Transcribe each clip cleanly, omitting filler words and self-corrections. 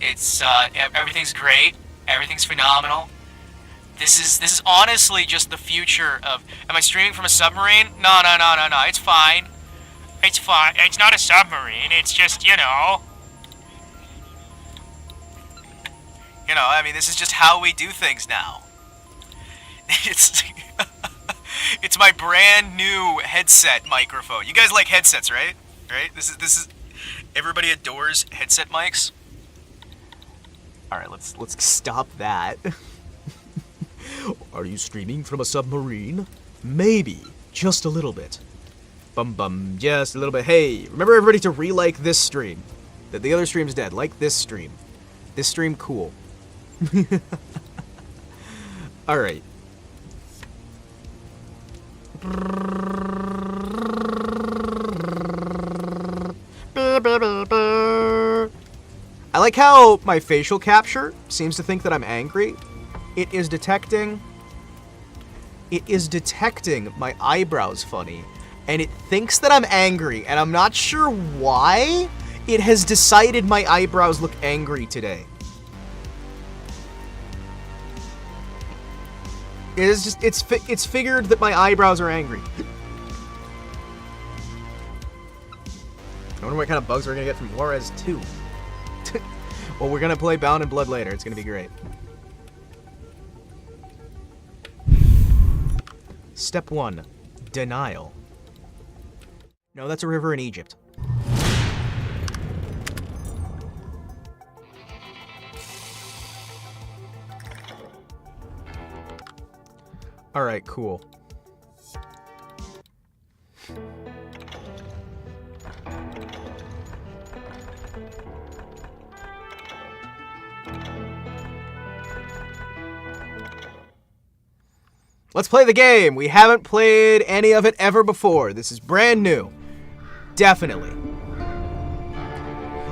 It's everything's great. Everything's phenomenal. This is honestly just the future of. Am I streaming from a submarine? No. It's fine. It's fine. It's not a submarine. It's just, you know. I mean, this is just how we do things now. It's it's my brand new headset microphone. You guys like headsets, right? Right? This is everybody adores headset mics. All right, let's stop that. Are you streaming from a submarine? Maybe, just a little bit. Bum, just a little bit. Hey, remember everybody to re-like this stream. That the other stream's dead. Like this stream. This stream, cool. All right. I like how my facial capture seems to think that I'm angry. It is detecting my eyebrows funny, and it thinks that I'm angry, and I'm not sure why. It has decided my eyebrows look angry today. It is just it's figured that my eyebrows are angry. I wonder what kind of bugs we're gonna get from Juarez 2. Well, we're gonna play Bound in Blood later. It's gonna be great. Step 1. Denial. No, that's a river in Egypt. Alright, cool. Let's play the game. We haven't played any of it ever before. This is brand new. Definitely.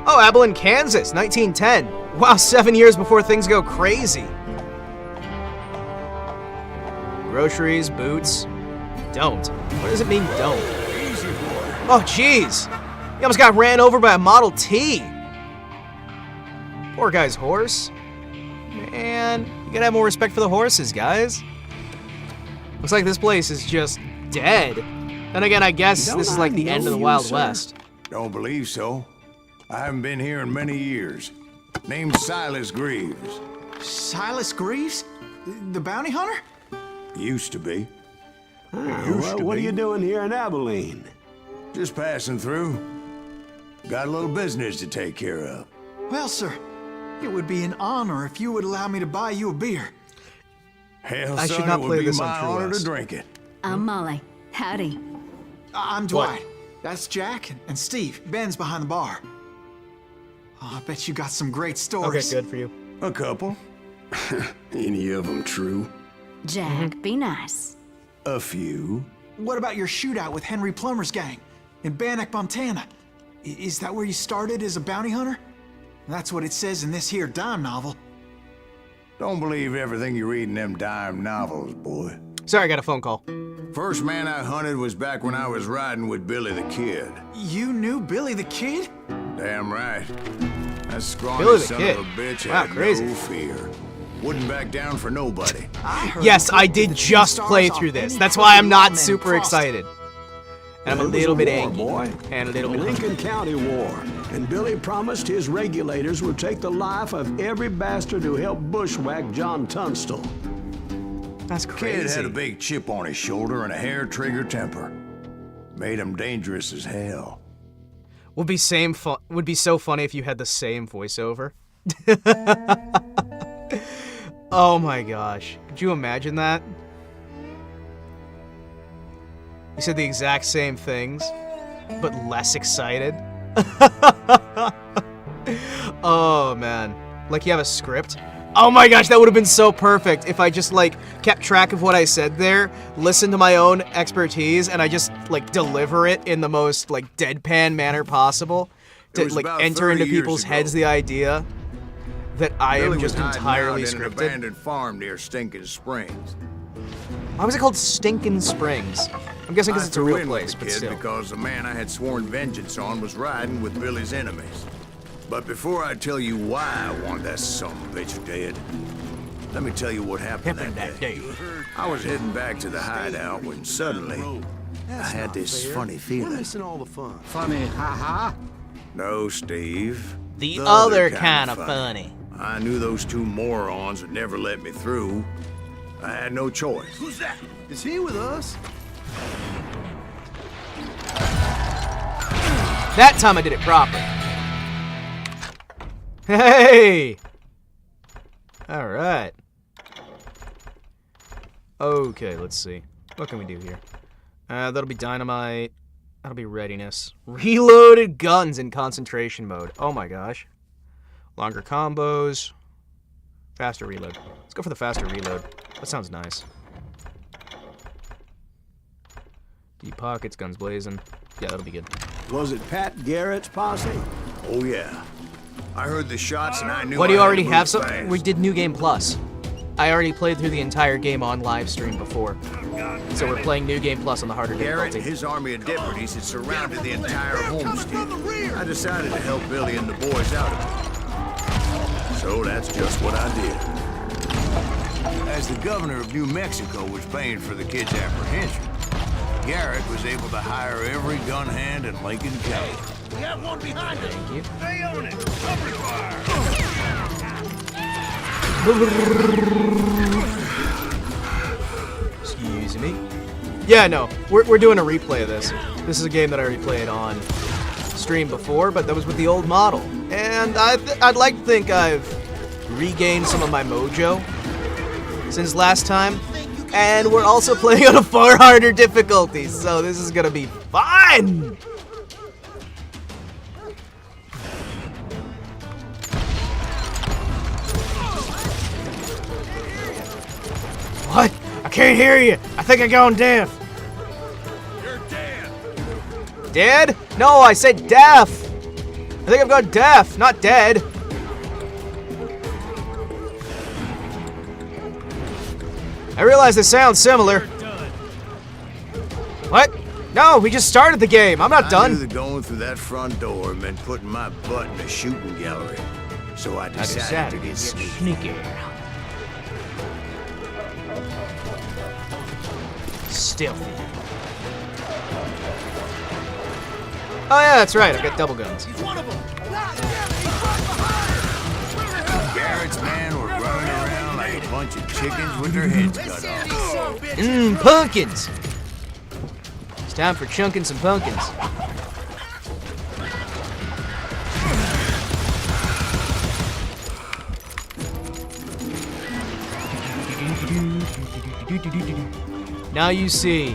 Oh, Abilene, Kansas, 1910. Wow, 7 years before things go crazy. Groceries, boots. Don't. What does it mean, don't? Easy, boy. Oh, jeez. He almost got ran over by a Model T. Poor guy's horse. Man, you gotta have more respect for the horses, guys. Looks like this place is just dead. Then again, I guess this is like the end of the Wild West. Don't believe so. I haven't been here in many years. Name's Silas Greaves. Silas Greaves? The bounty hunter? Used to be. What are you doing here in Abilene? Just passing through. Got a little business to take care of. Well, sir, it would be an honor if you would allow me to buy you a beer. Hell, I son, should not it play would be this on my True honor West. to drink it. I'm Molly. Howdy. I'm Dwight. That's Jack and Steve. Ben's behind the bar. Oh, I bet you got some great Okay, stories. good for you. A couple. Any of them true? Jack, be nice. A few. What about your shootout with Henry Plummer's gang in Bannock, Montana? Is that where you started as a bounty hunter? That's what it says in this here dime novel. Don't believe everything you read in them dime novels, boy. Sorry, I got a phone call. First man I hunted was back when I was riding with Billy the Kid. You knew Billy the Kid? Damn right. That scrawny Billy the son Kid. of a bitch Wow, had crazy. no fear. Wouldn't back down for nobody. Yes, I did just play through this. That's why I'm not super excited. And I'm a little bit angry. Boy. And a little The bit Lincoln County War. And Billy promised his regulators would take the life of every bastard who helped bushwhack John Tunstall. That's Kid crazy. had a big chip on his shoulder and a hair-trigger temper. Made him dangerous as hell. Would be so funny if you had the same voiceover. Oh my gosh. Could you imagine that? You said the exact same things, but less excited. Oh man. Like you have a script? Oh my gosh, that would have been so perfect if I just like kept track of what I said there, listened to my own expertise, and I just like deliver it in the most like deadpan manner possible It to was like about enter 30 into years people's ago. heads the idea that I Billy am just was hiding entirely out in an scripted. abandoned farm near Stinking Springs. Why was it called Stinkin' Springs? I'm guessing because I it's a threw real in with place, the but kid still. because the man I had sworn vengeance on was riding with Billy's enemies. But before I tell you why I want that son of a bitch dead, let me tell you what happened that day. I was heading back to the hideout when suddenly I had this funny feeling. Missing all the fun. Funny, haha. No, Steve. The other kind of funny. I knew those two morons would never let me through. I had no choice. Who's that? Is he with us? That time I did it proper. Hey! Alright. Okay, let's see. What can we do here? That'll be dynamite. That'll be readiness. Reloaded guns in concentration mode. Oh my gosh. Longer combos. Faster reload. Let's go for the faster reload. That sounds nice. Deep pockets, guns blazing. Yeah, that'll be good. Was it Pat Garrett's posse? Oh yeah. I heard the shots and I knew. What, do you I had already to have move some? fast. We did New Game Plus. I already played through the entire game on live stream before. So we're playing New Game Plus on the harder Garrett and difficulty. his army of deputies had surrounded the entire homestead. I decided to help Billy and the boys out of it. So that's just what I did. As the governor of New Mexico was paying for the kid's apprehension, Garrett was able to hire every gun hand in Lincoln County. We have one behind us. Thank you. Stay on it. Cover fire. Excuse me. Yeah, no, we're doing a replay of this. This is a game that I already played on stream before, but that was with the old model. And I'd like to think I've regained some of my mojo since last time. And we're also playing on a far harder difficulty, so this is gonna be fun! What? I can't hear you. I think I'm going deaf. You're dead. Dead? No, I said deaf. I think I've gone deaf, not dead. I realize they sound similar. What? No, we just started the game. I'm not I done. knew that going through that front door meant putting my butt in a shooting gallery. So I decided to get sneaky. Stealthy. Oh yeah, that's right. I've got double guns. He's one of them. Garrett's men were running around like a bunch of chickens with their heads cut off. Pumpkins. It's time for chunking some pumpkins. Now you see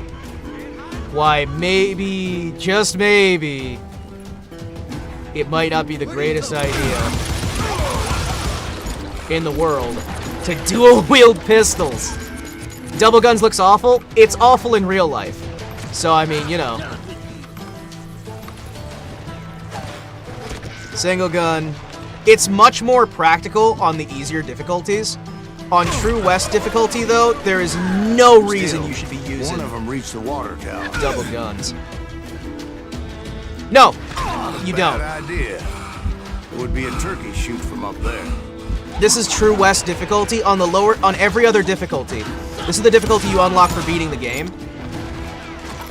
why maybe, just maybe, it might not be the greatest idea in the world to dual-wield pistols. Double guns looks awful. It's awful in real life. So, I mean, you know. Single gun. It's much more practical on the easier difficulties. On True West difficulty, though, there is no reason Still, you should be using one of them reached the water tower. double guns. No, you don't. Bad idea. It would be a turkey shoot from up there. This is True West difficulty on the lower, on every other difficulty. This is the difficulty you unlock for beating the game.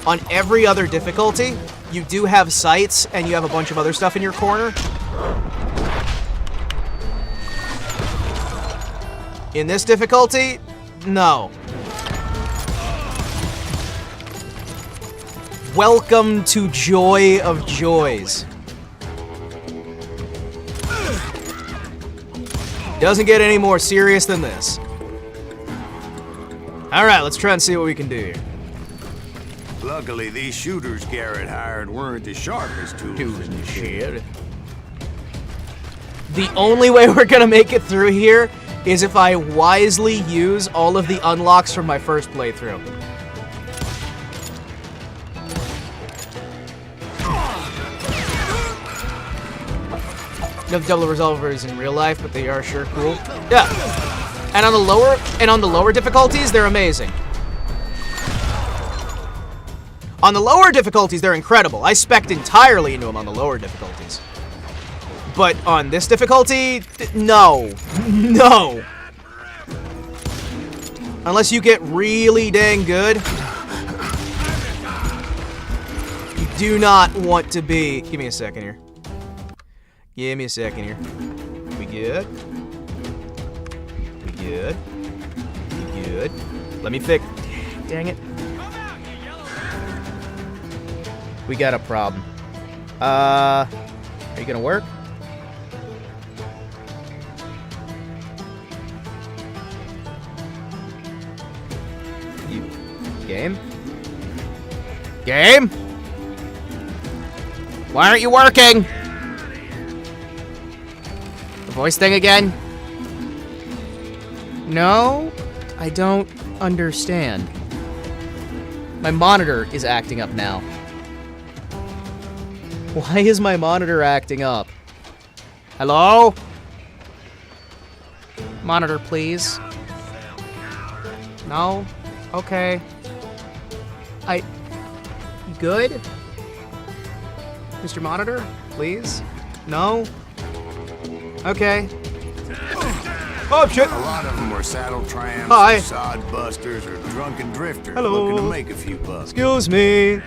On every other difficulty, you do have sights and you have a bunch of other stuff in your corner. In this difficulty, no. Welcome to Joy of Joys. Doesn't get any more serious than this. Alright, let's try and see what we can do here. Luckily, these shooters Garrett hired weren't the sharpest tools in the shed. The only way we're gonna make it through here is if I wisely use all of the unlocks from my first playthrough. No double revolvers in real life, but they are sure cool. Yeah. And on the lower difficulties, they're amazing. On the lower difficulties, they're incredible. I spec'd entirely into them on the lower difficulties. But on this difficulty, no. No. Unless you get really dang good, you do not want to be... Give me a second here. Give me a second here. We good? We good? We good? Let me fix... Dang it. We got a problem. Are you gonna work? You... Game? Game? Why aren't you working? The voice thing again? No? I don't understand. My monitor is acting up now. Why is my monitor acting up? Hello? Monitor, please. No? Okay. You good? Mr. Monitor, please? No? Okay. Oh, shit! A lot of them were saddle tramps, Hi. sod busters, or drunken drifters Hello. looking to make a few bucks. Excuse me.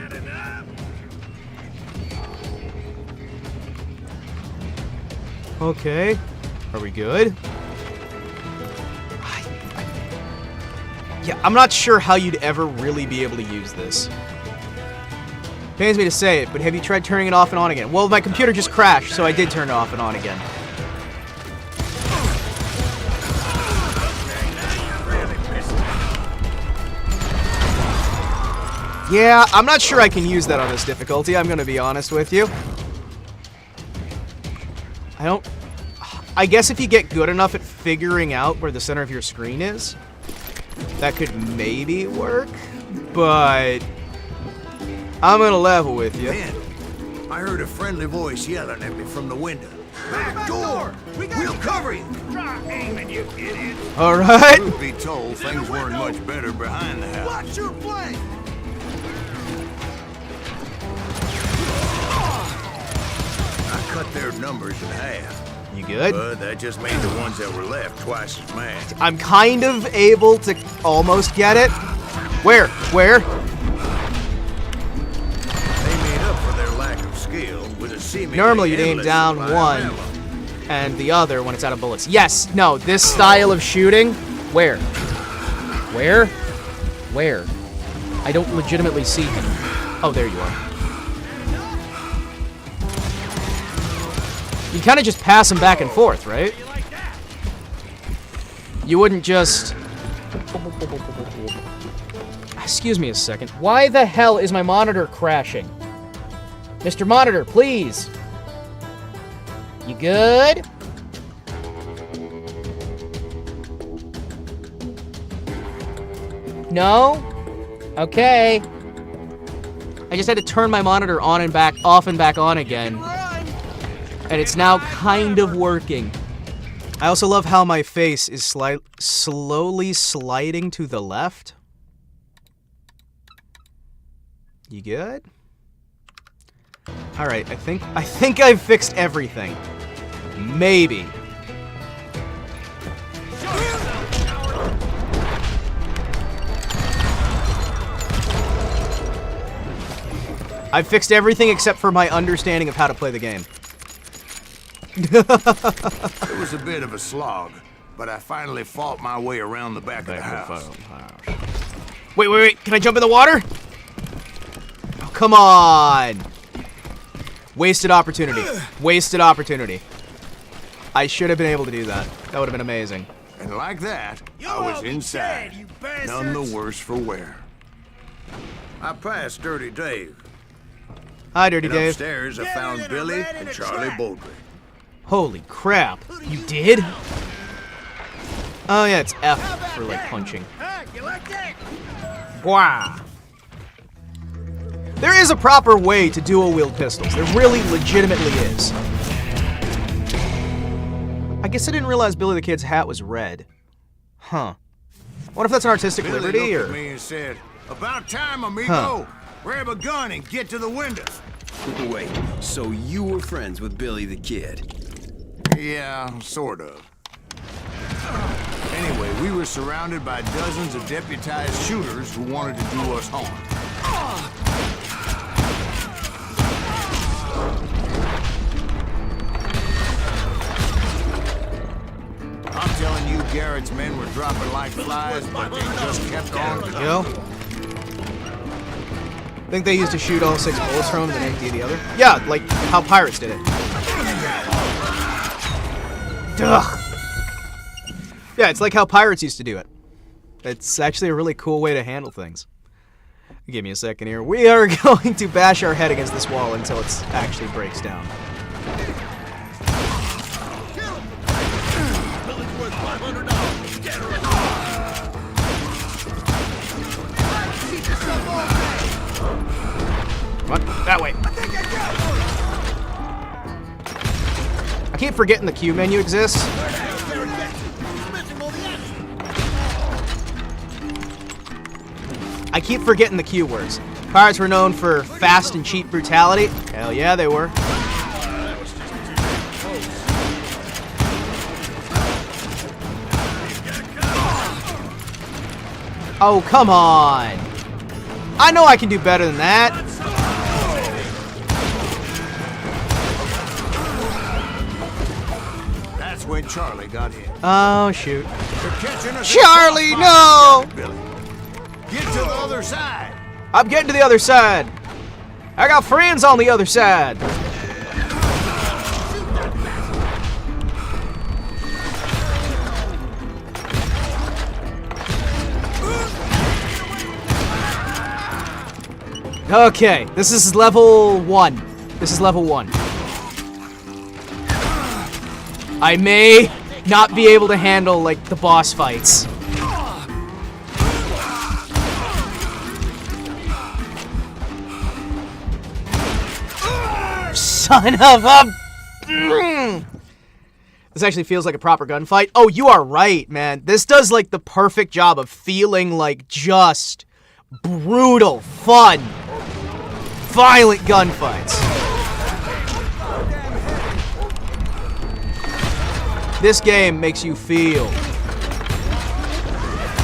Okay. Are we good? Yeah, I'm not sure how you'd ever really be able to use this. Pains me to say it, but have you tried turning it off and on again? Well, my computer just crashed, so I did turn it off and on again. Yeah, I'm not sure I can use that on this difficulty, I'm gonna be honest with you. I guess if you get good enough at figuring out where the center of your screen is, that could maybe work, but I'm gonna level with you. Man, I heard a friendly voice yelling at me from the window. Back door! We'll cover you! Try aiming, you idiot. Alright. Truth be told, things weren't much better behind the house. Watch your flank! I cut their numbers in half. You good? But that just made the ones that were left twice as mad. I'm kind of able to almost get it. Where? Where? They made up for their lack of skill with a seemingly Normally you'd aim endless down supply of one ammo. and the other when it's out of bullets. Yes, no, this style of shooting. Where? Where? Where? I don't legitimately see him. Oh, there you are. You kind of just pass them back and forth, right? You wouldn't just... Excuse me a second. Why the hell is my monitor crashing? Mr. Monitor, please. You good? No? Okay. I just had to turn my monitor on and back, off and back on again. And it's now kind of working. I also love how my face is slowly sliding to the left. You good? All right, I think I've fixed everything. Maybe. I've fixed everything except for my understanding of how to play the game. It was a bit of a slog, but I finally fought my way around the back of the house. Wait. Can I jump in the water? Oh, come on. Wasted opportunity. Wasted opportunity. I should have been able to do that. That would have been amazing. And like that, I was inside, none the worse for wear. I passed Dirty Dave. Hi, Dirty And Dave. upstairs, I found Billy and Charlie Baldry. Holy crap. You did? Oh, yeah, it's F for, like, punching. You like that? Wow. There is a proper way to dual-wield pistols. There really legitimately is. I guess I didn't realize Billy the Kid's hat was red. Huh. What if that's an artistic Billy liberty, looked or... at me and said, "About time, amigo. Grab a gun and get to the window." Wait, so you were friends with Billy the Kid? Yeah, sort of. Anyway, we were surrounded by dozens of deputized shooters who wanted to do us harm. I'm telling you, Garrett's men were dropping like flies, but they just kept on going. You know? Think they used to shoot all 6 bullets from him and empty the other? Yeah, like how pirates did it. Ugh. Yeah, it's like how pirates used to do it. It's actually a really cool way to handle things. Give me a second here. We are going to bash our head against this wall until it actually breaks down. Come on, that way. I keep forgetting the Q menu exists. I keep forgetting the Q words. Pirates were known for fast and cheap brutality. Hell yeah, they were. Oh, come on. I know I can do better than that. That's when Charlie got hit. Oh, shoot. They're catching us. Charlie, no! Billy, get to the other side. I'm getting to the other side. I got friends on the other side. Okay, this is level 1. This is level 1. I may not be able to handle, like, the boss fights. Son of a... This actually feels like a proper gunfight. Oh, you are right, man. This does, like, the perfect job of feeling like just brutal, fun, violent gunfights. This game makes you feel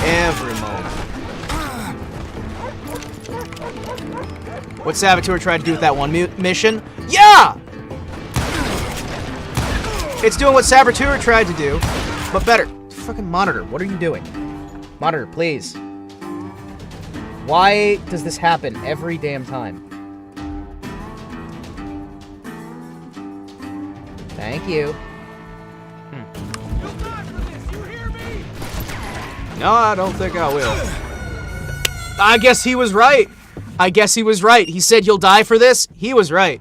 every moment. What Saboteur tried to do with that one mission? Yeah! It's doing what Saboteur tried to do, but better. Fucking monitor, what are you doing? Monitor, please. Why does this happen every damn time? Thank you. No, I don't think I will. I guess he was right. I guess he was right. He said you'll die for this. He was right.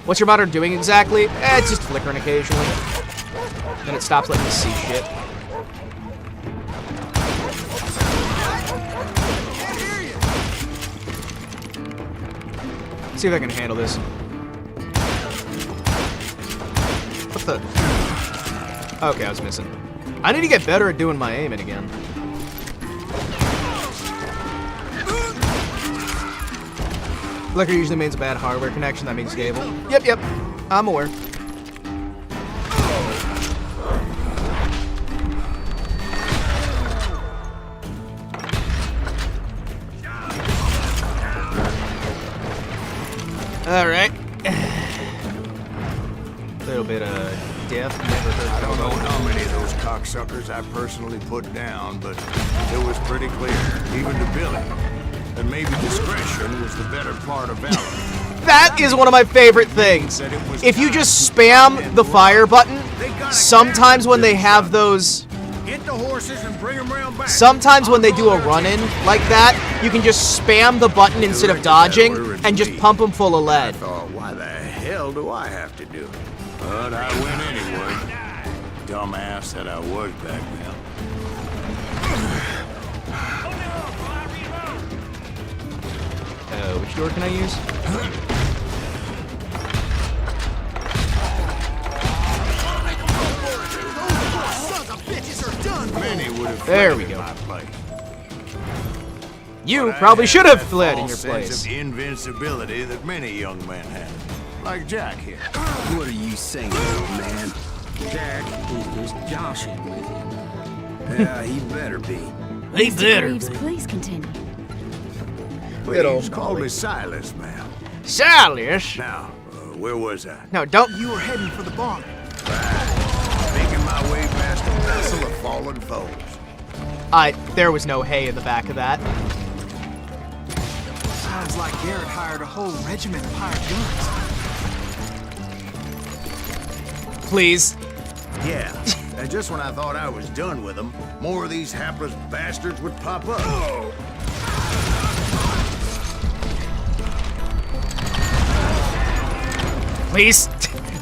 What's your monitor doing exactly? It's just flickering occasionally. Then it stops letting me see shit. Let's see if I can handle this. What the? Okay, I was missing. I need to get better at doing my aiming again. Flicker usually means a bad hardware connection. That means stable. Yep. I'm aware. Alright. Little bit of death. I don't know how many of those cocksuckers I personally put down, but it was pretty clear, even to Billy, that maybe discretion was the better part of valor. That is one of my favorite things. If you just spam the fire button, sometimes when they have those... Get the horses and bring them round back. Sometimes when they do a run-in like that, you can just spam the button instead of dodging and just pump them full of lead. I thought, why the hell do I have to do it? But I went anyway. Dumbass that I was back then. Which door can I use? There we go. You probably should have fled in your place. Sense of invincibility that many young men have, like Jack here. What are you saying, old man? Jack is joshing with him. Yeah, he better be. He better. Reeves, please continue. Please call me Silas, ma'am. Silas. Now, where was I? No, don't. You were heading for the barn. Making my way past a vessel of fallen foes. There was no hay in the back of that. Sounds like Garrett hired a whole regiment of hired guns. Please. Yeah, and just when I thought I was done with them, more of these hapless bastards would pop up. Please.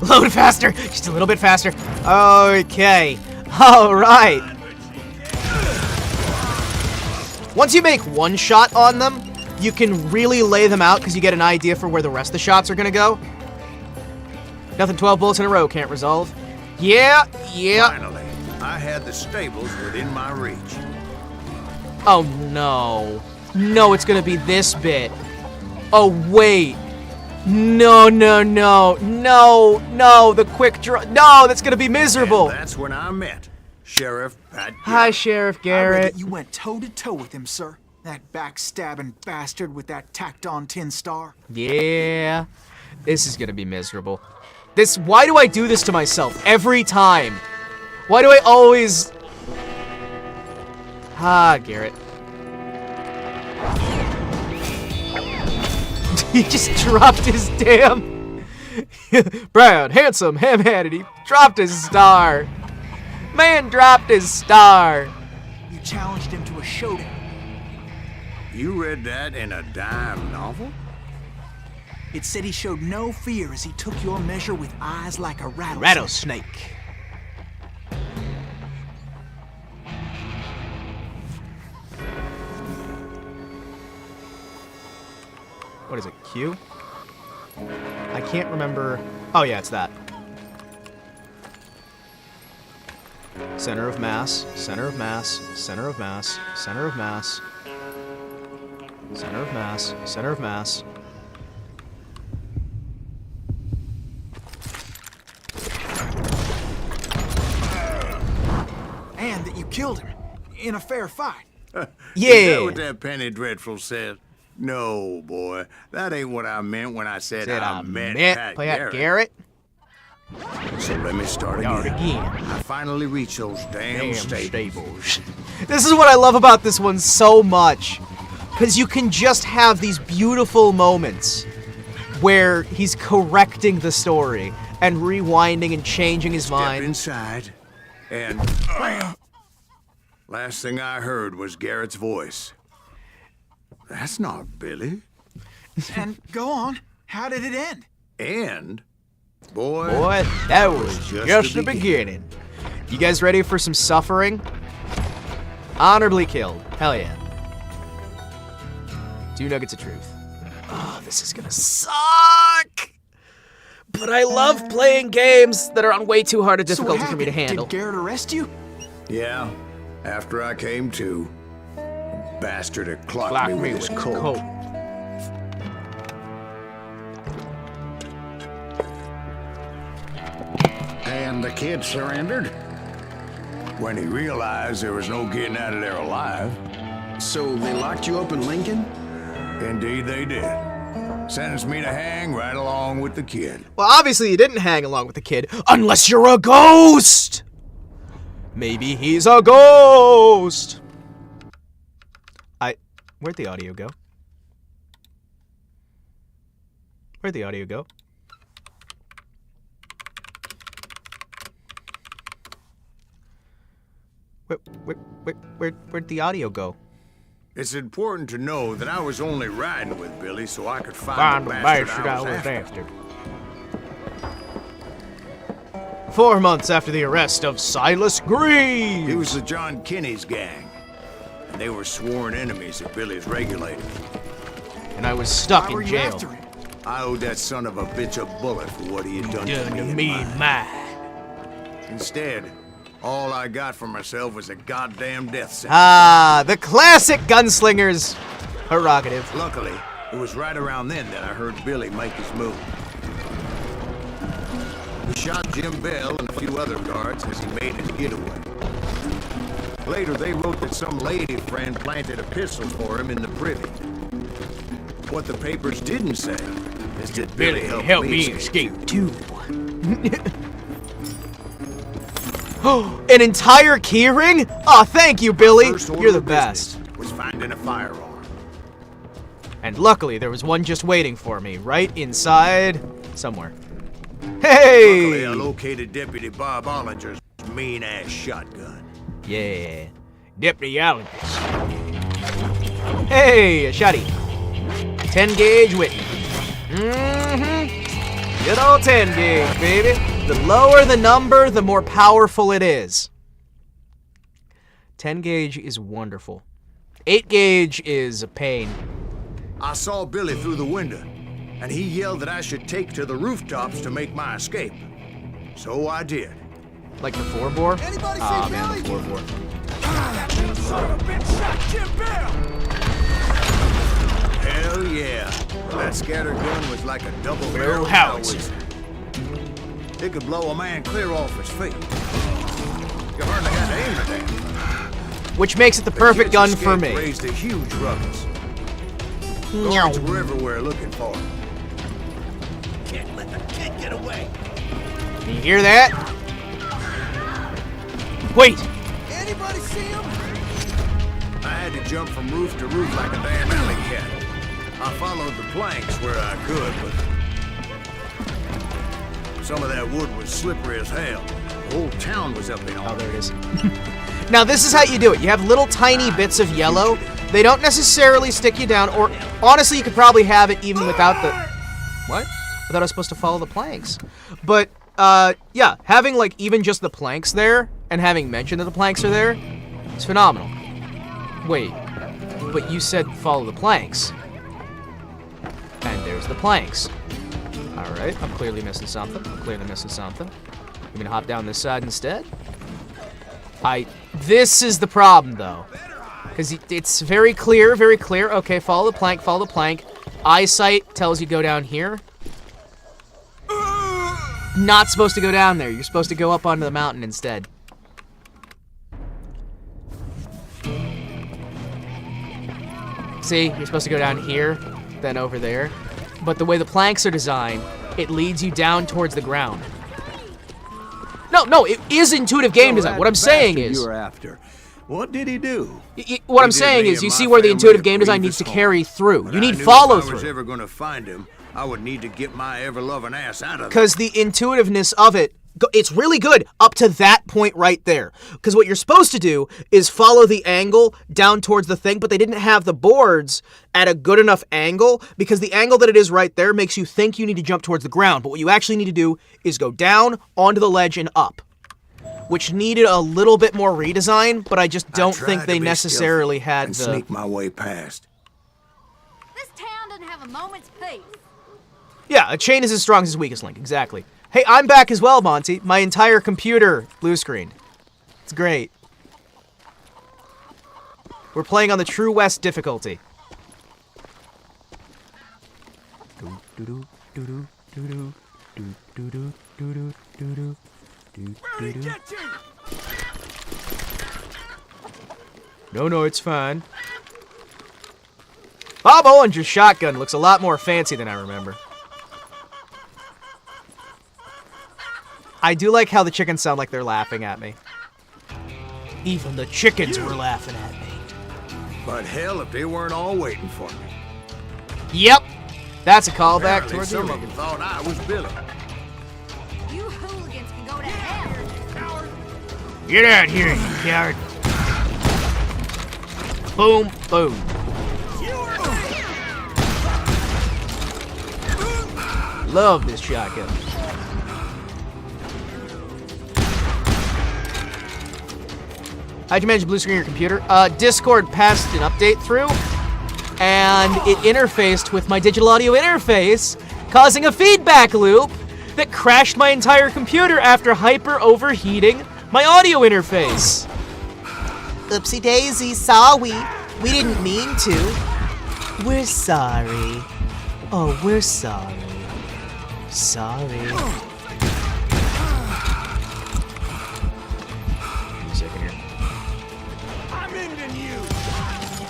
Load faster. Just a little bit faster. Okay. All right. Once you make one shot on them, you can really lay them out because you get an idea for where the rest of the shots are going to go. Nothing 12 bullets in a row can't resolve. Yeah. Finally, I had the stables within my reach. Oh, no. No, it's going to be this bit. Oh, wait. No, the quick draw. No, that's going to be miserable. And that's when I met Sheriff Pat. Hi, Sheriff I read Garrett. that you went toe-to-toe with him, sir. That backstabbing bastard with that tacked-on tin star. Yeah. This is going to be miserable. Why do I do this to myself every time? Why do I always... Garrett. He just dropped his damn... Brown, handsome, ham-handed, he dropped his star. Man dropped his star. You challenged him to a showdown. You read that in a dime novel? It said he showed no fear as he took your measure with eyes like a rattlesnake. Rattlesnake. What is it, Q? I can't remember. Oh yeah, it's that. Center of mass, center of mass, center of mass, center of mass, center of mass, center of mass. And that you killed him in a fair fight. Yeah. Is that what that Penny Dreadful said? No, boy. That ain't what I meant when I said I met Pat Garrett. So let me start again. I finally reached those damn stables. This is what I love about this one so much. Because you can just have these beautiful moments where he's correcting the story and rewinding and changing his mind. Step inside, and bam! Last thing I heard was Garrett's voice. That's not Billy. And go on. How did it end? And, boy, that was just the beginning. You guys ready for some suffering? Honorably killed. Hell yeah. 2 nuggets of truth. Oh, this is gonna suck! But I love playing games that are on way too hard a difficulty for me to handle. Did Garrett arrest you? Yeah, after I came to, bastard had clocked me with his coat. And the kid surrendered? When he realized there was no getting out of there alive. So they locked you up in Lincoln? Indeed they did. Sentenced me to hang right along with the kid. Well, obviously you didn't hang along with the kid, unless you're a ghost! Maybe he's a ghost! Where'd the audio go? Where'd the audio go? Where'd the audio go? It's important to know that I was only riding with Billy so I could find the bastard I was after. 4 months after the arrest of Silas Greaves! He was the John Kinney's gang, and they were sworn enemies of Billy's regulator. And I was stuck Why in were you jail. after him? I owed that son of a bitch a bullet for what he had done to me and and mine. Instead, all I got for myself was a goddamn death sentence. Ah, the classic Gunslinger's prerogative. Luckily, it was right around then that I heard Billy make his move. He shot Jim Bell and a few other guards as he made his getaway. Later, they wrote that some lady friend planted a pistol for him in the privy. What the papers didn't say is that Billy helped me escape too. An entire keyring? Oh, thank you, Billy. You're the best. Was finding a firearm. And luckily, there was one just waiting for me, right inside somewhere. Hey! Luckily, I located Deputy Bob Ollinger's mean-ass shotgun. Yeah, Deputy Ollinger. Hey, a shotty. 10 gauge Whitney. Good old 10 gauge, baby. The lower the number, the more powerful it is. 10 gauge is wonderful. 8 gauge is a pain. I saw Billy through the window, and he yelled that I should take to the rooftops to make my escape. So I did. Like the 4-bore? Ah, man, the 4-bore. Son of a bitch shot Jim Bell! Hell yeah. That scatter gun was like a double-barrel howitzer. It could blow a man clear off his feet. You hardly got to aim at that. Which makes it the perfect gun for me. Raised a huge ruckus. Guards were everywhere looking for him. Can't let the kid get away. You hear that? Wait! Anybody see him? I had to jump from roof to roof like a damn alley cat. I followed the planks where I could, but some of that wood was slippery as hell. The whole town was up in arms. Oh, there it is. Now, this is how you do it. You have little tiny bits of yellow. They don't necessarily stick you down, or honestly, you could probably have it even without the... What? I thought I was supposed to follow the planks. But, yeah, having, like, even just the planks there, and having mentioned that the planks are there, it's phenomenal. Wait, but you said follow the planks. And there's the planks. Alright, I'm clearly missing something. You gonna hop down this side instead? This is the problem, though. Because it's very clear, very clear. Okay, follow the plank. Eyesight tells you go down here. Not supposed to go down there. You're supposed to go up onto the mountain instead. See, you're supposed to go down here, then over there. But the way the planks are designed, it leads you down towards the ground. No, it is intuitive game design. What I'm saying is... You were after. What did he do? What I'm saying is, you see where the intuitive game design needs to carry through. You need follow through. If I was ever going to find him, I would need to get my ever-loving ass out of there. Because the intuitiveness of it, it's really good up to that point right there. Because what you're supposed to do is follow the angle down towards the thing, but they didn't have the boards at a good enough angle, because the angle that it is right there makes you think you need to jump towards the ground. But what you actually need to do is go down, onto the ledge, and up. Which needed a little bit more redesign, but I just don't think they necessarily had the... sneak my way past. This town doesn't have a moment's peace. Yeah, a chain is as strong as its weakest link, exactly. Hey, I'm back as well, Monty. My entire computer blue screened. It's great. We're playing on the True West difficulty. No, it's fine. Bob Ollinger's shotgun looks a lot more fancy than I remember. I do like how the chickens sound like they're laughing at me. Even the chickens were laughing at me. But hell, if they weren't all waiting for me. Yep. That's a callback Apparently towards the some of original. them thought I was Billy. You hooligans can go to hell. Get out here, you coward. Boom, boom. Love this shotgun. How'd you manage to blue screen your computer? Discord passed an update through, and it interfaced with my digital audio interface, causing a feedback loop that crashed my entire computer after hyper overheating my audio interface. Oopsie daisy, sorry. We didn't mean to. We're sorry. Oh, we're sorry. Sorry.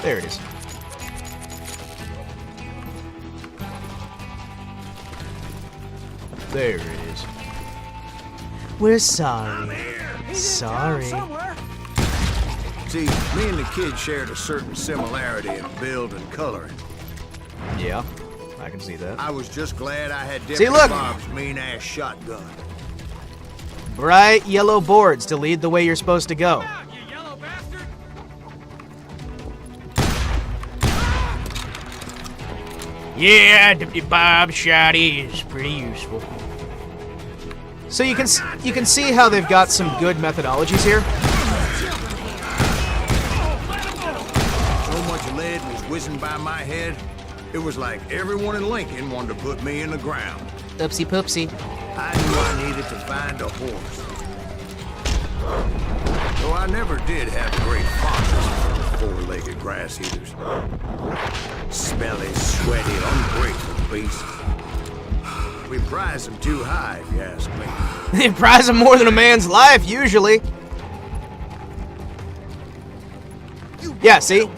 There it is. There it is. We're sorry. Sorry. See, me and the kid shared a certain similarity in build and coloring. Yeah, I can see that. I was just glad I had See, Deputy look! Bob's mean-ass shotgun. Bright yellow boards to lead the way you're supposed to go. Yeah, Deputy Bob's shotty is pretty useful. So you can see how they've got some good methodologies here. So much lead was whizzing by my head, it was like everyone in Lincoln wanted to put me in the ground. Oopsie poopsie. I knew I needed to find a horse. Though I never did have great fondness for four-legged grass eaters. Smelly, sweaty, ungrateful beasts. We prize them too high, if you ask me. They prize them more than a man's life, usually. Yeah, see?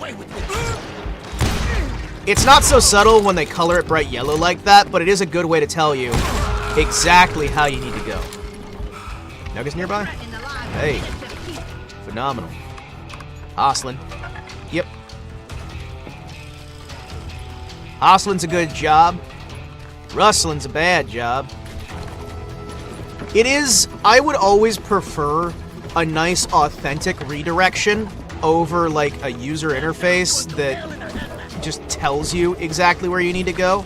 It's not so subtle when they color it bright yellow like that, but it is a good way to tell you exactly how you need to go. Nuggets nearby? Hey. Phenomenal. Hostlin. Yep. Hostlin's a good job. Rustlin's a bad job. It is, I would always prefer a nice, authentic redirection over, like, a user interface that just tells you exactly where you need to go.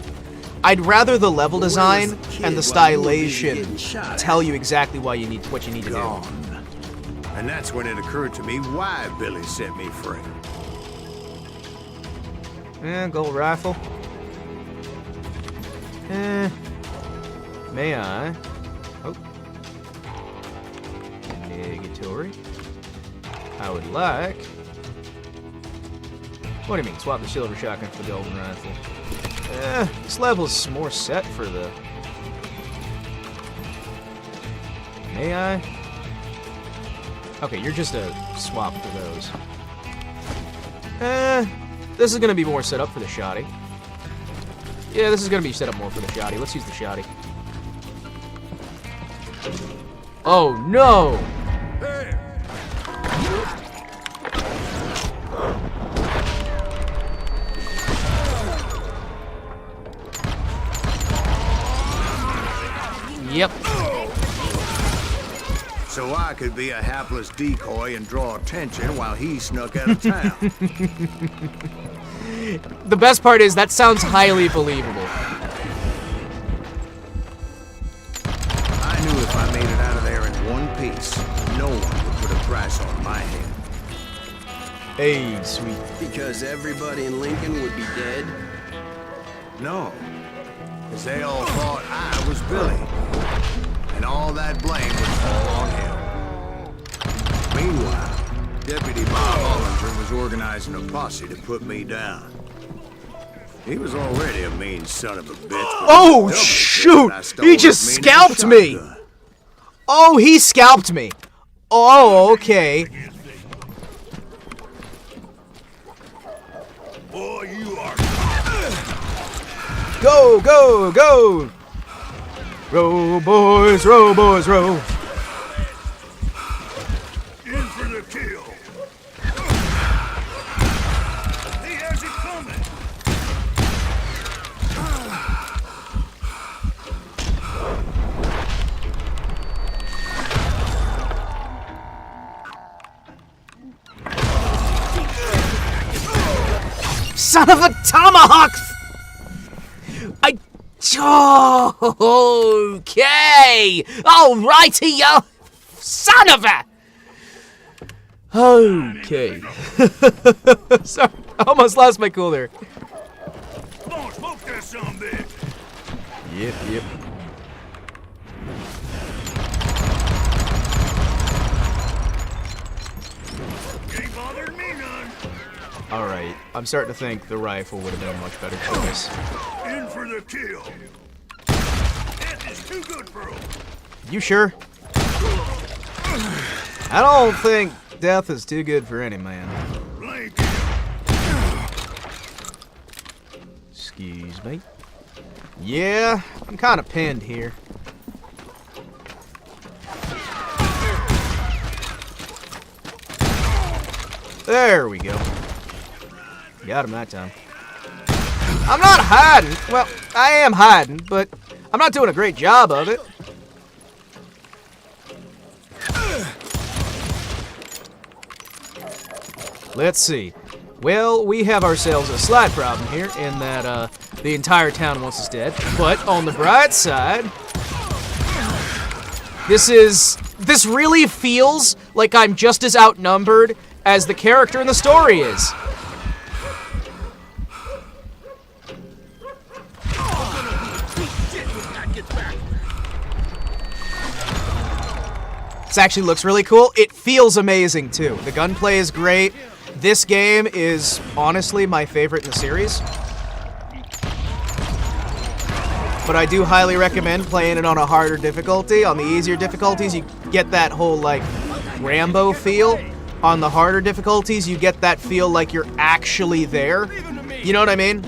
I'd rather the level design and the stylation tell you exactly what you need to do. And that's when it occurred to me why Billy set me free. Gold rifle. May I? Oh. Negatory. I would like... What do you mean? Swap the silver shotgun for the golden rifle. This level's more set for the... May I? Okay, you're just a swap for those. This is gonna be more set up for the shoddy. Yeah, this is gonna be set up more for the shoddy. Let's use the shoddy. Oh no! Yep. So I could be a hapless decoy and draw attention while he snuck out of town. The best part is that sounds highly believable. I knew if I made it out of there in one piece, no one would put a price on my head. Hey, sweet. Because everybody in Lincoln would be dead? No, because they all thought I was Billy, and all that blame would fall on him. Meanwhile, Deputy Bob Ollinger was organizing a posse to put me down. He was already a mean son of a bitch. Oh, shoot! He just scalped me! Oh, he scalped me! Oh, okay. Boy, you are... Go, go, go! Row, boys, row, boys, row. In for the kill. He has it coming. Son of a tomahawk! Okay! Alrighty, yo! Son of a... Okay. Sorry, I almost lost my cool there. Come on, smoke that sumbitch. Yep. Ain't bothered me none. Alright, I'm starting to think the rifle would have been a much better choice. In for the kill. Death is too good for him. You sure? I don't think death is too good for any man. Blank Excuse me. Yeah, I'm kind of pinned here. There we go. Got him that time. I'm not hiding. Well, I am hiding, but I'm not doing a great job of it. Let's see. Well, we have ourselves a slight problem here in that the entire town wants us dead. But on the bright side, this really feels like I'm just as outnumbered as the character in the story is. This actually looks really cool. It feels amazing too. The gunplay is great. This game is honestly my favorite in the series. But I do highly recommend playing it on a harder difficulty. On the easier difficulties, you get that whole, like, Rambo feel. On the harder difficulties, you get that feel like you're actually there. You know what I mean?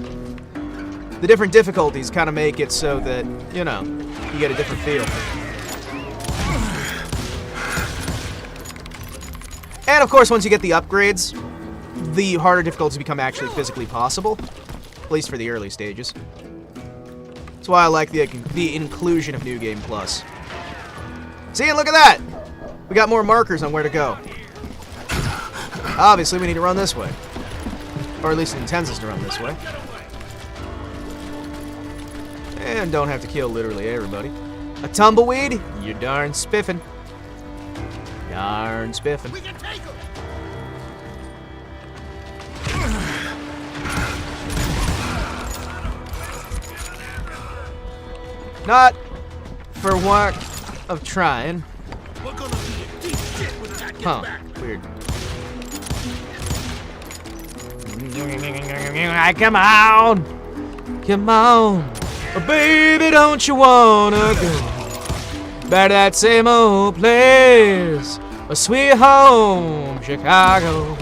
The different difficulties kind of make it so that, you know, you get a different feel. And, of course, once you get the upgrades, the harder difficulties become actually physically possible. At least for the early stages. That's why I like the inclusion of New Game Plus. See, and look at that! We got more markers on where to go. Obviously, we need to run this way. Or at least it intends us to run this way. And don't have to kill literally everybody. A tumbleweed? You darn spiffin'. Darn spiffin'. We can take him. Not for want of trying. Huh, weird. Come on! Come on! Oh, baby, don't you wanna go back to that same old place? A sweet home, Chicago.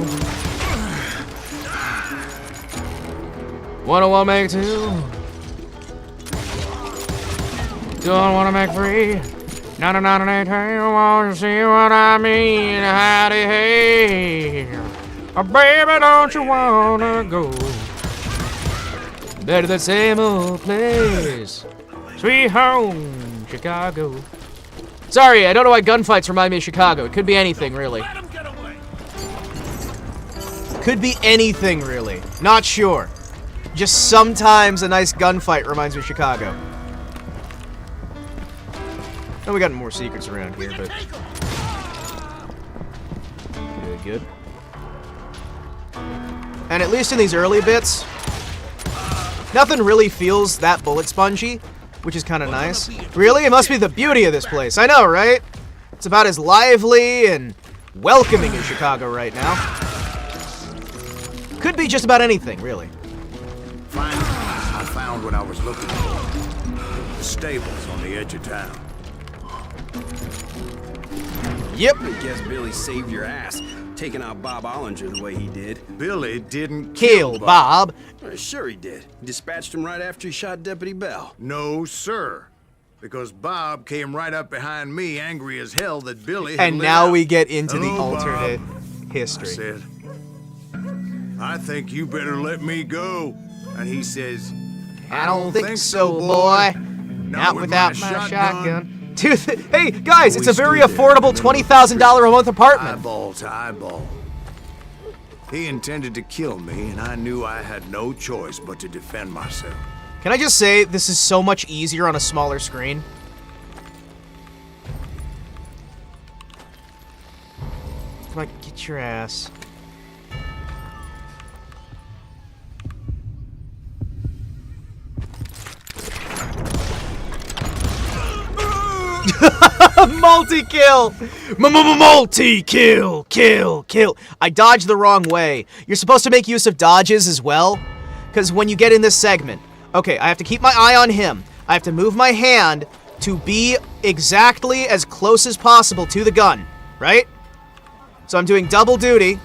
101 make two. Don't wanna make free. No, want to see what I mean? Howdy, hey. Oh, baby, don't you wanna go back to that same old place? Sweet home, Chicago. Sorry, I don't know why gunfights remind me of Chicago. It could be anything, really. Could be anything, really. Not sure. Just sometimes a nice gunfight reminds me of Chicago. Oh, we got more secrets around here, but... Good. And at least in these early bits, nothing really feels that bullet spongy, which is kind of nice. Really? It must be the beauty of this place. I know, right? It's about as lively and welcoming as Chicago right now. Could be just about anything, really. Finally, I found what I was looking for. The stables on the edge of town. Yep. I guess Billy saved your ass, taking out Bob Ollinger the way he did. Billy didn't Kill Bob. Sure he did. Dispatched him right after he shot Deputy Bell. No, sir. Because Bob came right up behind me, angry as hell that Billy had And lit now out. we get into the Hello, alternate Bob. history. I said, I think you better let me go. And he says, I don't think so, boy. Not without my shotgun. Dude, hey, guys, it's a very affordable $20,000 a month apartment. Eyeball to eyeball. He intended to kill me, and I knew I had no choice but to defend myself. Can I just say, this is so much easier on a smaller screen? Come on, get your ass. Multi-kill! Multi-kill! Kill! I dodged the wrong way. You're supposed to make use of dodges as well, because when you get in this segment, okay, I have to keep my eye on him. I have to move my hand to be exactly as close as possible to the gun, right? So I'm doing double duty.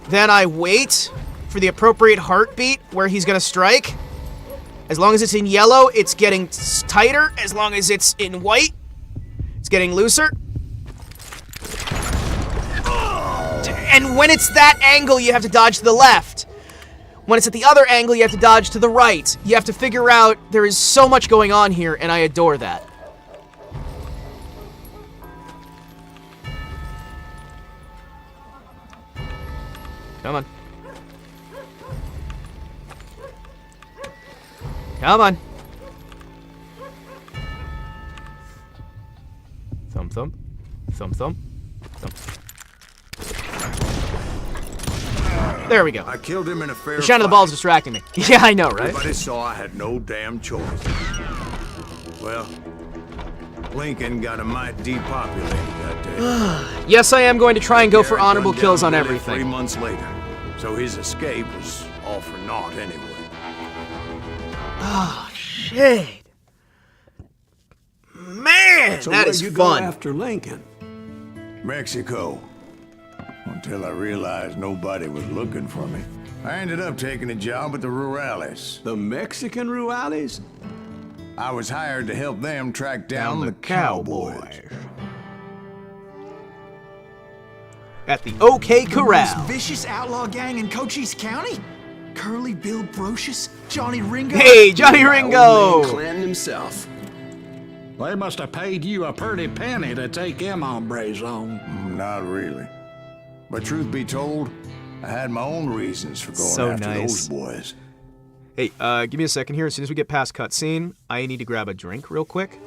Then I wait for the appropriate heartbeat where he's gonna strike. As long as it's in yellow, it's getting tighter. As long as it's in white, it's getting looser. And when it's that angle, you have to dodge to the left. When it's at the other angle, you have to dodge to the right. You have to figure out, there is so much going on here, and I adore that. Come on. Come on. Thump, thump. Thump, thump. Thump. There we go. I killed him in a fair The shine of the ball is distracting me. Yeah, I know, right? Everybody saw I had no damn choice. Well, Lincoln got a mite depopulated that day. Yes, I am going to try and go for Garrett honorable gunned kills down on Billy everything. 3 months later, so his escape was all for naught anyway. Oh, shit. Man, So that where'd is you go fun. after Lincoln? Mexico. Until I realized nobody was looking for me. I ended up taking a job at the Rurales. The Mexican Rurales? I was hired to help them track down the cowboys. At the OK Most Corral. vicious outlaw gang in Cochise County? Curly Bill Brocious? Johnny Ringo? Hey, Johnny Old Ringo! man Clanton himself. They must have paid you a pretty penny to take them hombres on. Not really. But truth be told, I had my own reasons for going So after nice. those boys. Hey, give me a second here. As soon as we get past cutscene, I need to grab a drink real quick.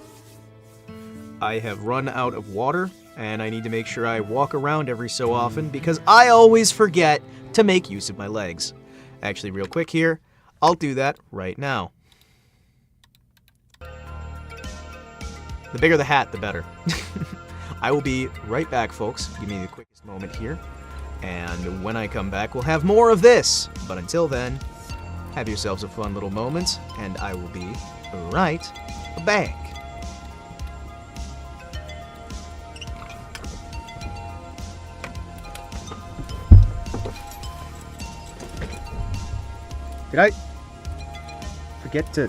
I have run out of water, and I need to make sure I walk around every so often because I always forget to make use of my legs. Actually, real quick here, I'll do that right now. The bigger the hat, the better. I will be right back, folks. Give me the quickest moment here. And when I come back, we'll have more of this. But until then, have yourselves a fun little moment, and I will be right back. Did I forget to...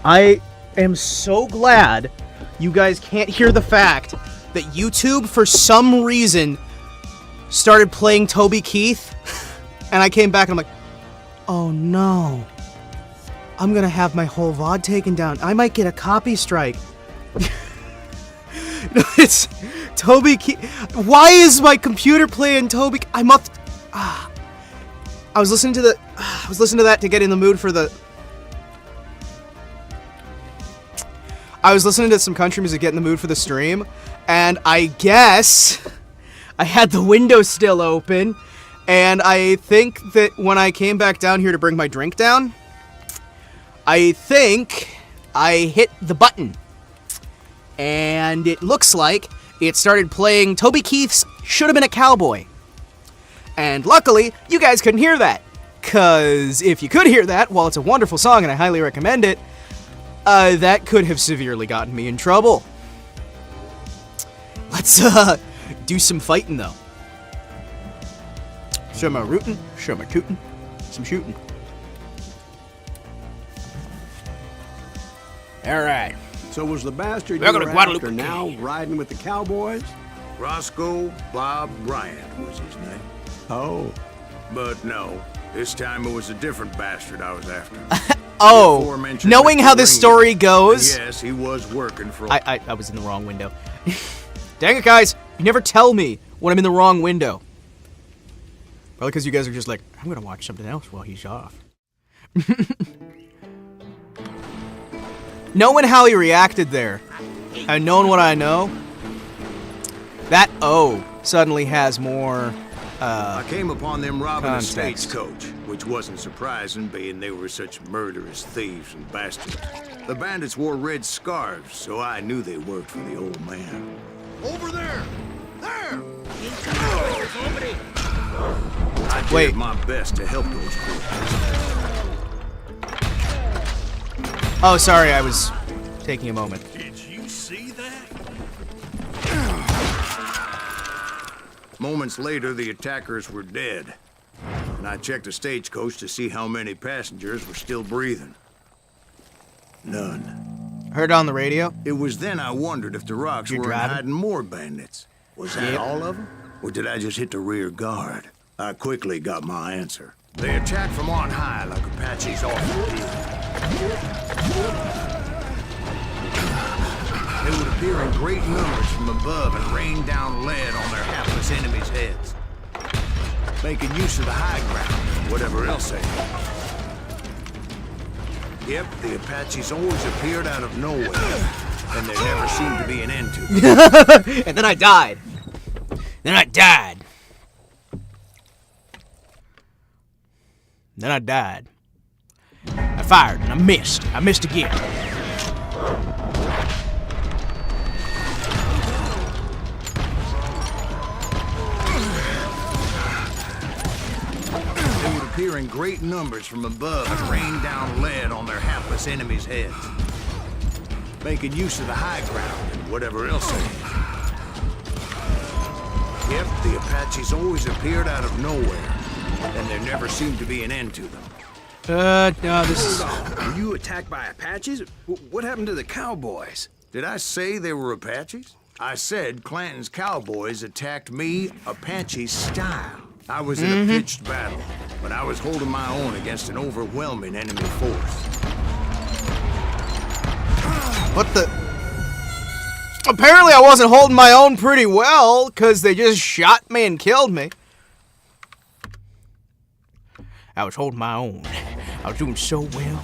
I am so glad you guys can't hear the fact that YouTube, for some reason, started playing Toby Keith, and I came back and I'm like, oh no, I'm gonna have my whole VOD taken down. I might get a copy strike. No, it's Toby Keith. Why is my computer playing Toby? I must. I was listening to that to get in the mood for the. I was listening to some country music, get in the mood for the stream, and I guess I had the window still open, and I think that when I came back down here to bring my drink down, I think I hit the button, and it looks like it started playing Toby Keith's Should Have Been a Cowboy. And luckily, you guys couldn't hear that, because if you could hear that, while it's a wonderful song and I highly recommend it, that could have severely gotten me in trouble. Let's, do some fighting, though. Some rootin', some tootin', some shooting. Alright. So was the bastard Welcome you to were after Guadalupe. now riding with the cowboys? Roscoe Bob Bryant was his name. Oh. But no, this time it was a different bastard I was after. Oh, knowing how this story goes. Yes, he was working for. I was in the wrong window. Dang it, guys! You never tell me when I'm in the wrong window. Probably because you guys are just like, I'm gonna watch something else while he's off. Knowing how he reacted there, and knowing what I know, that O suddenly has more. I came upon them robbing context. a stagecoach, which wasn't surprising, being they were such murderous thieves and bastards. The bandits wore red scarves, so I knew they worked for the old man. Over there! There! I did my best to help those poor. Oh, sorry, I was taking a moment. Did you see that? Moments later, the attackers were dead, and I checked the stagecoach to see how many passengers were still breathing. None. Heard on the radio? It was then I wondered if the rocks You're were driving? hiding more bandits. Was that all of them? Or did I just hit the rear guard? I quickly got my answer. They attacked from on high like Apaches often did. They would appear in great numbers from above and rain down lead on their hapless enemies' heads, making use of the high ground, whatever else they had. Yep, the Apaches always appeared out of nowhere, and there never seemed to be an end to them. And then I died. Then I died. Then I died. I fired and I missed. I missed again. They would appear in great numbers from above and rain down lead on their hapless enemies' heads, making use of the high ground and whatever else they had. Yep, the Apaches always appeared out of nowhere, and there never seemed to be an end to them. No, this is... Were you attacked by Apaches? What happened to the cowboys? Did I say they were Apaches? I said Clanton's cowboys attacked me Apache style. I was in a pitched battle, but I was holding my own against an overwhelming enemy force. What the... Apparently I wasn't holding my own pretty well, because they just shot me and killed me. I was holding my own. I was doing so well.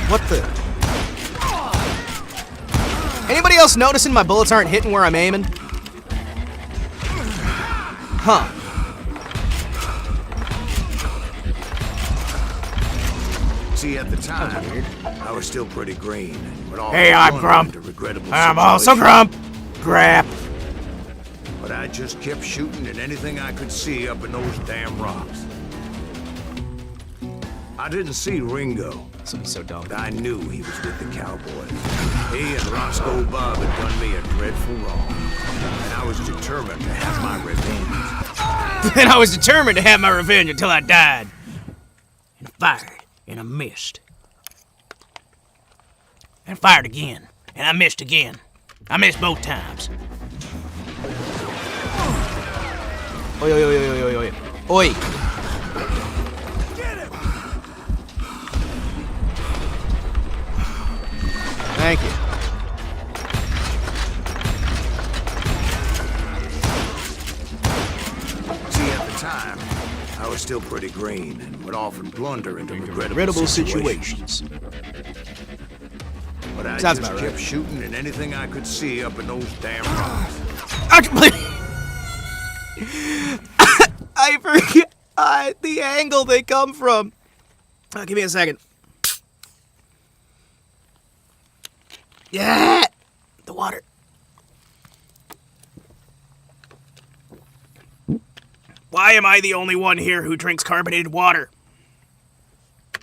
What the... Anybody else noticing my bullets aren't hitting where I'm aiming? Huh. See, at the time, I was still pretty green. But all Hey, I'm Grump. I'm also Grump. Grap. But I just kept shooting at anything I could see up in those damn rocks. I didn't see Ringo, This will be so dumb. but I knew he was with the Cowboys. He and Roscoe Bob had done me a dreadful wrong, and I was determined to have my revenge. And I was determined to have my revenge until I died. And fired, and I missed. And fired again, and I missed again. I missed both times. Oi, oi, oi, oi, oi, oi. Oi. Thank you. See, at the time, I was still pretty green and would often blunder into regrettable Regrettable situations. situations. But I Sounds just about kept right. shooting at anything I could see up in those damn rocks. I forget the angle they come from. Give me a second. Yeah, the water. Why am I the only one here who drinks carbonated water?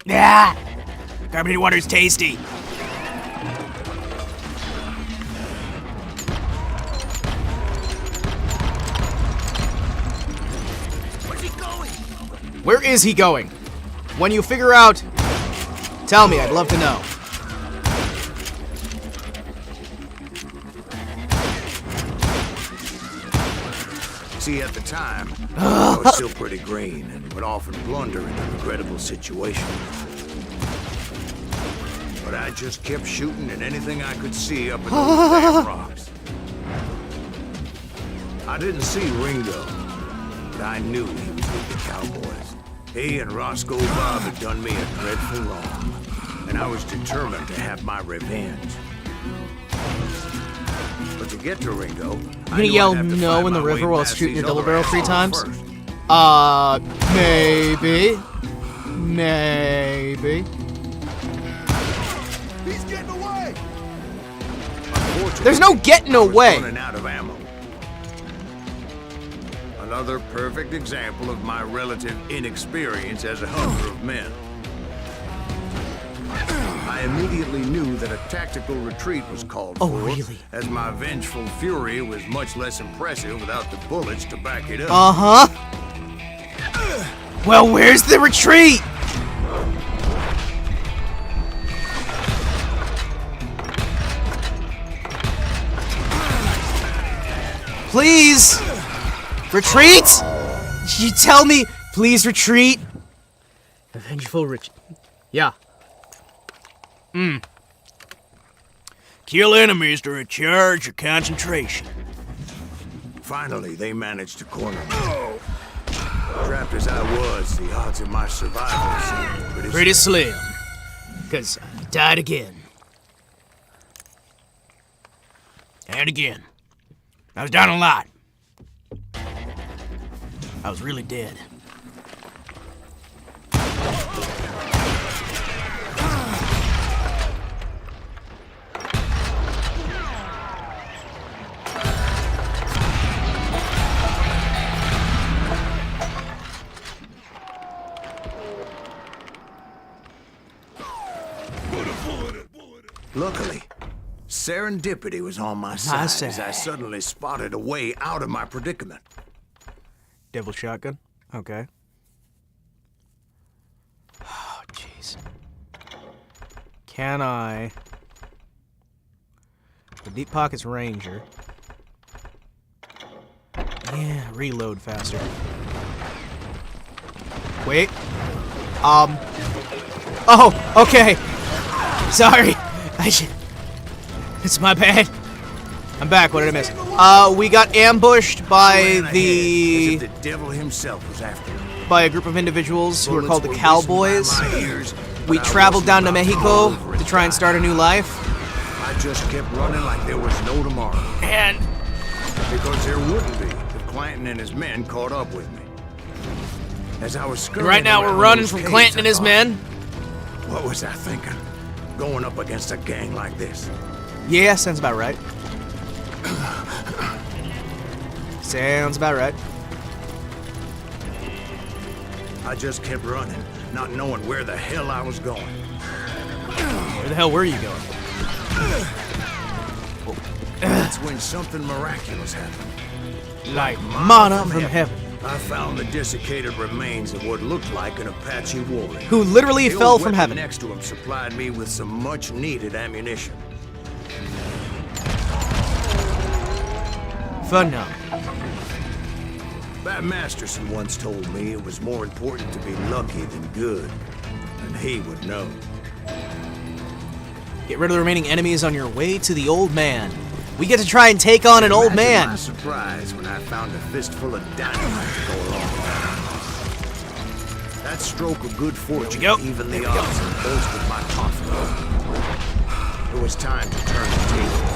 Yeah, carbonated water is tasty. Where is he going? When you figure out, tell me, I'd love to know. See, at the time, I was still pretty green and would often blunder into regrettable situations. But I just kept shooting at anything I could see up in those damn rocks. I didn't see Ringo, but I knew he was with the Cowboys. He and Roscoe Bob had done me a dreadful wrong, and I was determined to have my revenge. But to get to Ringo, You gonna yell no in the river while shooting your double barrel 3 times? First. Maybe. Maybe. He's getting away! There's no getting I was away. running out of ammo. Another perfect example of my relative inexperience as a hunter of men. I immediately knew that a tactical retreat was called Oh, for, really? as my vengeful fury was much less impressive without the bullets to back it up. Uh-huh. Well, where's the retreat? Please! Retreat? You tell me, please retreat? A vengeful retreat. Yeah. Kill enemies to recharge your concentration. Finally, they managed to corner me. Trapped as I was, the odds of my survival seemed Pretty slim. Because I died again. And again. I was down a lot. I was really dead. Luckily, serendipity was on my side as I suddenly spotted a way out of my predicament. Devil shotgun? Okay. Oh, jeez. Can I... The Deep Pockets Ranger. Yeah, reload faster. Wait. Oh, okay. Sorry. It's my bad. I'm back. What did I miss? We got ambushed by Ran the... ahead, as if the devil himself was after me. by a group of individuals who are called the Bullets Cowboys. were whistling by my ears, We but I traveled down to wasn't Mexico knocking over to try and start a new life. I just kept running like there was no tomorrow. And Because there wouldn't be if Clanton and his men caught up with me. As I was scurrying right now we're around running those from caves, Clanton I and his thought, men. What was I thinking? Going up against a gang like this. Yeah, sounds about right. Sounds about right. I just kept running, not knowing where the hell I was going. Where the hell were you going? That's when something miraculous happened. Like manna from heaven. I found the desiccated remains of what looked like an Apache warrior. Who literally The fell old from weapon heaven. next to him supplied me with some much-needed ammunition. Fun now. Bat Masterson once told me it was more important to be lucky than good, and he would know. Get rid of the remaining enemies on your way to the old man. We get to try and take on an old Imagine man. my surprise when I found a fistful of dynamite to go along with that. That stroke of good fortune Here we go. even the odds and bolstered my confidence. It was time to turn the tables.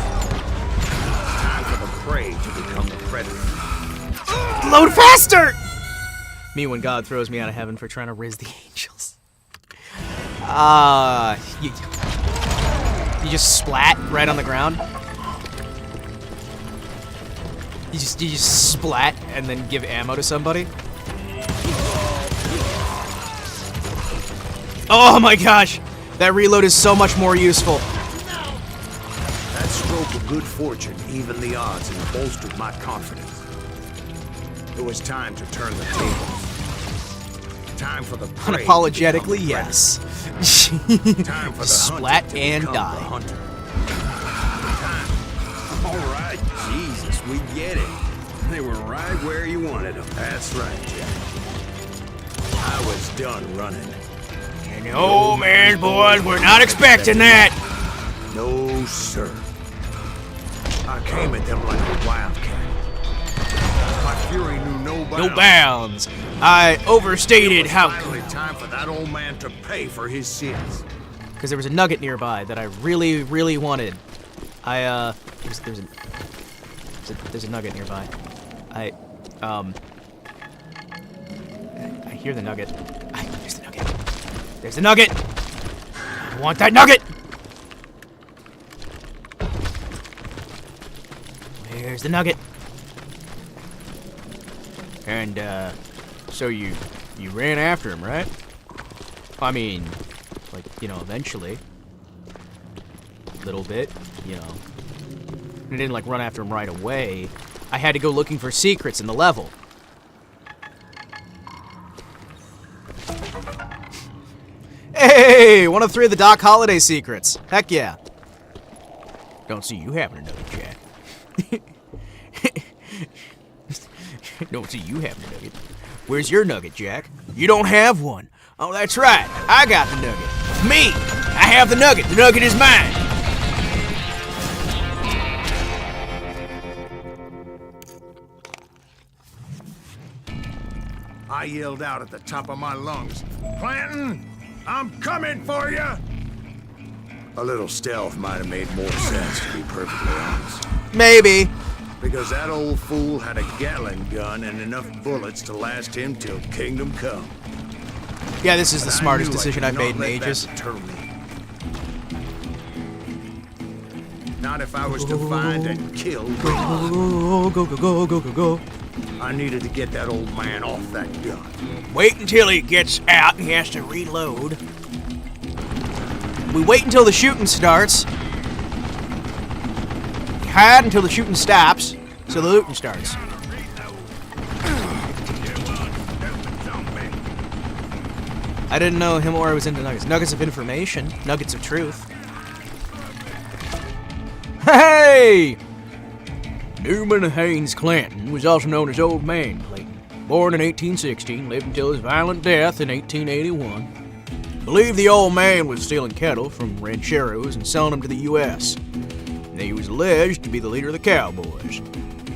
Time for the prey to become the predator. Load faster! Me when God throws me out of heaven for trying to riz the angels. You just splat right on the ground. You just splat and then give ammo to somebody. Oh my gosh! That reload is so much more useful. That stroke of good fortune evened the odds and bolstered my confidence. It was time to turn the tables. Time for the prey to Unapologetically, become the yes. predator. Time for the Splat hunted to and become the die. hunter. All right, Jesus, we get it. They were right where you wanted them. That's right, Jack. I was done running. And the old man's boys were not expecting that. No, sir. I came at them like a wildcat. My fury knew no bounds. No bounds. I overstated It was how... finally time for that old man to pay for his sins. Because there was a nugget nearby that I really, really wanted. There's a nugget nearby. I hear the nugget. There's the nugget. There's the nugget! I want that nugget! There's the nugget. And, so you ran after him, right? I mean, like, you know, eventually. A little bit, you know. I didn't, like, run after him right away. I had to go looking for secrets in the level. Hey! One of 3 of the Doc Holliday secrets. Heck yeah. Don't see you having a nugget, Jack. Don't see you having a nugget. Where's your nugget, Jack? You don't have one. Oh, that's right. I got the nugget. Me! I have the nugget. The nugget is mine. I yelled out at the top of my lungs, Clanton, I'm coming for you! A little stealth might have made more sense, to be perfectly honest. Maybe. Because that old fool had a Gatling gun and enough bullets to last him till Kingdom Come. Yeah, this is the But I smartest knew I decision could I've not made in let that ages. deter me. Not if I was to find and kill God. Go. I needed to get that old man off that gun. Wait until he gets out and he has to reload. We wait until the shooting starts. We hide until the shooting stops, so the looting starts. I didn't know Himawari was into nuggets. Nuggets of information, nuggets of truth. Hey! Newman Haynes Clanton was also known as Old Man Clayton. Born in 1816, lived until his violent death in 1881. Believed the old man was stealing cattle from rancheros and selling them to the U.S. And he was alleged to be the leader of the Cowboys,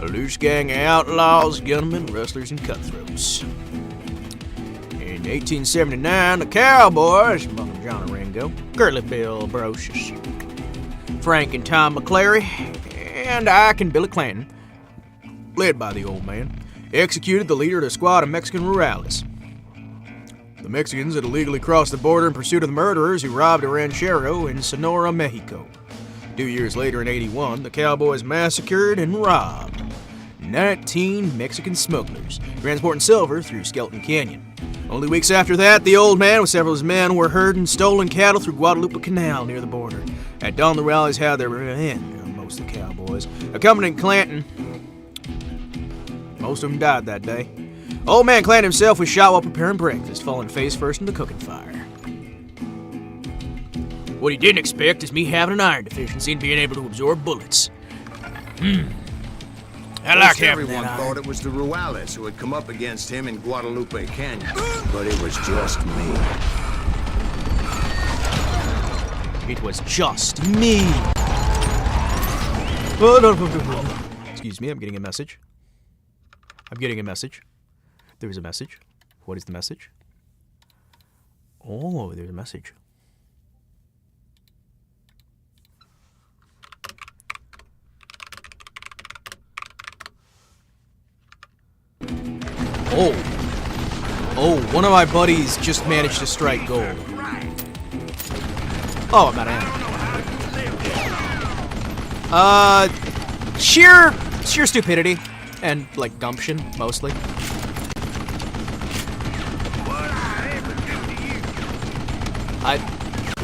a loose gang of outlaws, gunmen, rustlers, and cutthroats. In 1879, the Cowboys, among John and Ringo, Curly Bill Brocious, Frank and Tom McClary, and Ike and Billy Clanton, led by the old man, executed the leader of the squad of Mexican rurales. The Mexicans had illegally crossed the border in pursuit of the murderers who robbed a ranchero in Sonora, Mexico. 2 years later, in '81, the Cowboys massacred and robbed 19 Mexican smugglers, transporting silver through Skeleton Canyon. Only weeks after that, the old man with several of his men were herding stolen cattle through Guadalupe Canal near the border. At dawn, the rallies had their revenge on most of the cowboys. Accompanying Clanton, most of them died that day. Old man Clanton himself was shot while preparing breakfast, falling face first in the cooking fire. What he didn't expect is me having an iron deficiency and being able to absorb bullets. I like having everyone that thought iron. it was the Ruales who had come up against him in Guadalupe Canyon, but it was just me. It was just me. Oh, no. Excuse me, I'm getting a message. There's a message. What is the message? Oh, there's a message. Oh, one of my buddies just managed to strike gold. Oh, I'm out of ammo. Sheer stupidity and like gumption mostly.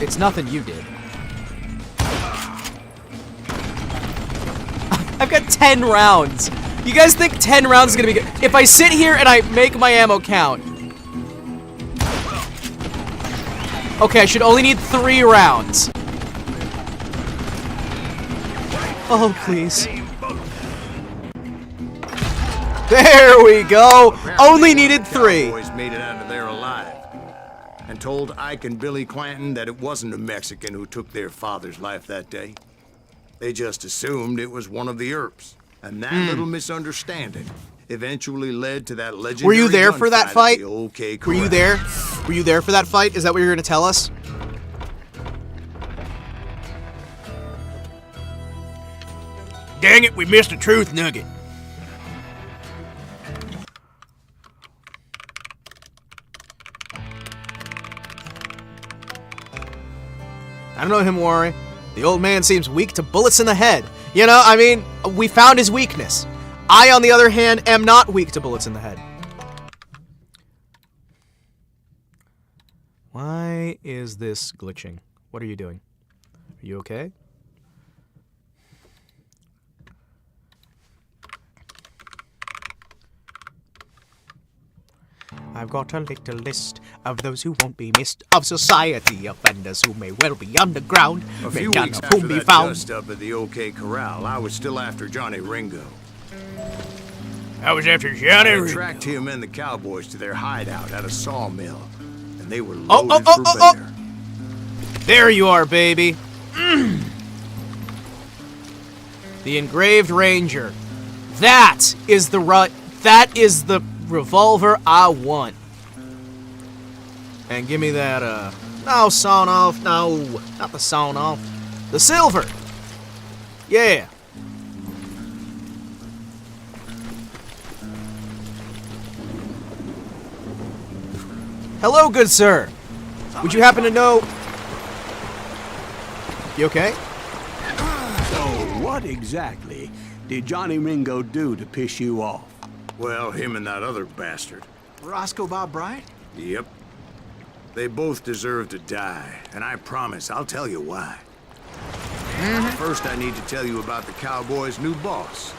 It's nothing you did. I've got 10 rounds. You guys think 10 rounds is gonna be good? If I sit here and I make my ammo count. Okay, I should only need 3 rounds. Oh, please. There we go. Only needed 3. Boys made it out of there alive, and told Ike and Billy Clanton that it wasn't a Mexican who took their father's life that day. They just assumed it was one of the Earps, and that little misunderstanding eventually led to that legendary. Were you there for that fight? Were you there? Were you there for that fight? Is that what you're gonna tell us? Dang it, we missed a truth nugget. I don't know, Himawari. The old man seems weak to bullets in the head. You know, I mean, we found his weakness. I, on the other hand, am not weak to bullets in the head. Why is this glitching? What are you doing? Are you okay? I've got a little list of those who won't be missed, of society offenders who may well be underground. A few may weeks none of whom after be that found. dust up at the OK Corral, I was still after Johnny Ringo. I was after Johnny I Ringo. tracked him and the cowboys to their hideout at a sawmill, and they were Oh, loaded oh, for oh, oh, bear. There you are, baby. The engraved ranger. That is the revolver I want. And give me that, no, sawn off, no, not the sawn off. The silver. Yeah. Hello, good sir. Would you happen to know... You okay? So, what exactly did Johnny Ringo do to piss you off? Well, him and that other bastard. Roscoe Bob Bryant? Yep. They both deserve to die, and I promise I'll tell you why. First, I need to tell you about the Cowboys' new boss,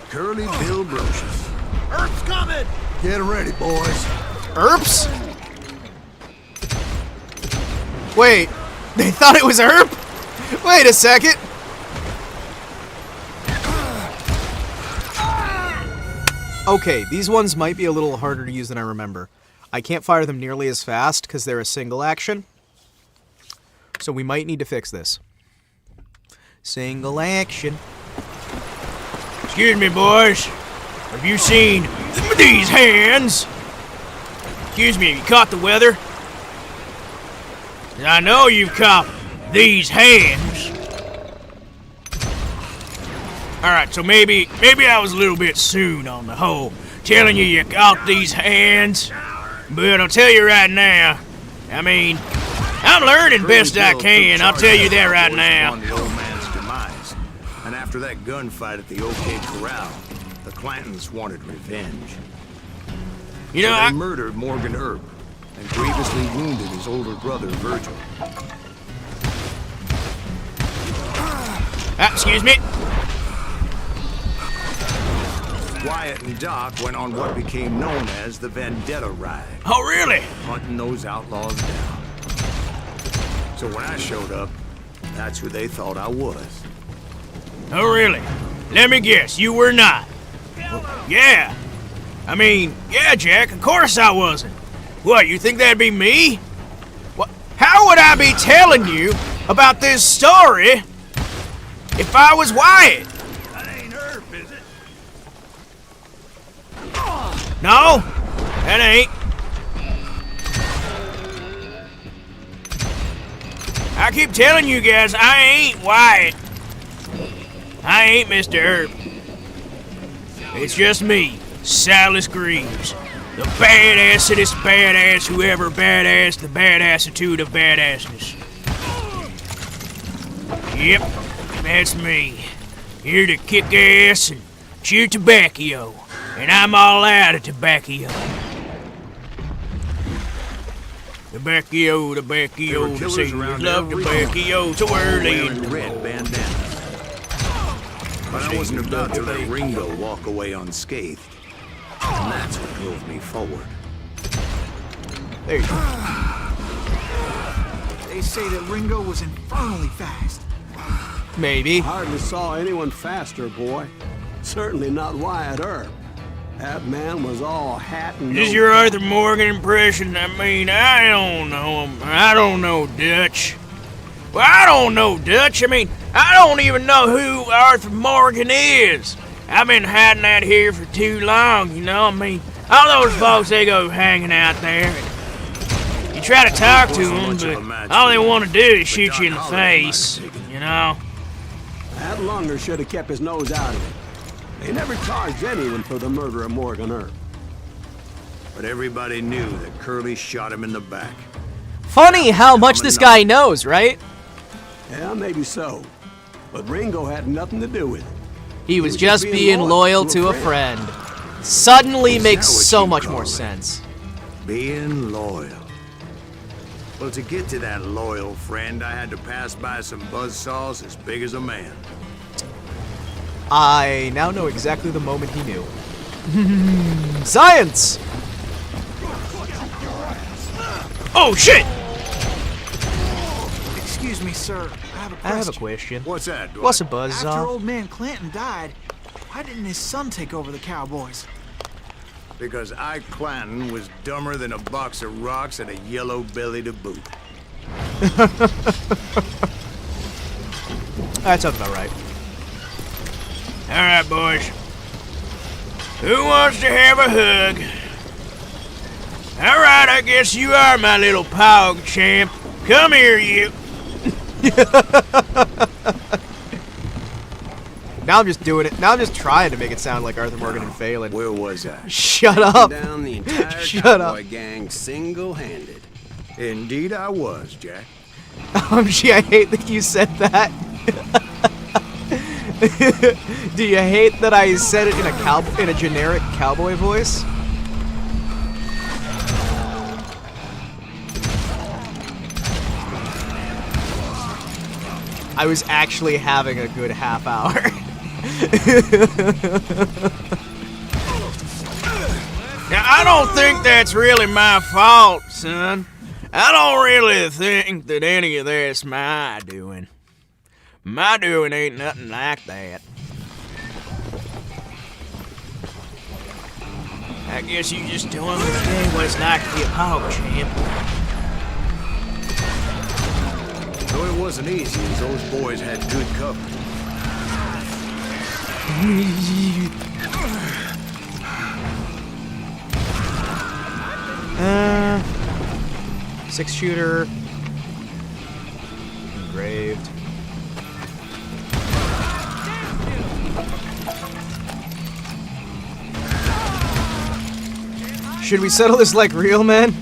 Curly Bill Brocious. Earth's coming! Get ready, boys. Earps? Wait, they thought it was Earp? Wait a second. Okay, these ones might be a little harder to use than I remember. I can't fire them nearly as fast because they're a single action. So we might need to fix this. Single action. Excuse me, boys. Have you seen these hands? Excuse me, have you caught the weather? I know you've caught these hands. Alright, so maybe I was a little bit soon on the whole telling you caught these hands. But I'll tell you right now, I mean, I'm learning best I can, I'll tell you that right now. On the old man's demise. And after that gunfight at the OK Corral, The Clantons wanted revenge. You know, They murdered Morgan Earp and grievously wounded his older brother, Virgil. Excuse me. Wyatt and Doc went on what became known as the Vendetta Ride, Oh, really? hunting those outlaws down. So when I showed up, that's who they thought I was. Oh, really? Let me guess, you were not. Yeah. I mean, yeah, Jack, of course I wasn't. What, you think that'd be me? What? How would I be telling you about this story if I was Wyatt? That ain't Earp, is it? No, that ain't. I keep telling you guys, I ain't Wyatt. I ain't Mr. Earp. It's just me, Silas Greaves. The badassest badass who ever badass the badassitude of badassness. Yep, that's me. Here to kick ass and chew tobacco. And I'm all out of tobacco. Tobacco, the singers love tobacco so early in the Red bandana. But I wasn't about to let Ringo walk away unscathed. And that's what drove me forward. There you go. They say that Ringo was infernally fast. Maybe. Hardly saw anyone faster, boy. Certainly not Wyatt Earp. That man was all hat and This is your Arthur Morgan impression? I mean, I don't know him. I don't know Dutch. Well, I don't know Dutch. I mean, I don't even know who Arthur Morgan is. I've been hiding out here for too long, you know? I mean, all those folks, they go hanging out there. And you try to talk to them, but all they want to do is shoot you in the face, you know? That Lunger should have kept his nose out of it. They never charged anyone for the murder of Morgan Earp. But everybody knew that Curly shot him in the back. Funny how much this guy knows, right? Yeah, maybe so. But Ringo had nothing to do with it. He was just being loyal to a friend. Suddenly makes so much more sense. Being loyal. Well, to get to that loyal friend, I had to pass by some buzzsaws as big as a man. I now know exactly the moment he knew. Science! Oh, shit! Excuse me, sir. I have a question. What's that, Dwight? What's a After buzzsaw? old man Clanton died, why didn't his son take over the Cowboys? Because Ike Clanton was dumber than a box of rocks and a yellow belly to boot. That sounds about right. All right, boys. Who wants to have a hug? All right, I guess you are my little pog champ. Come here, you. Now I'm just doing it. Now I'm just trying to make it sound like Arthur Morgan and failing. Where was I? Shut up. Down the entire Shut cowboy up. gang single-handed. Indeed I was, Jack. Gee, I hate that you said that. Do you hate that I said it in a generic cowboy voice? I was actually having a good half hour. Now, I don't think that's really my fault, son. I don't really think that any of that's my doing. My doing ain't nothing like that. I guess you just don't understand what it's like to be a hog champ. Though it wasn't easy, as those boys had good cover. Six-shooter. Engraved. Should we settle this like real men?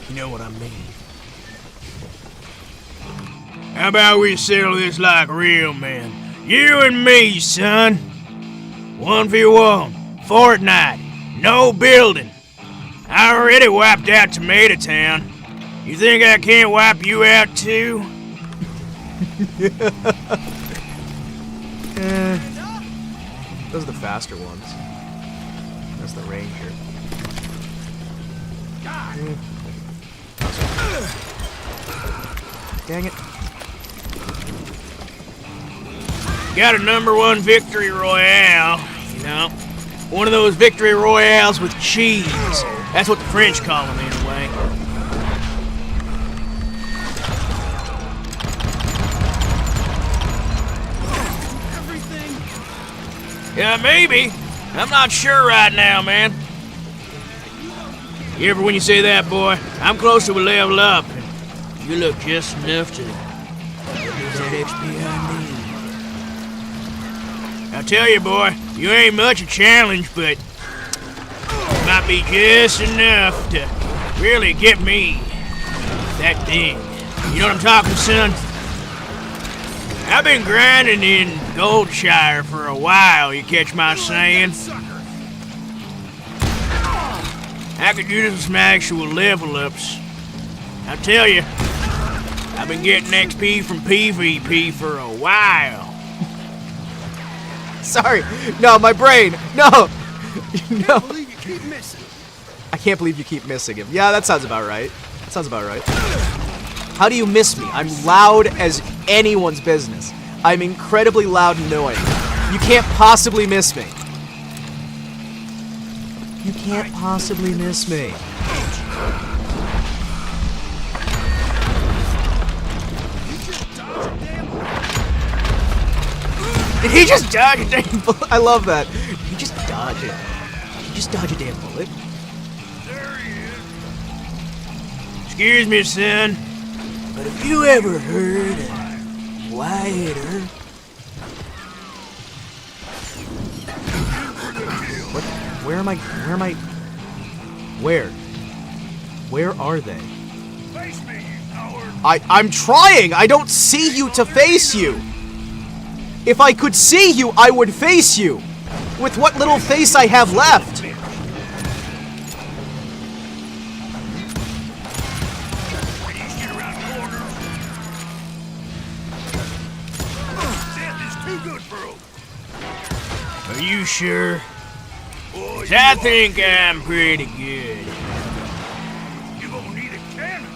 You know what I mean. How about we settle this like real men? You and me, son. 1v1, Fortnite, no building. I already wiped out Tomato Town. You think I can't wipe you out too? Those are the faster ones. That's the Ranger. Dang it. Got a #1 victory royale, you know. One of those victory royales with cheese. That's what the French call them anyway. Yeah, maybe. I'm not sure right now, man. You ever when you say that, boy, I'm close to a level up. And you look just enough to get that XP I need. I tell you, boy, you ain't much a challenge, but it might be just enough to really get me that thing. You know what I'm talking, son? I've been grinding in Goldshire for a while, you catch my saying? I could use some actual level ups. I tell you, I've been getting XP from PvP for a while. Sorry. No, my brain. No. No. I can't believe you keep missing him. Yeah, that sounds about right. That sounds about right. How do you miss me? I'm loud as anyone's business. I'm incredibly loud and annoying. You can't possibly miss me. You can't possibly miss me. Did he just dodge a damn bullet? I love that. He just dodged it. He just dodged a damn bullet. Excuse me, son, but have you ever heard of Whiter? What? Where am I? Where am I? Where? Where are they? Face me, you coward. I'm trying! I don't see you to face you! If I could see you, I would face you! With what little face I have left! Are you sure? 'Cause I think I'm pretty good. You gonna need a cannon.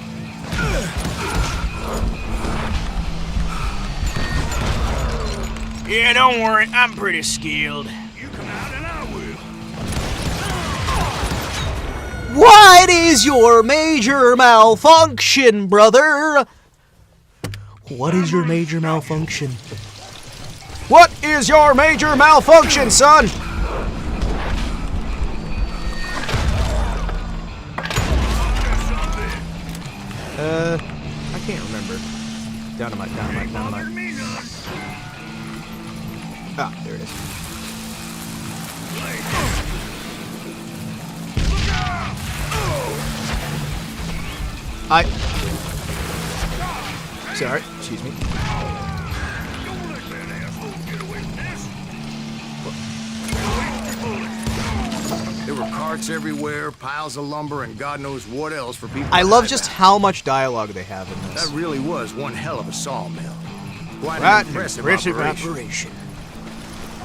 Yeah, don't worry, I'm pretty skilled. You come out and I will. What is your major malfunction, brother? What is your major malfunction? What is your major malfunction, son? I can't remember. Dynamite. Ah, there it is. Sorry, excuse me. There were carts everywhere, piles of lumber, and God knows what else for people. I love just how much dialogue they have in this. That really was one hell of a sawmill. Quite Right, an impressive operation.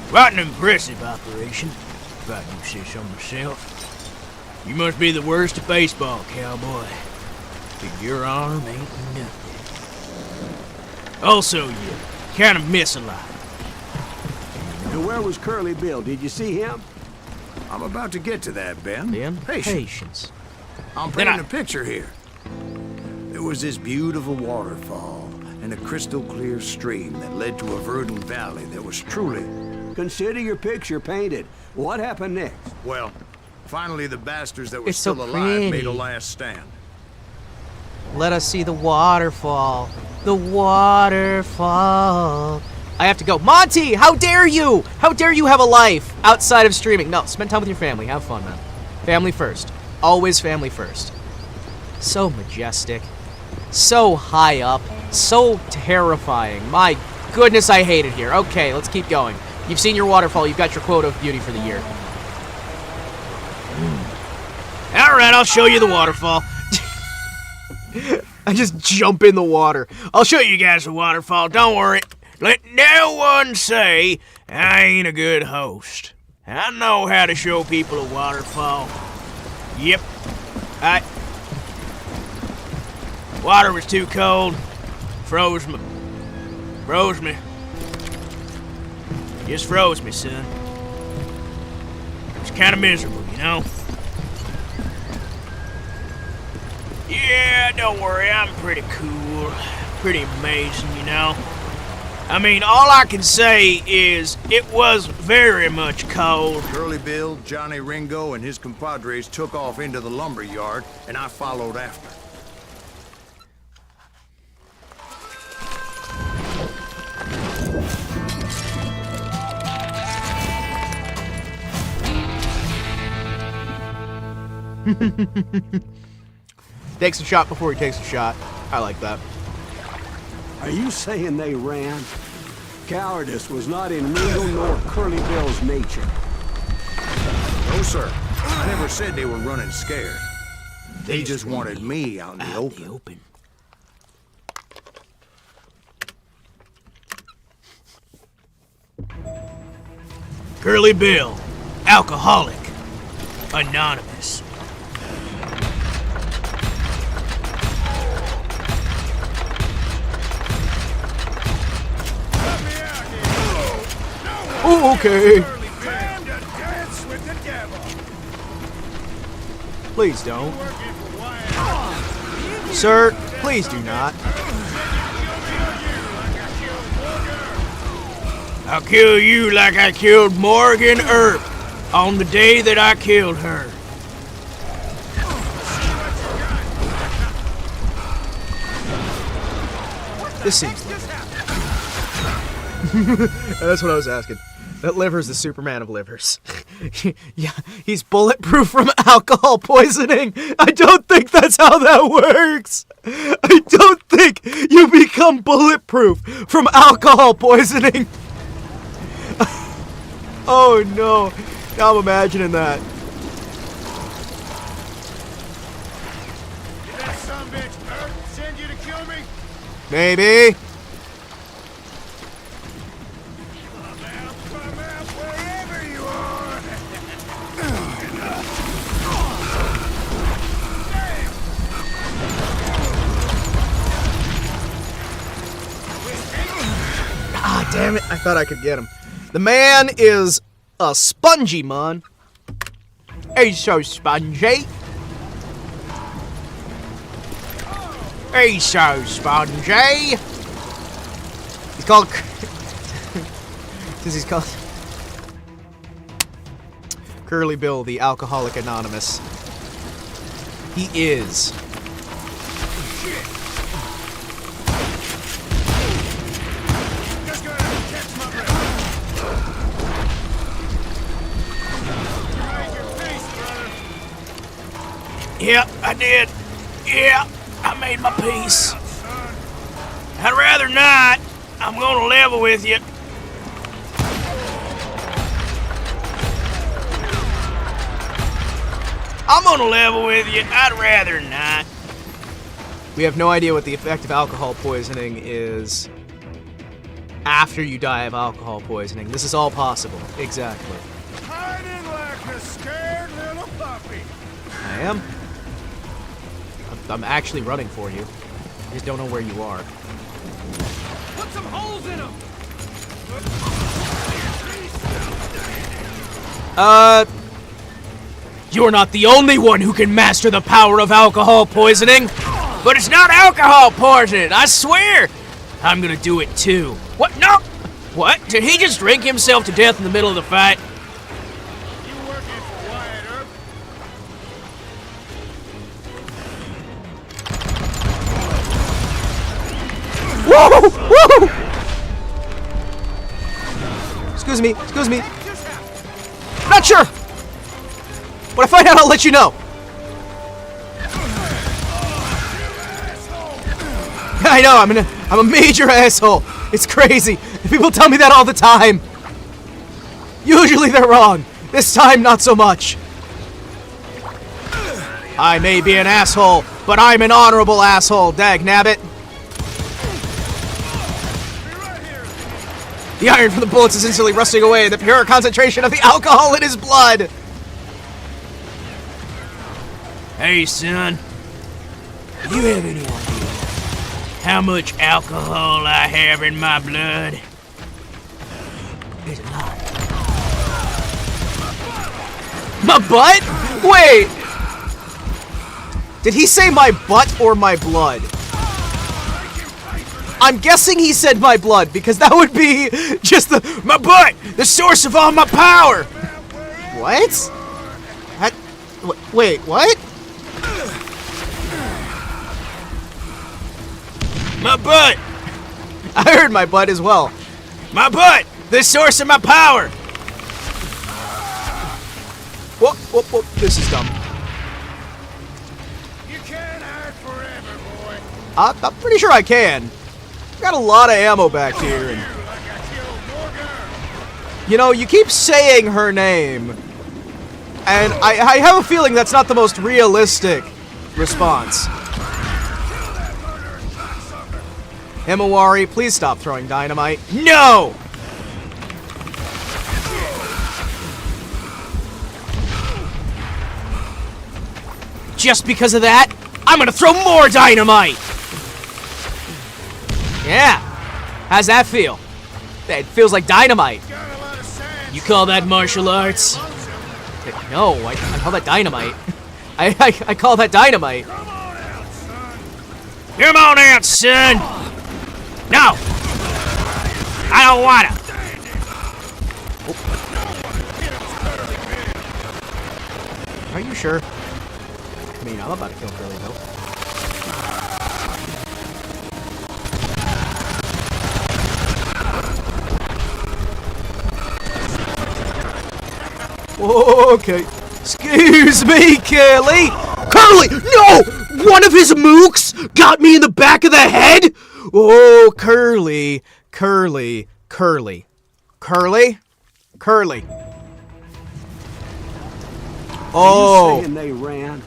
Quite an impressive operation, if I do say so myself. You must be the worst at baseball, cowboy. But your arm ain't nothing. Also, you kind of miss a lot. And where was Curly Bill? Did you see him? I'm about to get to that, Ben. Patience. I'm painting a picture here. There was this beautiful waterfall and a crystal clear stream that led to a verdant valley that was truly... Consider your picture painted. What happened next? Well, finally the bastards that were It's so still alive made pretty. a last stand. Let us see the waterfall. The waterfall. I have to go. Monty, how dare you? How dare you have a life outside of streaming? No, spend time with your family. Have fun, man. Family first. Always family first. So majestic. So high up. So terrifying. My goodness, I hate it here. Okay, let's keep going. You've seen your waterfall. You've got your quota of beauty for the year. Alright, I'll show you the waterfall. I just jump in the water. I'll show you guys the waterfall, don't worry. Let no one say I ain't a good host. I know how to show people a waterfall. Yep. Water was too cold. Froze me. Just froze me, son. It was kind of miserable, you know? Yeah, don't worry, I'm pretty cool. Pretty amazing, you know? I mean, all I can say is it was very much cold. Curly Bill, Johnny Ringo, and his compadres took off into the lumber yard, and I followed after. Takes a shot before he takes a shot. I like that. Are you saying they ran? Cowardice was not in Ringo nor Curly Bill's nature. No, sir. I never said they were running scared. They just wanted me out in the open. Curly Bill, alcoholic, anonymous. Oh, okay. Please don't. Sir, please do not. I'll kill you like I killed Morgan Earp on the day that I killed her. This seems like that's what I was asking. That liver's the Superman of livers. Yeah, he's bulletproof from alcohol poisoning. I don't think that's how that works. I don't think you become bulletproof from alcohol poisoning. Oh no, now I'm imagining that. Did that sumbitch send you to kill me? Maybe. Ah, damn it. I thought I could get him. The man is a spongy man. He's so spongy. He's so spongy. He's called... He's called... Curly Bill, the Alcoholic Anonymous. He is. Yep, I did. Yeah, I made my peace. I'd rather not. I'm gonna level with you. I'm gonna level with you. I'd rather not. We have no idea what the effect of alcohol poisoning is after you die of alcohol poisoning. This is all possible. Exactly. Hiding like a scared little puppy. I am. I'm actually running for you. I just don't know where you are. Put some holes in them. You're not the only one who can master the power of alcohol poisoning. But it's not alcohol poisoning, I swear. I'm gonna do it too. What? No! What? Did he just drink himself to death in the middle of the fight? You working for Wyatt Earp? Whoa! Whoa! Excuse me. Excuse me. Not sure. When I find out, I'll let you know. I know. I'm a major asshole. It's crazy. People tell me that all the time. Usually they're wrong. This time, not so much. I may be an asshole, but I'm an honorable asshole, dagnabbit. The iron from the bullets is instantly rusting away, the pure concentration of the alcohol in his blood. Hey, son. Do you have any idea how much alcohol I have in my blood? There's a lot. My butt? Wait! Did he say my butt or my blood? I'm guessing he said my blood, because that would be just my butt! The source of all my power! What? Wait, what? My butt! I heard my butt as well. My butt! The source of my power! Whoop, whoop, whoop. This is dumb. You can't hide forever, boy. I'm pretty sure I can. Got a lot of ammo back here. And, you know, you keep saying her name. And I have a feeling that's not the most realistic response. Himawari, please stop throwing dynamite. No! Just because of that, I'm gonna throw more dynamite! Yeah. How's that feel? It feels like dynamite. You call that martial arts? No, I call that dynamite. I call that dynamite. Come on out, son! No! I don't wanna! Are you sure? I mean, I'm about to kill Curly, though. Okay. Excuse me, Curly! Curly! No! One of his mooks got me in the back of the head? Oh, Curly. Curly. Curly. Curly? Curly. Oh. Are you saying they ran?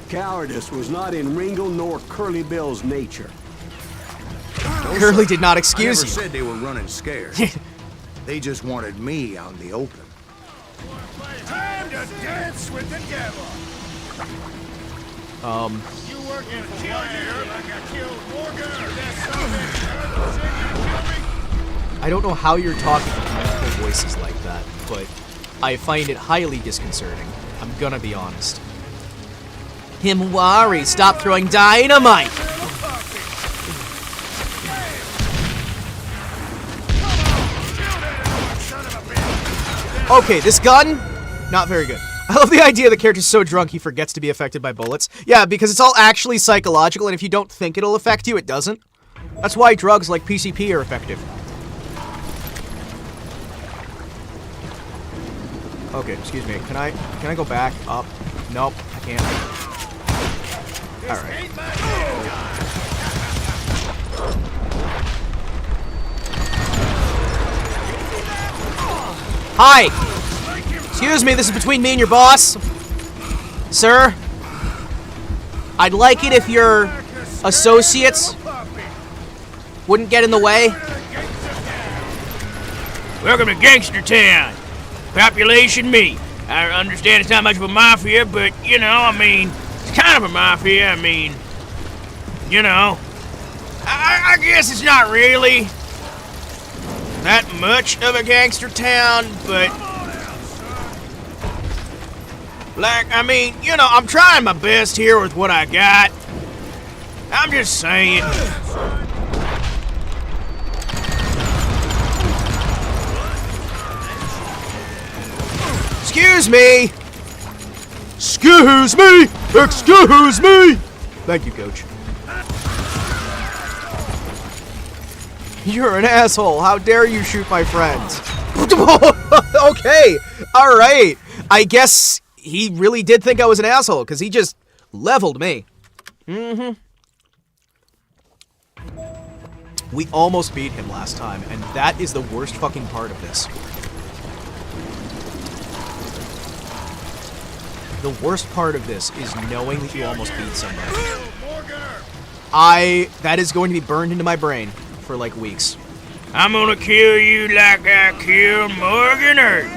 Cowardice was not in Ringo nor Curly Bill's nature. Curly did not excuse I never you. said they were running scared. They just wanted me out in the open. Time to dance with the devil. You working kill you like I killed Morgan or that son. I don't know how you're talking with multiple voices like that, but I find it highly disconcerting. I'm gonna be honest. Himawari, stop throwing dynamite! Okay, this gun, not very good. I love the idea the character's so drunk he forgets to be affected by bullets. Yeah, because it's all actually psychological, and if you don't think it'll affect you, it doesn't. That's why drugs like PCP are effective. Okay, excuse me. Can I go back up? Nope, I can't. All right. Hi. Excuse me, this is between me and your boss. Sir, I'd like it if your associates wouldn't get in the way. Welcome to Gangster Town. Population me. I understand it's not much of a mafia, but, you know, I mean, it's kind of a mafia. I mean, you know, I guess it's not really that much of a gangster town, but, like, I mean, you know, I'm trying my best here with what I got. I'm just saying. Excuse me! Excuse me! Excuse me! Thank you, Coach. You're an asshole. How dare you shoot my friends? Okay. Alright. I guess he really did think I was an asshole, because he just leveled me. We almost beat him last time, and that is the worst fucking part of this. The worst part of this is knowing that you almost beat somebody. That is going to be burned into my brain for like weeks. I'm gonna kill you like I killed Morgan Earth.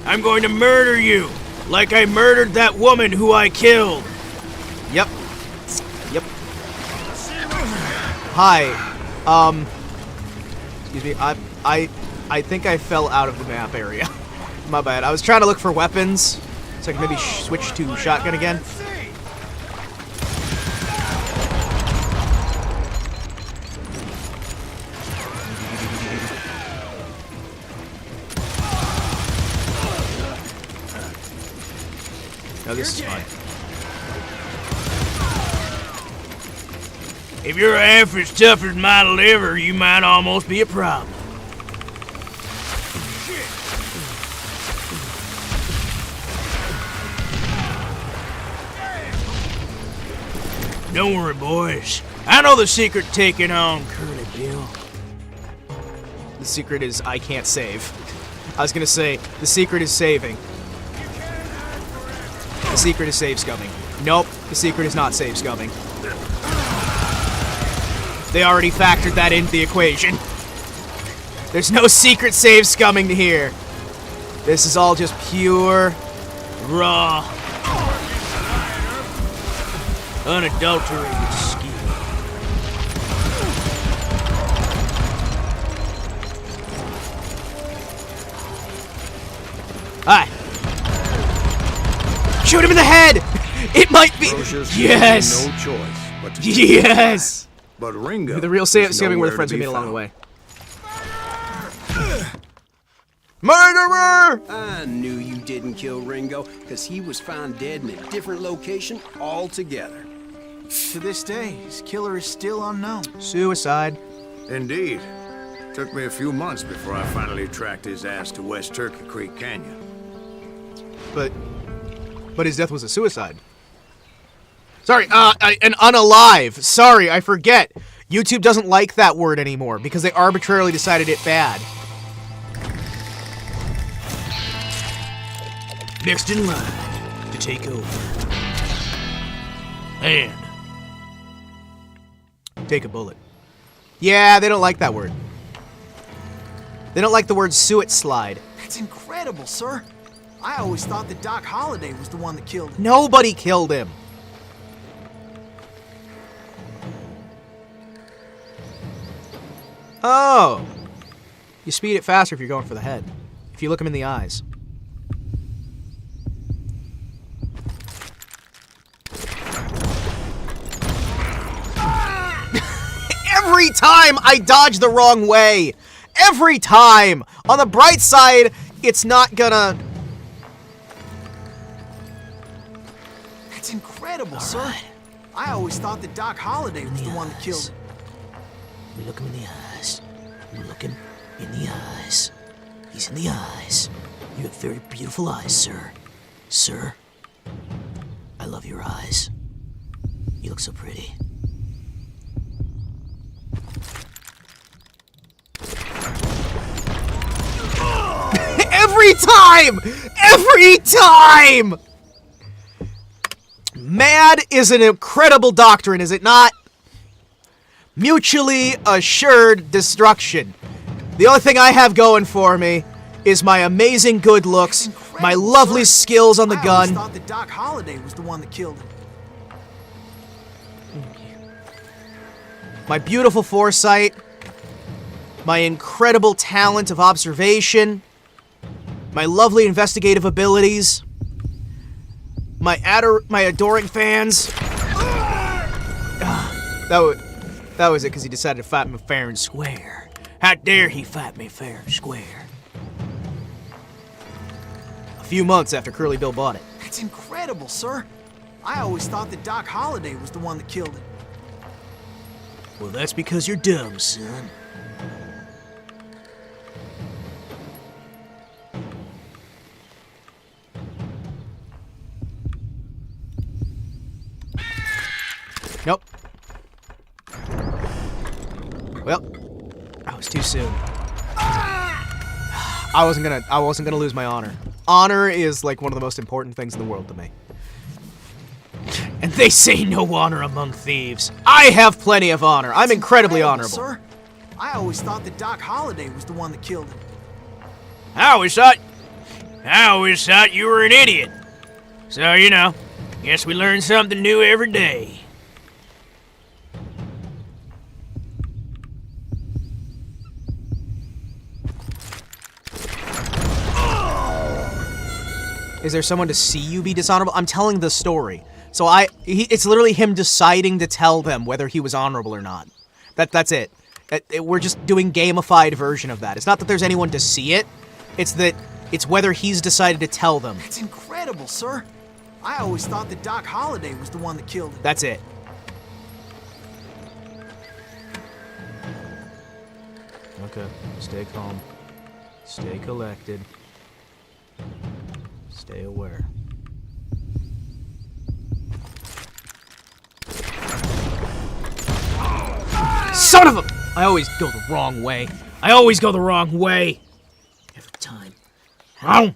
I'm going to murder you like I murdered that woman who I killed. Yep. Yep. Hi. Excuse me. I think I fell out of the map area. My bad. I was trying to look for weapons, so I can maybe switch to shotgun again. No, this is fine. If you're half as tough as my liver, you might almost be a problem. Don't worry, boys. I know the secret to taking on Curly Bill. The secret is I can't save. I was gonna say, the secret is saving. The secret is save scumming. Nope, the secret is not save scumming. They already factored that into the equation. There's no secret save scumming here. This is all just pure, raw, unadulterated skill. Hi. Shoot him in the head! It might be. Yes! No choice but to yes! But Ringo. The real scamming were the friends we made along the way. Murderer! I knew you didn't kill Ringo, because he was found dead in a different location altogether. To this day, his killer is still unknown. Suicide. Indeed. Took me a few months before I finally tracked his ass to West Turkey Creek Canyon. But his death was a suicide. Sorry, an unalive. Sorry, I forget. YouTube doesn't like that word anymore because they arbitrarily decided it bad. Next in line to take over. And take a bullet. Yeah, they don't like that word. They don't like the word suit-slide. That's incredible, sir. I always thought that Doc Holliday was the one that killed him. Nobody killed him. Oh. You speed it faster if you're going for the head. If you look him in the eyes. Every time I dodge the wrong way. Every time. On the bright side, it's not gonna... That's incredible, sir. I always thought that Doc Holliday was the one that killed him. we look him in the eyes. We look him in the eyes. He's in the eyes. You have very beautiful eyes, sir. Sir, I love your eyes. You look so pretty. Every time! Every time! MAD is an incredible doctrine, is it not? Mutually assured destruction. The only thing I have going for me is my amazing good looks, my lovely skills on the gun. I always thought that Doc Holliday was the one that killed him. My beautiful foresight, my incredible talent of observation, my lovely investigative abilities, my adoring fans. That was it, because he decided to fight me fair and square. How dare he fight me fair and square? A few months after Curly Bill bought it. That's incredible, sir. I always thought that Doc Holliday was the one that killed him. Well, that's because you're dumb, son. Nope. Well, that was too soon. I wasn't gonna lose my honor. Honor is like one of the most important things in the world to me. And they say no honor among thieves. I have plenty of honor. I'm incredibly honorable. Sir, I always thought that Doc Holliday was the one that killed him. I always thought you were an idiot. So, you know, guess we learn something new every day. Is there someone to see you be dishonorable? I'm telling the story. So it's literally him deciding to tell them whether he was honorable or not. That's it. We're just doing gamified version of that. It's not that there's anyone to see it. It's whether he's decided to tell them. That's incredible, sir. I always thought that Doc Holliday was the one that killed him. That's it. Okay, stay calm. Stay collected. Stay aware. Son of a... I always go the wrong way. I always go the wrong way. Every time. Ow!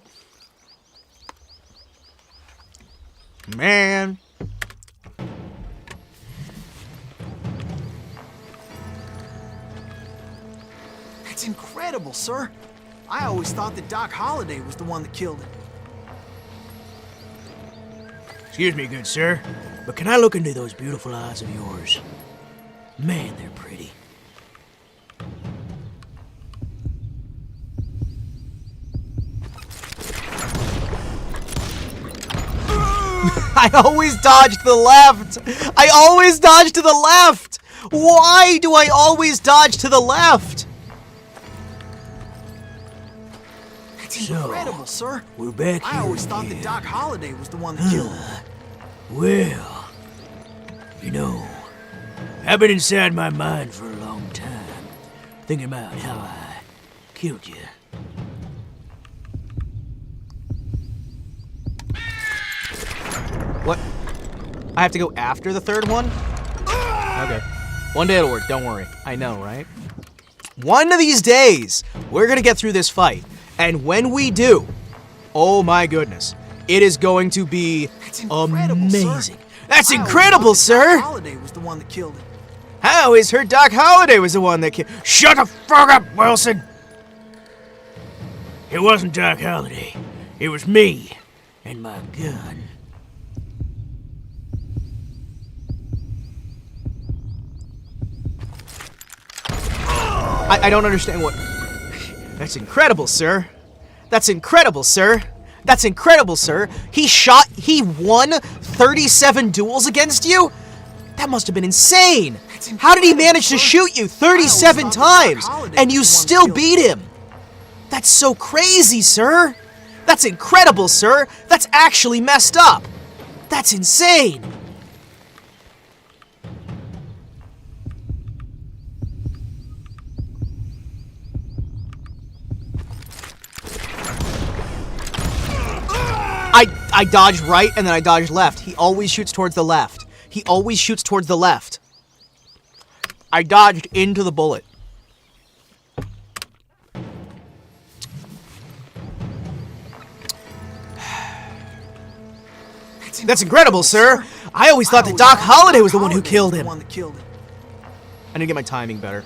Man. That's incredible, sir. I always thought that Doc Holliday was the one that killed him. Excuse me, good sir, but can I look into those beautiful eyes of yours? Man, they're pretty. I always dodge to the left. I always dodge to the left. Why do I always dodge to the left? That's incredible, sir. We're back here I always thought again. that Doc Holliday was the one that killed him. Well, you know, I've been inside my mind for a long time, thinking about how I killed you. What? I have to go after the third one? Okay. One day it'll work, don't worry. I know, right? One of these days, we're gonna get through this fight. And when we do, oh my goodness, it is going to be amazing. That's incredible, sir! Doc Holliday was the one that killed him. I always heard Doc Holliday was the one that killed... Shut the fuck up, Wilson! It wasn't Doc Holliday. It was me and my gun. I don't understand what... That's incredible, sir. That's incredible, sir. That's incredible, sir. He won 37 duels against you? That must have been insane. How did he manage to shoot you 37 times and you still beat him? That's so crazy, sir. That's incredible, sir. That's actually messed up. That's insane. I dodged right and then I dodged left. He always shoots towards the left. He always shoots towards the left. I dodged into the bullet. That's incredible, sir. I always thought that Doc Holliday was the one who killed him. I need to get my timing better.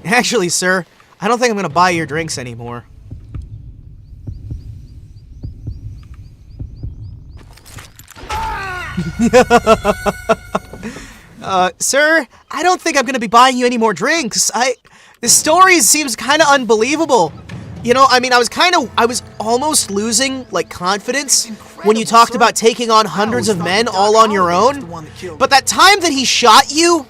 Actually, sir, I don't think I'm gonna buy your drinks anymore. Sir, I don't think I'm gonna be buying you any more drinks. The story seems kind of unbelievable. You know, I mean, I was almost losing, like, confidence when you talked about taking on hundreds of men all on your own. But that time that he shot you,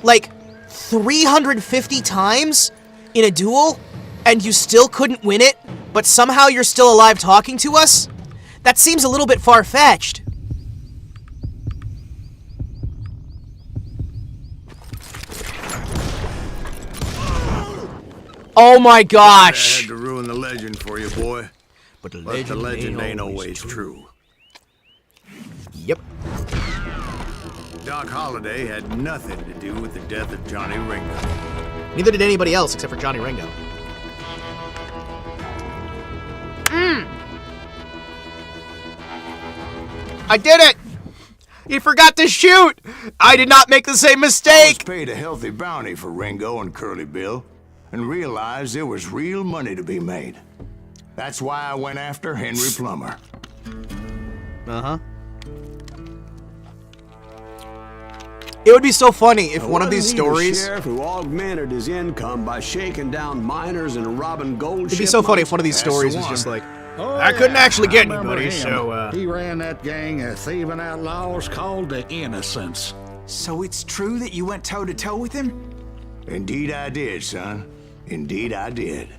like, 350 times in a duel, and you still couldn't win it, but somehow you're still alive talking to us? That seems a little bit far-fetched. Oh my gosh! I had to ruin the legend for you, boy. But the legend ain't always true. Yep. Doc Holliday had nothing to do with the death of Johnny Ringo. Neither did anybody else except for Johnny Ringo. I did it! He forgot to shoot! I did not make the same I was mistake! paid a healthy bounty for Ringo and Curly Bill, and realized there was real money to be made. That's why I went after Henry Plummer. Uh-huh. It would be so funny if one of these stories... Sheriff who augmented his income by shaking down miners and robbing gold. It'd be so funny if one of these stories was just like, Oh, I couldn't actually get I remember anybody, him. so, He ran that gang of thieving outlaws called the Innocents. So it's true that you went toe-to-toe with him? Indeed I did, son. Indeed I did.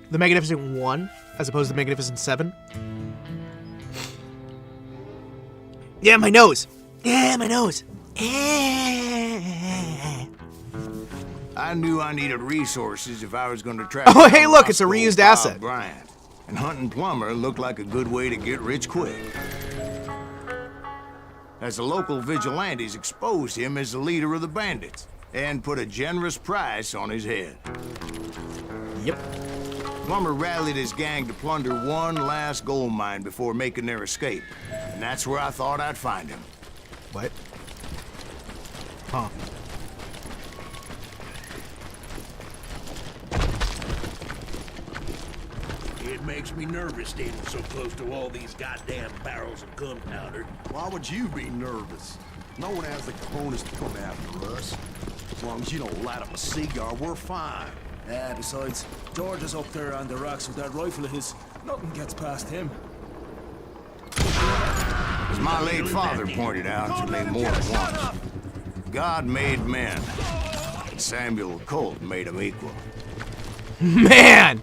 The Magnificent 1, as opposed to the Magnificent 7. Yeah, my nose! Yeah, my nose! I knew I needed resources if I was going to track Oh, hey, down look, it's a Roscoe reused Bob asset. Bryant. And hunting Plummer looked like a good way to get rich quick. As the local vigilantes exposed him as the leader of the bandits and put a generous price on his head. Yep. Plummer rallied his gang to plunder one last gold mine before making their escape. And that's where I thought I'd find him. What? Huh. It makes me nervous standing so close to all these goddamn barrels of gunpowder. Why would you be nervous? No one has the cojones to come after us. As long as you don't light up a cigar, we're fine. Yeah, besides, George is up there on the rocks with that rifle of his. Nothing gets past him. As my late father pointed out to me more than once, God made men, and Samuel Colt made them equal. Man!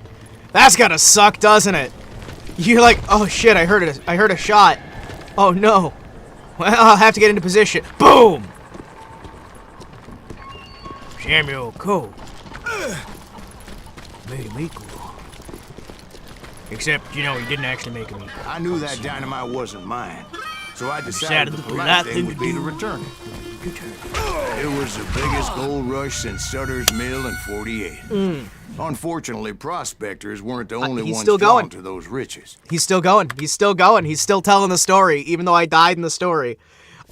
That's gotta suck, doesn't it? You're like, oh shit, I heard a shot. Oh no. Well, I'll have to get into position. Boom! Samuel Cole. Made him equal. Except, you know, he didn't actually make him equal. I knew that dynamite wasn't mine, so I decided the polite polite thing thing would to be to do. return it. It was the biggest gold rush since Sutter's Mill in '48. Unfortunately, prospectors weren't the only he's ones still drawn going. to those riches. He's still going. He's still going. He's still telling the story, even though I died in the story.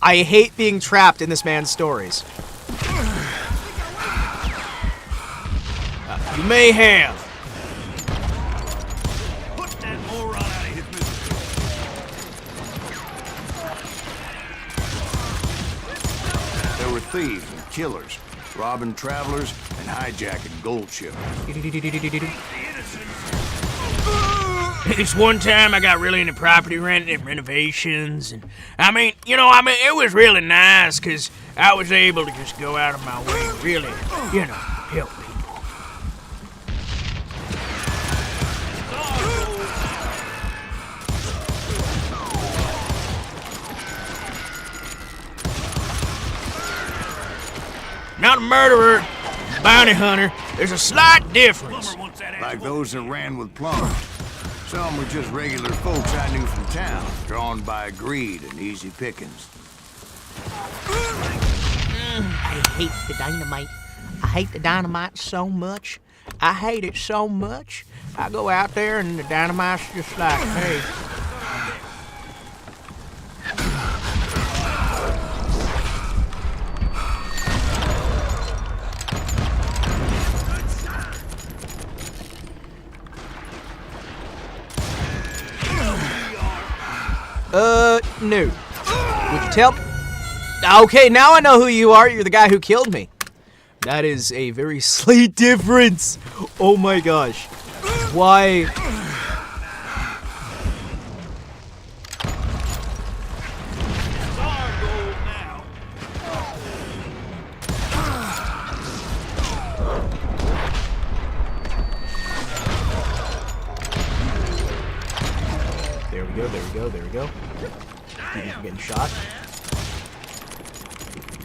I hate being trapped in this man's stories. You may have. Put that moron out of his misery. There were thieves and killers, robbing travelers and hijacking gold ships. This one time I got really into property renting and renovations, and it was really nice because I was able to just go out of my way, really, help people. Not a murderer, a bounty hunter. There's a slight difference. Like those that ran with Plummer. Some were just regular folks I knew from town, drawn by greed and easy pickings. I hate the dynamite. I hate the dynamite so much. I hate it so much. I go out there and the dynamite's just like, hey. No. Would you tell me? Okay, now I know who you are. You're the guy who killed me. That is a very slight difference. Oh my gosh. Why? There we go, there we go, there we go. He's getting shot.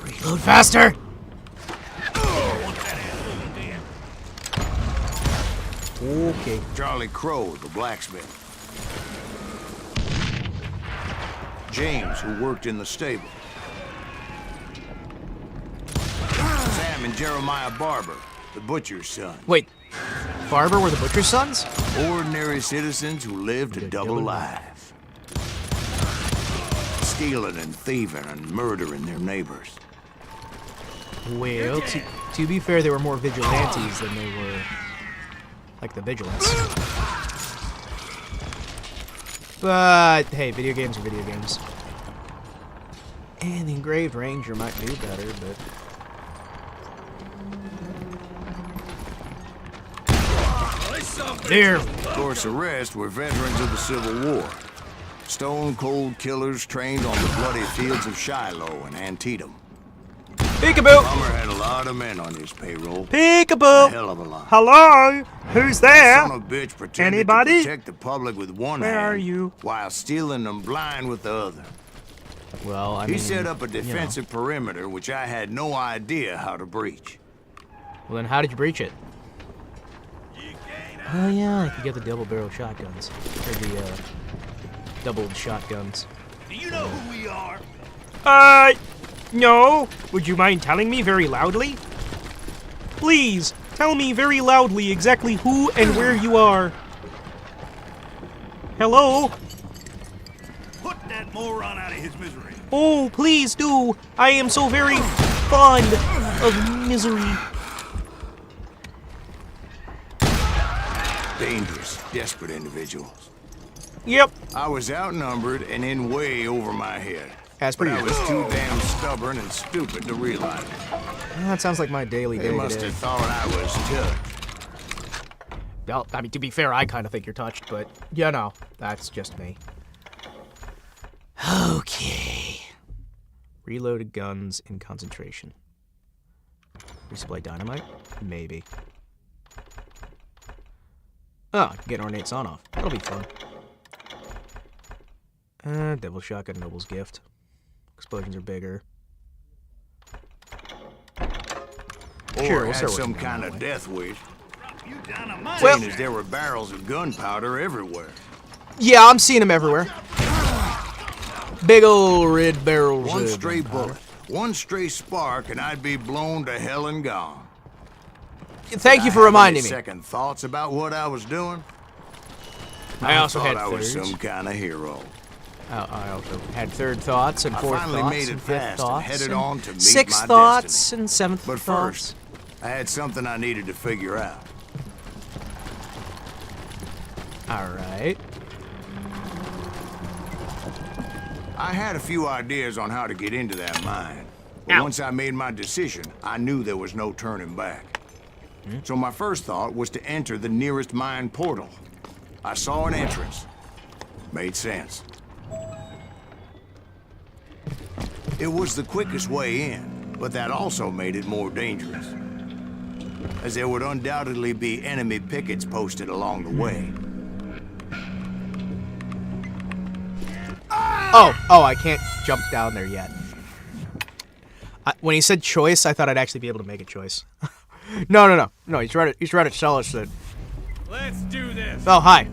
Reload faster! Okay. Charlie Crow, the blacksmith. James, who worked in the stable. Sam and Jeremiah Barber, the butcher's son. Wait, Barber were the butcher's sons? Ordinary citizens who lived a double life. Stealing and thieving and murdering their neighbors. Well, to be fair, they were more vigilantes than they were, like, the vigilants. But, hey, video games are video games. And the Engraved Ranger might do better, but... There. Of course, the rest were veterans of the Civil War. Stone-cold killers trained on the bloody fields of Shiloh and Antietam. Peekaboo! Plummer had a lot of men on his payroll. Peekaboo! A hell of a lot. Hello? Who's there? Son of a bitch pretended Anybody? to protect the public with one hand. Where are you? While stealing them blind with the other. Well, I mean, he set up a defensive perimeter which I had no idea how to breach. Well, then how did you breach it? Oh yeah, I could get the double-barrel shotguns. Or the, doubled shotguns. Do you know who we are? No. Would you mind telling me very loudly? Please, tell me very loudly exactly who and where you are. Hello? Put that moron out of his misery. Oh, please do. I am so very fond of misery. Dangerous, desperate individuals. Yep. I was outnumbered and in way over my head. As per But I usual. was too damn stubborn and stupid to realize it. That sounds like my daily They must day-to-day. have thought I was touched. Well, I mean, to be fair, I kind of think you're touched, but, you know, that's just me. Okay. Reloaded guns in concentration. Resupply dynamite? Maybe. Oh, I can get ornate sawn off. That'll be fun. Devil shotgun, noble's gift. Explosions are bigger. Sure, Or we'll had start some working on kind that of way. death wish. Well- Seeing as there were barrels of gunpowder everywhere. Yeah, I'm seeing them everywhere. Big old red barrels. One of stray gunpowder. bullet, one stray spark, and I'd be blown to hell and gone. Thank you for Did I have reminding any me. Second thoughts about what I was doing? I also thought had I was thirds. some kind of hero. I also had third thoughts and I fourth finally thoughts made it and fifth fast and thoughts headed and on to meet sixth my thoughts destiny. and seventh But thoughts. first, I had something I needed to figure out. All right. I had a few ideas on how to get into that mine. But once I made my decision, I knew there was no turning back. So my first thought was to enter the nearest mine portal. I saw an entrance. Made sense. It was the quickest way in, but that also made it more dangerous, as there would undoubtedly be enemy pickets posted along the way. Oh, I can't jump down there yet. When he said choice, I thought I'd actually be able to make a choice. No. He's trying to tell us that. Let's do this. Oh, hi.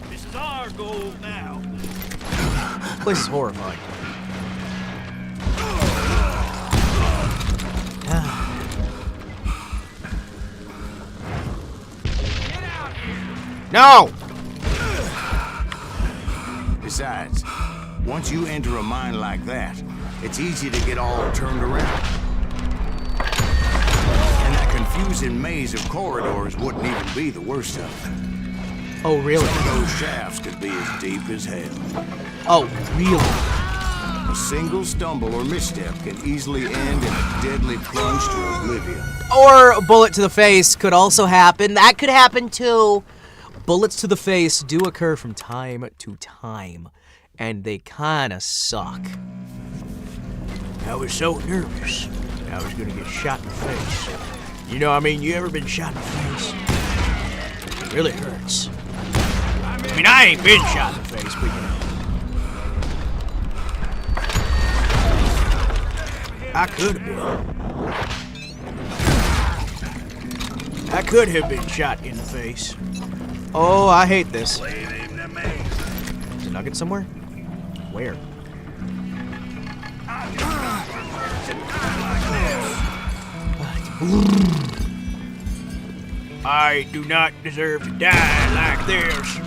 This is our goal now. This place is horrifying. No! Besides, once you enter a mine like that, it's easy to get all turned around. And that confusing maze of corridors wouldn't even be the worst of it. Oh, really? Some of those shafts could be as deep as hell. Oh, really? A single stumble or misstep can easily end in a deadly plunge to oblivion. Or a bullet to the face could also happen. That could happen too. Bullets to the face do occur from time to time, and they kinda suck. I was so nervous. I was gonna get shot in the face. You know, I mean, you ever been shot in the face? It really hurts. I mean, I ain't been shot in the face, but you know. I could have been. I could have been shot in the face. Oh, I hate this. Leave him to me. nugget somewhere? Where? I do not deserve to die like this.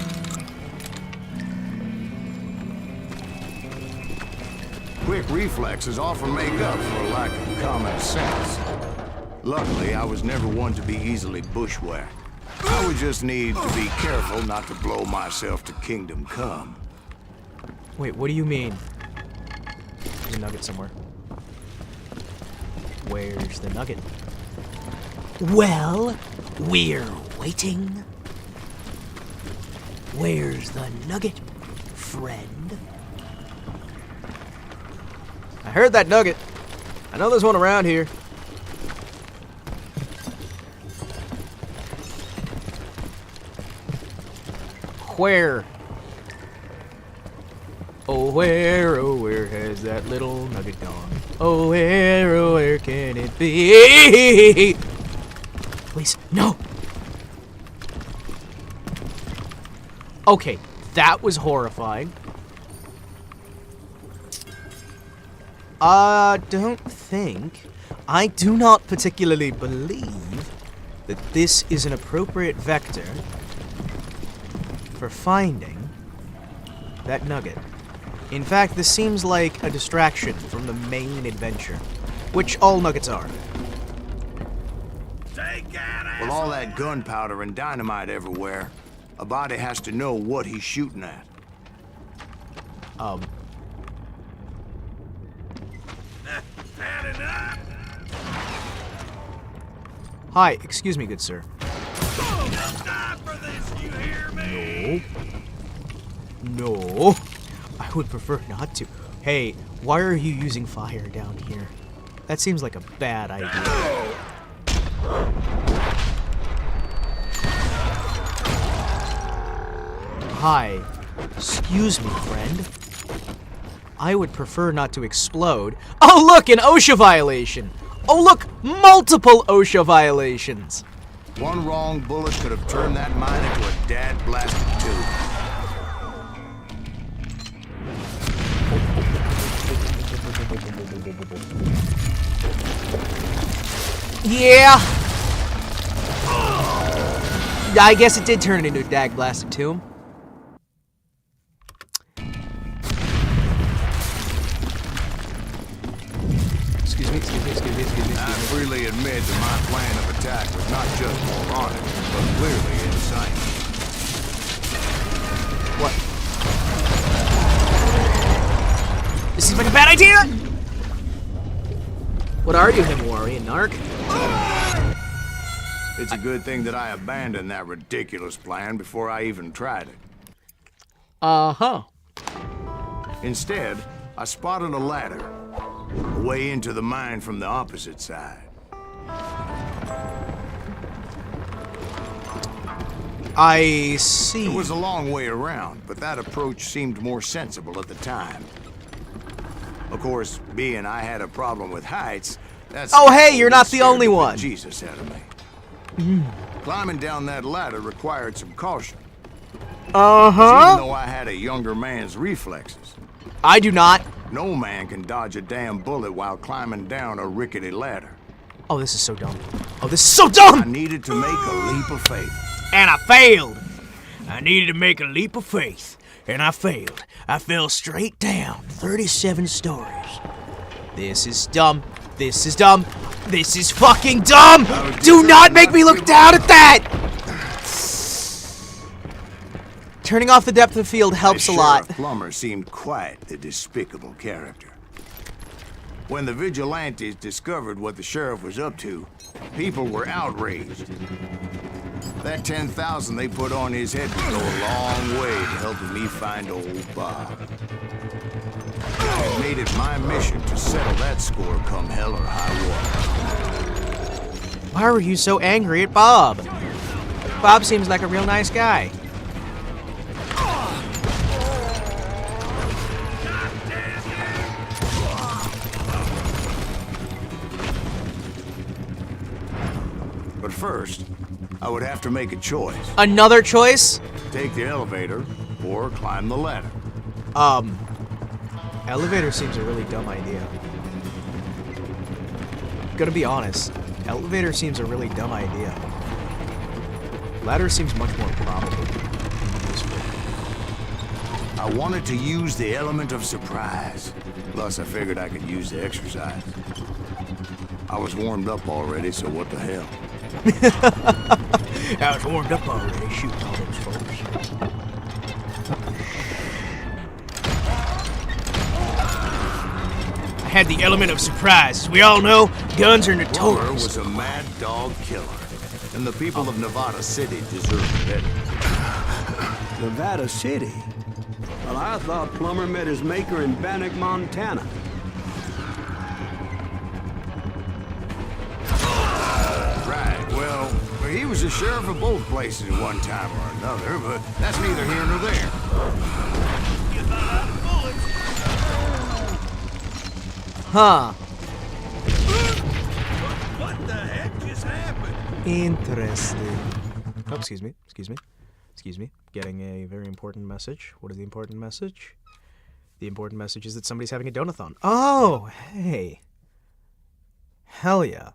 Quick reflexes often make up for a lack of common sense. Luckily, I was never one to be easily bushwhacked. I would just need to be careful not to blow myself to kingdom come. Wait, what do you mean? There's a nugget somewhere. Where's the nugget? Well, we're waiting. Where's the nugget, friend? I heard that nugget. I know there's one around here. Where? Oh, where has that little nugget gone? Oh, where can it be? Please, no! Okay, that was horrifying. I do not particularly believe that this is an appropriate vector for finding that nugget. In fact, this seems like a distraction from the main adventure, which all nuggets are. With all that gunpowder and dynamite everywhere, a body has to know what he's shooting at. Hi, excuse me, good sir. No. I would prefer not to. Hey, why are you using fire down here? That seems like a bad idea. Hi. Excuse me, friend. I would prefer not to explode. Oh, look, an OSHA violation. Oh, look, multiple OSHA violations. One wrong bullet could have turned that mine into a dad-blasted tube. Yeah. I guess it did turn it into a dag-blasted tomb. Excuse me. I freely admit that my plan of attack was not just moronic, but clearly insane. What? This seems like a bad idea! What are you, Himawari, a narc? It's a good thing that I abandoned that ridiculous plan before I even tried it. Uh-huh. Instead, I spotted a ladder, a way into the mine from the opposite side. I see. It was a long way around, but that approach seemed more sensible at the time. Of course, being I had a problem with heights, that's... Oh, hey, you're not the only one. Jesus out of me. Climbing down that ladder required some caution. Uh-huh. Even though I had a younger man's reflexes. I do not. No man can dodge a damn bullet while climbing down a rickety ladder. Oh, this is so dumb. Oh, this is so dumb! I needed to make a leap of faith. And I failed. I needed to make a leap of faith, and I failed. I fell straight down 37 stories. This is dumb. This is dumb. This is fucking dumb! Do not make me look down at that! Turning off the depth of field helps a lot. Sheriff Plummer seemed quite the despicable character. When the vigilantes discovered what the sheriff was up to, people were outraged. That 10,000 they put on his head would go a long way to helping me find old Bob. I made it my mission to settle that score come hell or high water. Why were you so angry at Bob? Bob seems like a real nice guy. But first, I would have to make a choice. Another choice? Take the elevator or climb the ladder. Elevator seems a really dumb idea. Gonna be honest. Elevator seems a really dumb idea. Ladder seems much more probable. I wanted to use the element of surprise. Plus, I figured I could use the exercise. I was warmed up already, so what the hell? I was warmed up already shooting all those folks. I had the element of surprise. As we all know, guns are Plummer notorious. was a mad dog killer, and the people of Nevada City deserve better. Nevada City? Well, I thought Plummer met his maker in Bannock, Montana. Right, well, he was the sheriff of both places at one time or another, but that's neither here nor there. Huh. What the heck just happened? Interesting. Oh, excuse me. Getting a very important message. What is the important message? The important message is that somebody's having a donathon. Oh, hey. Hell yeah.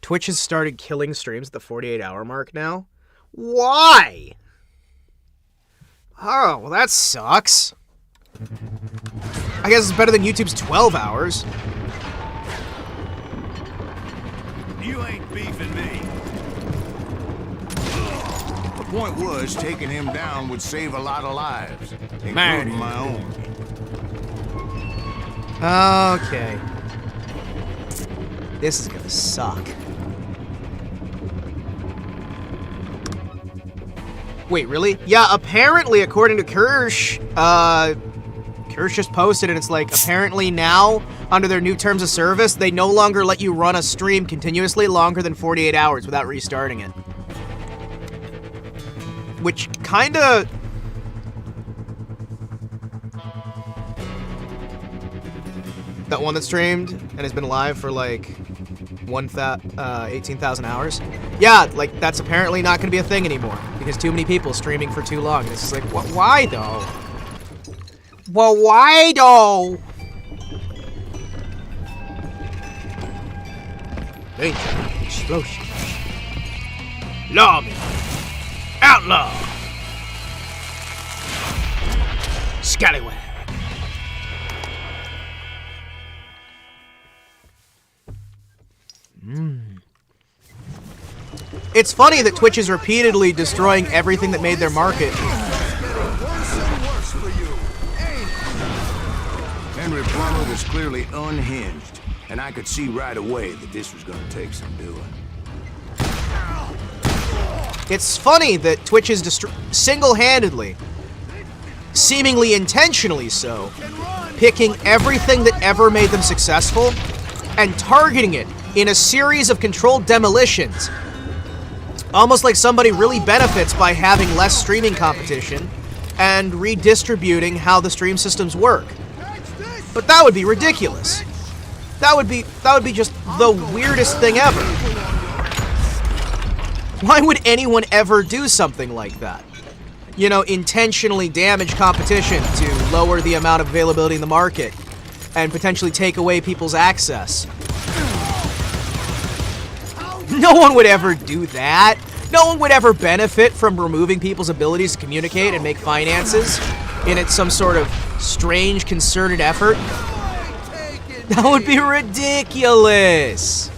Twitch has started killing streams at the 48-hour mark now. Why? Oh, well that sucks. I guess it's better than YouTube's 12 hours. You ain't beefing me. The point was, taking him down would save a lot of lives, including my own. Okay. This is gonna suck. Wait, really? Yeah, apparently, according to Kirsch, Kirsch just posted and it's like, apparently now, under their new terms of service, they no longer let you run a stream continuously longer than 48 hours without restarting it. Which kinda... That one that streamed and has been live for like 18,000 hours. Yeah, like that's apparently not gonna be a thing anymore because too many people streaming for too long. And it's just like, why though? Well, why though? Danger, explosions, lawman, outlaw, scallywag. It's funny that Twitch is repeatedly destroying everything that made their market. Henry Plummer was clearly unhinged, and I could see right away that this was gonna take some doing. It's funny that Twitch is single-handedly, seemingly intentionally so, picking everything that ever made them successful and targeting it in a series of controlled demolitions. Almost like somebody really benefits by having less streaming competition and redistributing how the stream systems work. But that would be ridiculous. That would be just the weirdest thing ever. Why would anyone ever do something like that? You know, intentionally damage competition to lower the amount of availability in the market and potentially take away people's access. No one would ever do that. No one would ever benefit from removing people's abilities to communicate and make finances in some sort of strange, concerted effort. That would be ridiculous.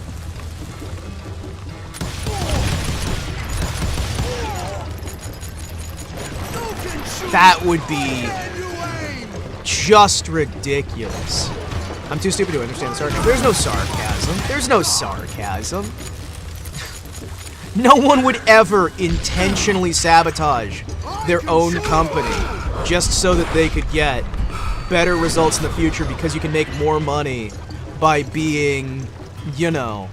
That would be just ridiculous. I'm too stupid to understand the sarcasm. There's no sarcasm. There's no sarcasm. No one would ever intentionally sabotage their own company just so that they could get better results in the future because you can make more money by being, you know,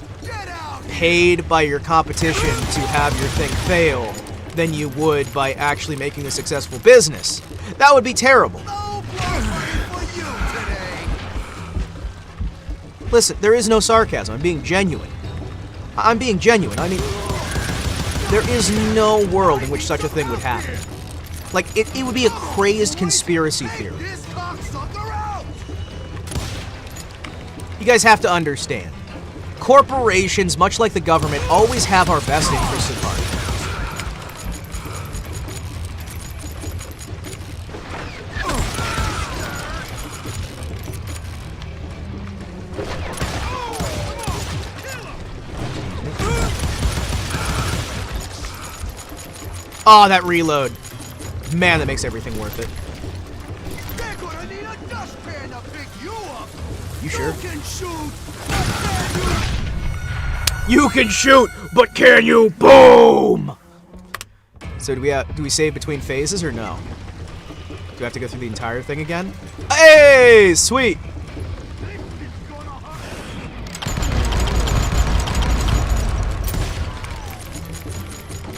paid by your competition to have your thing fail than you would by actually making a successful business. That would be terrible. Listen, there is no sarcasm. I'm being genuine. I mean... There is no world in which such a thing would happen. Like, it would be a crazed conspiracy theory. You guys have to understand. Corporations, much like the government, always have our best interests at heart. Oh, that reload. Man, that makes everything worth it. They're gonna need a dustpan to pick you up. You sure? You can shoot, but can you? Boom! So do we save between phases or no? Do we have to go through the entire thing again? Hey, sweet.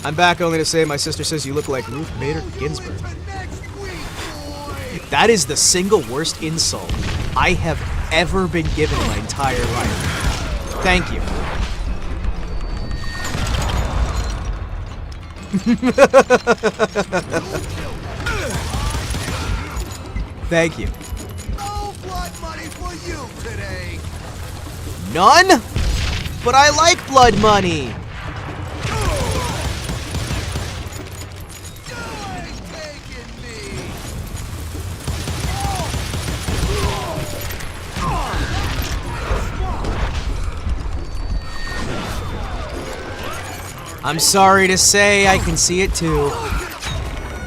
I'm back only to say my sister says you look like Ruth Bader Ginsburg. That is the single worst insult I have ever been given in my entire life. Thank you. Thank you. No blood money for you today. None? But I like blood money. I'm sorry to say, I can see it too.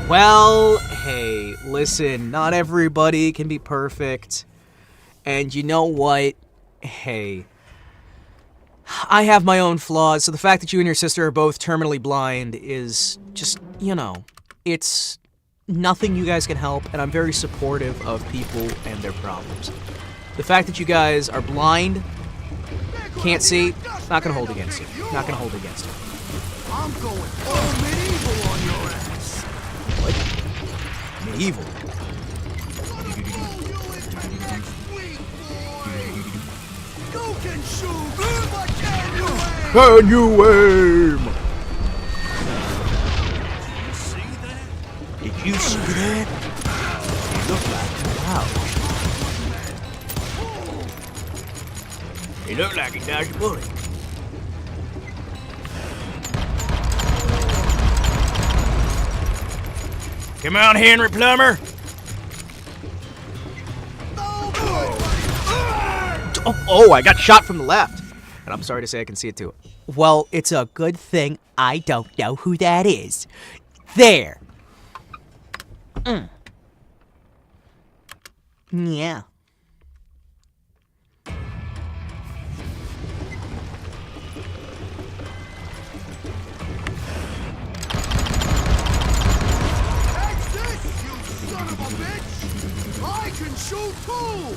Well, hey, listen, not everybody can be perfect. And you know what? Hey, I have my own flaws, so the fact that you and your sister are both terminally blind is just, you know, it's nothing you guys can help, and I'm very supportive of people and their problems. The fact that you guys are blind, can't see, not gonna hold against you. Not gonna hold against you. I'm going all medieval on your ass. What? Medieval? You can shoot, but can you aim? Can you aim? Did you see that? It looked like a wow. He looked like he dodged a bullet. Come on, Henry Plummer. Oh, I got shot from the left. And I'm sorry to say I can see it too. Well, it's a good thing I don't know who that is. There. Yeah. I can shoot too!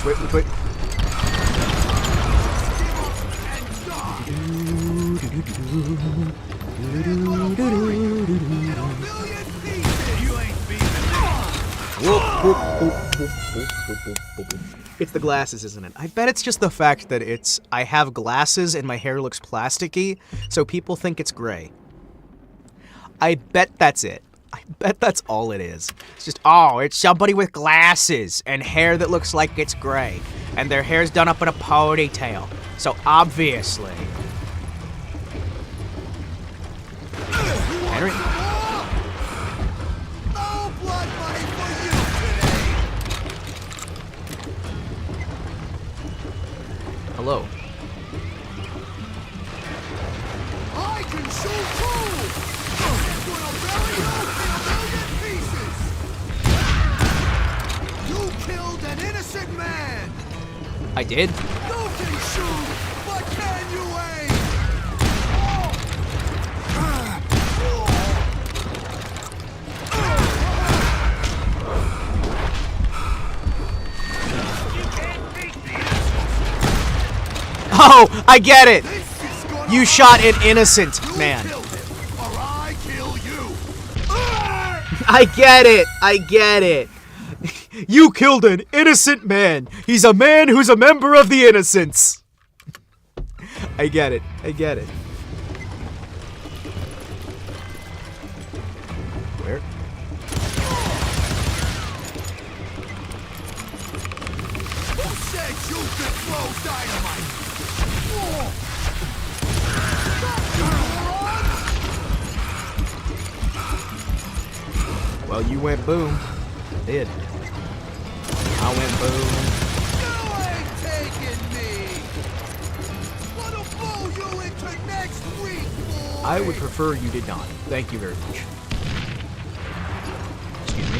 Wait. It's the glasses, isn't it? I bet it's just the fact that I have glasses and my hair looks plasticky, so people think it's gray. I bet that's it. I bet that's all it is. It's just, oh, it's somebody with glasses and hair that looks like it's gray. And their hair's done up in a ponytail. So obviously. Henry? No blood money for you today! Hello. I can shoot too! Gonna bury you in a million pieces! You killed an innocent man! I did? You can shoot, but can you aim? Oh, I get it! You shot an innocent man. I get it! I get it! You killed an innocent man! He's a man who's a member of the Innocents! I get it. I get it. Where? Who said you could throw dynamite? Well, you went boom. I did. I went boom. You ain't taking me. Wanna blow you into next week, boy. I would prefer you did not. Thank you very much. Excuse me.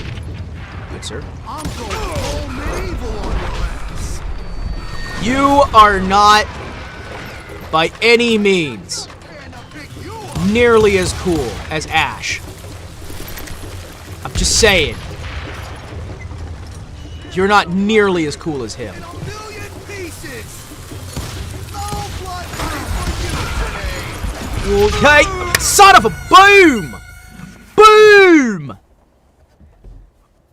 Good sir. I'm going full medieval on your ass. You are not, by any means, nearly as cool as Ash. I'm just saying. You're not nearly as cool as him. Okay, son of a boom! Boom!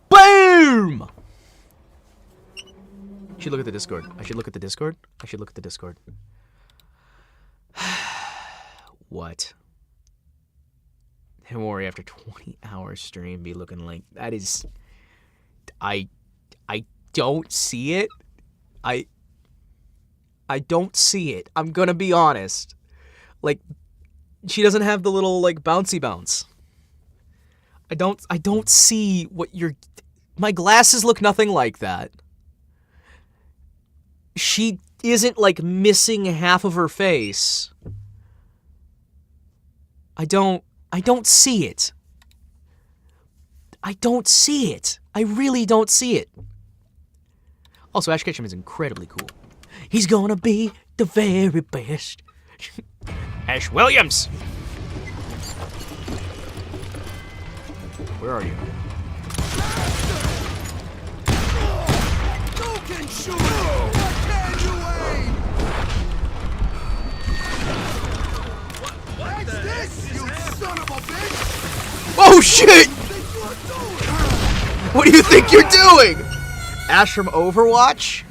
Boom! I should look at the Discord. I should look at the Discord. I should look at the Discord. What? Himawari after 20 hours stream be looking like that is I don't see it. I don't see it. I'm gonna be honest. Like, she doesn't have the little like bouncy bounce. I don't see what you're. My glasses look nothing like that. She isn't like missing half of her face. I don't see it. I don't see it. I really don't see it. Also, Ash Ketchum is incredibly cool. He's gonna be the very best. Ash Williams! Where are you? You can shoot! What can you aim? What's this, you son of a bitch? Oh shit! What do you think you're doing? Ash from Overwatch?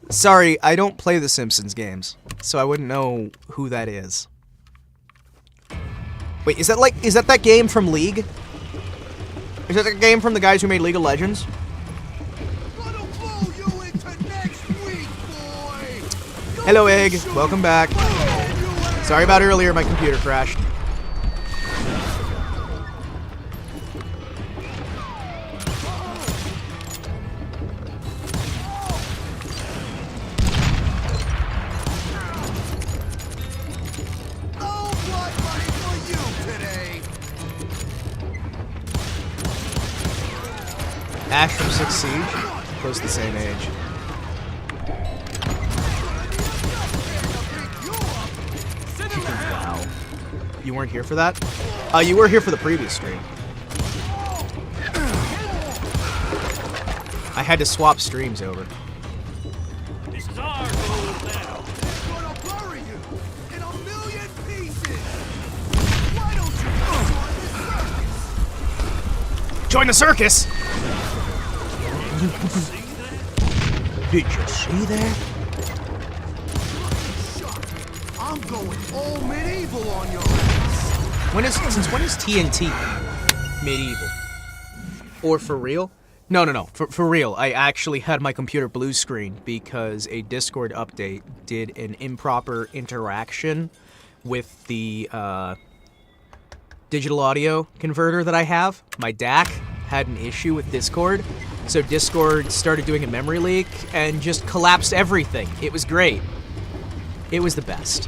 Sorry, I don't play the Simpsons games, so I wouldn't know who that is. Wait, is that that game from League? Is that the game from the guys who made League of Legends? Hello, Egg. Welcome back. Sorry about earlier, my computer crashed. Ash from 6 Siege, close to the same age. Wow. You weren't here for that? You were here for the previous stream. I had to swap streams over. This is our goal now. It's gonna bury you in a million pieces. Why don't you join the circus? Did you see that? I'm going all medieval on your ass. Since when is TNT medieval? Or for real? No. For real. I actually had my computer blue screen because a Discord update did an improper interaction with the digital audio converter that I have. My DAC had an issue with Discord, so Discord started doing a memory leak and just collapsed everything. It was great. It was the best.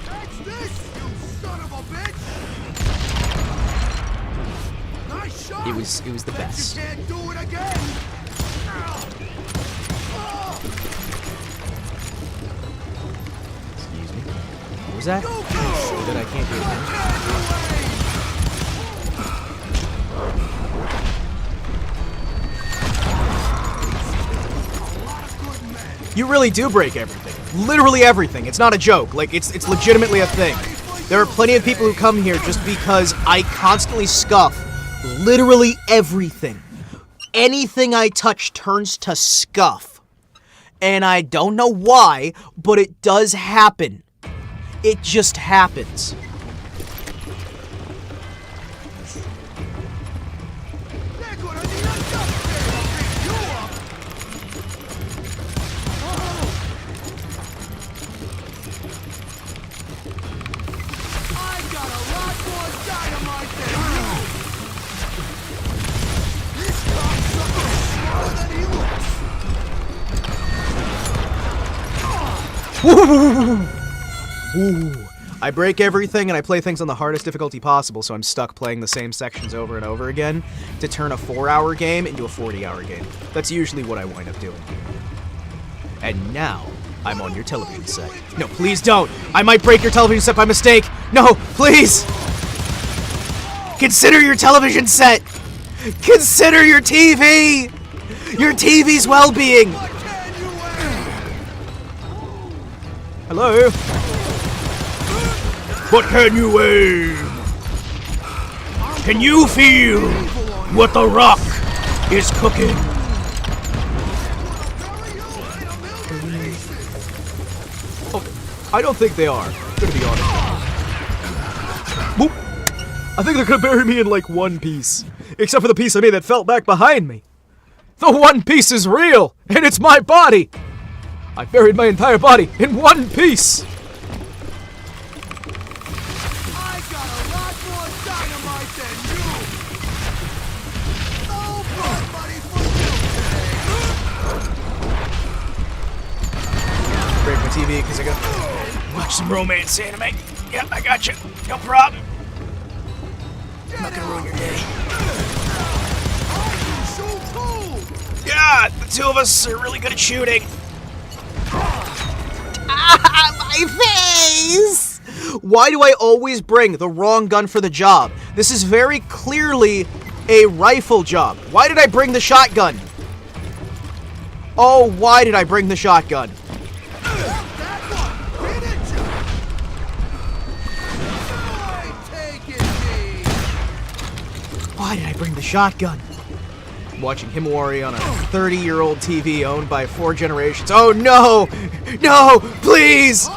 That's this, you son of a bitch! Nice shot! It was the best. You can't do it again! Excuse me. What was that? That I can't do it again. You really do break everything. Literally everything. It's not a joke. Like, it's legitimately a thing. There are plenty of people who come here just because I constantly scuff literally everything. Anything I touch turns to scuff. And I don't know why, but it does happen. It just happens. Ooh. I break everything and I play things on the hardest difficulty possible, so I'm stuck playing the same sections over and over again to turn a 4-hour game into a 40-hour game. That's usually what I wind up doing. And now, I'm on your television set. No, please don't! I might break your television set by mistake! No, please! Consider your television set! Consider your TV! Your TV's well-being! Hello? What can you aim? Can you feel what the rock is cooking? Oh, I don't think they are. I'm gonna be honest. Boop. I think they're gonna bury me in like one piece. Except for the piece of me that fell back behind me. The one piece is real, and it's my body! I buried my entire body in one piece! I got a lot more dynamite than you! No blood money for you today! Break my TV because I got... Watch some romance anime. Yep, I got you. No problem. I'm not gonna ruin your day. Yeah, the two of us are really good at shooting. Ah, my face! Why do I always bring the wrong gun for the job? This is very clearly a rifle job. Why did I bring the shotgun? Oh, why did I bring the shotgun? Why did I bring the shotgun? I'm watching Himawari on a 30-year-old TV owned by 4 generations. Oh no! No! Please!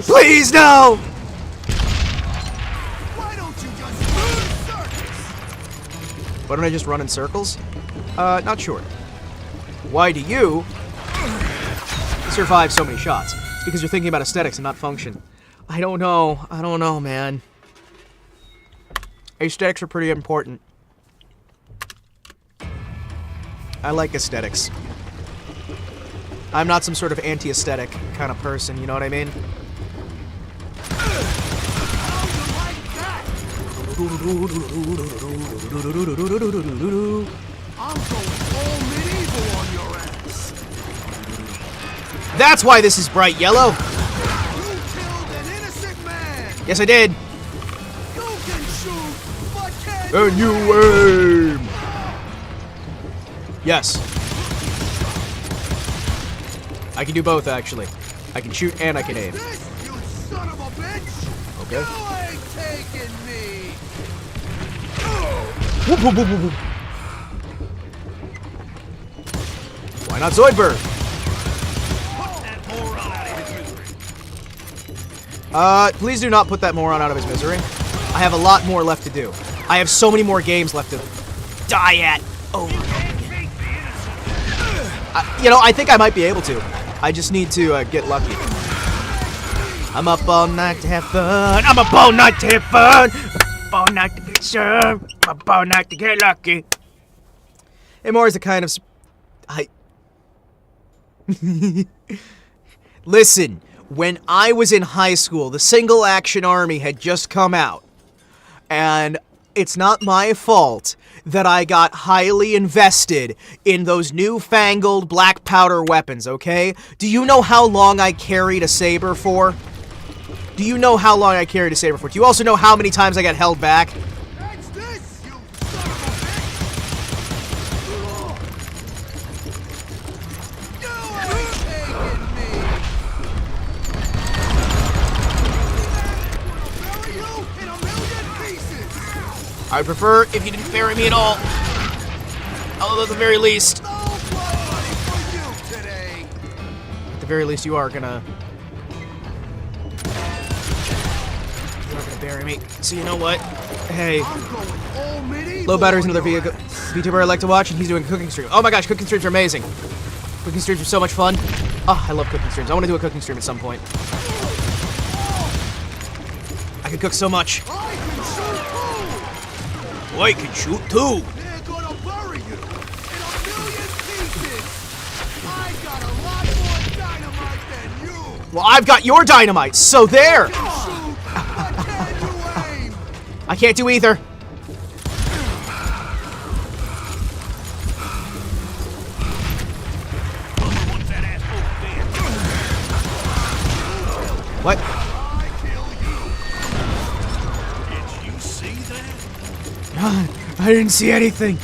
Please, no! Why don't I just run in circles? Not sure. Why do you survive so many shots? It's because you're thinking about aesthetics and not function. I don't know. I don't know, man. Aesthetics are pretty important. I like aesthetics. I'm not some sort of anti-aesthetic kind of person, you know what I mean? That's why this is bright yellow. You killed an innocent man. Yes, I did. You can shoot, but can And you aim. Yes. I can do both, actually. I can shoot and I can aim. This, you son of a bitch! Okay. You ain't taking me! Whoop, whoop, whoop, whoop, whoop. Why not Zoidberg? Please do not put that moron out of his misery. I have a lot more left to do. I have so many more games left to die at. Oh. You know, I think I might be able to. I just need to get lucky. I'm up all night to have fun. I'm up all night to have fun. Up all night to get some. Up all night to get lucky. Himawari's a kind of... Listen, when I was in high school, the Single Action Army had just come out. And it's not my fault that I got highly invested in those newfangled black powder weapons, okay? Do you know how long I carried a saber for? Do you know how long I carried a saber for? Do you also know how many times I got held back? That's this, you son of a bitch! You ain't taking me! I'll bury you in a million pieces! I'd prefer if you didn't bury me at all. Although at the very least. No blood money for you today! very least, you are gonna bury me. So you know what? Hey. Low Battery's another VTuber I like to watch, and he's doing a cooking stream. Oh my gosh, cooking streams are amazing. Cooking streams are so much fun. Oh, I love cooking streams. I want to do a cooking stream at some point. I can cook so much. I can shoot too. They're gonna bury you in a million pieces. I got a lot more dynamite than you. Well, I've got your dynamite, so there. I can't do either. What? Did you see that? I didn't see anything.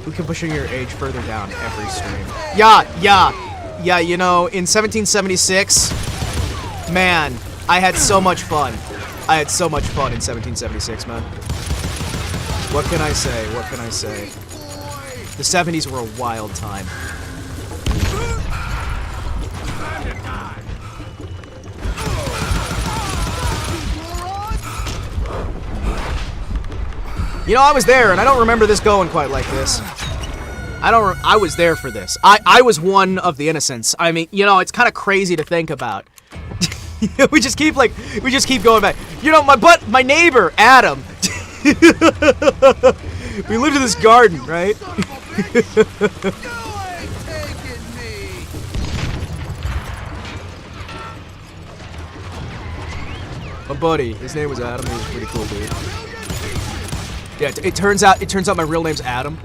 We can push your age further down every stream. Yeah, you know, in 1776, man, I had so much fun. I had so much fun in 1776, man. What can I say? What can I say? The 70s were a wild time. You know, I was there, and I don't remember this going quite like this. I was there for this. I was one of the innocents. I mean, you know, it's kind of crazy to think about. we just keep going back. You know, my neighbor, Adam. We lived in this garden, right? My buddy, his name was Adam. He was a pretty cool dude. Yeah, it turns out my real name's Adam.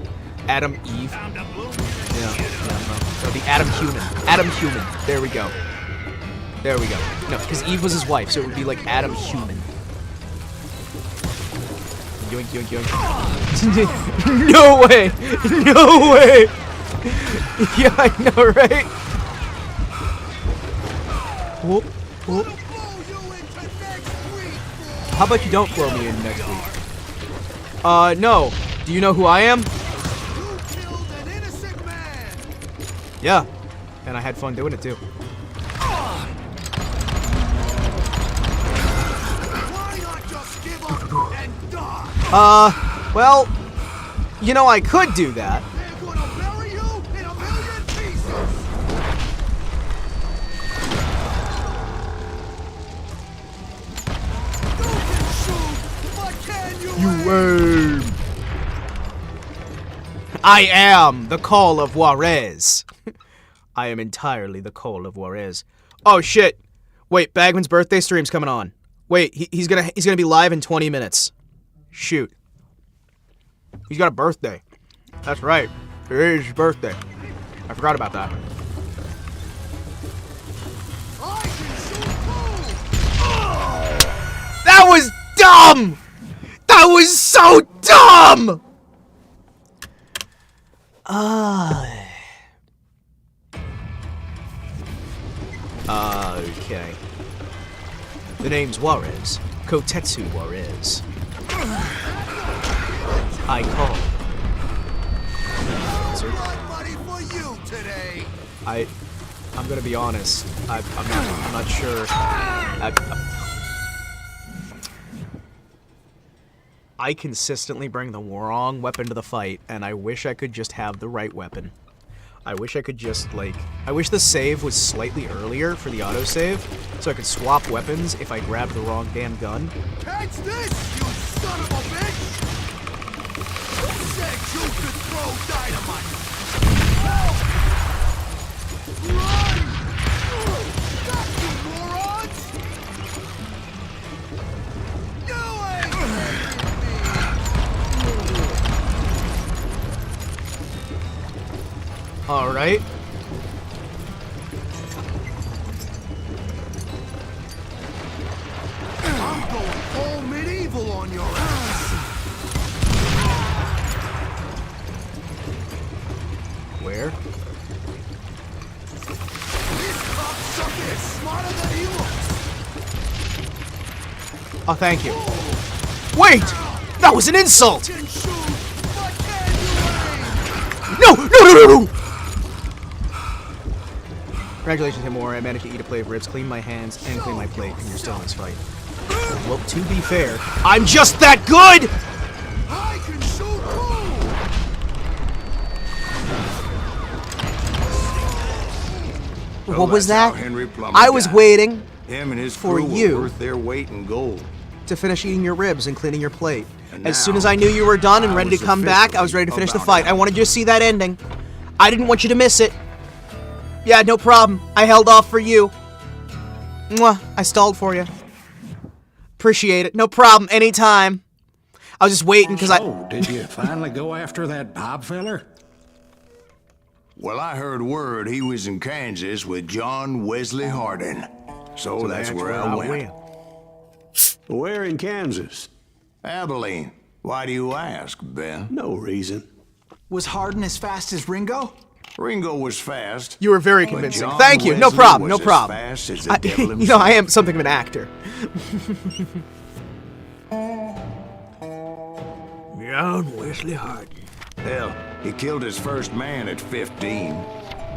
Adam Eve. Yeah. No, the Adam Human. Adam Human. There we go. There we go. No, because Eve was his wife, so it would be like Adam Human. Yoink, yoink, yoink. No way! No way! Yeah, I know, right? Whoop, whoop. How about you don't throw me in next week? No. Do you know who I am? You killed an innocent man. Yeah. And I had fun doing it too. Why not just give up and die? Well, you know, I could do that. They're gonna bury you in a million pieces. You can shoot, but can you aim? Aim. I am the Call of Juarez. I am entirely the Call of Juarez. Oh shit! Wait, Bagman's birthday stream's coming on. Wait, he's gonna be live in 20 minutes. Shoot. He's got a birthday. That's right. It is his birthday. I forgot about that. That was dumb! That was so dumb! Okay. The name's Juarez. Kotetsu Juarez. I call. Money for you today. I'm gonna be honest. I'm not sure. I consistently bring the wrong weapon to the fight, and I wish I could just have the right weapon. I wish I could just, like... I wish the save was slightly earlier for the autosave, so I could swap weapons if I grabbed the wrong damn gun. Catch this, you son of a bitch! Who said you could throw dynamite? Run! Got you, morons! You ain't Alright. I'm going full medieval on your ass! Where? This cocksucker is smarter than he looks! Oh, thank you. Wait! That was an insult! Can shoot, but can you aim? No! No, no, no, no! Congratulations, Himawari. I managed to eat a plate of ribs, clean my hands, and clean my plate, and you're still in this fight. Well, to be fair, I'm just that good! I can shoot too! What was that? Henry Plummer I was died. waiting Him and his for crew were you worth their weight in gold. to finish eating your ribs and cleaning your plate. And As soon now, as I knew you were done and I ready to was come back, I was ready to finish the officially fight. I wanted you to see that ending. I didn't want you to miss it. Yeah, no problem. I held off for you. Mwah. I stalled for you. Appreciate it. No problem. Anytime. I was just waiting because So, did you finally go after that Bob feller? Well, I heard word he was in Kansas with John Wesley Hardin. So that's where I went. Where in Kansas? Abilene. Why do you ask, Ben? No reason. Was Hardin as fast as Ringo? Ringo was fast. You were very but convincing. John Thank you. No Wesley problem. No was as problem. fast as the devil You know, himself. I am something of an actor. John Wesley Hardin. Hell, he killed his first man at 15.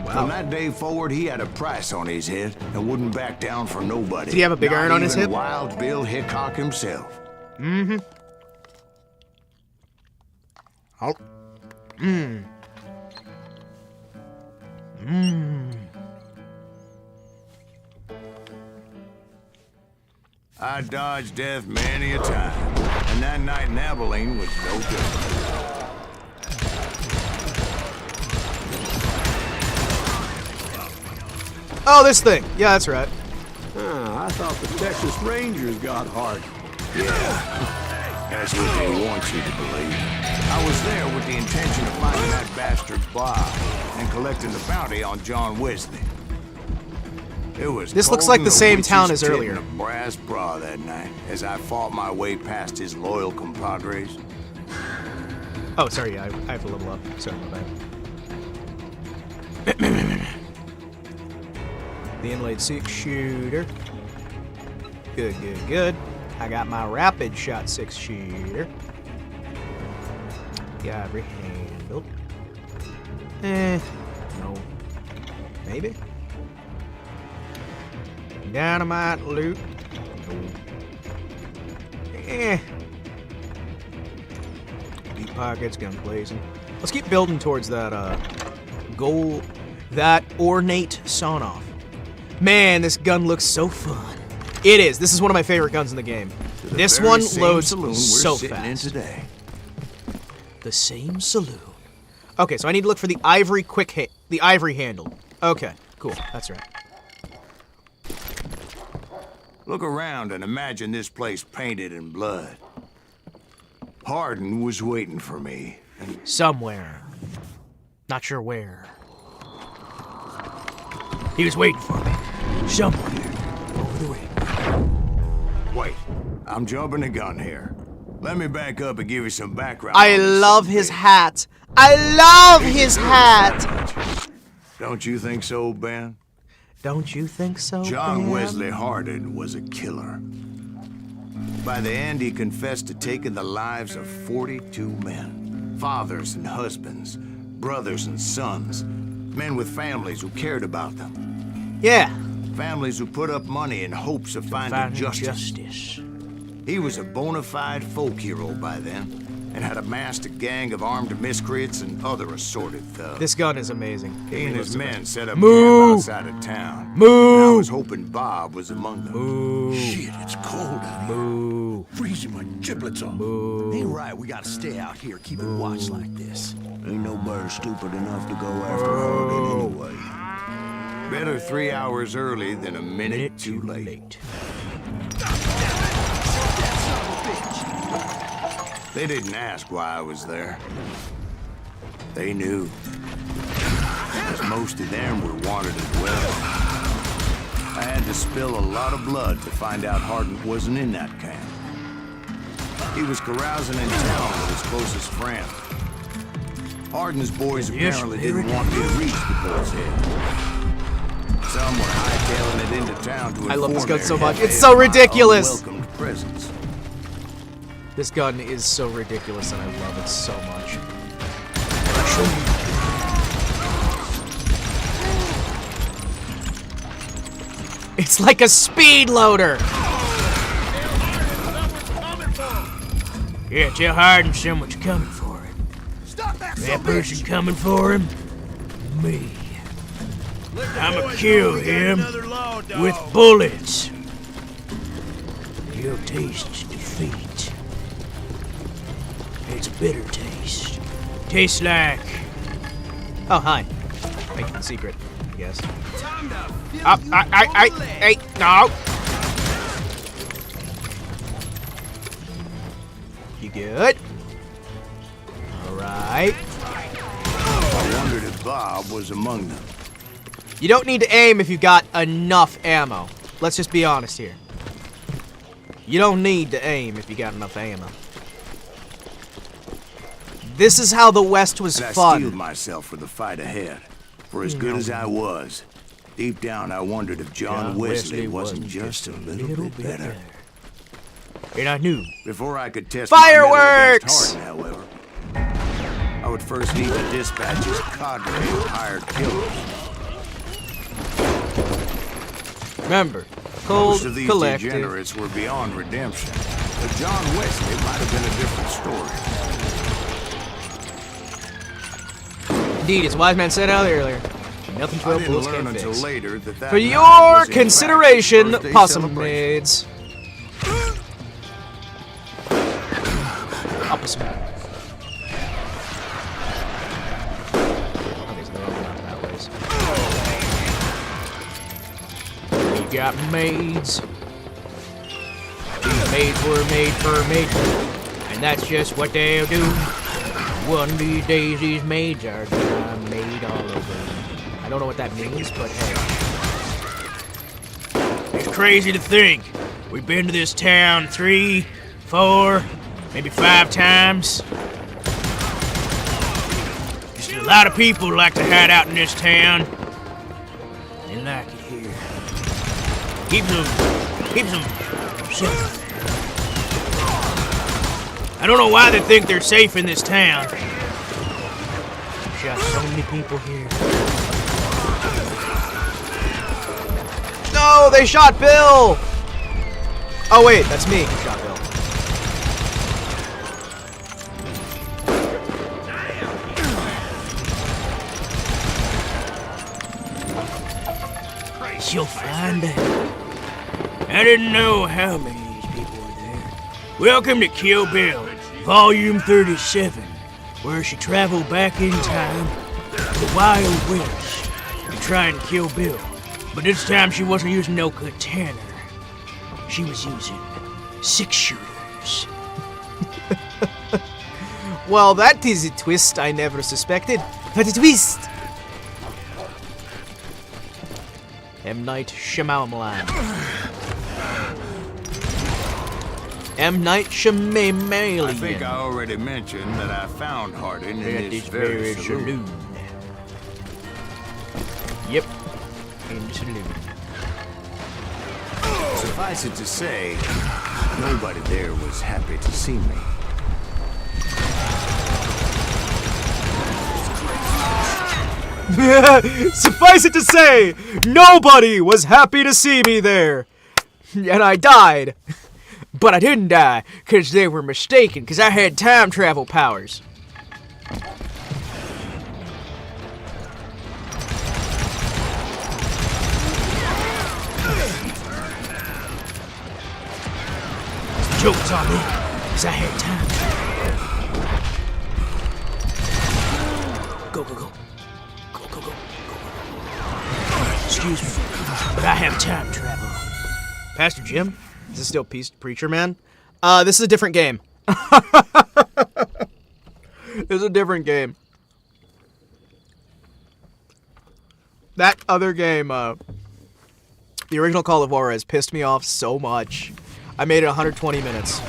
From that day forward, he had a price on his head and wouldn't back down for nobody. Did he have a big Not iron on his even hip? Wild Bill Hickok himself. Mm-hmm. Oh. Mmm. Mmm. I dodged death many a time, and that night in Abilene was no different. Oh, this thing. Yeah, that's right. I thought the Texas Rangers got Hardin. Yeah, that's what they want you to believe. I was there with the intention of finding that bastard Bob and collecting the bounty on John Wesley. It was This looks cold like in the same witch's town as tit earlier. in a brass bra that night as I fought my way past his loyal compadres. Oh, sorry. Yeah, I have to level up. Sorry about that. The inlaid 6-shooter. Good, good, good. I got my rapid shot 6-shooter. Got rehandled. No. Maybe? Dynamite loot. No. Deep pockets, gun blazing. Let's keep building towards that goal, that ornate sawn-off. Man, this gun looks so fun. It is. This is one of my favorite guns in the game. This one loads so fast. Today. The same saloon. Okay, so I need to look for the ivory the ivory handle. Okay, cool. That's right. Look around and imagine this place painted in blood. Hardin was waiting for me. And Somewhere. Not sure where. He was waiting for me. Somewhere. Over the way. wait, I'm jumping the gun here. Let me back up and give you some background. I love his hat. I love his hat. Don't you think so, Ben? Don't you think so, John Ben? Wesley Hardin was a killer. By the end, he confessed to taking the lives of 42 men. Fathers and husbands, brothers and sons, men with families who cared about them. Yeah. Families who put up money in hopes of finding justice. He was a bona fide folk hero by then, and had amassed a gang of armed miscreants and other assorted thugs. This gun is amazing. He and his men set up Moo! camp outside of town. Moo! And I was hoping Bob was among them. Moo! Shit, it's cold out here. Moo! Freezing my giblets off. Moo! Ain't right, we gotta stay out here keeping watch like this. Ain't nobody stupid enough to go after Hardin anyway. Better 3 hours early than a minute too late. They didn't ask why I was there. They knew. As most of them were wanted as well. I had to spill a lot of blood to find out Hardin wasn't in that camp. He was carousing in town with his closest friend. Hardin's boys apparently didn't want me to reach the bull's head. Some were hightailing it into town to I love this inform gun so their much. head It's so of my ridiculous. unwelcomed presence. This gun is so ridiculous and I love it so much. It's like a speed loader. Yeah, tell Hardin someone's coming for him. That person coming for him? Me. I'ma kill him with bullets. He'll taste defeat. It's a bitter taste. Tastes like... Oh, hi. Making the secret, I guess. Hey, no. You good? Alright. I wondered if Bob was among them. You don't need to aim if you've got enough ammo. Let's just be honest here. You don't need to aim if you got enough ammo. This is how the West was And fun. I steeled myself for the fight ahead. For as good as I was, deep down I wondered if John Wesley wasn't just a little bit better. And I knew. Before I could test Fireworks! my mettle against Hardin, however, I would first need to dispatch his cadre of hired killers. Remember, Cold Most of these Collective. degenerates were beyond redemption, but John Wesley might have been a different story. Indeed, as Wise Man said out earlier, nothing I 12 didn't bullets learn can until fix. later that For night your was in fact consideration, his birthday possum celebration. maids. Opossum. Okay, so they're all going out that ways. You got maids. These maids were made for mates. And that's just what they'll do. One of these days, these maids are gonna made all over. I don't know what that means, but hey. It's crazy to think. We've been to this town 3, 4, maybe 5 times. Just a lot of people like to hide out in this town. They like it here. Keeps them safe. I don't know why they think they're safe in this town. Shot so many people here. No, they shot Bill! Oh wait, that's me who shot Bill. You'll find out. I didn't know how many of these people were there. Welcome to Kill Bill, Volume 37, where she traveled back in time to the Wild West to try and kill Bill. But this time she wasn't using no katana. She was using 6-shooters. Well, that is a twist I never suspected. But a twist! M. Night Shyamalan. M. Night Shyamalan. I think I already mentioned that I found Hardin in his very saloon. Yep. In the saloon. Suffice it to say, nobody there was happy to see me. Suffice it to say, nobody was happy to see me there. And I died. But I didn't die, because they were mistaken, because I had time travel powers. Joke's on me, because I had time. Go, go, go. Go, go, go. Excuse me, but I have time travel. Pastor Jim? Is this still Preacher Man? This is a different game. This is a different game. That other game, the original Call of Juarez pissed me off so much. I made it 120 minutes.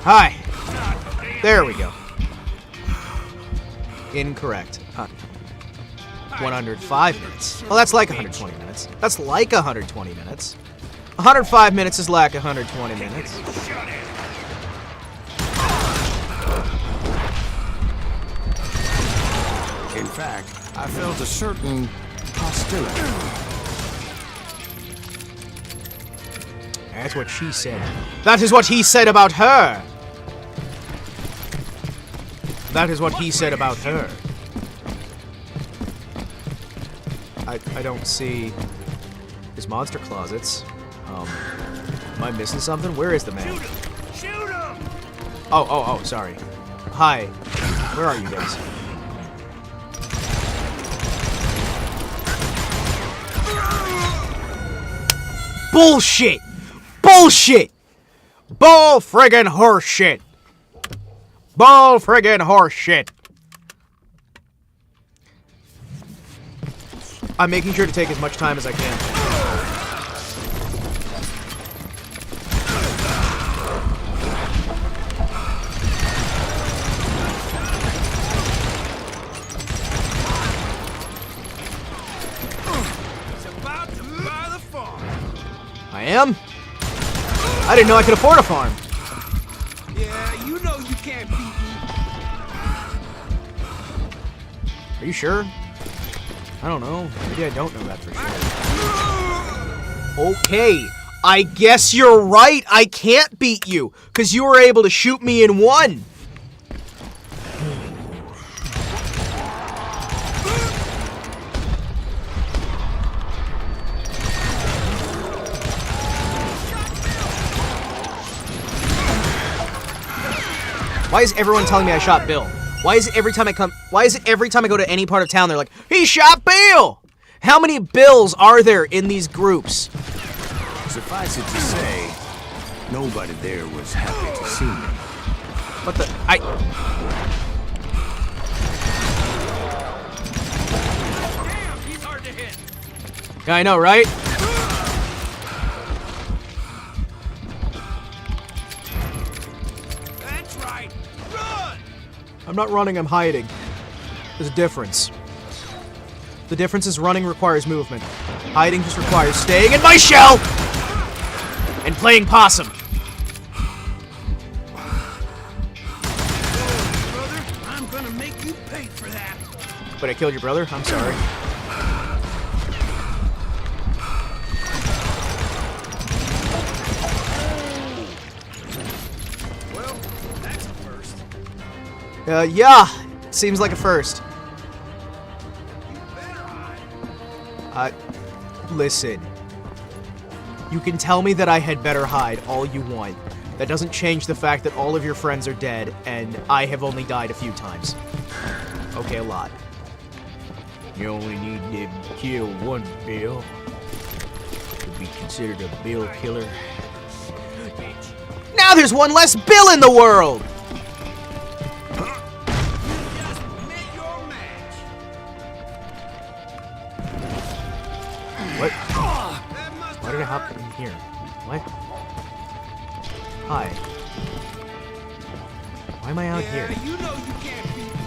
Hi. There we go. Incorrect. 105 minutes. Well, that's like 120 minutes. That's like 120 minutes. 105 minutes is like 120 minutes. In fact, I felt a certain hostility. That's what she said. That is what he said about her. That is what he said about her. I don't see his monster closets. Am I missing something? Where is the man? Shoot him! Oh, sorry. Hi. Where are you guys? Bullshit! Bullshit! Bull friggin' horse shit! Bull friggin' horse shit! I'm making sure to take as much time as I can. I am? I didn't know I could afford a farm. Yeah, you know you can't beat me. Are you sure? I don't know. Maybe I don't know that for sure. Okay, I guess you're right. I can't beat you, because you were able to shoot me in one. Why is everyone telling me I shot Bill? Why is it every time I go to any part of town, they're like, he shot Bill? How many Bills are there in these groups? Suffice it to say, nobody there was happy to see me. What the? Damn, he's hard to hit. Yeah, I know, right? That's right. Run! I'm not running, I'm hiding. There's a difference. The difference is running requires movement. Hiding just requires staying in my shell! And playing possum. Brother, I'm gonna make you pay for that. But I killed your brother? I'm sorry. Well, that's a first. Yeah. Seems like a first. Listen. You can tell me that I had better hide all you want. That doesn't change the fact that all of your friends are dead, and I have only died a few times. Okay, a lot. You only need to kill one Bill to be considered a Bill killer. Now there's one less Bill in the world! What? Why did I hop in here? What? Hi. Why am I out here? You know you can't beat me.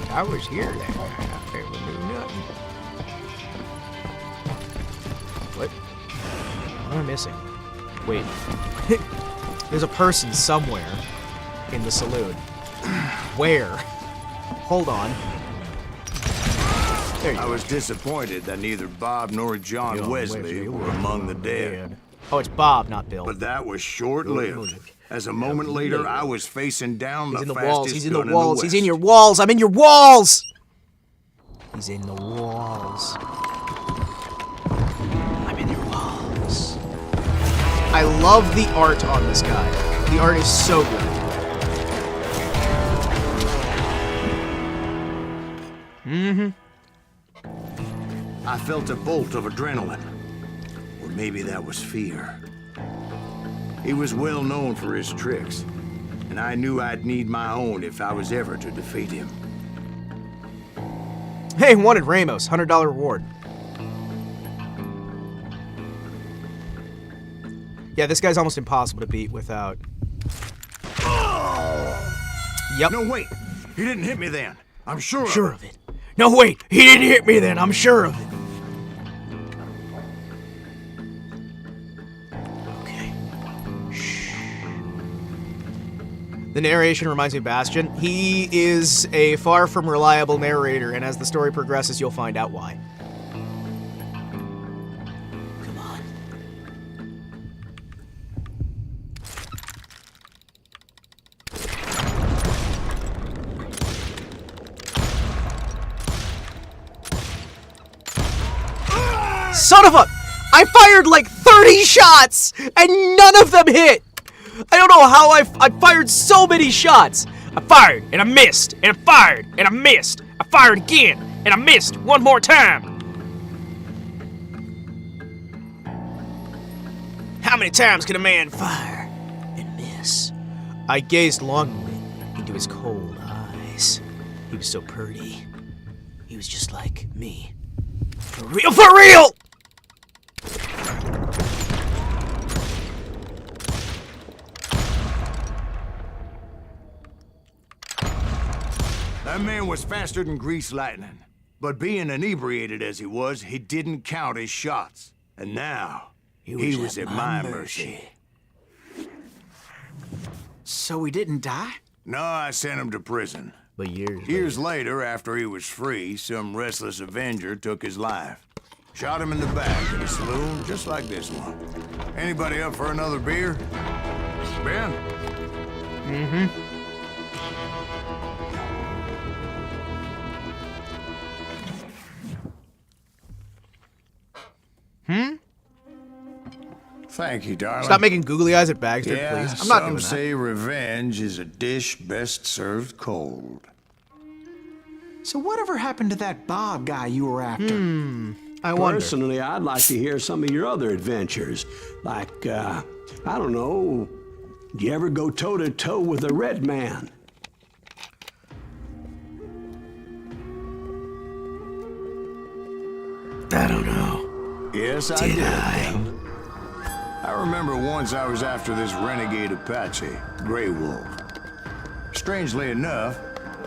I was here then. I would do nothing. What? What am I missing? Wait. There's a person somewhere in the saloon. Where? Hold on. I was disappointed that neither Bob nor John Wesley were among the dead. Oh, it's Bob, not Bill. But that was short-lived. As a moment later, I was facing down the fastest walls. He's in the gun walls. West. He's in your walls. I'm in your walls. He's in the walls. I'm in your walls. I love the art on this guy. The art is so good. Mm-hmm. I felt a bolt of adrenaline. Or maybe that was fear. He was well known for his tricks, and I knew I'd need my own if I was ever to defeat him. Hey, wanted Ramos, $100 reward. Yeah, this guy's almost impossible to beat without... Yep. No, wait. He didn't hit me then. I'm sure of it. No, wait. He didn't hit me then. I'm sure of it. Okay. Shh. The narration reminds me of Bastion. He is a far from reliable narrator, and as the story progresses, you'll find out why. Come on. Son of a... I fired like 30 shots, and none of them hit! I don't know how I fired so many shots. I fired, and I missed, and I fired, and I missed. I fired again, and I missed one more time. How many times can a man fire and miss? I gazed longingly into his cold eyes. He was so pretty. He was just like me. For real, for real! That man was faster than grease lightning. But being inebriated as he was, he didn't count his shots. And now, he was at my mercy. So he didn't die? No, I sent him to prison. But Years later, after he was free, some restless Avenger took his life. Shot him in the back in a saloon just like this one. Anybody up for another beer? Ben? Mm-hmm. Thank you, darling. Stop making googly eyes at Bagster, Yeah, please. I'm not doing some say revenge is a dish best served cold. So whatever happened to that Bob guy you were after? I wonder. Personally, I'd like to hear some of your other adventures. Like, I don't know, did you ever go toe-to-toe with a red man? I don't know. Yes, I did. I remember once I was after this renegade Apache, Grey Wolf. Strangely enough,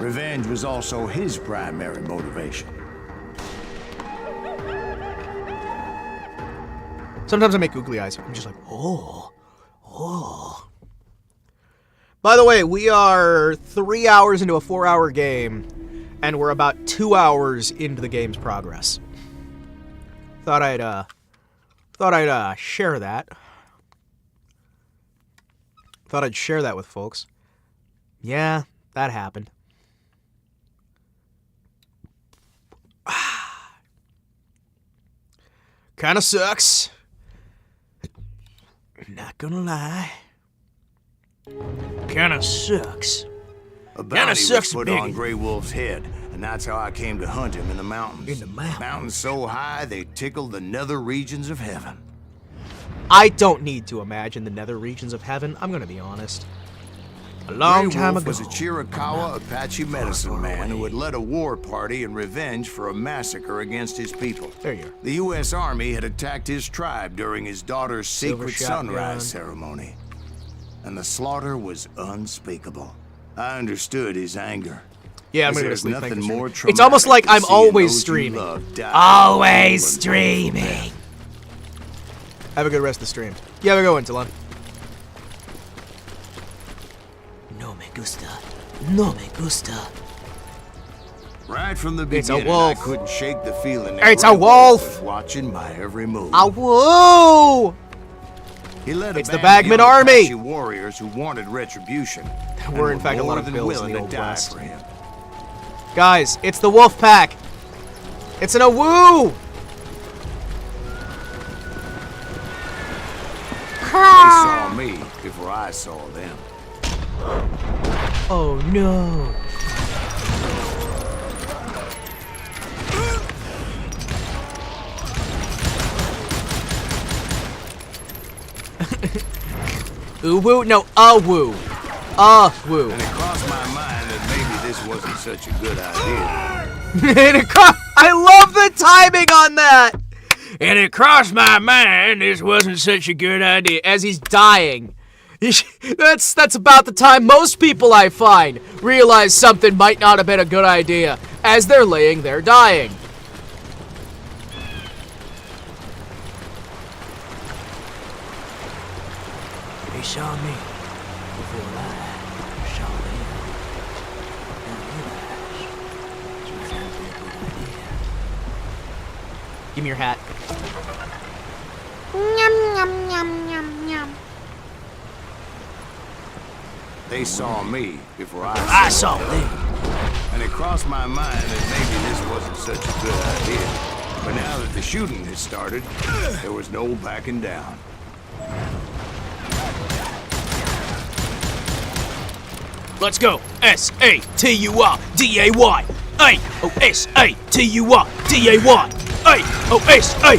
revenge was also his primary motivation. Sometimes I make googly eyes. I'm just like, oh. By the way, we are 3 hours into a 4-hour game, and we're about 2 hours into the game's progress. Thought I'd share that. Thought I'd share that with folks. Yeah, that happened. Kinda sucks. Not gonna lie. Kinda sucks. A bounty was put on Grey Wolf's head, and that's how I came to hunt him in the mountains. In the mountains? Mountains so high they tickled the nether regions of heaven. I don't need to imagine the nether regions of heaven, I'm gonna be honest. A long time ago. Grey Wolf was a Chiricahua Apache medicine man who had led a war party in revenge for a massacre against his people. There you are. The U.S. Army had attacked his tribe during his daughter's sacred sunrise ceremony. And the slaughter was unspeakable. I understood his anger. Yeah, I'm gonna There's sleep. nothing more It's almost like I'm traumatic than always seeing those you streaming. love die. Always streaming. Have a good rest of the stream. You have a good one, Talon. No me gusta. No me gusta. Right from the It's a beginning, wolf. I couldn't shake the feeling that It's Grey a wolf. was watching my every move. A woo! He led a It's the band of Bagman young Army. Apache warriors who wanted retribution. There were, in and fact, a lot more of than bills in willing the to Old die West. for him. Guys, it's the wolf pack. It's an awoo! They saw me before I saw them. Oh no. Ooh woo? No, woo. Woo. And it crossed my mind that maybe this wasn't such a good idea. I love the timing on that! And it crossed my mind this wasn't such a good idea. As he's dying. That's about the time most people I find realize something might not have been a good idea as they're laying there dying. They saw me before I Give me your hat. They saw me before I saw them. And it crossed my mind that maybe this wasn't such a good idea. But now that the shooting has started, there was no backing down. Let's go. S-A-T-U-R-D-A-Y. A-O-S-A-T-U-R-D-A-Y. A-O-S-A-T-U-R-D-A-Y.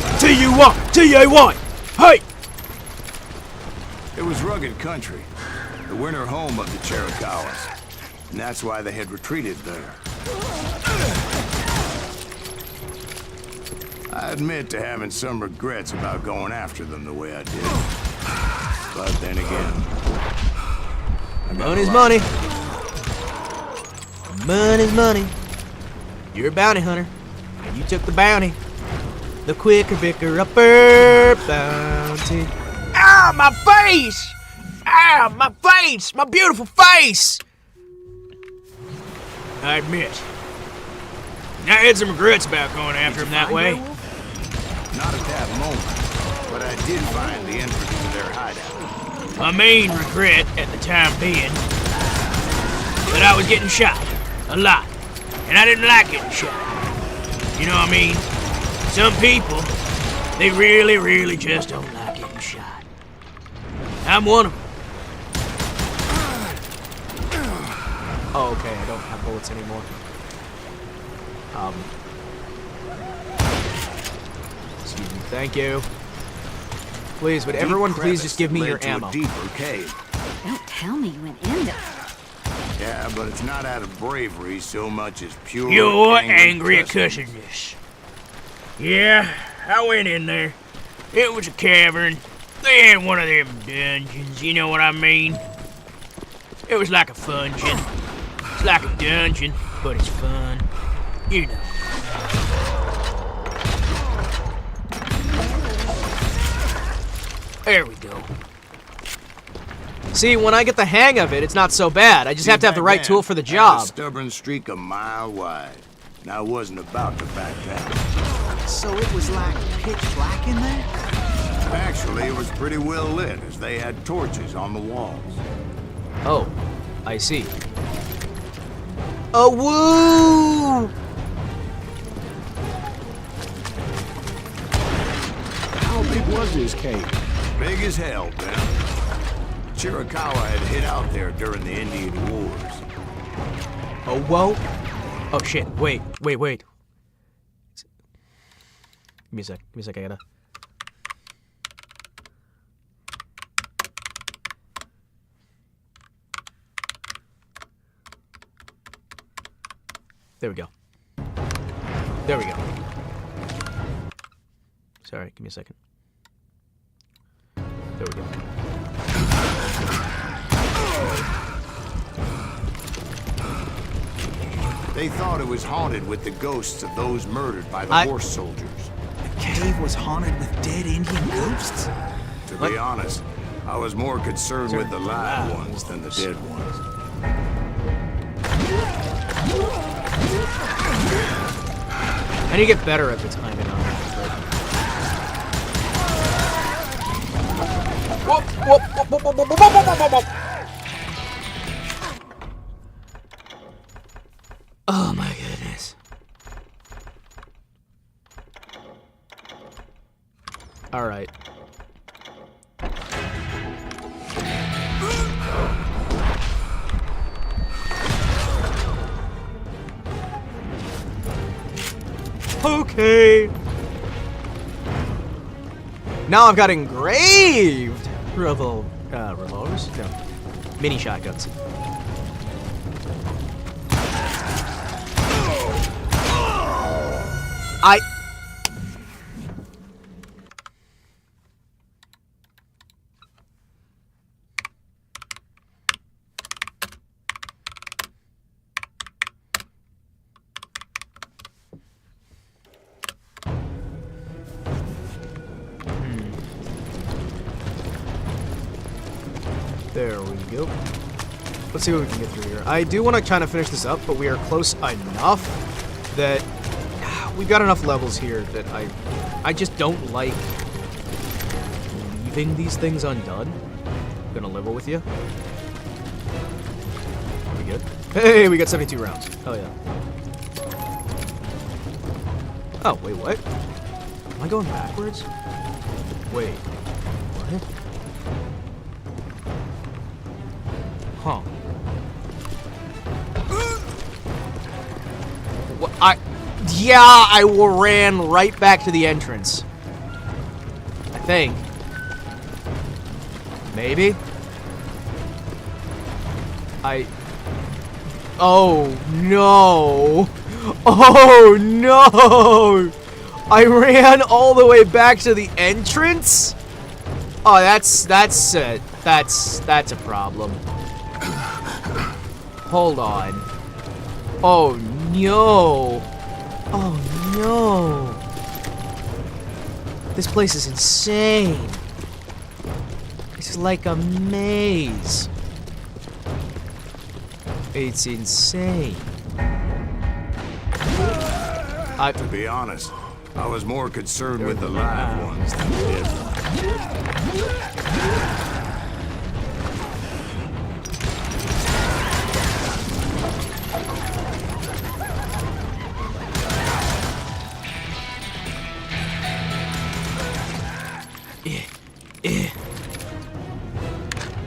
Hey! It was rugged country, the winter home of the Chiricahuas. And that's why they had retreated there. I admit to having some regrets about going after them the way I did. But then again... Money's money. Money's money. You're a bounty hunter, and you took the bounty. The quicker, bicker, upper bounty. Ah, my face! Ah, my face! My beautiful face! I admit, I had some regrets about going after him that way. Not at that moment, but I did find the entrance to their hideout. My main regret at the time being that I was getting shot a lot, and I didn't like getting shot. You know what I mean? Some people, they really, really just don't like getting shot. I'm one of them. Oh, okay, I don't have bullets anymore. Excuse me, thank you. Please, would everyone please just give me your ammo? A deeper cave. Don't tell me you went in there. Yeah, but it's not out of bravery so much as pure Angry cussedness. Yeah, I went in there. It was a cavern. They had one of them dungeons, you know what I mean? It was like a function. It's like a dungeon, but it's fun. You know. There we go. See, when I get the hang of it, it's not so bad. I just have to have the right tool for the A job. stubborn streak a mile wide. And I wasn't about to back down. So it was like pitch black in there? Actually, it was pretty well lit as they had torches on the walls. Oh, I see. Oh, woo! How big was this cave? Big as hell, Ben. Chiricahua had hid out there during the Indian Wars. Oh, whoa. Oh, shit. Wait. Give me a sec, I gotta... There we go. Sorry, give me a second. There we go. They thought it was haunted with the ghosts of those murdered by the horse soldiers. The cave was haunted with dead Indian ghosts? To be honest, I was more concerned with the live ones than the dead ones. I need to get better at the timing on that. Whoop, whoop, whoop, whoop, whoop, whoop, whoop, whoop, whoop. Oh my goodness. All right. Okay. Now I've got engraved revolvers? No. Mini shotguns. There we go. Let's see what we can get through here. I do want to kind of finish this up, but we are close enough that we've got enough levels here that I just don't like leaving these things undone. I'm gonna level with you. Are we good? Hey, we got 72 rounds. Hell yeah. Oh, wait, what? Am I going backwards? Wait. What? Huh. What? Yeah, I ran right back to the entrance. I think. Maybe? Oh, no. Oh, no. I ran all the way back to the entrance? Oh, that's a problem. Hold on. Oh, no. Oh, no. This place is insane. It's like a maze. It's insane. To be honest, I was more concerned with the live ones than the dead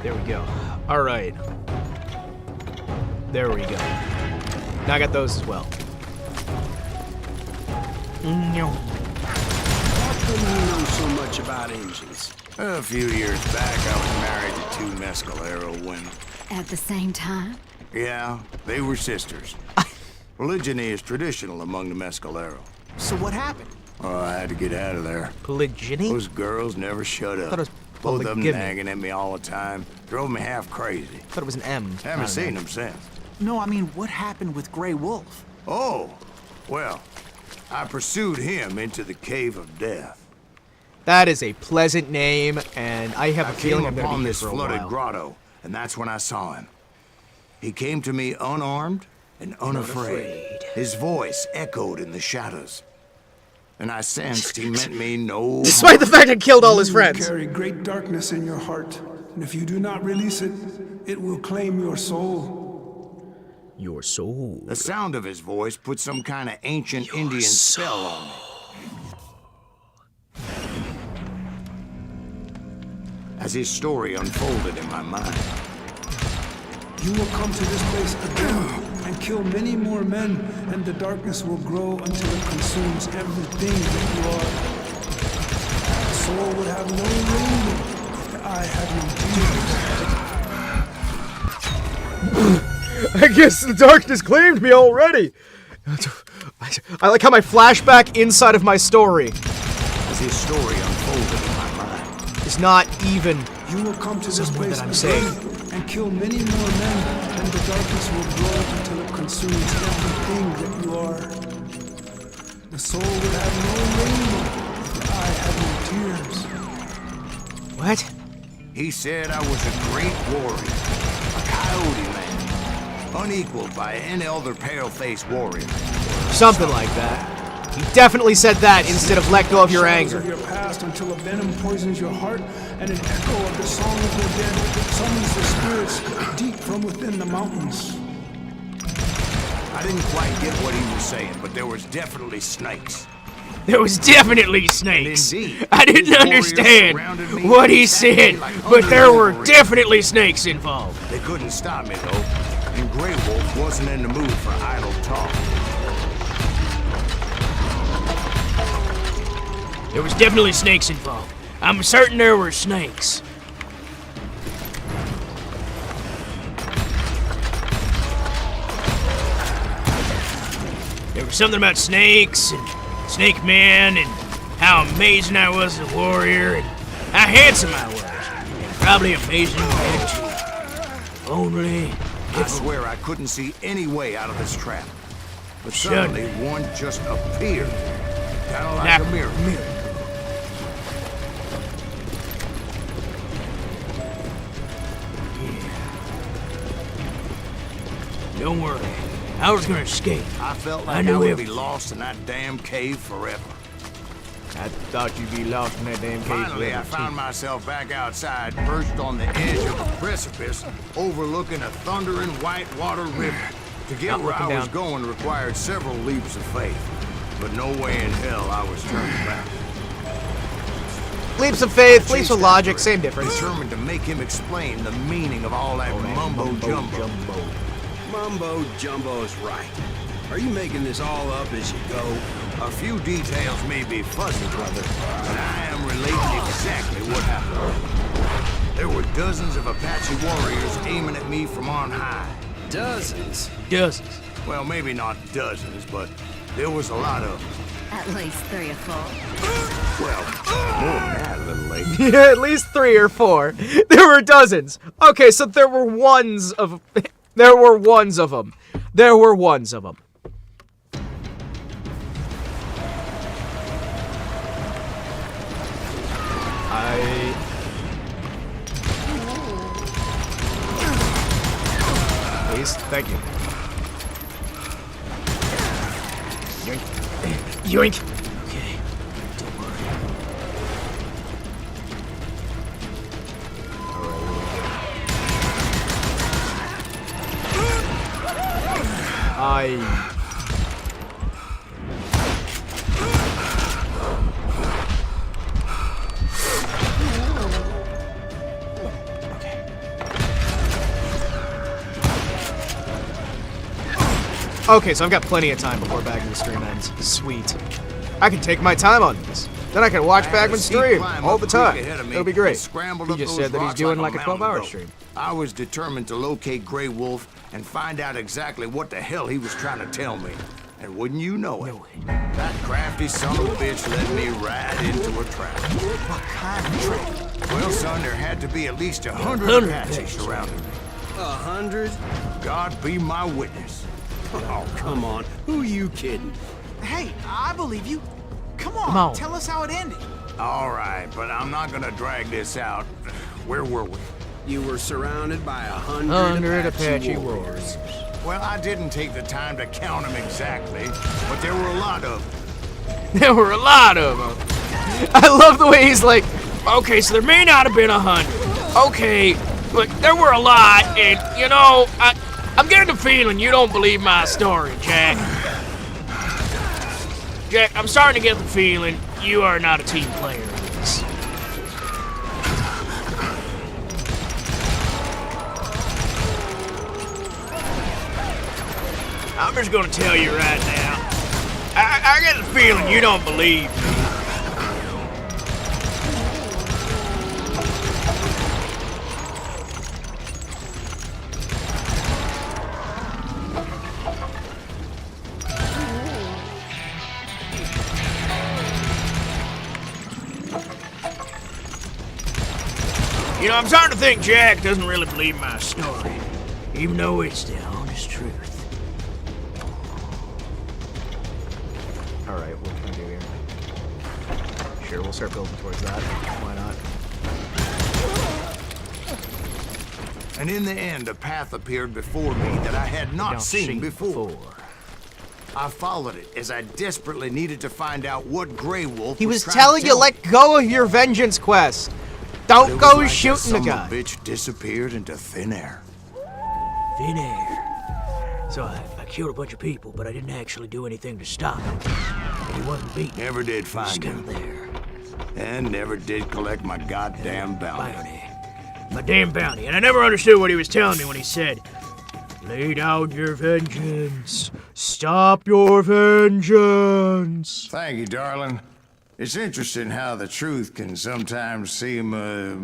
There we go. All right. There we go. Now I got those as well. How come you know so much about engines? A few years back, I was married to two Mescalero women. At the same time? Yeah, they were sisters. Polygyny is traditional among the Mescalero. So what happened? Oh, I had to get out of there. Polygyny? Those girls never shut up. I thought it was Both of them polygamy. nagging at me all the time. Drove me half crazy. I thought it was an M. Haven't seen them since. No, I mean, what happened with Grey Wolf? Oh, well, I pursued him into the Cave of Death. That is a pleasant name, and I have a feeling I'm came going to upon be here this for a flooded while. grotto, and that's when I saw him. He came to me unarmed and unafraid. His voice echoed in the shadows. And I sensed he meant me no Despite the fact I killed all his friends. You carry great darkness in your heart, and if you do not release it, it will claim your soul. Your soul. The sound of his voice put some kind of ancient Indian spell on me. As his story unfolded in my mind. You will come to this place again and kill many more men, and the darkness will grow until it consumes everything that you are. The soul would have no rainbow if the eye had no tears. I guess the darkness claimed me already. I like how my flashback inside of my story As his story unfolded in my mind. is not even You will come to this something place that I'm again saying. and kill many more men, and the darkness will grow until it consumes everything that you are. The soul would have no rainbow if the eye had no tears. What? He said I was a great warrior, a coyote man, unequaled by any other pale-faced warrior. Something like that. You definitely said that instead of let go of your Shadows anger. of your past until a venom poisons your heart, and an echo of the song of the dead summons the spirits deep from within the mountains. I didn't quite get what he was saying, but there was definitely snakes. There was definitely snakes. Indeed. I didn't His warriors understand surrounded me what and he attacked me said, like but there were unreal definitely snakes involved. They couldn't stop me, though, and Grey Wolf wasn't in the mood for idle talk. There was definitely snakes involved. I'm certain there were snakes. There was something about snakes and Snake Man and how amazing I was as a warrior and how handsome I was. And probably amazing men too. Only I swear I couldn't see any way out of this trap. But Suddenly. suddenly one just appeared. Kind of like a mirror. Don't worry. I was gonna escape. I felt I like knew I would everything. be lost in that damn cave forever. I thought you'd be lost in that damn cave. Finally, I found myself back outside, perched on the edge of a precipice, overlooking a thundering whitewater river. To get where I was going required several leaps of faith, but no way in hell I was turning back. Leaps of faith, leaps of logic, same difference. Determined to make him explain the meaning of all that mumbo-jumbo. Mumbo-jumbo's right. Are you making this all up as you go? A few details may be fuzzy, brother, but I am relating exactly what happened. There were dozens of Apache warriors aiming at me from on high. Dozens? Dozens. Well, maybe not dozens, but there was a lot of them. At least 3 or 4. Well, more than that, little lady. Yeah, at least 3 or 4. There were dozens. Okay, so there were ones of... There were ones of them. There were ones of them. Please, thank you. Yoink. Yoink. Okay. Don't worry. Okay, so I've got plenty of time before Bagman's stream ends. Sweet. I can take my time on this. Then I can watch Bagman's stream all the time. It'll be great. He just said that he's doing like a 12-hour stream. I was determined to locate Grey Wolf and find out exactly what the hell he was trying to tell me. And wouldn't you know it, that crafty son of a bitch led me right into a trap. What kind of trap? Well, son, there had to be at least 100 Apaches surrounding me. 100? God be my witness. Oh, come on. Who are you kidding? Hey, I believe you. Come on, Come on. tell us how it ended. All right, but I'm not gonna drag this out. Where were we? You were surrounded by 100 Apache warriors. Well, I didn't take the time to count them exactly, but there were a lot of them. There were a lot of them. I love the way he's like, Okay, so there may not have been 100. Okay, but there were a lot, and, you know, I'm getting the feeling you don't believe my story, Jack. Jack, I'm starting to get the feeling you are not a team player in this. I'm just gonna tell you right now, I get the feeling you don't believe me. You know, I'm starting to think Jack doesn't really believe my story, even though it's the honest truth. alright, what can we do here? Sure, we'll start building towards that. Why not? And in the end, a path appeared before me that I had not seen before. I followed it as I desperately needed to find out what Grey Wolf He was trying telling to you, tell me. let go of your vengeance quest. Don't go shooting the guy. Bitch disappeared into thin air. Thin air. So I killed a bunch of people, but I didn't actually do anything to stop him. He wasn't beaten. Never did find him. There. And never did collect my goddamn bounty. My damn bounty. And I never understood what he was telling me when he said, lay down your vengeance. Stop your vengeance. Thank you, darling. It's interesting how the truth can sometimes seem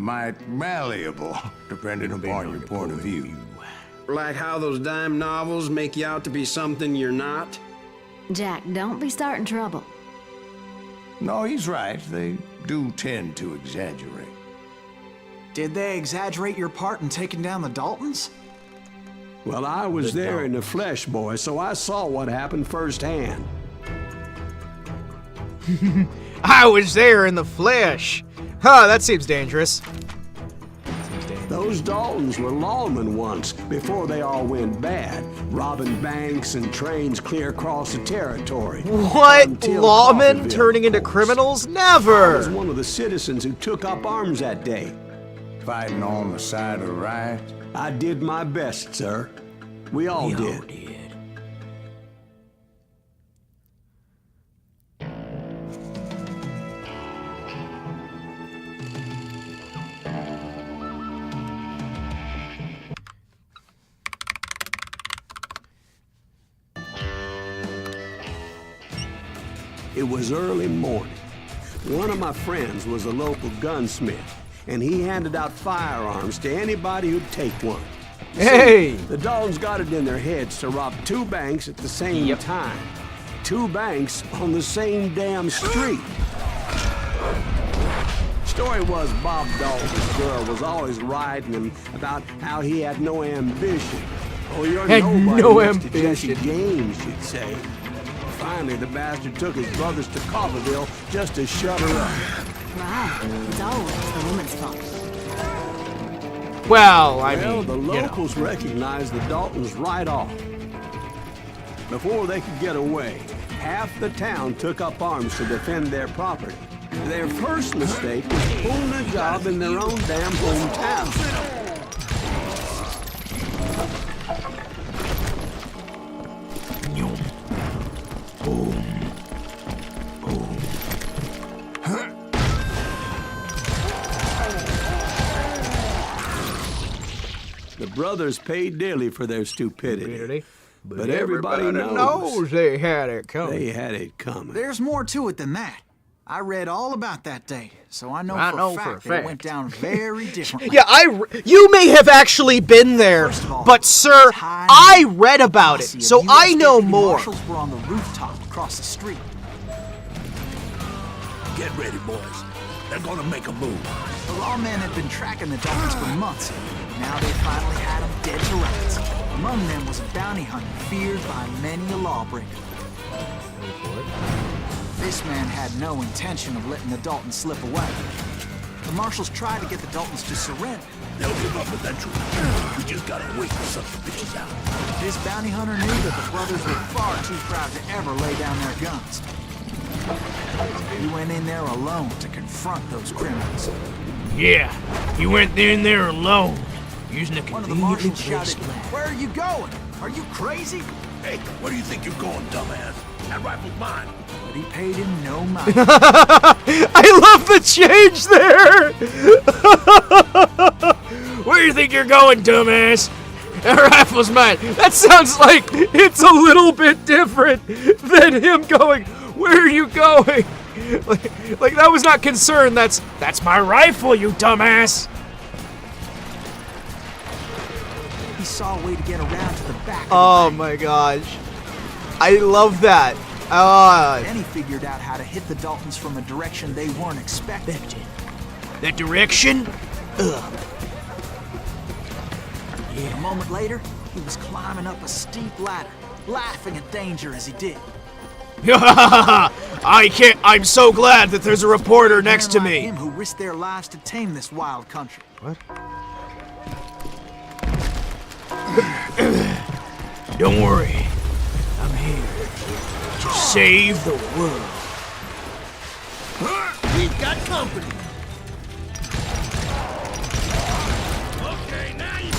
might malleable, depending upon your point of view. Like how those dime novels make you out to be something you're not? Jack, don't be starting trouble. No, he's right. They do tend to exaggerate. Did they exaggerate your part in taking down the Daltons? Well, I was there in the flesh, boy, so I saw what happened firsthand. I was there in the flesh. Huh, that seems dangerous. Seems dangerous. Those Daltons were lawmen once, before they all went bad, robbing banks and trains clear across the territory. What? Until Lawmen Coffeeville. turning into criminals? I Never! was one of the citizens who took up arms that day. Fighting on the side of the right? I did my best, sir. We all did. It was early morning. One of my friends was a local gunsmith, and he handed out firearms to anybody who'd take one. You Hey! see, the Daltons got it in their heads to rob 2 banks at the same time. 2 banks on the same damn street. Story was Bob Dalton's girl was always riding him about how he had no ambition. Oh, you're Had nobody no next to Jesse ambition. James, she'd say. Finally, the bastard took his brothers to Coffeeville just to shut her up. Wow, it's always the woman's fault. Well, I Well, mean, the you know. locals recognized the Daltons right off. Before they could get away, half the town took up arms to defend their property. Their first mistake was pulling a job in their own damn hometown. The brothers paid dearly for their stupidity. But everybody knows they had it coming. they had it coming. There's more to it than that. I read all about that day, so I know, for a fact it went down very differently. Yeah, you may have actually been there, First of all, but sir, tiny I read about it, posse of so US I know deputy more. Marshals were on the rooftop across the street. Get ready, boys. They're gonna make a move. The lawmen had been tracking the Daltons for months. Now they finally had them dead to rights. Among them was a bounty hunter feared by many a lawbreaker. This man had no intention of letting the Daltons slip away. The marshals tried to get the Daltons to surrender. They'll give up eventually. We just gotta wait for some bitches out. This bounty hunter knew that the brothers were far too proud to ever lay down their guns. He went in there alone to confront those criminals. Yeah, he went in there alone, using a One of the conveniently marshals shouted, placed ladder. "Where are you going? Are you crazy?" Hey, where do you think you're going, dumbass? That rifle's mine. But he paid him no mind. I love the change there! Where do you think you're going, dumbass? That rifle's mine. That sounds like it's a little bit different than him going, "Where are you going?" Like that was not concern, that's my rifle, you dumbass. He saw a way to get around to the back of oh the bank. my gosh. I love that. Then he figured out how to hit the Daltons from a direction they weren't expecting. That direction? A moment later, he was climbing up a steep ladder, laughing at danger as he did. I'm so glad that there's a reporter next to Men like me. him who risked their lives to tame this wild country. What? Don't worry. I'm here to save the world. We've got company. Okay, now you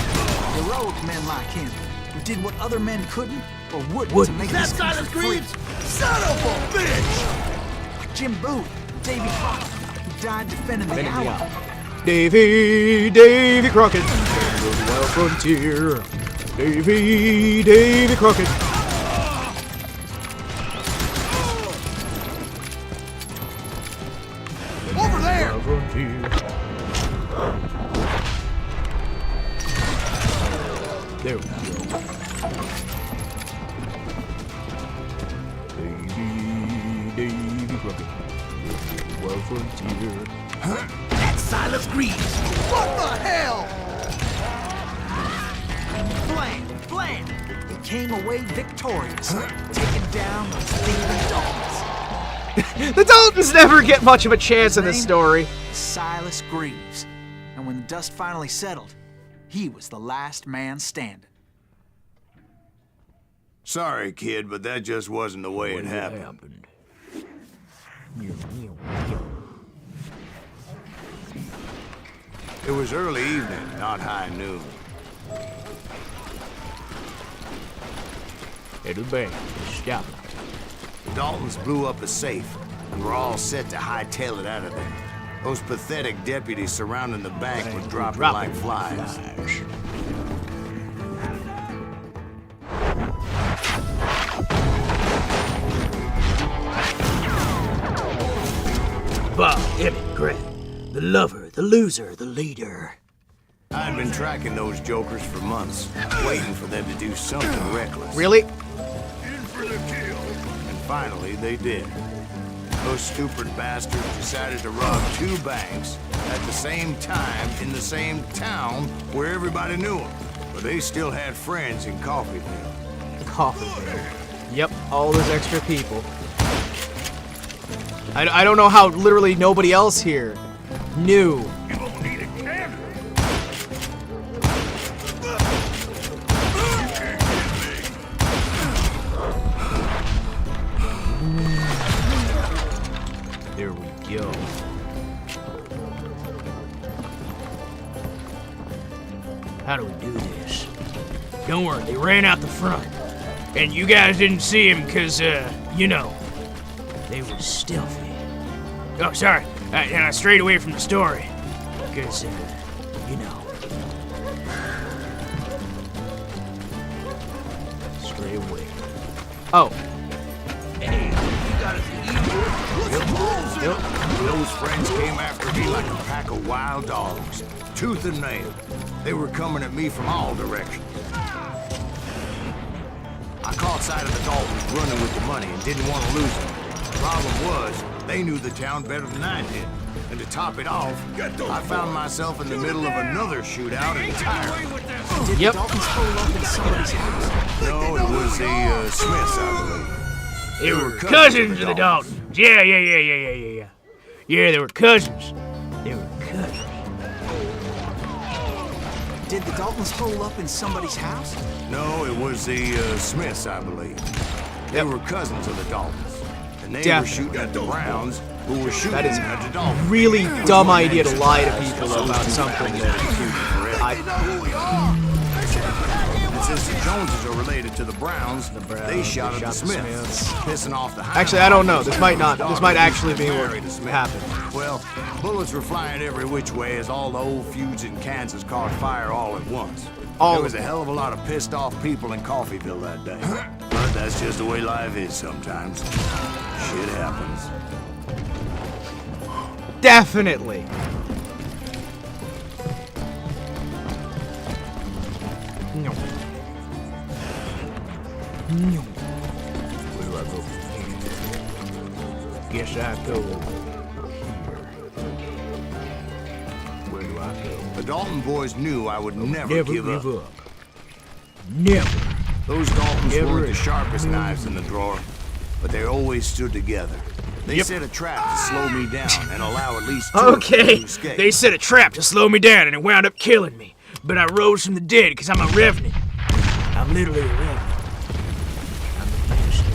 Heroic men like him, who did what other men couldn't or wouldn't to make this country free. Son of a bitch! Like Jim Boone, Davy Crockett, who died defending the Alamo. Davy Crockett, wild frontier. Davy Crockett. Over there! Wild frontier. There we go. Davy Crockett, wild frontier. That's Silas Greaves. What the hell? Blam! Blam! They came away victorious, taking down those thieving Daltons. The Daltons never get much of a chance in this His name? story. Silas Greaves. And when the dust finally settled, He was the last man standing. Sorry, kid, but that just wasn't the way it happened. It was early evening, not high noon. It'll be. Stop. The Daltons blew up a safe, and were all set to hightail it out of there. Those pathetic deputies surrounding the bank were dropping like flies. Bob, Emmett, Greg. The lover, the loser, the leader. I'd been tracking those jokers for months, waiting for them to do something reckless. Really? In for the kill. And finally, they did. Those stupid bastards decided to rob 2 banks at the same time in the same town where everybody knew them. But they still had friends in Coffeeville. Coffeeville. Yep, all those extra people. I don't know how literally nobody else here knew. You won't need a camera. There we go. How do we do this? Don't worry, they ran out the front. And you guys didn't see him because, you know, they were stealthy. Oh, sorry. And I strayed away from the story. Because, you know. Stray away. Oh. Hey, you got us Yep. Those friends came after me like a pack of wild dogs, tooth and nail. They were coming at me from all directions. I caught sight of the Daltons running with the money and didn't want to lose them. The problem was, they knew the town better than I did. And to top it off, I found myself in the middle of another shootout entirely. Did the Daltons pull up in somebody's house? No, it was the Smiths, I believe. They were cousins of the Daltons. Yeah. Yeah, they were cousins. They were cousins. Did the Daltons hole up in somebody's house? No, it was the Smiths, I believe. They were cousins of the Daltons. And they were shooting at the Browns, who were shooting at the Daltons. Really dumb idea to lie to people about something that And since the Joneses are related to the Browns, they shot at the Smiths, pissing off the Actually, I don't know. This might actually be what happened. Well, bullets were flying every which way as all the old feuds in Kansas caught fire all at once. There was a hell of a lot of pissed off people in Coffeeville that day. But that's just the way life is sometimes. Shit happens. Definitely. No. Where do I go from here? Guess I go here. Where do I go? The Dalton boys knew I would never give up. Never. Those Daltons weren't the sharpest knives in the drawer, but they always stood together. They set a trap to slow me down and allow at least 2 of them to escape. They set a trap to slow me down and it wound up killing me. But I rose from the dead because I'm a revenant. I'm literally a revenant. I'm a master.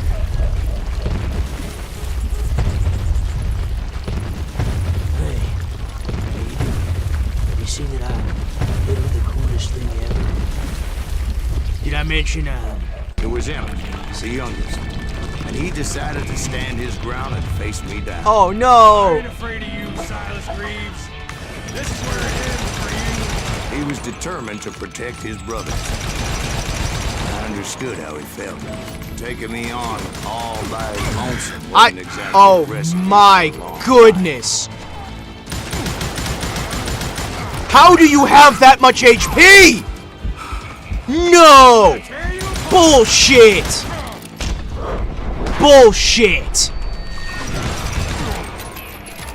Hey, how you doing? Have you seen that I'm literally the coolest thing ever? Did I mention, It was Emmett, the youngest. And he decided to stand his ground and face me down. Oh no! I ain't afraid of you, Silas Greaves. This is where it ends for you. He was determined to protect his brother. I understood how he felt. Taking me on all by his lonesome wasn't exactly oh rescue my goodness! How do you have that much HP? No! Bullshit! Bullshit!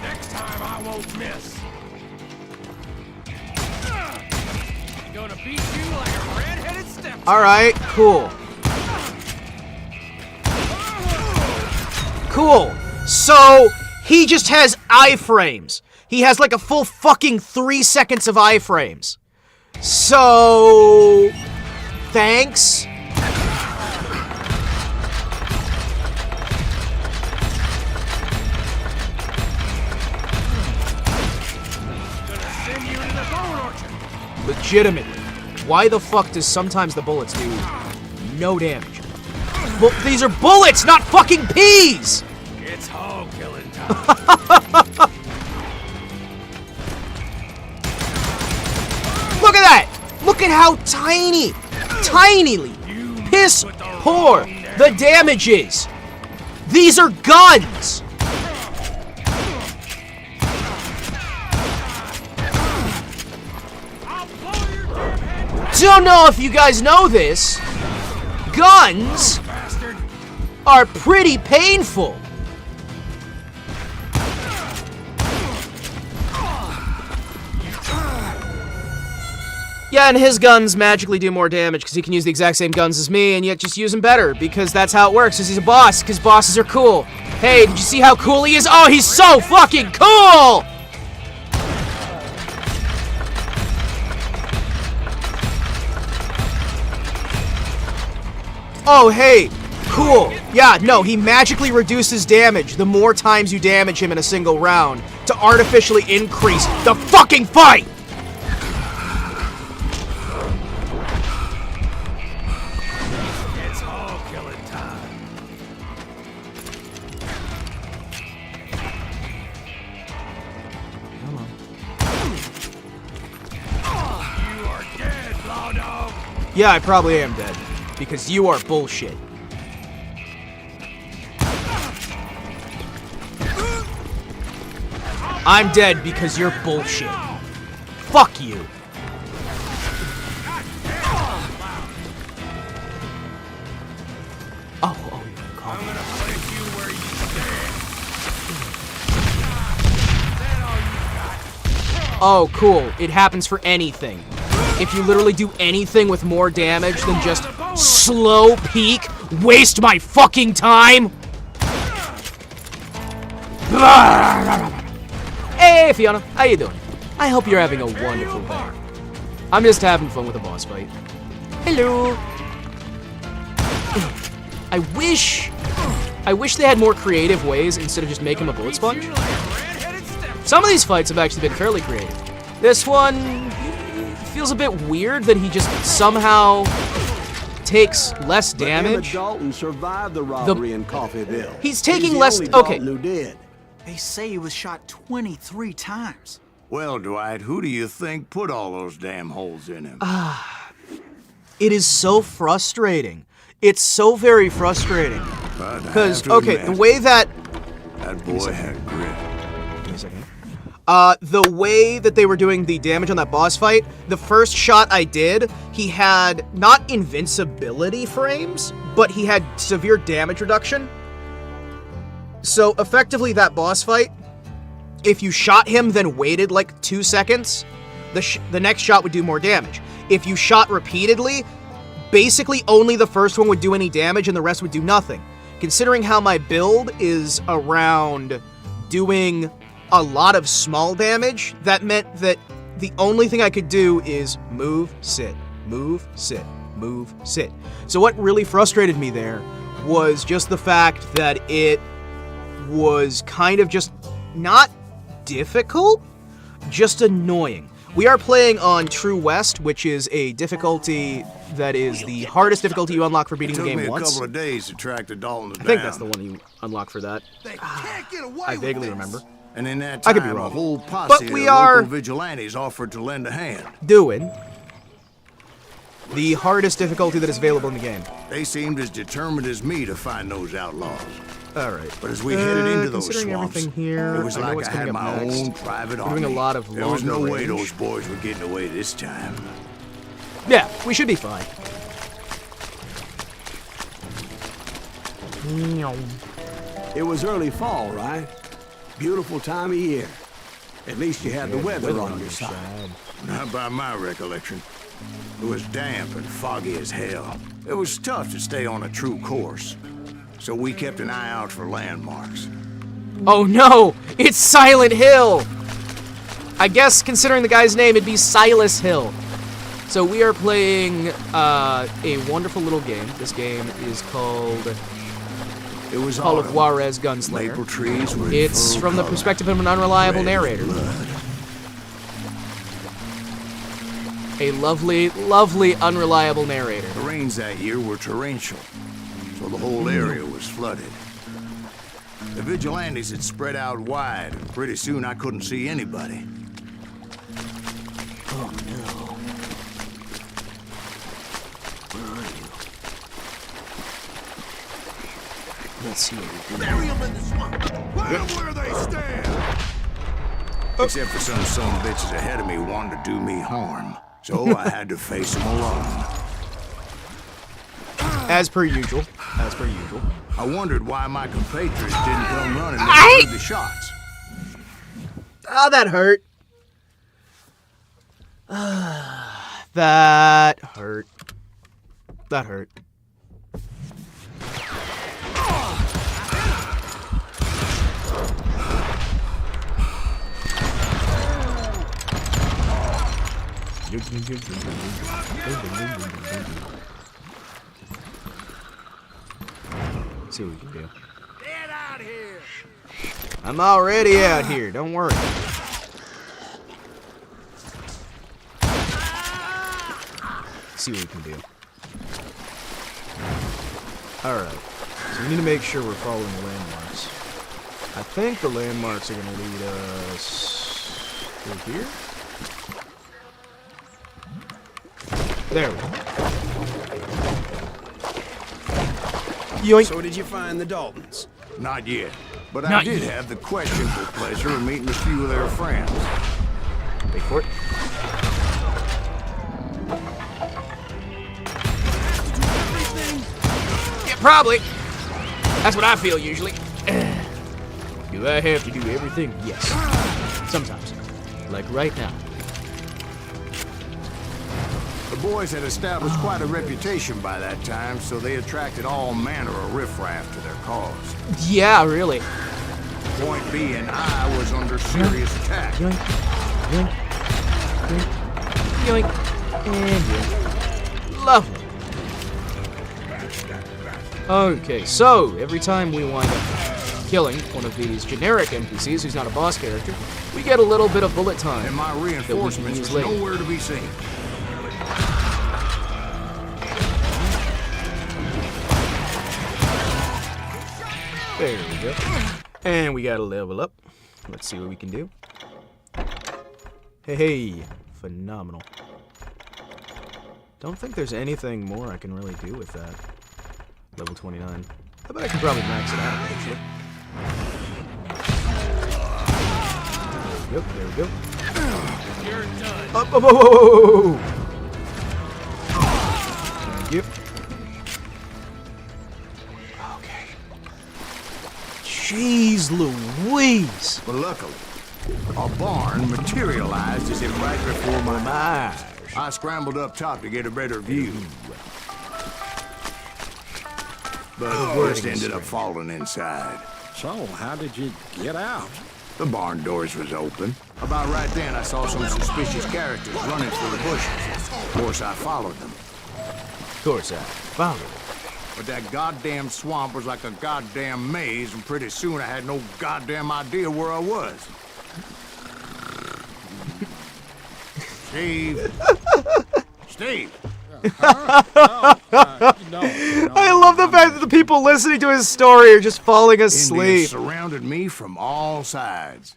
Next time I won't miss. I'm gonna beat you like a red-headed step. Alright, cool. Cool. So, he just has iframes. He has like a full fucking 3 seconds of iframes. So... thanks? Legitimately. Why the fuck does sometimes the bullets do no damage? Well, these are bullets, not fucking peas! It's hog killing time. Look at that! Look at how tinily, piss poor the damage is. These are guns! Don't know if you guys know this. Guns are pretty painful. Yeah, and his guns magically do more damage because he can use the exact same guns as me and yet just use them better because that's how it works because he's a boss, because bosses are cool. Hey, did you see how cool he is? Oh, he's so fucking cool! Oh, hey, cool. Yeah, no, he magically reduces damage the more times you damage him in a single round to artificially increase the fucking fight! It's hog killing time. Come on. You are dead, Law Dog. Yeah, I probably am dead. Because you are bullshit. I'm dead because you're bullshit. Fuck you. Oh, you can call me. Place you where you stand. Oh, cool. It happens for anything. If you literally do anything with more damage than just slow peek, waste my fucking time. Hey, Fiona. How you doing? I hope you're having a wonderful day. I'm just having fun with a boss fight. Hello. I wish they had more creative ways instead of just making him a bullet sponge. Some of these fights have actually been fairly creative. This one feels a bit weird that he just somehow takes less damage. Dalton survived the robbery in Coffeeville. He's taking less. Okay. Who did? They say he was shot 23 times. Well, Dwight, who do you think put all those damn holes in him? It is so frustrating. It's so very frustrating. Because, okay, the way that boy had grit. Give me a second. The way that they were doing the damage on that boss fight, the first shot I did, he had not invincibility frames, but he had severe damage reduction. So effectively that boss fight, if you shot him then waited like 2 seconds, the next shot would do more damage. If you shot repeatedly, basically only the first one would do any damage and the rest would do nothing. Considering how my build is around doing a lot of small damage, that meant that the only thing I could do is move, sit, move, sit, move, sit. So what really frustrated me there was just the fact that it was kind of just not difficult, just annoying. We are playing on True West, which is a difficulty that is the hardest difficulty you unlock for beating the game once. It took me a couple of days to track the Daltons down. I think that's the one you unlock for that. I vaguely remember. And in that I time, could be wrong. a whole posse But we of are local vigilantes offered to lend a hand. doing the hardest difficulty that is available in the game. They seemed as determined as me to find those outlaws. All right. But as we headed into those considering swamps, everything here, it was I know like what's I coming had up my next. own private We're army. doing a lot of There was no longer way range. those boys were getting away this time. Yeah, we should be fine. It was early fall, right? Beautiful time of year. At least you had the weather on your side. Not by my recollection. It was damp and foggy as hell. It was tough to stay on a true course. So we kept an eye out for landmarks. Oh no! It's Silent Hill! I guess, considering the guy's name, it'd be Silas Hill. So we are playing a wonderful little game. This game is called Call of Juarez Gunslinger. Maple trees were in It's full from the color, perspective of an unreliable red narrator. blood. A lovely, lovely unreliable narrator. The rains that year were torrential, so the whole area was flooded. The vigilantes had spread out wide, and pretty soon I couldn't see anybody. Oh no. Where are you? Let's see what we can do. Bury them in the swamp. Put them where they stand. Except for some son of bitches ahead of me wanting to do me harm. So I had to face them alone. As per usual. As per usual. I wondered why my compatriots didn't come running when they heard the shots. Oh, that hurt. That hurt. That hurt. See what we can do. Get out here! I'm already out here, don't worry. See what we can do. Alright. So we need to make sure we're following the landmarks. I think the landmarks are going to lead us through here. There we go. Yoink. So did you find the Daltons? Not yet, but I did have the questionable pleasure of meeting a few of their friends. Wait for it. Yeah, probably. That's what I feel usually. Do I have to do everything? Yes. Sometimes. Like right now. The boys had established quite a reputation by that time, so they attracted all manner of riffraff to their cause. Yeah, really. Point being, I was under serious attack. Yoink. Yoink. Yoink. Yoink. And yoink. Lovely. Okay, so every time we wind up killing one of these generic NPCs who's not a boss character, we get a little bit of bullet time. And my reinforcements was nowhere to be seen. There we go. And we gotta level up. Let's see what we can do. Hey, phenomenal. Don't think there's anything more I can really do with that. Level 29. I bet I can probably max it out, actually. There we go. You're done. Up, up, whoa, whoa, whoa, whoa. Thank you. Okay. Jeez Louise. But luckily, a barn materialized as if right before my eyes. I scrambled up top to get a better view. But just ended up falling inside. So, how did you get out? The barn doors was open. About right then, I saw some suspicious characters running through the bushes. Of course, I followed them. Of course, I followed them. But that goddamn swamp was like a goddamn maze, and pretty soon I had no goddamn idea where I was. Steve. Steve. I love the fact that the people listening to his story are just falling asleep. Indians surrounded me from all sides.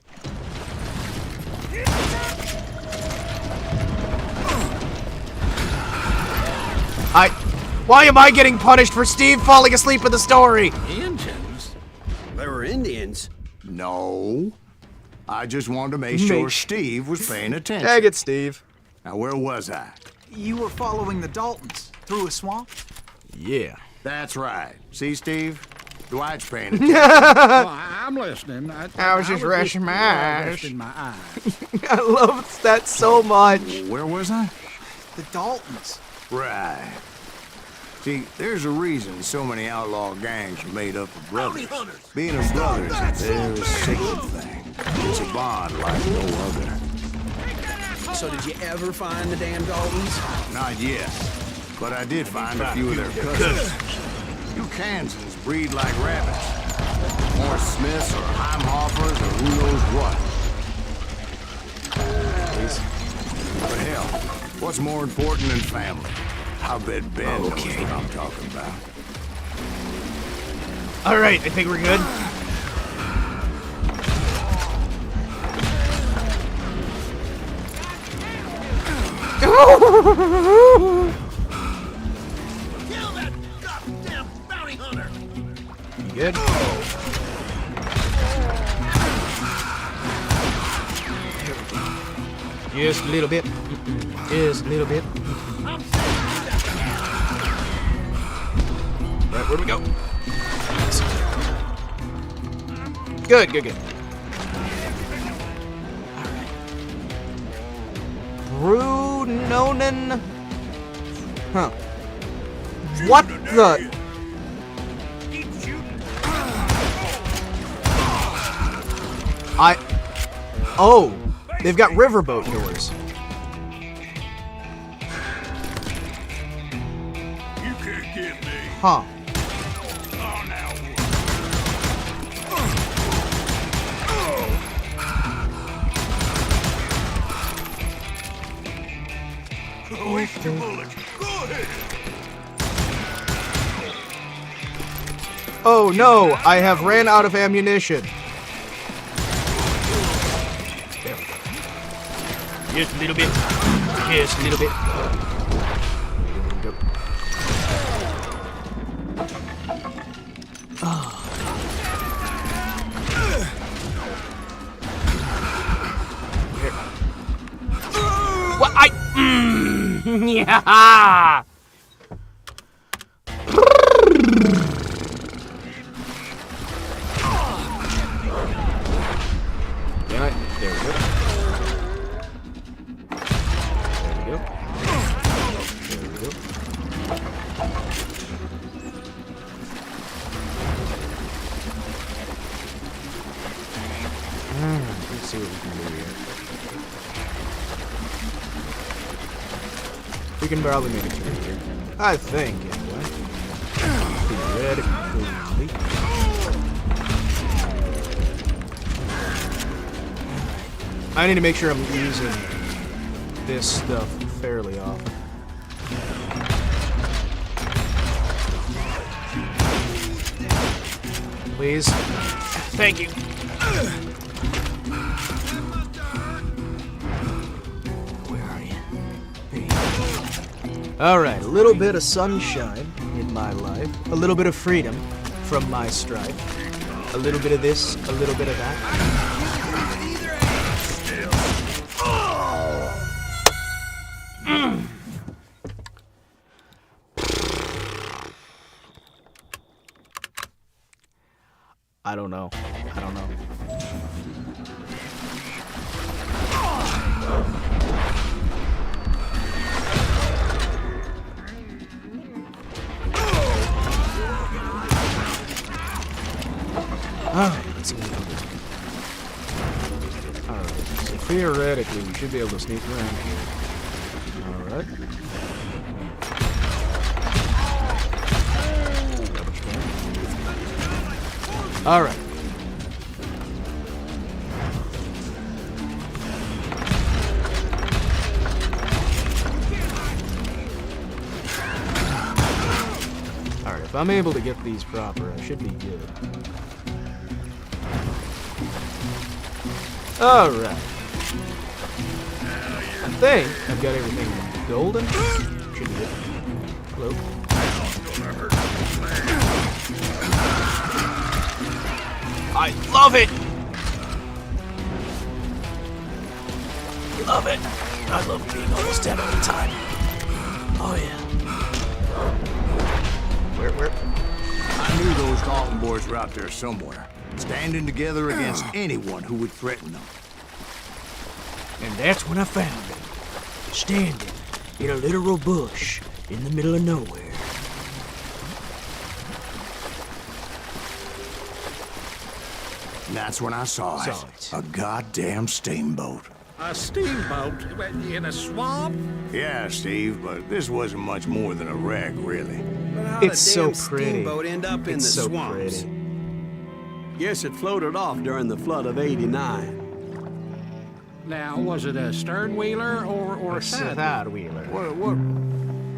Why am I getting punished for Steve falling asleep in the story? Indians? They were Indians? No. I just wanted to make sure Steve was paying attention. Dang it, Steve. Now, where was I? You were following the Daltons through a swamp? Yeah. That's right. See, Steve? Dwight's paying attention. Well, I'm listening. I was just resting my eyes. resting my eyes. I love that so much. Where was I? The Daltons. Right. See, there's a reason so many outlaw gangs are made up of brothers. Being a brother is a very sacred thing. It's a bond like no other. So did you ever find the damn Daltons? Not yet. But I did find a few of their cousins. You Kansans breed like rabbits. More Smiths or Heimhoffers or who knows what. But hell, what's more important than family? I bet Ben knows what I'm talking about. All right, I think we're good. Kill that goddamn bounty hunter! You good? Just a little bit. Just a little bit. Right, where do we go? Good, good, good. Brunonen. Huh. What the? Oh, they've got riverboat doors. You can't get me. Huh. Waste your bullets. Go ahead. Oh no, I have ran out of ammunition. Just a little bit. Just a little bit. Oh. What? Yeah. There we go. Let's see what we can do here. We can probably make it through here. I think, anyway. Theoretically. I need to make sure I'm using this stuff fairly often. Please. Thank you. Where are you? There you go. Alright, a little bit of sunshine in my life. A little bit of freedom from my strife. A little bit of this, a little bit of that. I don't know. I don't know. Let's see what we can do. Alright, so theoretically we should be able to sneak around here. Alright. Alright. Alright, if I'm able to get these proper, I should be good. Alright. I think I've got everything golden. Should be good. Hello. I love it! Love it! I love being almost dead all the time. Oh yeah. Where? I knew those Dalton boys were out there somewhere, standing together against anyone who would threaten them. And that's when I found them, standing in a literal bush in the middle of nowhere. And that's when I saw it. A goddamn steamboat. A steamboat in a swamp? Yeah, Steve, but this wasn't much more than a wreck, really. But how It's the so damn pretty. steamboat end up in the It's so swamps? pretty. Guess it floated off during the flood of '89. Now, was it a stern wheeler or a side wheeler? What?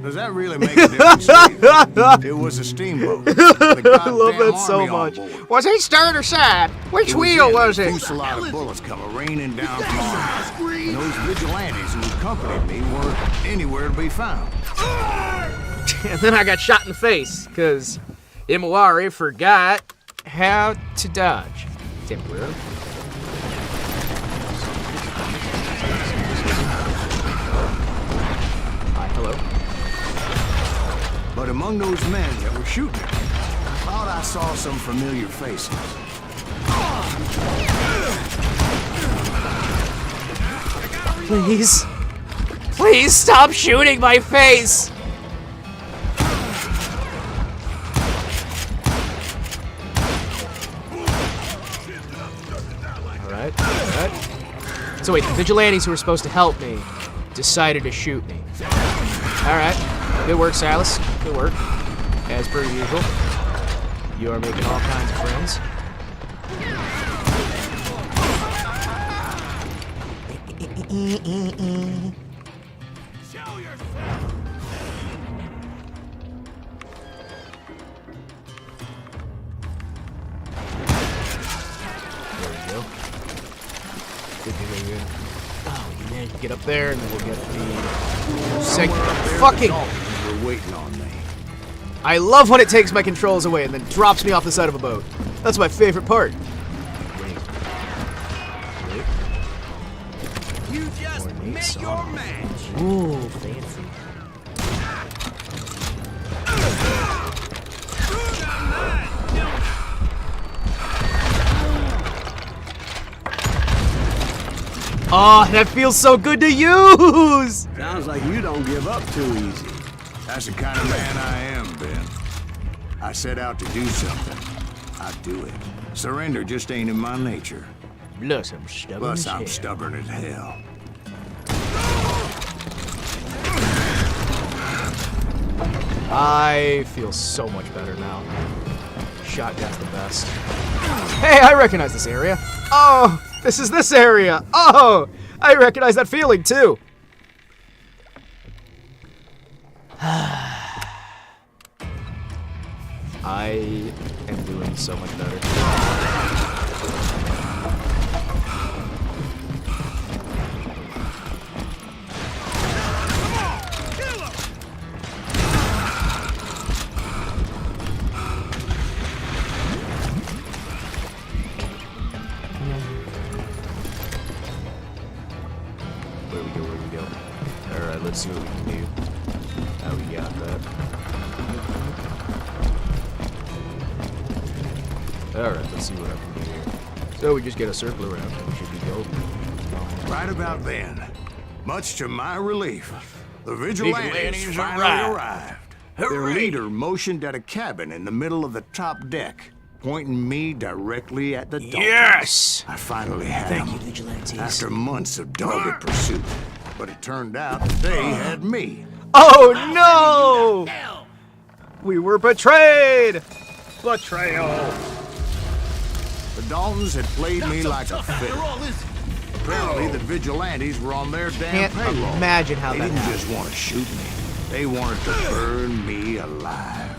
Does that really make a difference, Steve? It was a steamboat. I love that so much. Was he stern or side? Which wheel was it? A fusillade of bullets come raining down from Mars. And those vigilantes who accompanied me weren't anywhere to be found. And then I got shot in the face, because Himawari forgot how to dodge. Temporarily. Hi, hello. But among those men that were shooting, I thought I saw some familiar faces. Please. Please stop shooting my face! Alright. So wait, the vigilantes who were supposed to help me decided to shoot me. Alright. Good work, Silas. Good work. As per usual. You are making all kinds of friends. Good. Oh, man, get up there, and then we'll get the fucking. We're waiting on me. I love when it takes my controls away and then drops me off the side of a boat. That's my favorite part. You just met your match. Ooh, fancy. Oh, that feels so good to use! Sounds like you don't give up too easy. That's the kind of man I am, Ben. I set out to do something. I do it. Surrender just ain't in my nature. Plus, I'm stubborn. Plus, I'm stubborn as hell. I feel so much better now. Shotgun's the best. Hey, I recognize this area. Oh, this is this area. Oh, I recognize that feeling too. I am doing so much better. Where we go? Alright, let's see what we can do. How we got that. Alright, let's see what I can do here. So we just get a circle around and we should be golden. Right about then, much to my relief, the vigilantes finally arrived. Their leader motioned at a cabin in the middle of the top deck, pointing me directly at the Daltons. Yes! I finally had Thank them, you, vigilantes. after months of dogged pursuit. But it turned out they had me. Oh no! We were betrayed! Betrayal. The Daltons had played me like a fiddle. Apparently, the vigilantes were on their damn Can't payroll. imagine how they that didn't happened. just want to shoot me. They wanted to burn me alive.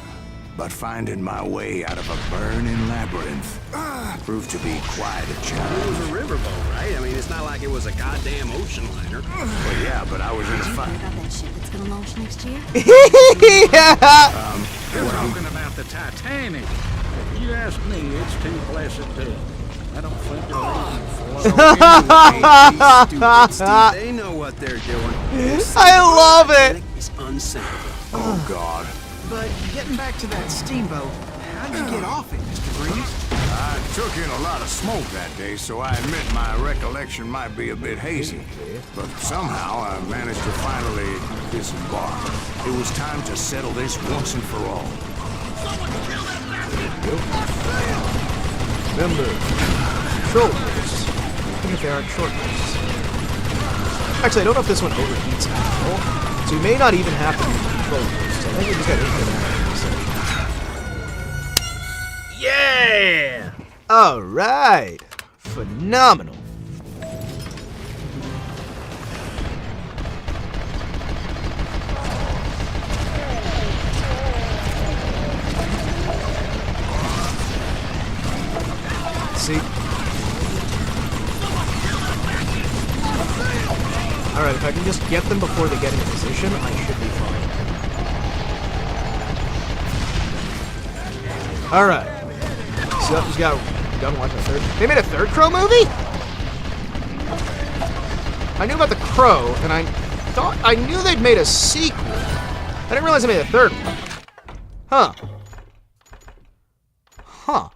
But finding my way out of a burning labyrinth proved to be quite a It challenge. was a riverboat, right? I mean, it's not like it was a goddamn ocean liner. Well, yeah, but I was in a fight. About that ship that's gonna launch next year? You're talking about the Titanic. If you ask me, it's too blessed to. I don't think you're Stupid Steve, they know what they're doing. I love it! It's unsinkable. Oh, God. But getting back to that steamboat, how'd you get off it, Mr. Breeze? I took in a lot of smoke that day, so I admit my recollection might be a bit hazy. But somehow I managed to finally disembark. It was time to settle this once and for all. Remember, shoulders. Even if they aren't shoulders. Actually, I don't know if this one overheats at all, so we may not even have to control this. So I think we just got to Yeah! All right. Phenomenal. See? Alright, if I can just get them before they get into position, I should be fine. Alright. So just got done watching a third. They made a third Crow movie? I knew about the Crow, and I thought I knew they'd made a sequel. I didn't realize they made a third one. Huh. Huh.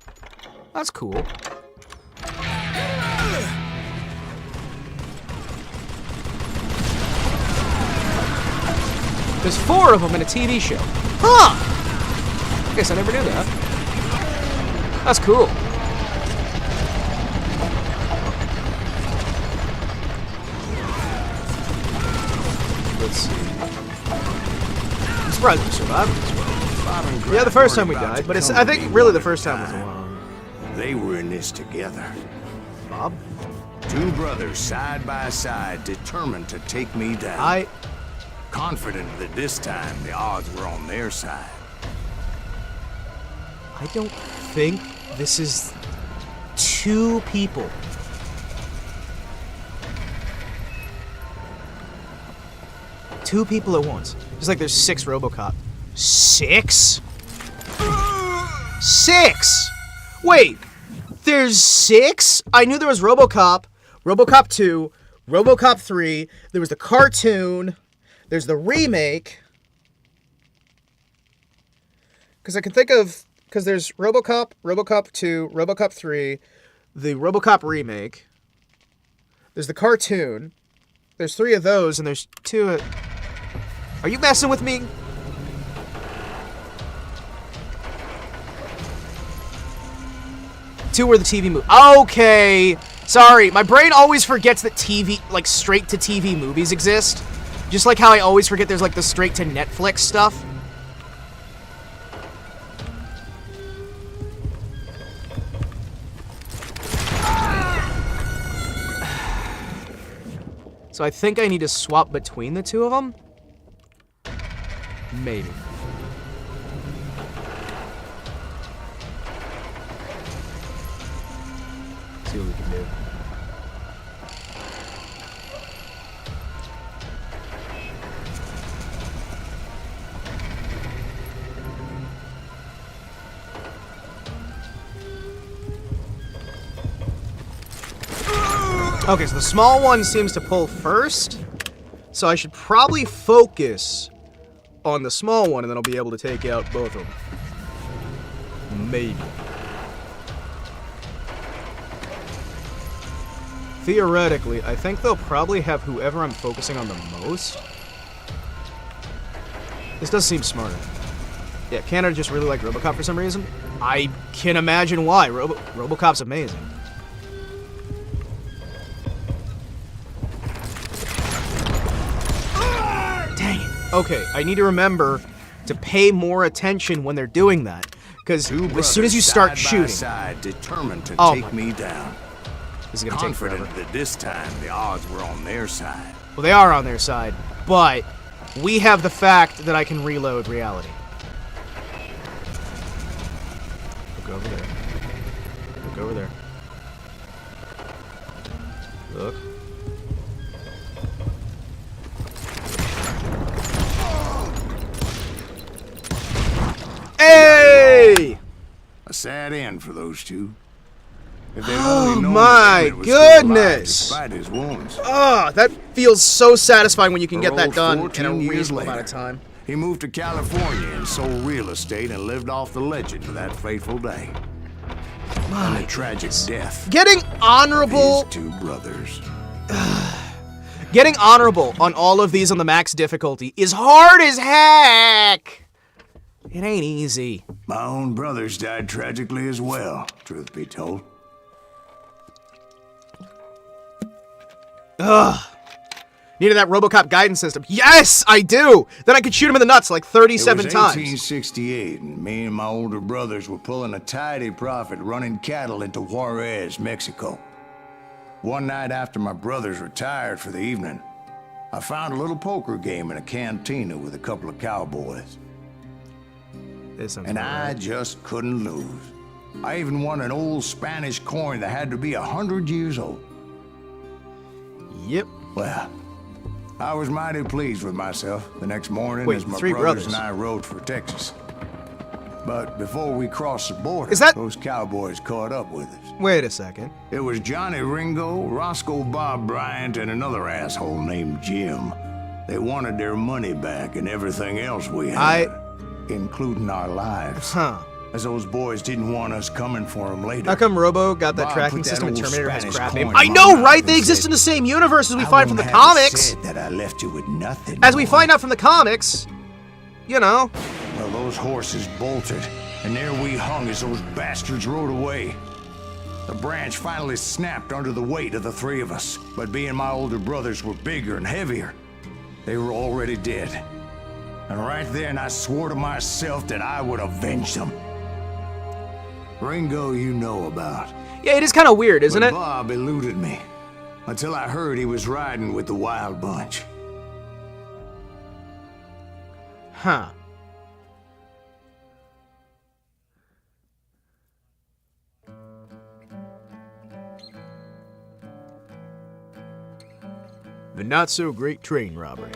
That's cool. There's 4 of them in a TV show. Huh! I guess I never knew that. That's cool. Let's see. I'm surprised we survived this one. Yeah, the first time we died, but I think really the first time was alone. They were in this together. Bob? 2 brothers side by side, determined to take me down. Confident that this time the odds were on their side. I don't think this is 2 people. Two people at once. Just like there's 6 RoboCop. 6? 6! Wait, there's 6? I knew there was RoboCop, RoboCop 2, RoboCop 3, there was the cartoon, there's the remake. Because I can think of... Because there's RoboCop, RoboCop 2, RoboCop 3, the RoboCop remake. There's the cartoon. There's 3 of those, and there's 2... Are you messing with me? Two were the TV movie. Okay. Sorry, my brain always forgets that TV, like straight-to-TV movies exist. Just like how I always forget there's like the straight-to-Netflix stuff. So I think I need to swap between the 2 of them. Maybe. See what we can do. Okay, so the small one seems to pull first, so I should probably focus on the small one, and then I'll be able to take out both of them. Maybe. Theoretically, I think they'll probably have whoever I'm focusing on the most. This does seem smarter. Yeah, Canada just really liked RoboCop for some reason. I can imagine why. RoboCop's amazing. Dang it. Okay, I need to remember to pay more attention when they're doing that. Because as soon as you start shooting... Side, determined to oh take me down. This is gonna take forever. Confident that this time the odds were on their side. Well, they are on their side, but we have the fact that I can reload reality. Look over there. Look over there. Look. Hey! A sad end for those 2. If they'd only known my that was still alive goodness! Despite his wounds. Oh, that feels so satisfying when you can get that Paroled done in 14 a years reasonable later. amount of time. He moved to California and sold real estate and lived off the legend of that fateful day. And the tragic death. Getting honorable... His 2 brothers. Getting honorable on all of these on the max difficulty is hard as heck! It ain't easy. My own brothers died tragically as well, truth be told. Ugh. Needed that RoboCop guidance system. Yes, I do! Then I could shoot him in the nuts like 37 It was times. 1868, and me and my older brothers were pulling a tidy profit running cattle into Juarez, Mexico. One night after my brothers retired for the evening, I found a little poker game in a cantina with a couple of cowboys. And I just couldn't lose. I even won an old Spanish coin that had to be 100 years old. Yep. Well, I was mighty pleased with myself the next morning Wait, as my three brothers brothers. and I rode for Texas. But before we crossed the border, Is that- those cowboys caught up with us. Wait a second. It was Johnny Ringo, Roscoe Bob Bryant, and another asshole named Jim. They wanted their money back and everything else we had, including our lives. Huh. As those boys didn't want us coming for them later. How come Robo got that Bob tracking put that system and old Terminator has Spanish crap coin name? I in know, my right? mouth They and exist said, in the same universe as we "I find from the wouldn't have comics. said that I left you with nothing. As we boy." find out from the comics, you know. Well, those horses bolted, and there we hung as those bastards rode away. The branch finally snapped under the weight of the three of us, but being my older brothers were bigger and heavier, they were already dead. And right then I swore to myself that I would avenge them. Ringo you know about. Yeah, it is kind of weird, isn't But it? Bob eluded me, until I heard he was riding with the Wild Bunch. Huh. The not-so-great train robbery.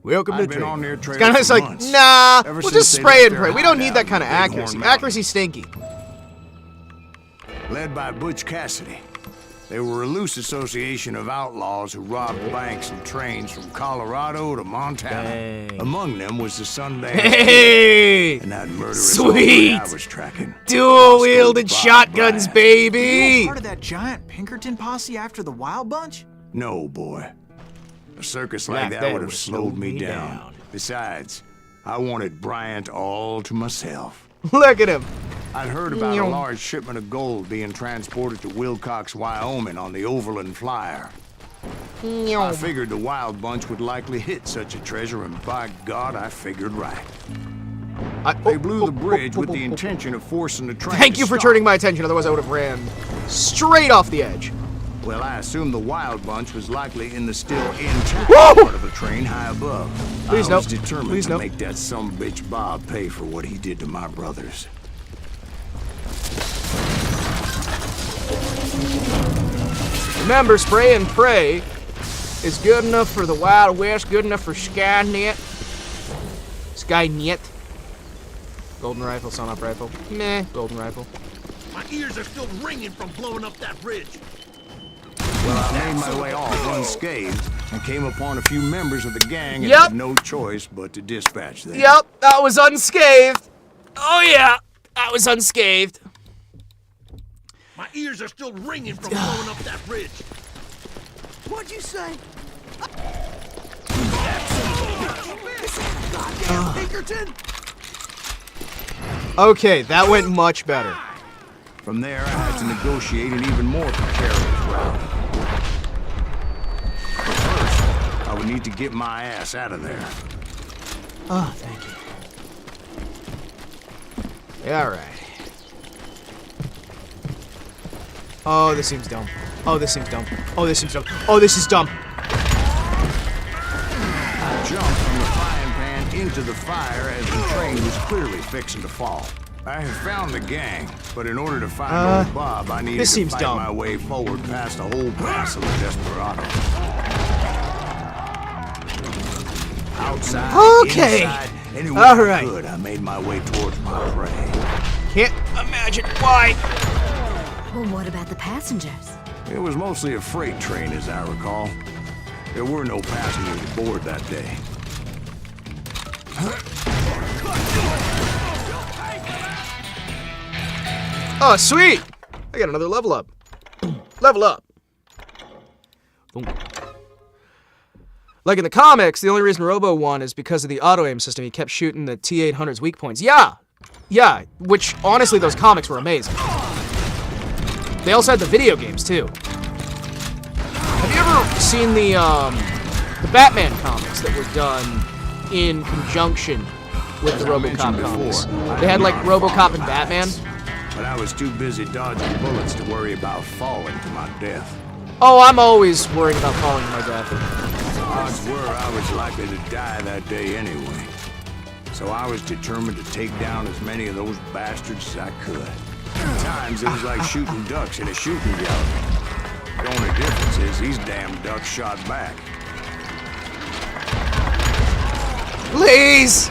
Welcome to I've been train. on their It's trail kind of for like, months. nah, Ever we'll since just they spray left and their pray. We don't need that hideout kind of in Bighorn accuracy. Mountain. Accuracy stinky. Led by Butch Cassidy. They were a loose association of outlaws who robbed banks and trains from Colorado to Montana. Dang. Among them was the Sundance Hey! Kid and that murderous Sweet! hombre I was tracking. Dual-wielded Bob shotguns, Bryant. You were baby! part of that giant Pinkerton posse after the Wild Bunch? No, boy. A circus Back like that then would have would slowed me down. Besides, I wanted Bryant all to myself. Look at him. I'd heard about a Meow. large shipment of gold being transported to Wilcox, Wyoming on the Overland Flyer. I figured the Wild Bunch would likely hit such a treasure, and by God, I figured right. They blew the bridge with the intention of forcing the train Thank to you for stop. turning my attention, otherwise I would have ran straight off the edge. Well, I assumed the Wild Bunch was likely in the still intact Woo! part of the train high above. Please I was no. determined Please to no. make that sumbitch Bob pay for what he did to my brothers. Remember, spray and pray is good enough for the Wild West, good enough for Skynet. Skynet. Golden rifle, sawed-off rifle. Meh, golden rifle. My ears are still ringing from blowing up that bridge. Well, I made my way off unscathed and came upon a few members of the gang and Yep. had no choice but to dispatch them. Yep, that was unscathed. Oh yeah, that was unscathed. My ears are still ringing from blowing up that bridge. What'd you say? Pinkerton? Okay, that went much better. From there, I had to negotiate an even more precarious route. But first, I would need to get my ass out of there. Oh, thank you. All right. Oh, this seems dumb. Oh, this seems dumb. Oh, this seems dumb. Oh, this is dumb. I jumped from the frying pan into the fire as the train was clearly fixing to fall. I had found the gang, but in order to find old Bob, I needed this to seems fight dumb. my way forward past a whole class of desperados. Outside, Okay. inside, anywhere All I right. could, I made my way towards my prey. Can't imagine why. Well, what about the passengers? It was mostly a freight train, as I recall. There were no passengers aboard that day. Oh, sweet! I got another level up. Level up. Boom. Like in the comics, the only reason Robo won is because of the auto-aim system. He kept shooting the T-800's weak points. Yeah! Yeah, which, honestly, those comics were amazing. They also had the video games, too. Have you ever seen the Batman comics that were done in conjunction with the RoboCop comics. They had like RoboCop and Batman. But I was too busy dodging bullets to worry about falling to my death. Oh, I'm always worried about falling to my death. Odds were I was likely to die that day anyway. So I was determined to take down as many of those bastards as I could. At times it was like shooting ducks in a shooting gallery. The only difference is these damn ducks shot back. Please!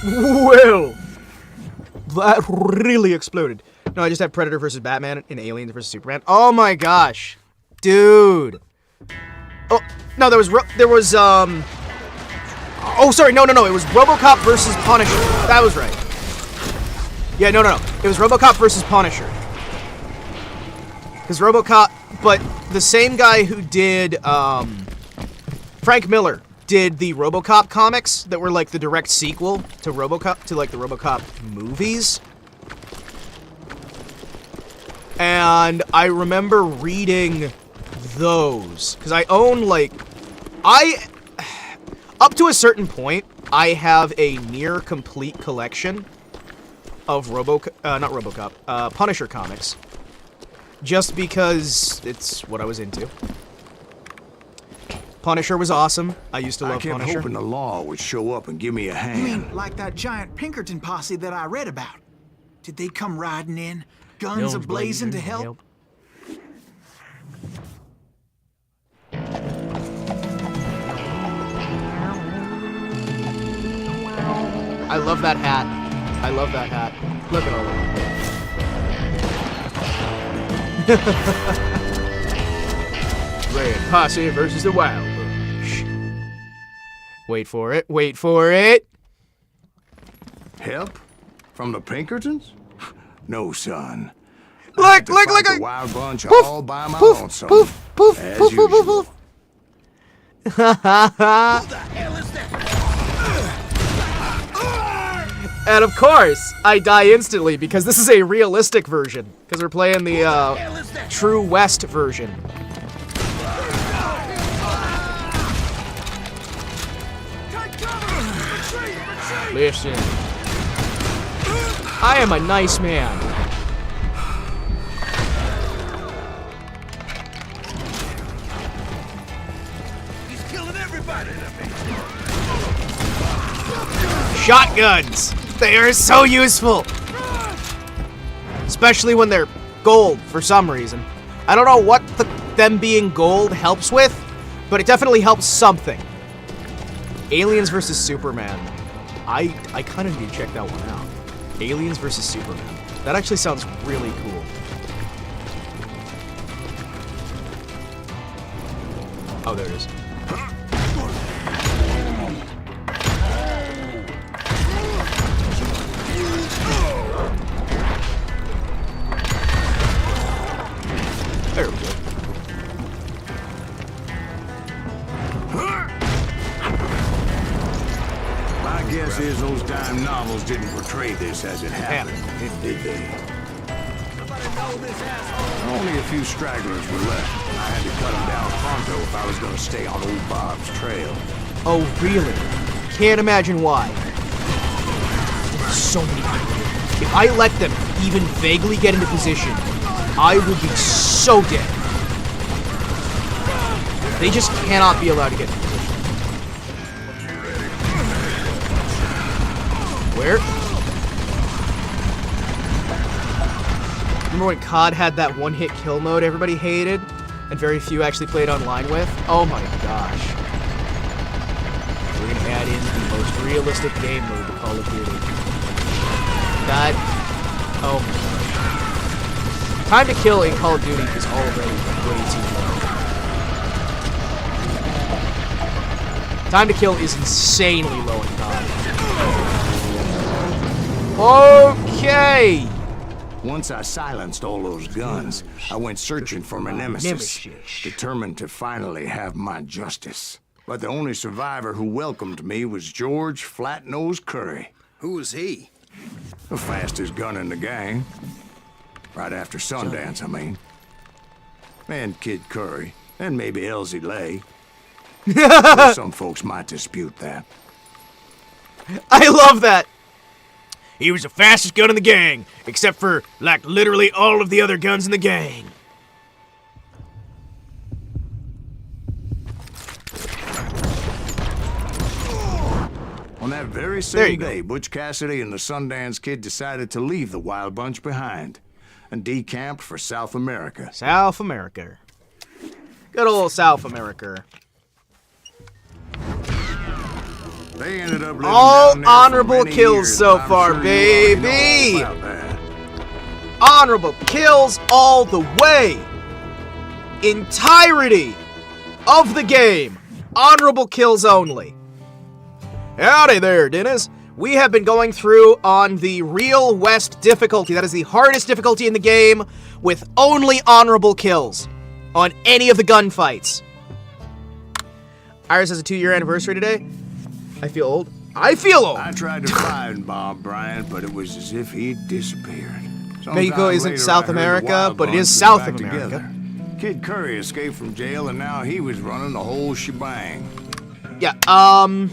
Well, that really exploded. No, I just had Predator versus Batman and Aliens versus Superman. Oh my gosh, dude. Oh no, there was oh sorry, no, it was RoboCop versus Punisher. That was right. Yeah, no, it was RoboCop versus Punisher. Because RoboCop, but the same guy who did Frank Miller did the RoboCop comics that were like the direct sequel to RoboCop, to like the RoboCop movies. And I remember reading those because I own like up to a certain point I have a near complete collection of Punisher comics, just because it's what I was into. Punisher was awesome. I used to love Punisher. I kept hoping the law would show up and give me a hand. You mean like that giant Pinkerton posse that I read about? Did they come riding in, guns a-blazing to help? I love that hat. I love that hat. Look at all of them. Red Posse versus the Wild Bunch. Wait for it. Wait for it. Help? From the Pinkertons? No, son. Look! The Wild Bunch all by my lonesome. As usual. Who the hell is that? And of course, I die instantly because this is a realistic version. Because we're playing the True West version. Listen. I am a nice man. He's killing everybody. Shotguns! They are so useful! Especially when they're gold for some reason. I don't know what them being gold helps with, but it definitely helps something. Aliens versus Superman. I kind of need to check that one out. Aliens versus Superman. That actually sounds really cool. Oh, there it is. There we go. My guess is those dime novels didn't portray this as it happened, did they? Only a few stragglers were left. I had to cut them down pronto if I was going to stay on old Bob's trail. Oh, really? Can't imagine why. So many people. If I let them even vaguely get into position, I would be so dead. They just cannot be allowed to get into position. Where? Remember when COD had that one-hit kill mode everybody hated, and very few actually played online with? Oh my gosh. We're gonna add in the most realistic game mode to Call of Duty. That... oh my gosh. Time to kill in Call of Duty is already way too low. Time to kill is insanely low in COD. Okay! Once I silenced all those guns, I went searching for my nemesis, determined to finally have my justice. But the only survivor who welcomed me was George Flat-Nosed Curry. Who was he? The fastest gun in the gang. Right after Sundance, I mean. And Kid Curry. And maybe Elsie Lay. Though some folks might dispute that. I love that. He was the fastest gun in the gang, except for, like, literally all of the other guns in the gang. On that very same day, Butch Cassidy and the Sundance Kid decided to leave the Wild Bunch behind and decamped for South America. South America. Good old South America. They ended up living all down there honorable for many kills years, so I'm far, sure baby. you already know all about that. Honorable kills all the way. Entirety of the game. Honorable kills only. Howdy there, Dennis. We have been going through on the Real West difficulty. That is the hardest difficulty in the game with only honorable kills on any of the gunfights. Iris has a 2-year anniversary today. I feel old. I feel old. I tried to find Bob Bryant, but it was as if he'd disappeared. Mexico isn't South America, but it is south of America. Kid Curry escaped from jail, and now he was running the whole shebang. Yeah, oh,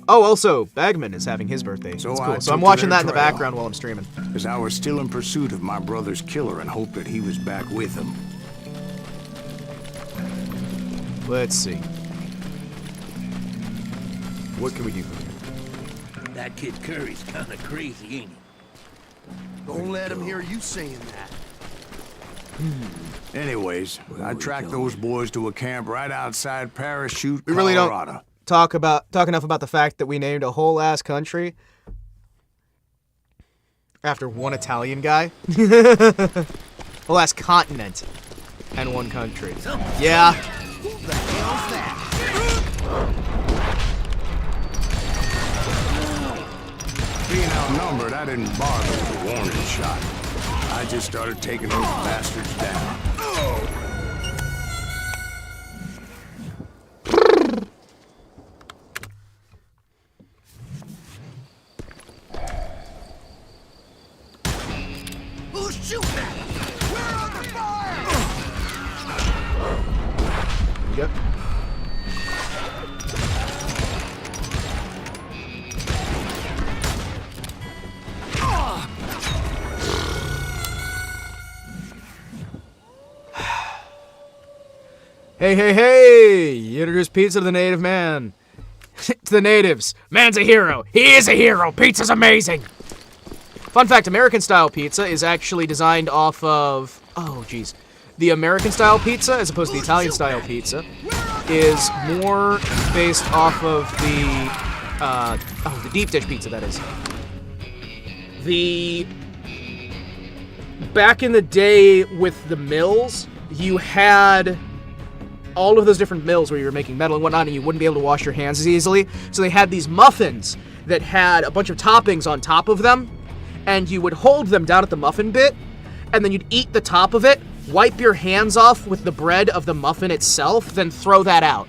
also, Bagman is having his birthday. That's cool. So I'm watching that in the background while I'm streaming. Because I was still in pursuit of my brother's killer and hoped that he was back with him. Let's see. What can we do? That Kid Curry's kinda crazy, ain't he? Don't let him hear you saying that. Anyways, I tracked those boys to a camp right outside Parachute, We really Colorado. don't talk enough about the fact that we named a whole ass country after one Italian guy. Whole ass continent and one country. Yeah. Who the hell's that? Being outnumbered, I didn't bother with a warning shot. I just started taking those bastards down. Who's shooting at us? We're under fire! Yep. Hey, hey, hey! You introduce pizza to the native man. To the natives. Man's a hero. He is a hero. Pizza's amazing. Fun fact, American-style pizza is actually designed off of... Oh, jeez. The American-style pizza, as opposed to the Italian-style pizza, is more based off of the deep dish pizza, that is. Back in the day with the mills, you had all of those different mills where you were making metal and whatnot, and you wouldn't be able to wash your hands as easily. So they had these muffins that had a bunch of toppings on top of them, and you would hold them down at the muffin bit, and then you'd eat the top of it, wipe your hands off with the bread of the muffin itself, then throw that out.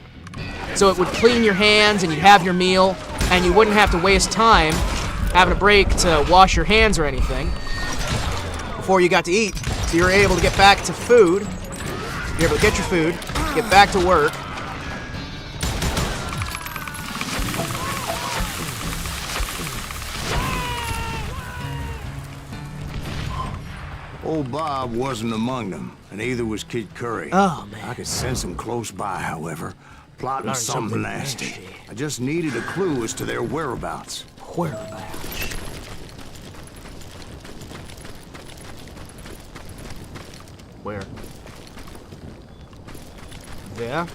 So it would clean your hands, and you'd have your meal, and you wouldn't have to waste time having a break to wash your hands or anything before you got to eat. So you were able to get back to food. You're able to get your food, get back to work. Old Bob wasn't among them, and neither was Kid Curry. Oh, man. I could sense him close by, however, plotting something nasty. I just needed a clue as to their whereabouts. Whereabouts? Where? There?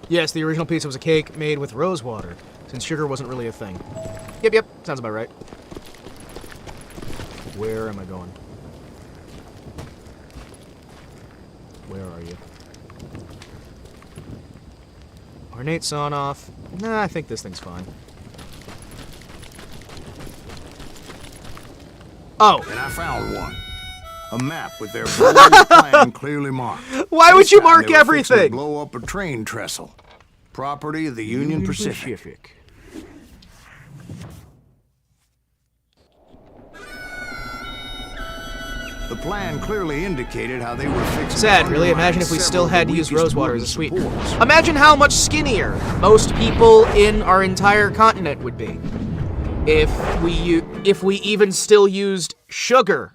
Yes, the original pizza was a cake made with rose water, since sugar wasn't really a thing. Yep, sounds about right. Where am I going? Where are you? Ornate sawn off. Nah, I think this thing's fine. Oh! And I found one. A map with their bold plan clearly marked. Why would you This time mark they were fixing to everything? blow up a train trestle. Property of the Union Pacific. The plan clearly indicated how they were fixing. Sad, really. Imagine if we still had to use rosewater as a sweetener. Imagine how much skinnier most people in our entire continent would be if we even still used sugar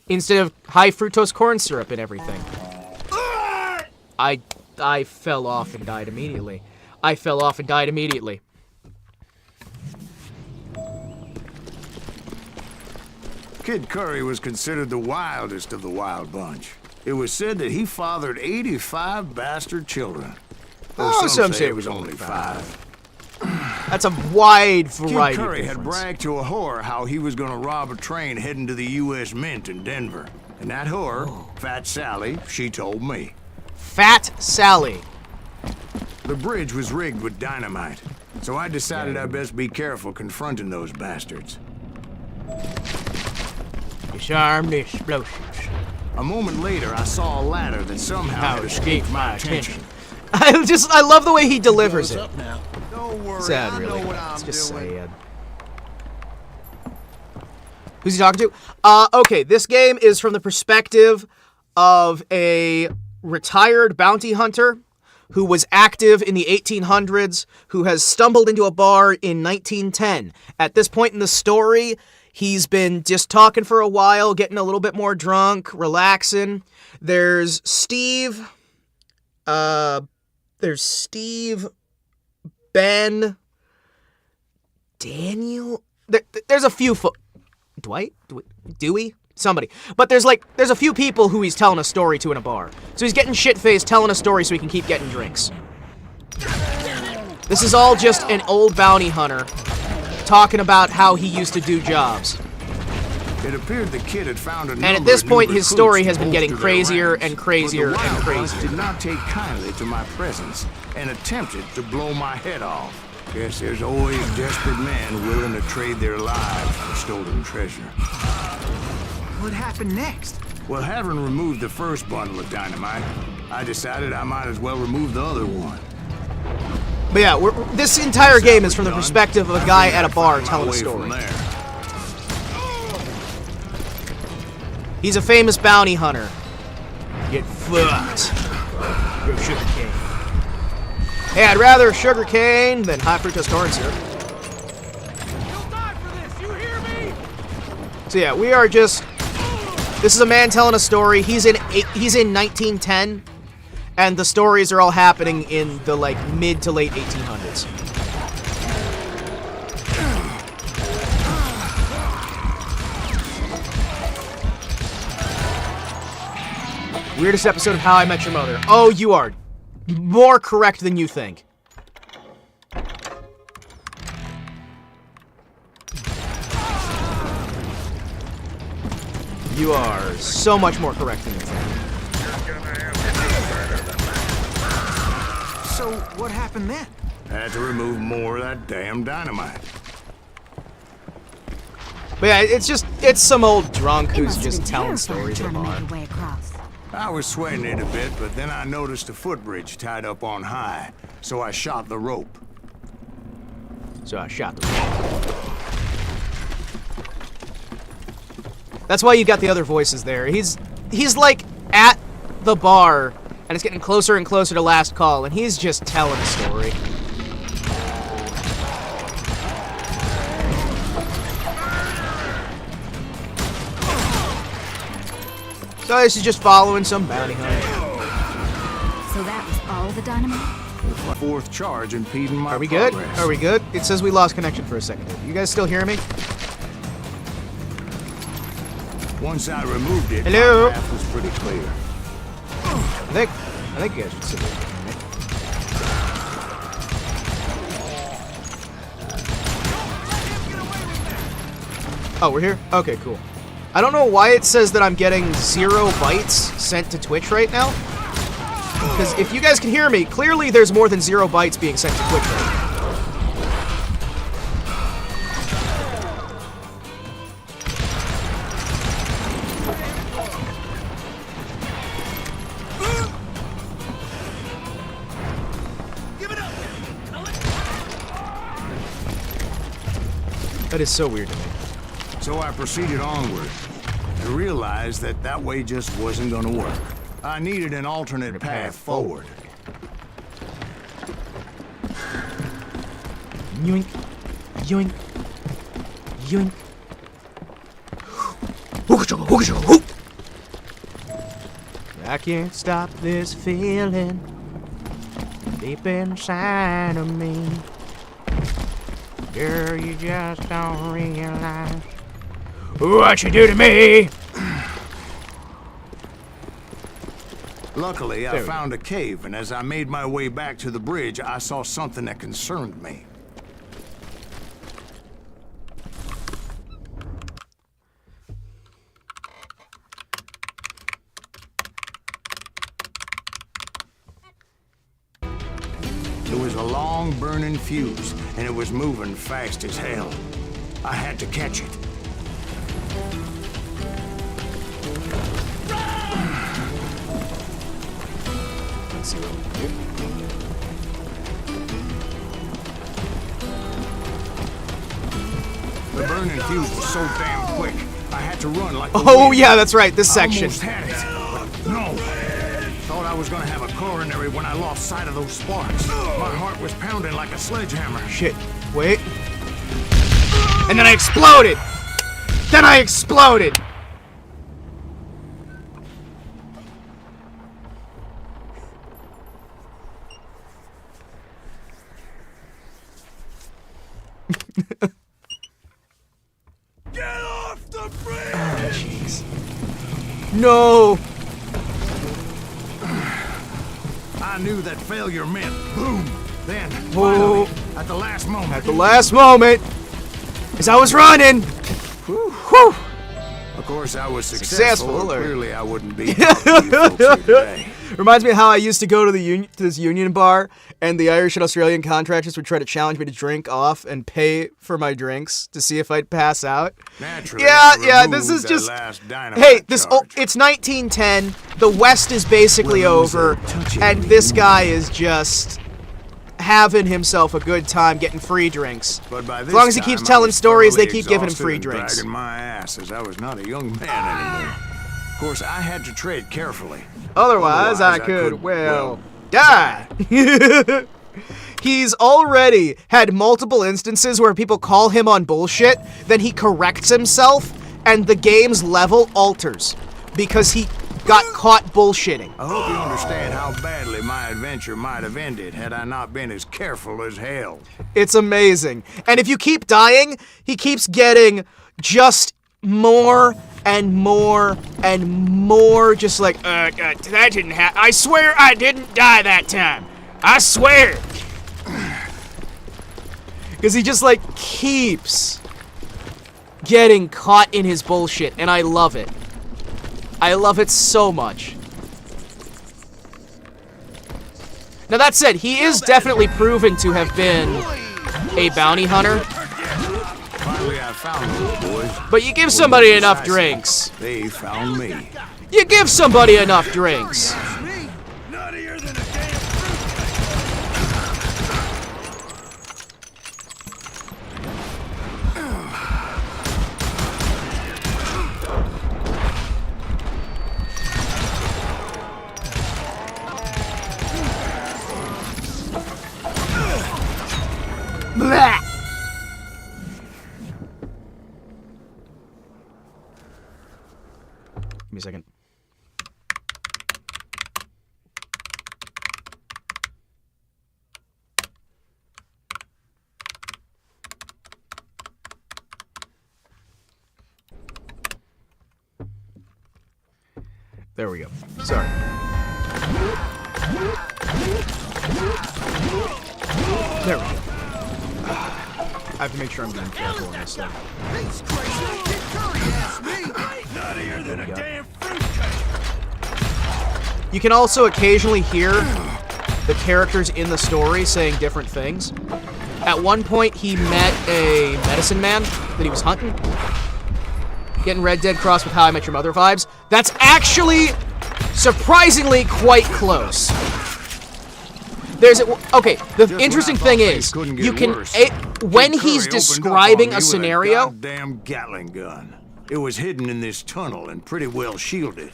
instead of high fructose corn syrup and everything. I fell off and died immediately. Kid Curry was considered the wildest of the wild bunch. It was said that he fathered 85 bastard children. Though some say it was only 5. That's a wide variety. Kid Curry had bragged to a whore how he was gonna rob a train heading to the U.S. Mint in Denver. And that whore, Fat Sally, she told me. Fat Sally. The bridge was rigged with dynamite, so I decided I'd best be careful confronting those bastards. Disarm the explosives. A moment later, I saw a ladder that somehow had escaped my attention. I love the way he delivers it. Don't worry, Sad, I really. know what I'm It's just doing. sad. Who's he talking to? Okay, this game is from the perspective of a retired bounty hunter who was active in the 1800s, who has stumbled into a bar in 1910. At this point in the story, he's been just talking for a while, getting a little bit more drunk, relaxing. There's Steve, Ben, Daniel. There's a few Dwight? Dewey? Somebody. But there's a few people who he's telling a story to in a bar. So he's getting shit-faced, telling a story so he can keep getting drinks. This is all just an old bounty hunter talking about how he used to do jobs. It appeared the kid had found a And at this point, his story has been getting crazier and crazier and crazier. Did not take kindly to my presence and attempted to blow my head off. Guess there's always desperate men willing to trade their lives for stolen treasure. What happened next? Well, having removed the first bundle of dynamite, I decided I might as well remove the other one. But yeah, this entire game is from the perspective of a guy at a bar telling a story. He's a famous bounty hunter. Get fucked. Go sugarcane. Hey, I'd rather sugarcane than high fructose corn syrup. You'll die for this, you hear me? So yeah, we are just... This is a man telling a story. He's in 1910, and the stories are all happening in the mid to late 1800s. Weirdest episode of How I Met Your Mother. Oh, you are more correct than you think. You are so much more correct than you think. So, what happened then? Had to remove more of that damn dynamite. But yeah, it's some old drunk who's just telling stories at a bar. I was sweating it a bit, but then I noticed a footbridge tied up on high, so I shot the rope. That's why you got the other voices there. He's like at the bar, and it's getting closer and closer to last call, and he's just telling a story. So this is just following some bounty hunter. So that was all the dynamite? Fourth charge impeding my Are we good? progress. Are we good? It says we lost connection for a second. You guys still hear me? Once I removed it, Hello? my path was pretty clear. I think you guys should sit there. Oh, we're here? Okay, cool. I don't know why it says that I'm getting 0 bytes sent to Twitch right now. Because if you guys can hear me, clearly there's more than 0 bytes being sent to Twitch right now. That is so weird to me. So I proceeded onward. I realized that that way just wasn't gonna work. I needed an alternate path forward. Yoink. Yoink. Yoink. I can't stop this feeling deep inside of me. Girl, you just don't realize what you do to me. Luckily, I found a cave, and as I made my way back to the bridge, I saw something that concerned me. It was a long burning fuse, and it was moving fast as hell. I had to catch it. Let's see what we can do. The burning fuse was so damn quick, I had to run like a Oh wind. yeah, that's right, this section. I almost had it, but no. Thought I was gonna have a coronary when I lost sight of those sparks. My heart was pounding like a sledgehammer. Shit, wait. And then I exploded! Then I exploded! Get off the bridge! Oh, jeez. No! I knew that failure meant boom. Then, Whoa. finally, at the last moment. At the last moment, as I was running. Whew. Of course, I was successful. Alert. Clearly, I wouldn't be talking to you folks here today. Reminds me of how I used to go to this union bar, and the Irish and Australian contractors would try to challenge me to drink off and pay for my drinks to see if I'd pass out. Naturally, Yeah. This is just. Hey, it's 1910. The West is basically over, and this guy is just having himself a good time getting free drinks. But by this as long as he time, keeps I telling was stories, they thoroughly keep giving him exhausted free and drinks. dragging my ass as I was not a young man anymore. Of course, I had to tread carefully. Otherwise, I could, well, die. He's already had multiple instances where people call him on bullshit, then he corrects himself, and the game's level alters because he got caught bullshitting. I hope you understand how badly my adventure might have ended had I not been as careful as hell. It's amazing. And if you keep dying, he keeps getting just more and more and more, just like, that didn't happen. I swear I didn't die that time. I swear. because he just, like, keeps getting caught in his bullshit, and I love it. I love it so much. Now that said, he is definitely proven to have been a bounty hunter. Finally, I found those boys. But you give somebody enough drinks. They found me. You give somebody enough drinks. Nuttier than a damn Blah. Give me a second. There we go. Sorry. There we go. I have to make sure I'm being careful on this stuff. nuttier than a damn You can also occasionally hear the characters in the story saying different things. At one point, he met a medicine man that he was hunting. Getting Red Dead crossed with How I Met Your Mother vibes. That's actually surprisingly quite close. There's okay. The interesting thing is, you can when he's describing a scenario. Goddamn Gatling gun. It was hidden in this tunnel and pretty well shielded.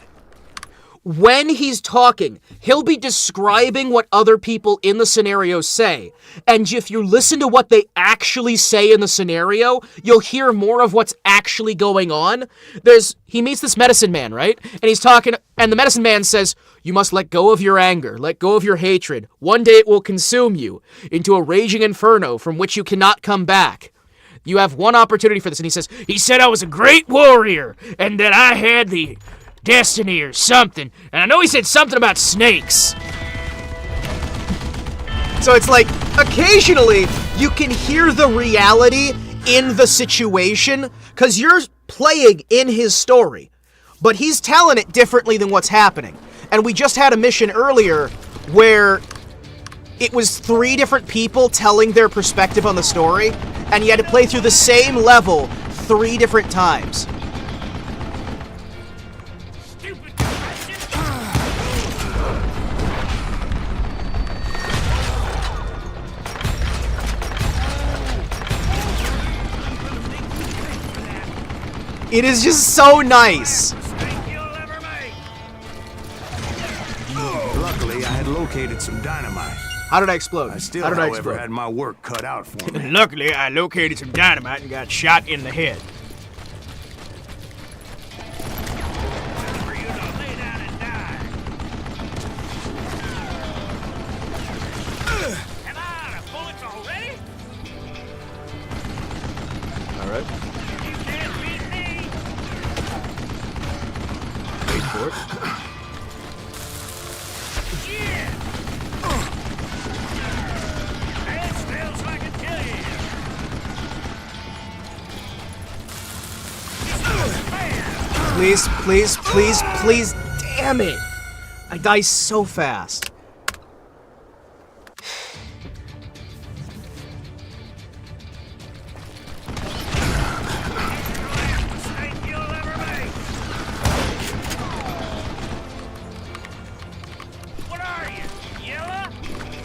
When he's talking, he'll be describing what other people in the scenario say. And if you listen to what they actually say in the scenario, you'll hear more of what's actually going on. He meets this medicine man, right? And he's talking, and the medicine man says, "You must let go of your anger, let go of your hatred. One day it will consume you into a raging inferno from which you cannot come back. You have one opportunity for this." And he said I was a great warrior, and that I had the destiny or something. And I know he said something about snakes. So it's like, occasionally, you can hear the reality in the situation, because you're playing in his story. But he's telling it differently than what's happening. And we just had a mission earlier where it was 3 different people telling their perspective on the story, and you had to play through the same level 3 different times. It is just so nice. Luckily, I had located some dynamite. How did I explode? I still, however, had my work cut out for me. Luckily, I located some dynamite and got shot in the head. Alright. Wait for it. Please, please, please, please, damn it! I die so fast.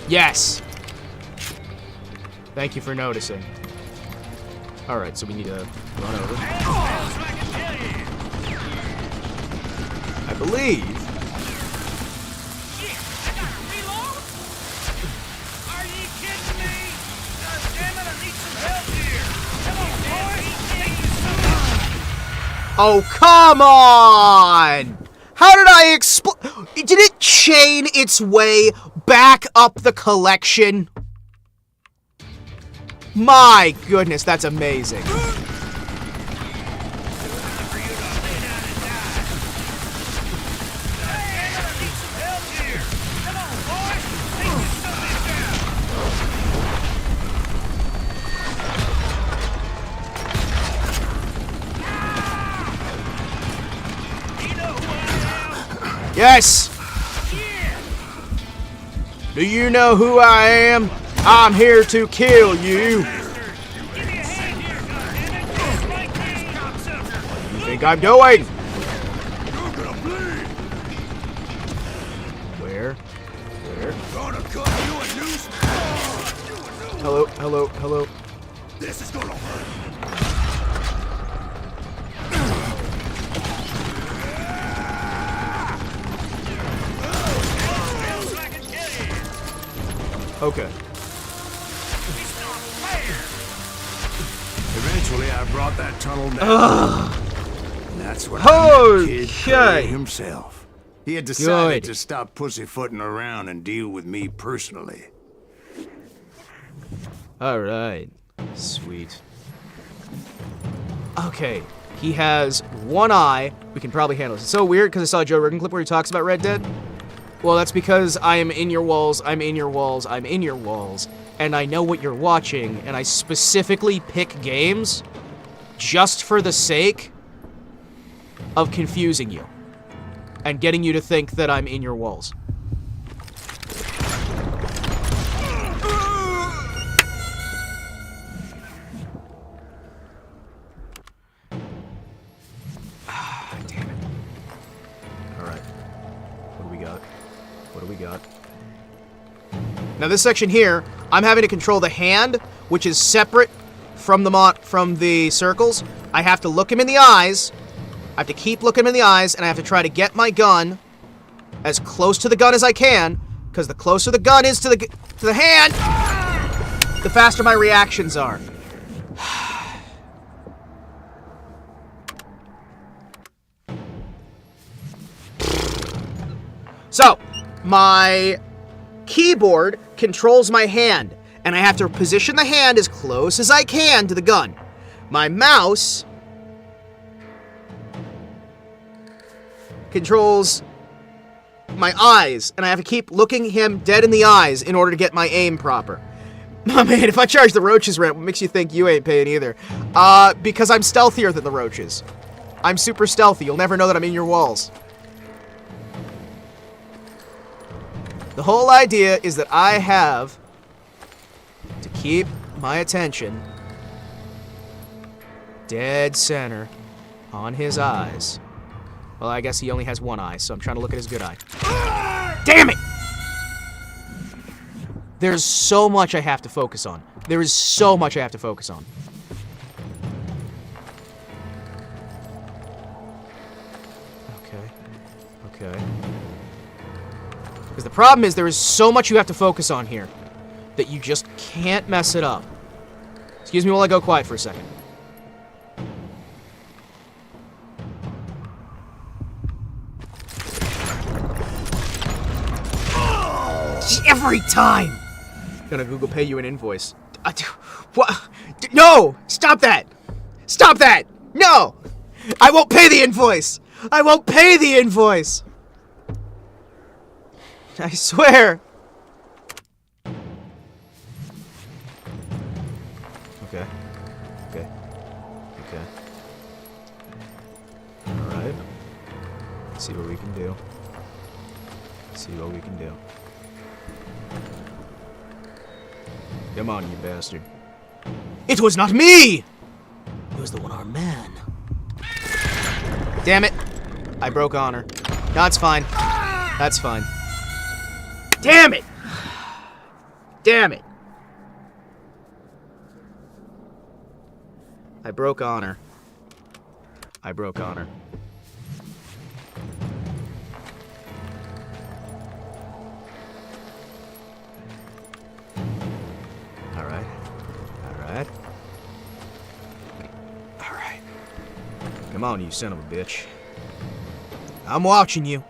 Yes! Thank you for noticing. Alright, so we need to run over. I believe. Are you kidding me? God damn it, I need some help here. Come on, boys. Oh, come on! How did I Did it chain its way back up the collection? My goodness, that's amazing. Yes! Do you know who I am? I'm here to kill you. What do you think I'm doing? Where? Hello, hello, hello. This is gonna hurt. Okay. Eventually, I brought that tunnel down. And that's when I met Kid Curry himself. He had decided to stop pussyfooting around and deal with me personally. Alright. Sweet. Okay. He has one eye. We can probably handle this. It's so weird because I saw a Joe Rogan clip where he talks about Red Dead. Well, that's because I am in your walls, I'm in your walls, I'm in your walls, and I know what you're watching, and I specifically pick games just for the sake of confusing you and getting you to think that I'm in your walls. Damn it. Alright. What do we got? What do we got? Now this section here, I'm having to control the hand, which is separate from the circles. I have to look him in the eyes, I have to keep looking him in the eyes, and I have to try to get my gun as close to the gun as I can, because the closer the gun is to the hand, the faster my reactions are. So, my keyboard controls my hand, and I have to position the hand as close as I can to the gun. My mouse controls my eyes, and I have to keep looking him dead in the eyes in order to get my aim proper. Oh man, if I charge the roaches rent, what makes you think you ain't paying either? Because I'm stealthier than the roaches. I'm super stealthy. You'll never know that I'm in your walls. The whole idea is that I have to keep my attention dead center on his eyes. Well, I guess he only has one eye, so I'm trying to look at his good eye. Damn it! There's so much I have to focus on. There is so much I have to focus on. Okay. Because the problem is there is so much you have to focus on here that you just can't mess it up. Excuse me while I go quiet for a second. Every time! I'm gonna Google pay you an invoice. What? No! Stop that! Stop that! No! I won't pay the invoice! I won't pay the invoice! I swear! Okay. Alright. Let's see what we can do. Come on, you bastard. It was not me! It was the one-armed man. Damn it. I broke honor. No, it's fine. That's fine. Damn it! Damn it! I broke honor. Alright. Come on, you son of a bitch. I'm watching you.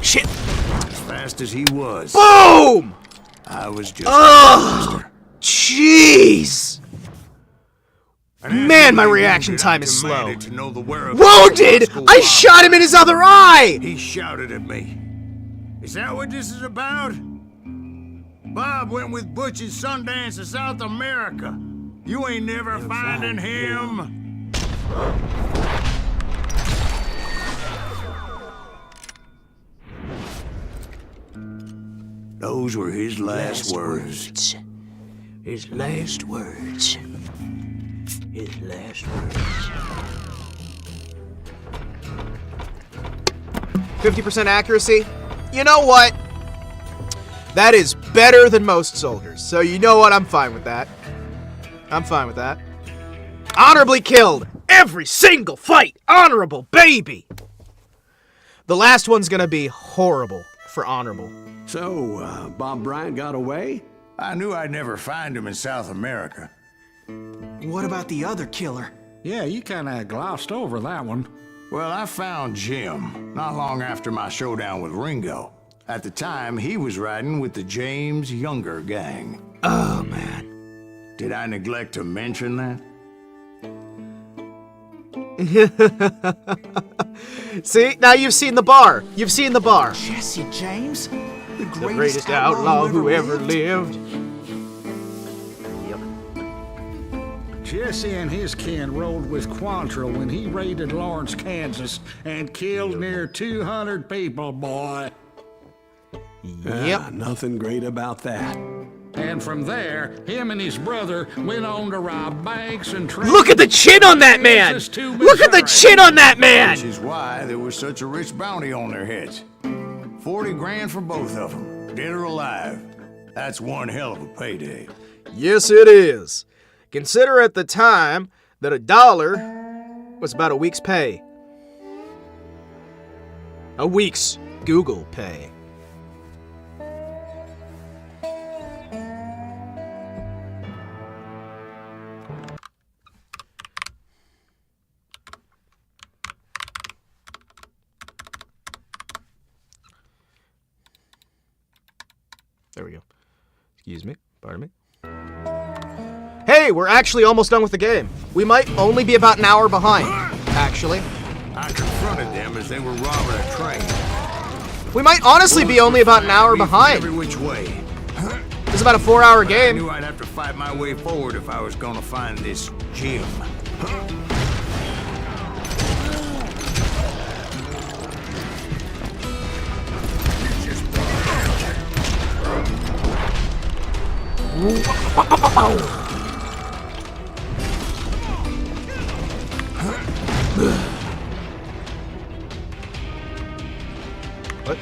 Shit! As fast as he was. Boom! I was just oh, jeez! Man, my reaction time is slow. Wounded! I shot him in his other eye! He shouted at me. Is that what this is about? Bob went with Butch's Sundance to South America. You ain't never finding him. Those were his last words. His last words. 50% accuracy? You know what? That is better than most soldiers. So you know what? I'm fine with that. Honorably killed. Every single fight. Honorable, baby. The last one's gonna be horrible for honorable. So, Bob Bryant got away? I knew I'd never find him in South America. What about the other killer? Yeah, you kind of glossed over that one. Well, I found Jim not long after my showdown with Ringo. At the time, he was riding with the James Younger gang. Oh, man. Did I neglect to mention that? See? Now you've seen the bar. Jesse James? The greatest outlaw who ever lived. Jesse and his kin rode with Quantrill when he raided Lawrence, Kansas, and killed near 200 people, boy. Yep. Nothing great about that. And from there, him and his brother went on to rob banks and trade. Look at the chin on that man! Look at the chin on that man! Which is why there was such a rich bounty on their heads. 40 grand for both of them. dead or alive. That's one hell of a payday. Yes, it is. Consider at the time that $1 was about a week's pay. A week's Google pay. There we go. Excuse me. Pardon me. Hey, we're actually almost done with the game. We might only be about an hour behind, actually. I confronted them as they were robbing a train. We might honestly be only about an hour behind. Every which way. It's about a 4-hour game. I knew I'd have to fight my way forward if I was gonna find this gem. What?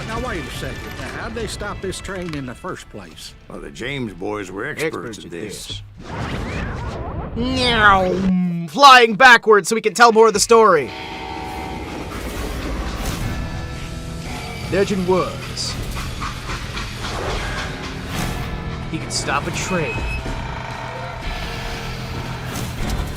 Now wait a second. Now, how'd they stop this train in the first place? Well, the James boys were experts at this. Meow. Flying backwards so we can tell more of the story. Legend was he could stop a train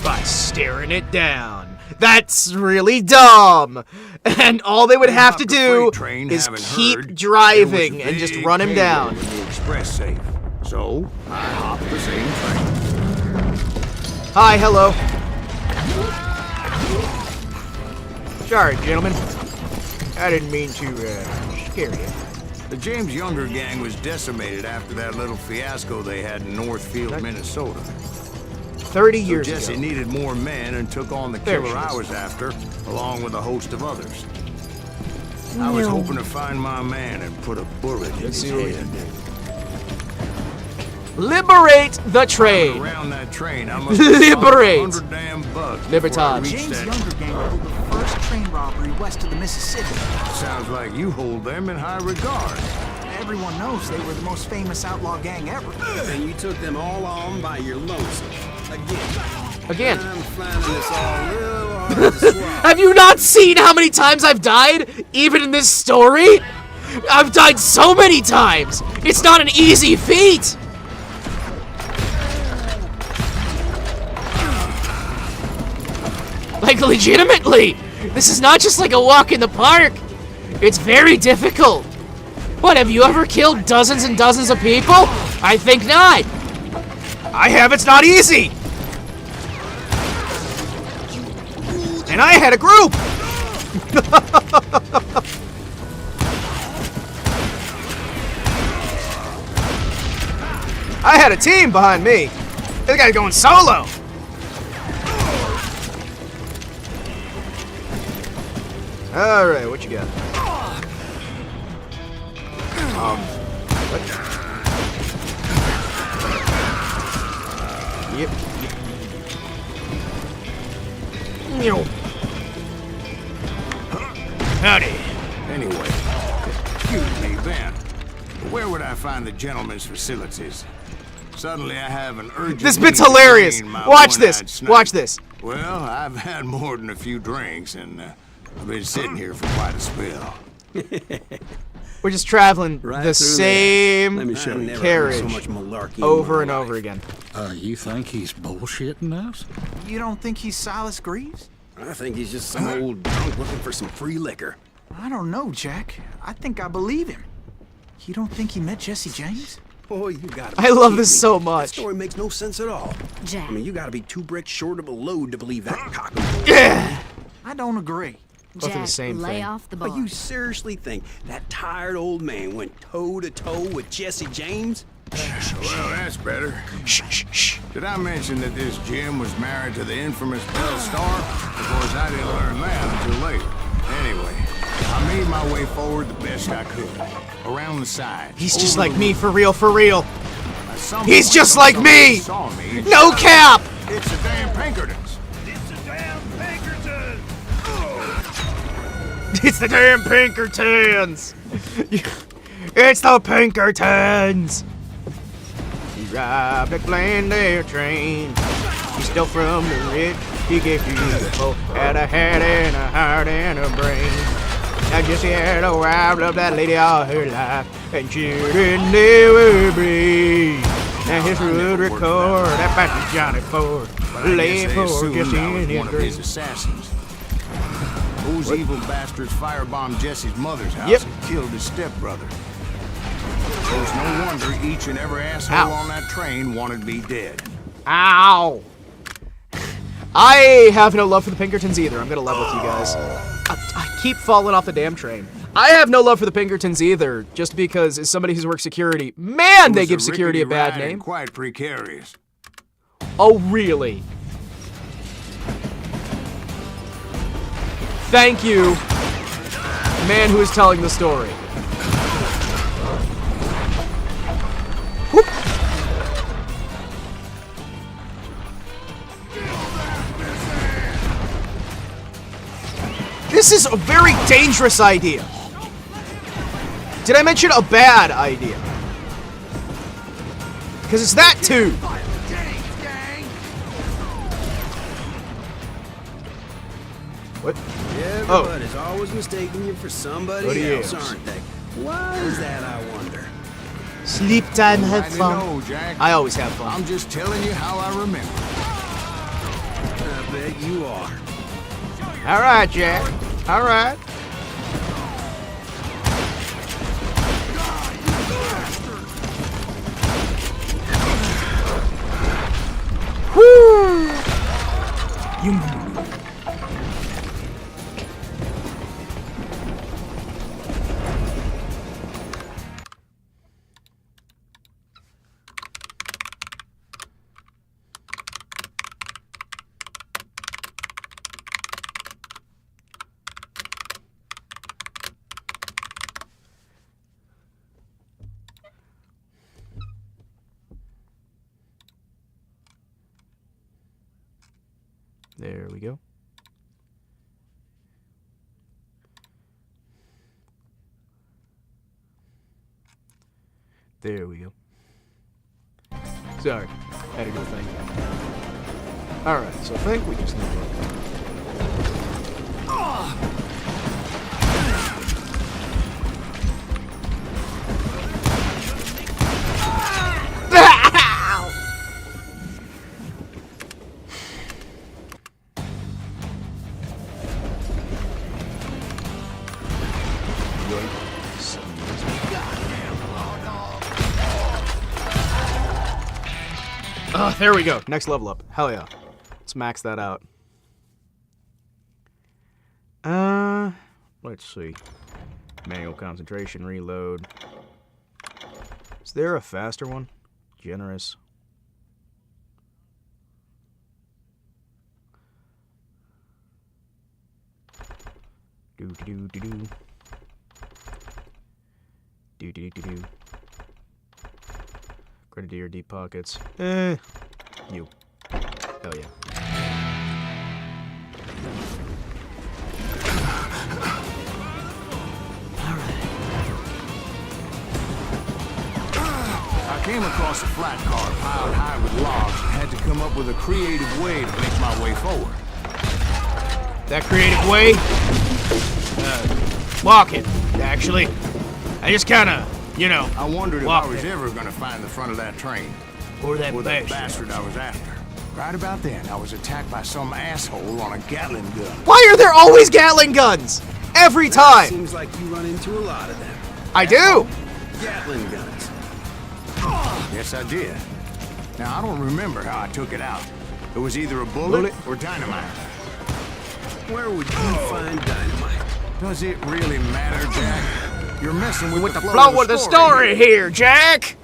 by staring it down. That's really dumb. And all they would have to do is keep driving and just run him down. The express safe. So I hopped the same train. Hi, hello. Sorry, gentlemen. I didn't mean to scare you. The James Younger gang was decimated after that little fiasco they had in Northfield, Minnesota. 30 years Jesse ago. needed more men and took on the killer I was after, along with a host of others. I was hoping to find my man and put a bullet in his head. Liberate the train. Around that train, I must have Liberate. 100 damn bucks before I Libertad. reached James that. Younger gang pulled the first train robbery west of the Mississippi. Sounds like you hold them in high regard. Everyone knows they were the most famous outlaw gang ever. And you took them all on by your lonesome. Again. I'm finding this all real hard to swallow. Have you not seen how many times I've died, even in this story? I've died so many times. It's not an easy feat. Like, legitimately, this is not just like a walk in the park. It's very difficult. What, have you ever killed dozens and dozens of people? I think not. I have, it's not easy. And I had a group. I had a team behind me. This guy's going solo. All right, what you got? What? Yep. Howdy. Anyway, excuse me, Ben. Where would I find the gentleman's facilities? Suddenly I have an urgent... This bit's need to hilarious. train my Watch this. one-eyed snipe. Watch this. Well, I've had more than a few drinks, and I've been sitting here for quite a spell. We're just traveling Right the through same Let me show you. carriage So much malarkey in over my and over life. again. You think he's bullshitting us? You don't think he's Silas Greaves? I think he's just some old drunk looking for some free liquor. I don't know, Jack. I think I believe him. You don't think he met Jesse James? Boy, you gotta I love be this kidding so me. much. That story makes no sense at all. Jack. I mean, you gotta be 2 bricks short of a load to believe that cock. Yeah. I don't agree. Both are the Jack, same lay thing. off the But bar. you seriously think that tired old man went toe to toe with Jesse James? Well, that's better. Shh, shh, shh. Did I mention that this Jim was married to the infamous Belle Star? Of course, I didn't learn that until later. Anyway, I made my way forward the best I could. Around the side. He's just like me, for real, for real. He's He's just like me! No cap! It's the damn Pinkertons. It's the damn Pinkertons! It's the damn Pinkertons! It's the Pinkertons! He robbed a Glendale train. He stole from the rich. He gave to the poor. Had a head and a heart and a brain. Now Jessie had arrived, loved that lady all her life, and she didn't never breathe. And his would record that bastard Johnny Ford lay for Jessie in his one of his assassins. Those evil bastards firebombed Jesse's mother's house and killed his stepbrother. So it's no wonder each and every asshole on that train wanted me dead. Ow! I have no love for the Pinkertons either. I'm gonna level with you guys. I keep falling off the damn train. I have no love for the Pinkertons either, just because as somebody who's worked security, man, they give security a bad name. Quite precarious. Oh, really? Thank you, man who is telling the story. Whoop. This is a very dangerous idea. Did I mention a bad idea? Because it's that too. What? Everybody's always mistaking you for somebody else, else? aren't they? Why is that, I wonder? Sleep time, have I fun. know, Jack. I always have fun. I'm just telling you how I remember. I bet you are. All right, Jack. All right. Whoo! You. There we go. There we go. Sorry, had to go think. Alright, so I think we just need to... There we go. Next level up. Hell yeah. Let's max that out. Let's see. Manual concentration, reload. Is there a faster one? Generous. Do-do-do-do-do. Do-do-do-do-do. Grenadier, deep pockets. You. Hell yeah. I came across a flat car piled high with logs and had to come up with a creative way to make my way forward. That creative way? Walking, actually. I just kinda, you know, I wondered if walked I was it. ever gonna find the front of that train. Or that bastard. bastard I was after. Right about then, I was attacked by some asshole on a Gatling gun. Why are there always Gatling guns? Every time! Seems like you run into a lot of them. I do! Gatling guns. Yes, I did. Now, I don't remember how I took it out. It was either a bullet or dynamite. Where would you find dynamite? Does it really matter, Jack? You're messing with the flow of the story here, Jack!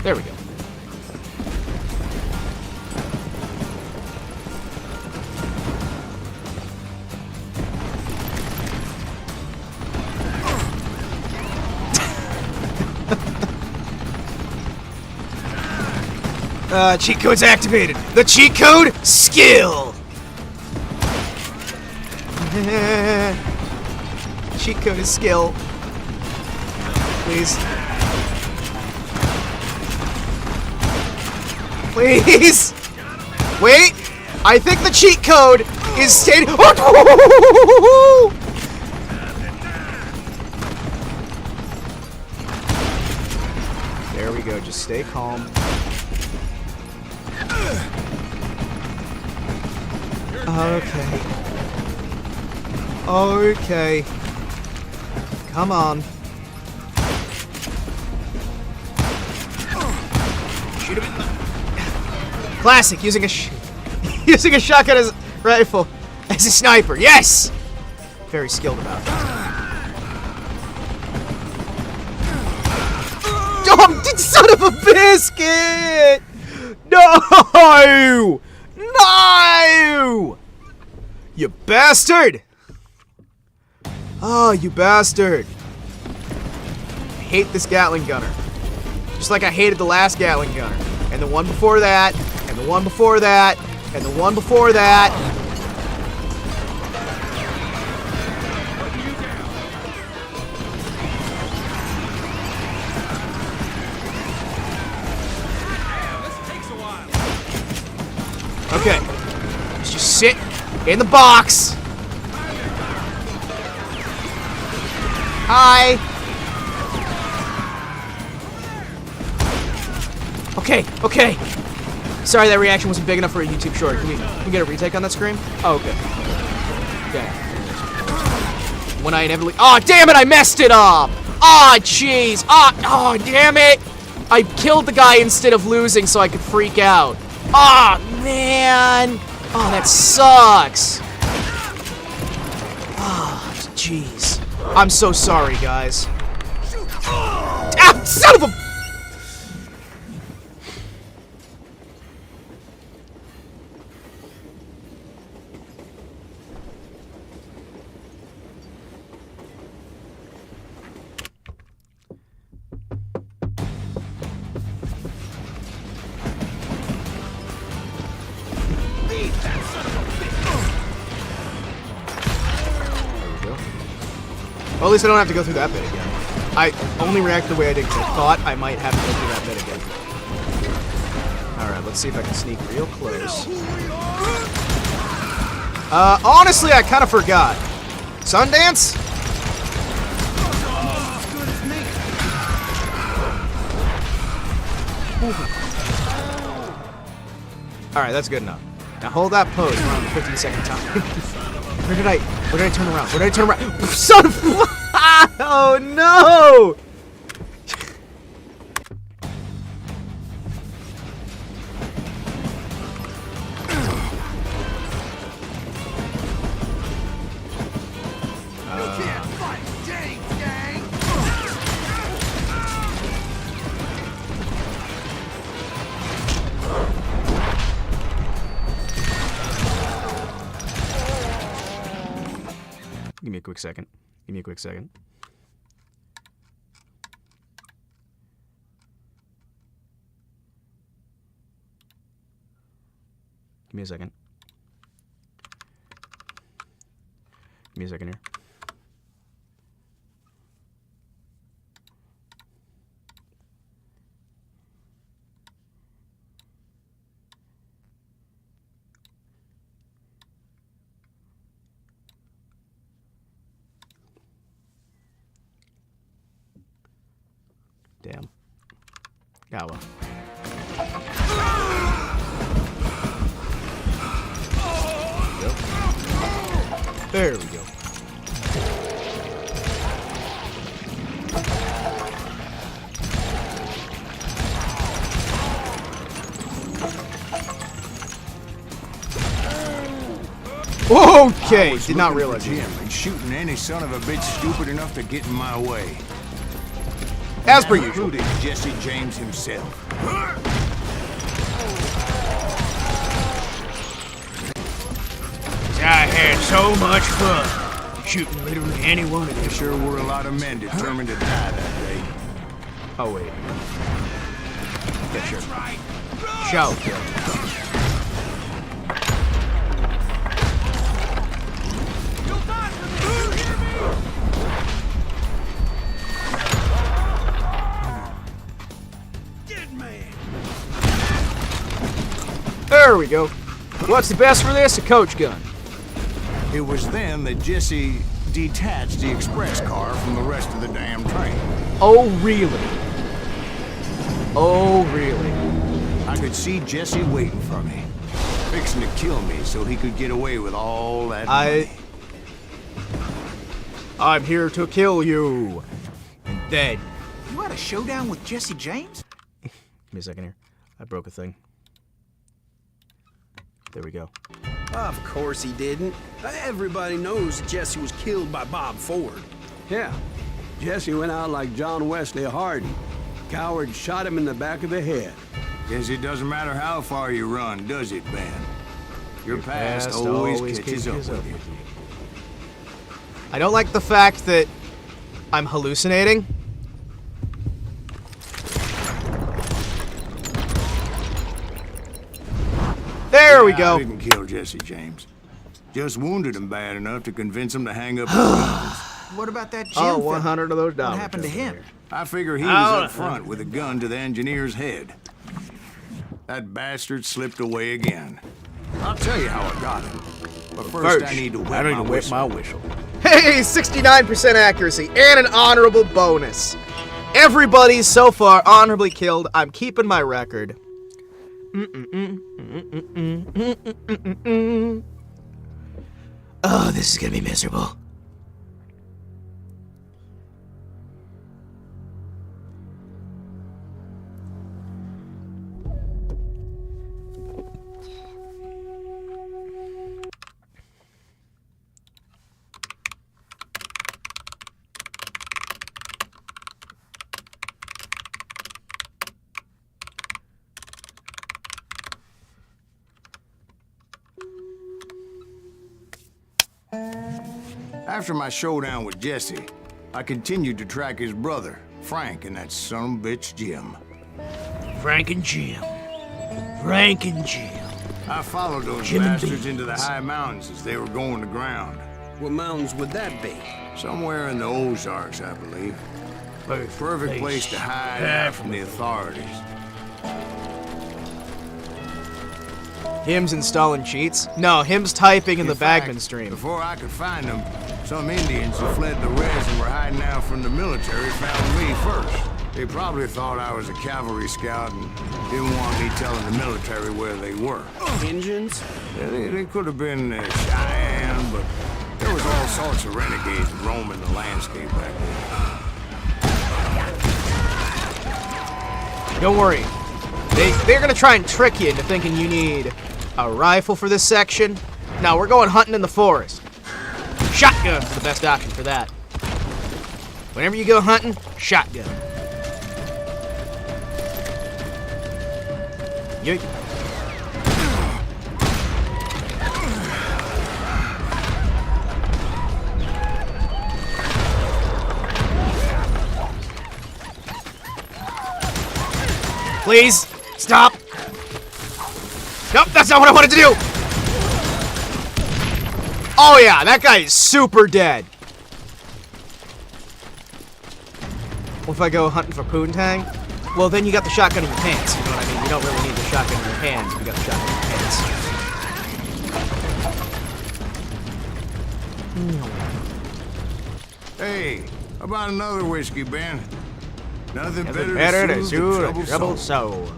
There we go. Cheat code's activated. The cheat code? Skill! Cheat code is skill. Please. Please! Wait! I think the cheat code is stated. There we go, just stay calm. Okay. Okay. Come on. Shoot him in the... Classic, using a using a shotgun as rifle as a sniper. Yes! Very skilled about it. Oh, son of a biscuit! No! No! You bastard! Oh, you bastard. I hate this Gatling gunner. Just like I hated the last Gatling gunner. And the one before that. And the one before that. And the one before that. Okay. Let's just sit in the box. Hi. Okay, okay. Sorry that reaction wasn't big enough for a YouTube short. Can we get a retake on that screen? Oh, okay. Okay. When I inevitably... Oh, damn it, I messed it up! Oh, jeez! Oh, damn it! I killed the guy instead of losing so I could freak out. Oh, man! Oh, that sucks! Oh, jeez. I'm so sorry, guys. Ah, son of a... Well, at least I don't have to go through that bit again. I only reacted the way I did because I thought I might have to go through that bit again. Alright, let's see if I can sneak real close. Honestly, I kind of forgot. Sundance? Alright, that's good enough. Now hold that pose around the 15-second time. Where did I turn around? Where did I turn around? Son of... Oh, no! You can't fight James, gang! Give me a quick second. Give me a quick second. Give me a second. Give me a second here. Damn. Ah, well. There we go. Okay, did not realize Jim and shooting any son of a bitch stupid enough to get in my way. As per usual. Including Jesse James himself. I had so much fun shooting literally any one of them. There sure were a lot of men determined to die that day. Oh, wait. Yeah, sure. Show. There we go. What's the best for this? A coach gun. It was then that Jesse detached the express car from the rest of the damn train. Oh, really? Oh, really? I could see Jesse waiting for me, fixing to kill me so he could get away with all that money. I'm here to kill you. And then... You had a showdown with Jesse James? Give me a second here. I broke a thing. There we go. Of course he didn't. Everybody knows Jesse was killed by Bob Ford. Yeah. Jesse went out like John Wesley Hardin. Coward shot him in the back of the head. Guess it doesn't matter how far you run, does it, Ben? Your past always catches up with you. I don't like the fact that I'm hallucinating. There we go. I didn't kill Jesse James. Just wounded him bad enough to convince him to hang up his guns. What about that Jim Oh, fella? 100 of those dollars. What happened to him? I figure he was up front with a gun to the engineer's head. That bastard slipped away again. I'll tell you how I got him. But first I need to whip my whistle. Hey, 69% accuracy and an honorable bonus. Everybody so far honorably killed. I'm keeping my record. Oh, this is gonna be miserable. After my showdown with Jesse, I continued to track his brother, Frank, and that son of a bitch, Jim. Frank and Jim. Frank and Jim. I followed those Jim and bastards Beans. into the high mountains as they were going to ground. What mountains would that be? Somewhere in the Ozarks, I believe. Perfect place to hide out from the authorities. Him's installing cheats? No, him's typing in the fact, Bagman stream. Before I could find them, some Indians who fled the res and were hiding out from the military found me first. They probably thought I was a cavalry scout and didn't want me telling the military where they were. Indians? Yeah, they could have been Cheyenne, but there was all sorts of renegades roaming the landscape back then. Don't worry. They're gonna try and trick you into thinking you need a rifle for this section. No, we're going hunting in the forest. Shotgun's the best option for that. Whenever you go hunting, shotgun. Yeet. Please, stop. Nope, that's not what I wanted to do. Oh yeah, that guy is super dead. What if I go hunting for poontang? Well, then you got the shotgun in your pants. You know what I mean? You don't really need the shotgun in your hands. You got the shotgun in your pants. Hey, how about another whiskey, Ben? Nothing Nothing better to to soothe soothe a the troubled soul. soul.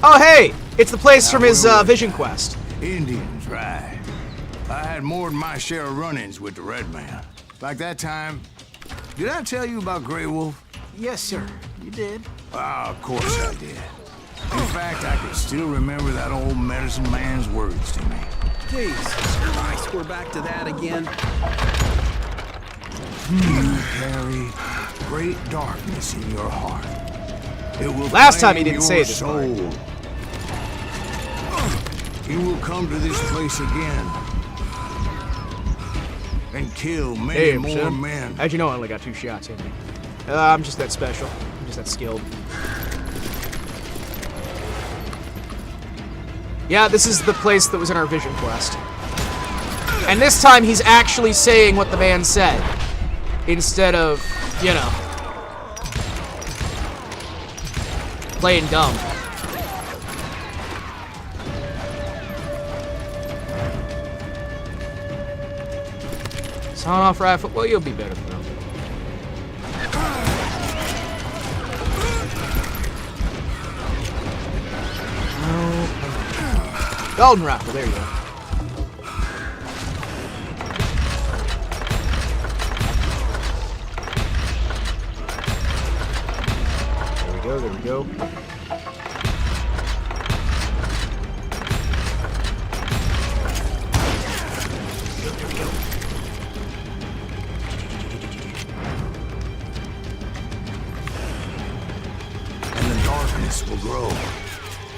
Oh, hey! It's the place from his Vision Quest. Indians, right. I had more than my share of run-ins with the Red Man. Like that time, did I tell you about Grey Wolf? Yes, sir. You did. Ah, of course I did. In fact, I can still remember that old medicine man's words to me. Jesus Christ, we're back to that again. You carry great darkness in your heart. It will Last time he claim didn't your say this soul. You will come to this place again and kill many more men. How'd you know I only got 2 shots in me? I'm just that special. I'm just that skilled. Yeah, this is the place that was in our vision quest. And this time he's actually saying what the man said. Instead of, you know, playing dumb. Sawn-off rifle. Well, you'll be better than them. Golden rifle. There you go. There we go. And the darkness will grow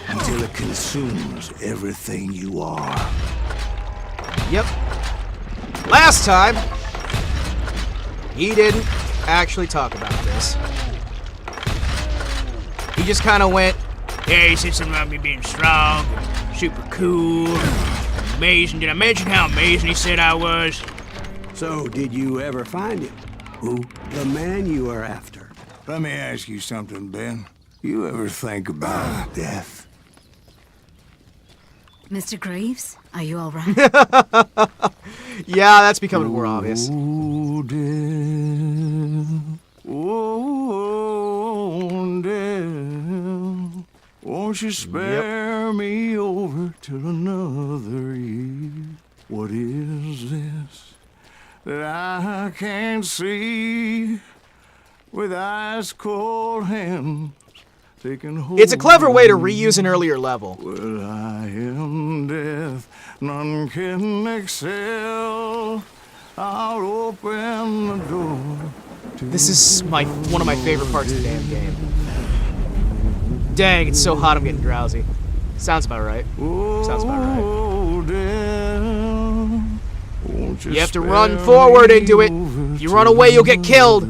until it consumes everything you are. Yep. Last time, he didn't actually talk about this. He just kind of went, Yeah, he said something about me being strong, super cool, amazing. Did I mention how amazing he said I was? So, did you ever find him? Who? The man you are after. Let me ask you something, Ben. You ever think about death? Mr. Greaves, are you all right? yeah, that's becoming more obvious. Oh, death. Oh, death. Won't you spare me over till another year? What is this that I can't see with ice cold hands taking hold? It's a clever way to reuse an earlier level. Well, I am death, none can excel. I'll open the door. This is one of my favorite parts of the damn game. Dang, it's so hot I'm getting drowsy. Sounds about right. Sounds about right. You have to run forward into it. If you run away, you'll get killed.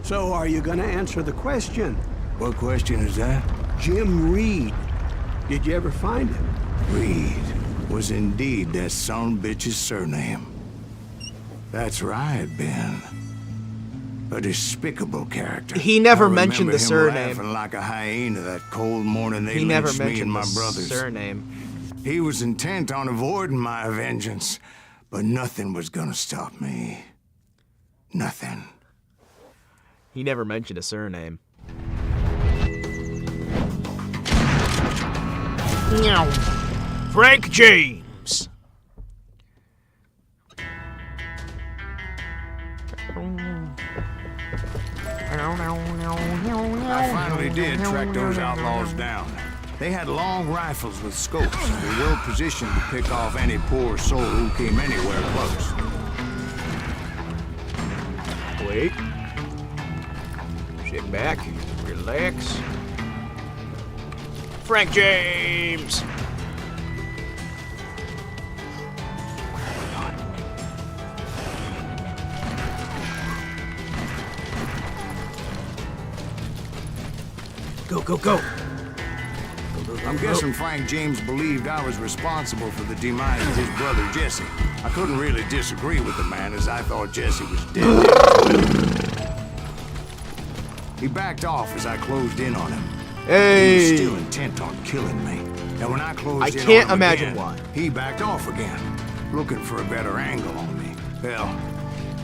So, are you gonna answer the question? What question is that? Jim Reed. Did you ever find him? Reed was indeed that son bitch's surname. That's right, Ben. A despicable character. He never I mentioned the remember him surname. laughing like a hyena that cold morning they He never lynched me and mentioned my the brothers. surname. He was intent on avoiding my vengeance, but nothing was gonna stop me. Nothing. He never mentioned a surname. Frank James. I finally did track those outlaws down. They had long rifles with scopes and were well positioned to pick off any poor soul who came anywhere close. Wait. Sit back. Relax. Frank James. Go, go, go. I'm guessing Frank James believed I was responsible for the demise of his brother Jesse. I couldn't really disagree with the man, as I thought Jesse was dead. He backed off as I closed in on him. Hey! He was still intent on killing me. And when I closed in can't on him imagine again, why. he backed off again, looking for a better angle on me. Well,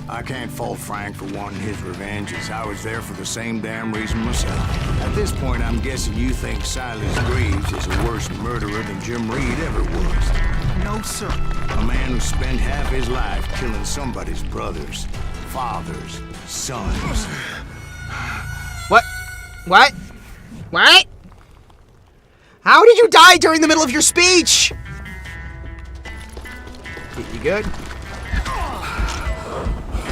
I can't fault Frank for wanting his revenge, as I was there for the same damn reason myself. At this point, I'm guessing you think Silas Greaves is a worse murderer than Jim Reed ever was. No, sir. A man who spent half his life killing somebody's brothers, fathers, sons. What? What? What? How did you die during the middle of your speech? You good?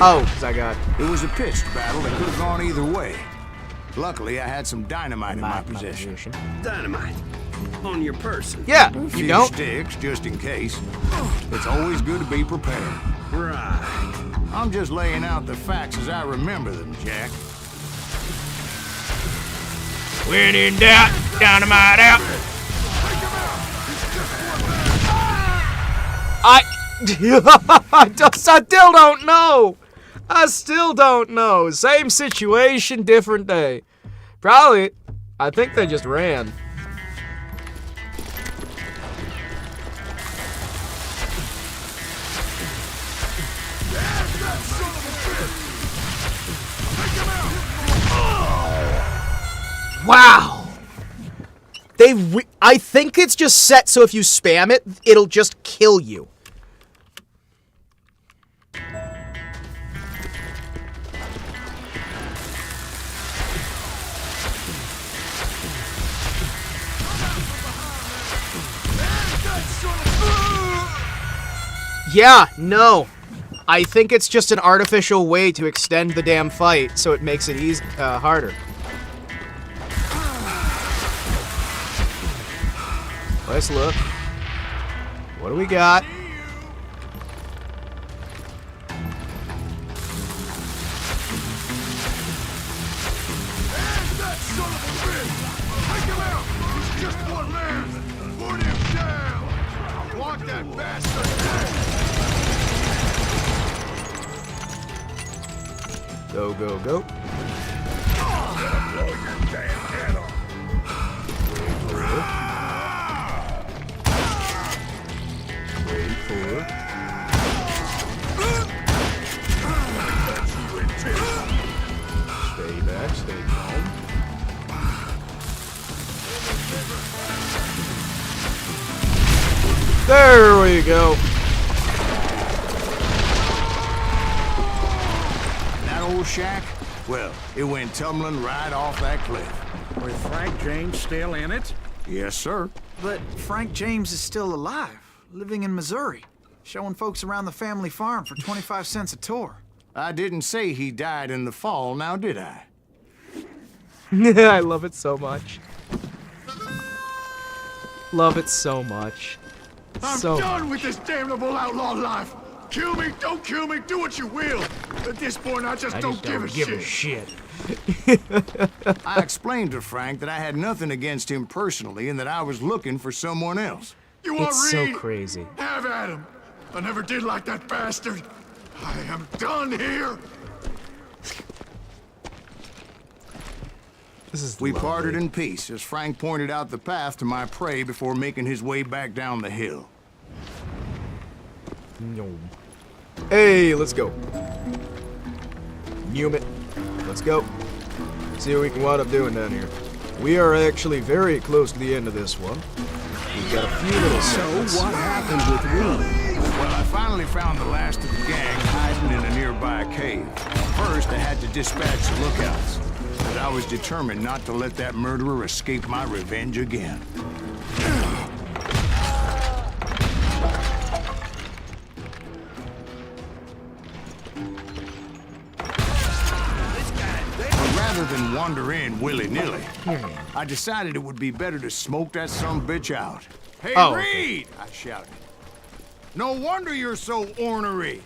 Oh, because I got... It was a pitched battle that could have gone either way. Luckily, I had some dynamite in my possession. Dynamite. On your person. Yeah, A you few don't? sticks, just in case. It's always good to be prepared. Right. I'm just laying out the facts as I remember them, Jack. When in doubt, dynamite out. I still don't know. I still don't know. Same situation, different day. Probably. I think they just ran. Wow. I think it's just set so if you spam it, it'll just kill you. Yeah, no. I think it's just an artificial way to extend the damn fight so it makes it harder. Let's look. What do we got? Go, go, go. Wait for it. Stay back, stay calm. There we go. That old shack? Well, it went tumbling right off that cliff. With Frank James still in it? Yes, sir. But Frank James is still alive, living in Missouri, showing folks around the family farm for 25 cents a tour. I didn't say he died in the fall, now did I? I love it so much. Love it so much. I'm done with this damnable outlaw life. Kill me, don't kill me, do what you will. At this point, I just don't give a shit. I explained to Frank that I had nothing against him personally and that I was looking for someone else. You want It's Reed? so crazy. Have at him. I never did like that bastard. I am done here. We parted in peace as Frank pointed out the path to my prey before making his way back down the hill. Hey, let's go. Newman. Let's go. See what we can wind up doing down here. We are actually very close to the end of this one. We've got a few little segments. So what happened with Reed? Well, I finally found the last of the gang hiding in a nearby cave. First, I had to dispatch the lookouts, but I was determined not to let that murderer escape my revenge again. Rather than wander in willy-nilly, I decided it would be better to smoke that sumbitch out. Hey, Reed! I shouted. No wonder you're so ornery.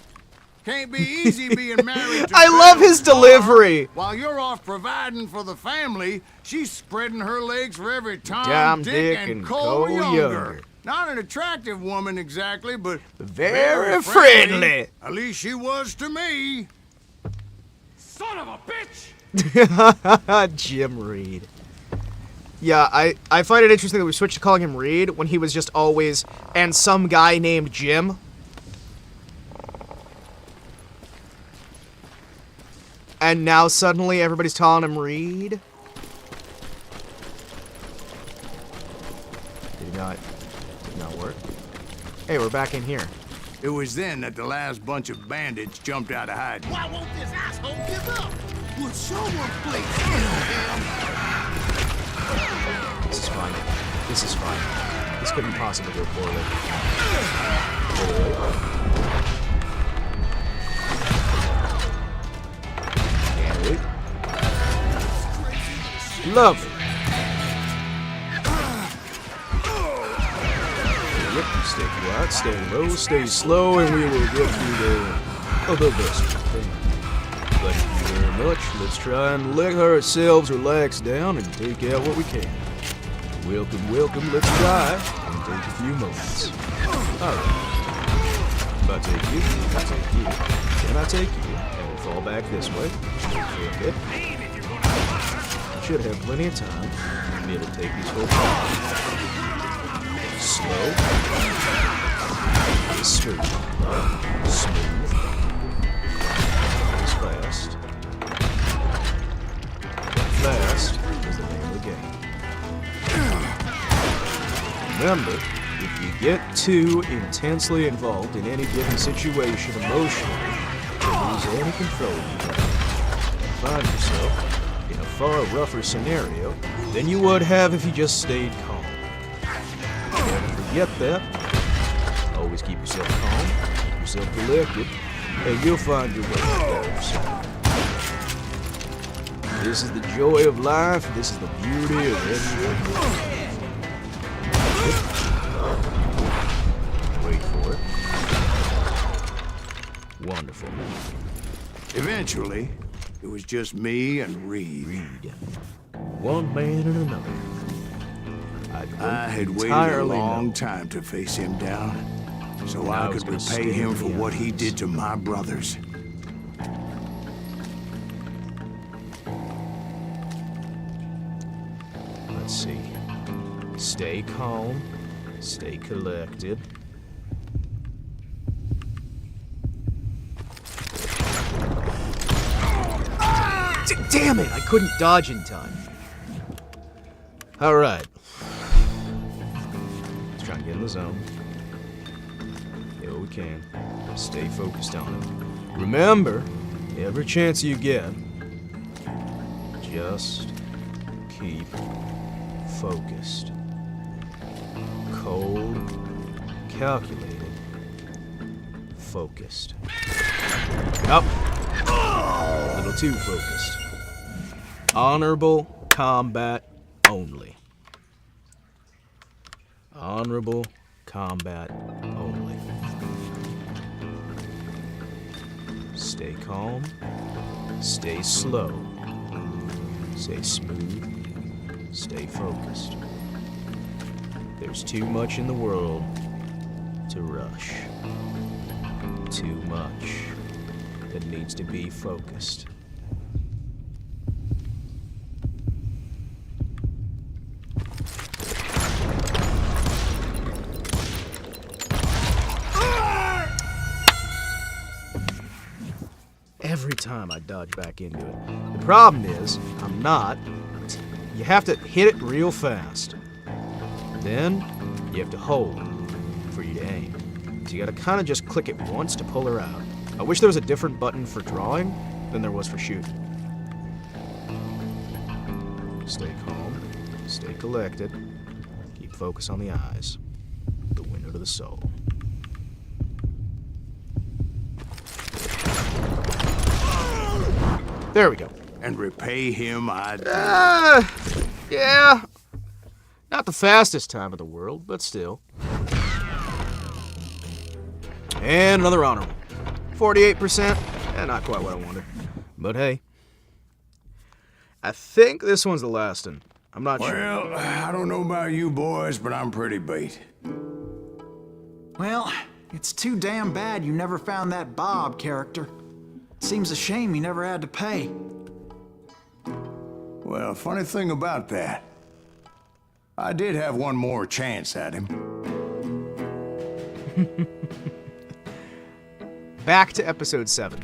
Can't be easy being married to I love his delivery. While you're off providing for the family, she's spreading her legs for every Tom, Dick, and Cole Younger. Not an attractive woman exactly, but very friendly. At least she was to me. Son of a bitch! Jim Reed. Yeah, I find it interesting that we switched to calling him Reed when he was just always, and some guy named Jim. And now suddenly everybody's calling him Reed. Did not work. Hey, we're back in here. It was then that the last bunch of bandits jumped out of hiding. Why won't this asshole give up? Will someone please kill him? This is fine. This is fine. This couldn't possibly go poorly. Lovely. Yep, stay quiet, stay low, stay slow, and we will get through the best. Thank you very much. Let's try and let ourselves relax down and take out what we can. Welcome, welcome. Let's try and take a few moments. Alright. If I take you, I take you. Then I take you, and we fall back this way. Okay. Should have plenty of time for me to take these whole parts. Slow. Smooth. Smooth. As fast. Fast is the name of the game. Remember, if you get too intensely involved in any given situation emotionally, you lose any control you have. You find yourself in a far rougher scenario than you would have if you just stayed calm. Never forget that. Always keep yourself calm, keep yourself collected, and you'll find your way to the better side. This is the joy of life. This is the beauty of everything. Wait for it. Wonderful. Eventually, it was just me and Reed. One man and another. I had waited a long time to face him down, so I could repay him for what he did to my brothers. Let's see. Stay calm. Stay collected. Damn it! I couldn't dodge in time. Alright. Let's try and get in the zone. Yeah, we can. Stay focused on it. Remember, every chance you get, just keep focused. Cold, calculated, focused. Up. A little too focused. Honorable combat only. Honorable combat only. Stay calm. Stay slow. Stay smooth. Stay focused. There's too much in the world to rush. Too much that needs to be focused. Every time I dodge back into it. The problem is, I'm not. You have to hit it real fast. Then, you have to hold for you to aim. So you gotta kinda just click it once to pull her out. I wish there was a different button for drawing than there was for shooting. Stay calm. Stay collected. Keep focus on the eyes. The window to the soul. There we go. And repay him, Yeah. Not the fastest time in the world, but still. And another honorable. 48%. Not quite what I wanted. But hey. I think this one's the last one. I'm not sure. Well, I don't know about you boys, but I'm pretty beat. Well, it's too damn bad you never found that Bob character. Seems a shame you never had to pay. Well, funny thing about that, I did have one more chance at him. Back to episode 7.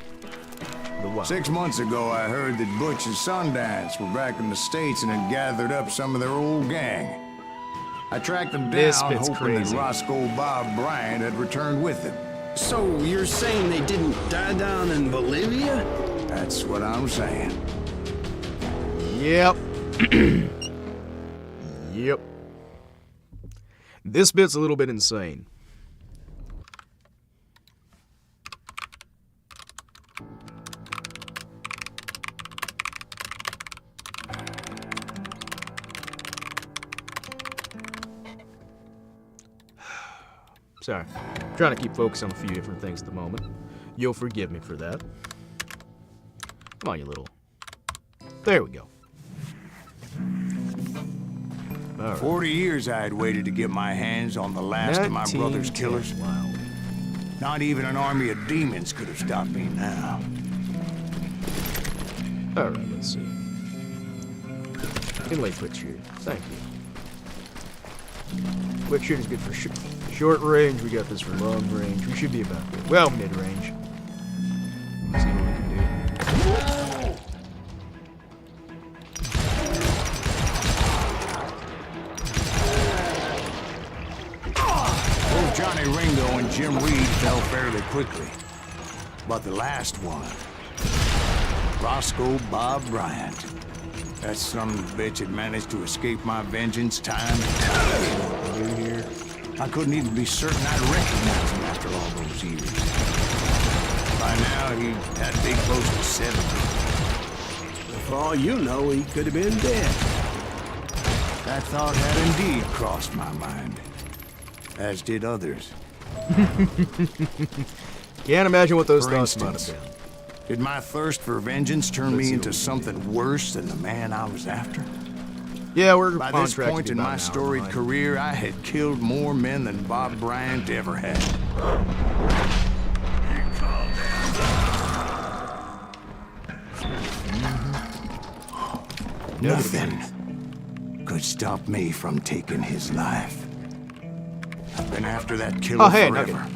The what? 6 months ago, I heard that Butch and Sundance were back in the States and had gathered up some of their old gang. I tracked them down, hoping that Roscoe Bob Bryant had returned with them. So you're saying they didn't die down in Bolivia? That's what I'm saying. Yep. Yep. This bit's a little bit insane. Sorry. I'm trying to keep focus on a few different things at the moment. You'll forgive me for that. Come on, you little... There we go. Right. 40 years I had waited to get my hands on the last of my brother's killers. Wow. Not even an army of demons could have stopped me now. Alright, let's see. Inlay quick shoot. Thank you. Quick shoot is good for short range. We got this for long range. We should be about good. Well, mid range. Let's see what we can do. Both Johnny Ringo and Jim Reed fell fairly quickly. But the last one, Roscoe Bob Bryant. That son of a bitch had managed to escape my vengeance time and time again. I couldn't even be certain I'd recognize him after all those years. By now, he had to be close to 70. For all you know, he could have been dead. That thought had indeed crossed my mind, as did others. Can't imagine what those For thoughts might instance, have been. Did my thirst for vengeance turn me into something worse than the man I was after? Yeah, we're By on this track to point be in about my an hour storied behind. career, I had killed more men than Bob Bryant ever had. Nothing could stop me from taking his life. I've been after that killer forever.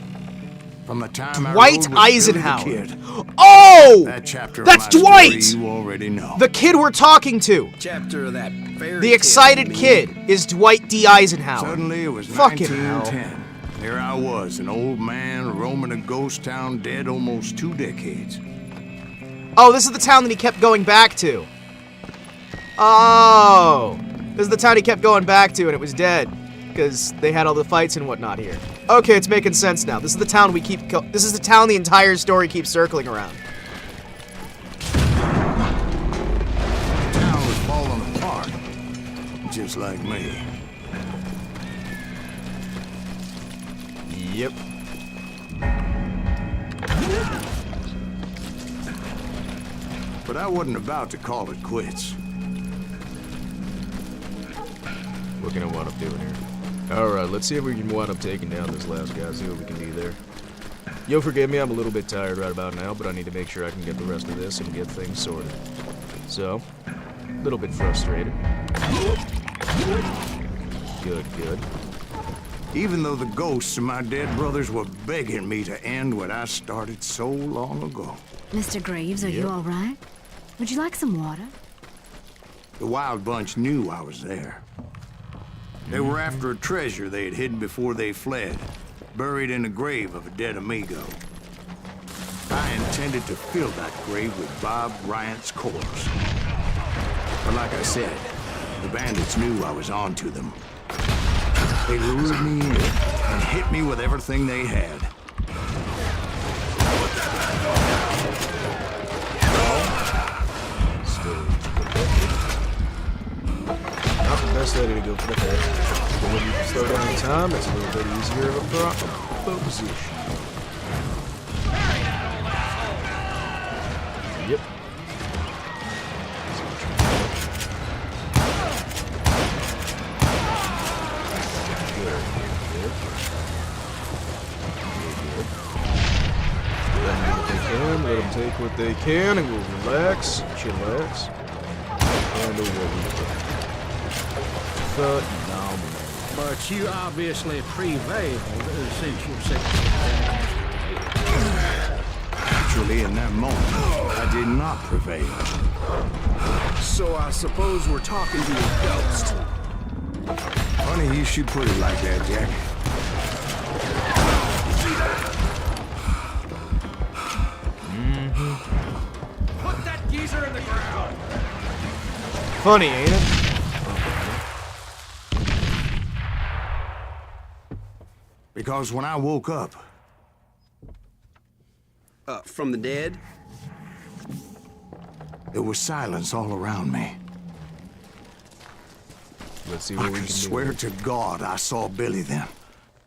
From the time I Dwight rode with Eisenhower. Billy the Kid. Oh! That chapter That's of my Dwight! story you already know. The kid we're talking to. Chapter of that fairy The excited tale, kid is Dwight D. Eisenhower. Suddenly it was Fucking hell. 1910. Here I was, an old man roaming a ghost town dead almost 2 decades. Oh, this is the town that he kept going back to. Oh. This is the town he kept going back to and it was dead. Because they had all the fights and whatnot here. Okay, it's making sense now. This is the town we keep... This is the town the entire story keeps circling around. The town was falling apart, just like me. Yep. But I wasn't about to call it quits. What can I wind up doing here? Alright, let's see if we can wind up taking down this last guy, see what we can do there. You'll forgive me, I'm a little bit tired right about now, but I need to make sure I can get the rest of this and get things sorted. So, a little bit frustrated. Good, good. Even though the ghosts of my dead brothers were begging me to end what I started so long ago. Mr. Graves, are you all right? Would you like some water? The Wild Bunch knew I was there. They were after a treasure they had hidden before they fled, buried in the grave of a dead amigo. I intended to fill that grave with Bob Bryant's corpse. But like I said, the bandits knew I was on to them. They lured me in and hit me with everything they had. Not the best way to go for the head. But when you slow down the time, it's a little bit easier of a proposition. Yep. Let them take what they can and we'll relax, chillax, and away. Phenomenal. But you obviously prevailed since you said Actually, in that moment, I did not prevail. So I suppose we're talking to a ghost. Funny you should put it like that, Jack. Put that geezer in the ground! Funny, ain't it? Because when I woke up... From the dead? There was silence all around me. Let's see what we can do. I swear to God I saw Billy then.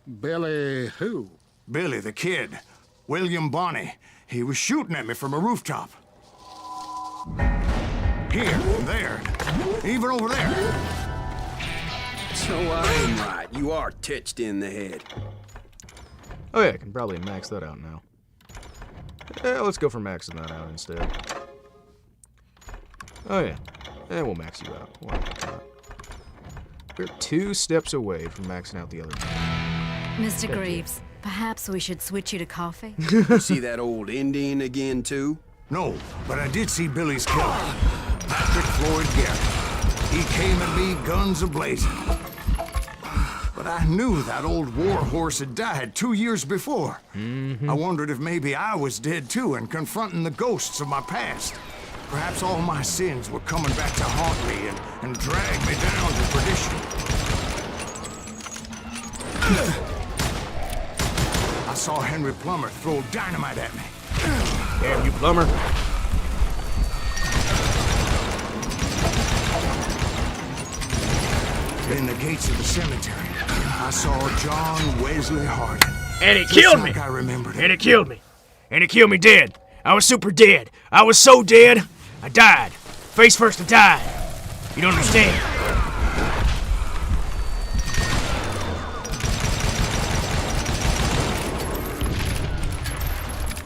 Billy who? Billy the Kid. William Bonney. He was shooting at me from a rooftop. Here, and there, even over there. So I am right. You are touched in the head. Oh yeah, I can probably max that out now. Yeah, let's go for maxing that out instead. Oh yeah, and we'll max you out. Why not? We're 2 steps away from maxing out the other one. Mr. Greaves, perhaps we should switch you to coffee? You see that old Indian again, too? No, but I did see Billy's killer, Patrick Floyd Garrett. He came at me guns a-blazing. But I knew that old war horse had died 2 years before. I wondered if maybe I was dead too and confronting the ghosts of my past. Perhaps all my sins were coming back to haunt me and drag me down to perdition. I saw Henry Plummer throw dynamite at me. Damn you, Plummer. In the gates of the cemetery, I saw John Wesley Hardin. And he Just killed like me. I remembered it. And he killed me. And he killed me dead. I was super dead. I was so dead, I died. Face first, I died. You don't understand.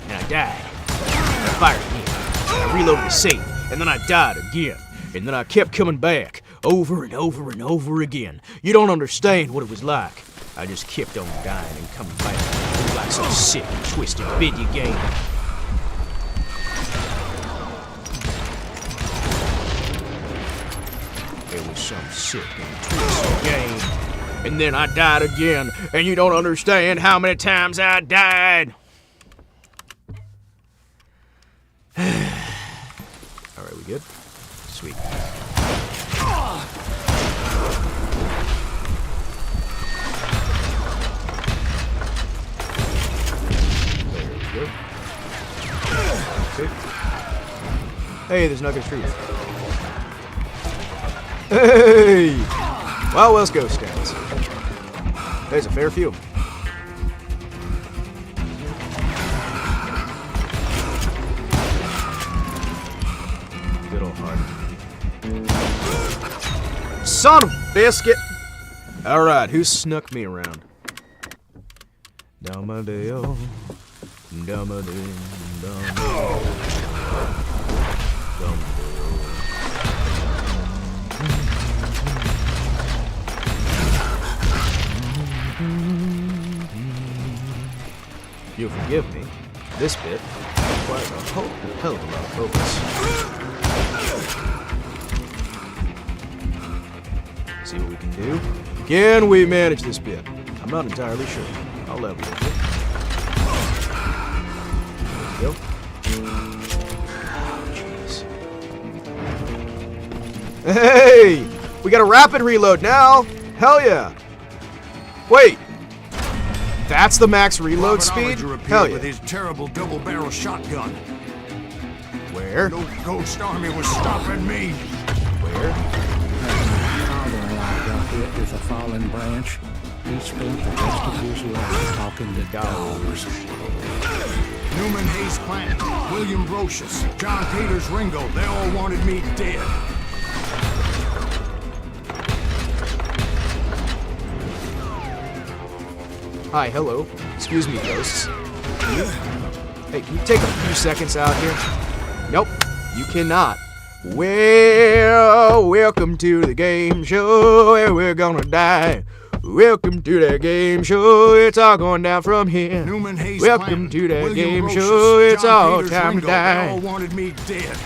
And I died. I fired again. I reloaded the safe. And then I died again. And then I kept coming back. Over and over and over again. You don't understand what it was like. I just kept on dying and coming back. It was like some sick and twisted video game. It was some sick and twisted game. And then I died again. And you don't understand how many times I died. Alright, we good? Sweet. Hey, there's Nugget Truth. Hey! Well, let's go, Scouts. There's a fair few. Good old heart. Son of a biscuit! Alright, who snuck me around? Damadeo. Damadeo. You'll forgive me. This bit requires a whole hell of a lot of focus. See what we can do. Can we manage this bit? I'm not entirely sure. I'll level with it. There we go. Hey! We got a rapid reload now! Hell yeah! Wait! That's the max reload speed? Hell yeah. With his terrible double-barrel shotgun. Where? No ghost army was stopping me. Where? Father got hit with a fallen branch. He spent the rest of his life talking to dogs. Newman Hayes Plant, William Brocious, John Peters Ringo, they all wanted me dead. Hi, hello. Excuse me, ghosts. Hey, can you take a few seconds out here? Nope, you cannot. Well, welcome to the game show where we're gonna die. Welcome to the game show, it's all going down from here. Newman Hayes Welcome Plant, to the William game Brocious, show, it's John all Peters time Ringo, to they die. all wanted me dead.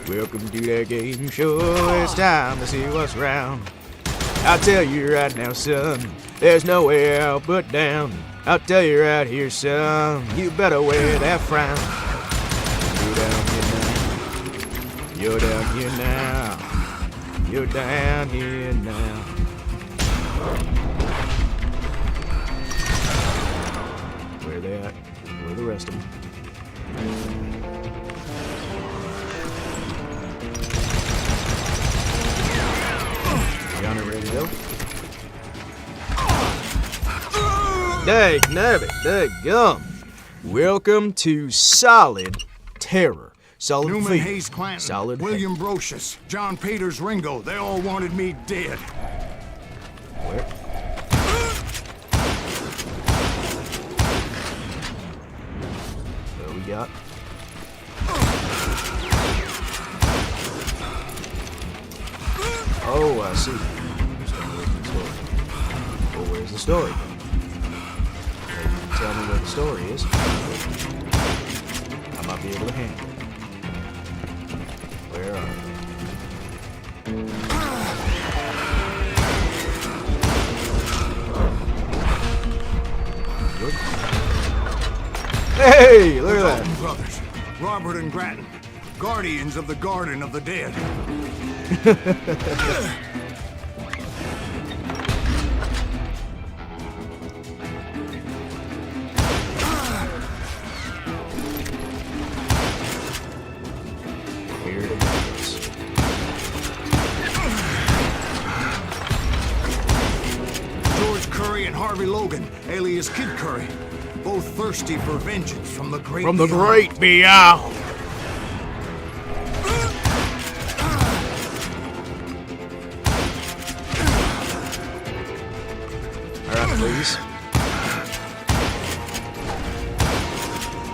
Welcome to the game show, it's time to see what's around. I'll tell you right now, son, there's nowhere out but down. I'll tell you right here, son, you better wear that frown. You're down here now. You're down here now. Where they at? Where are the rest of them? You on it, ready to go? Dag nabbit, dag gum. Welcome to Solid Terror. Solid Newman Fear. Hayes Clanton, Solid William Brocious, John Peters Ringo, they all wanted me dead. Where? What we got? Oh, I see. Well, where's the story? Maybe you can tell me where the story is. I might be able to handle it. Where are you? Hey, look at that. Dalton brothers, Robert and Grattan, guardians of the Garden of the Dead. Weird events. George Curry and Harvey Logan, alias Kid Curry, both thirsty for vengeance from the great From the beyond. great beyond. Alright, please.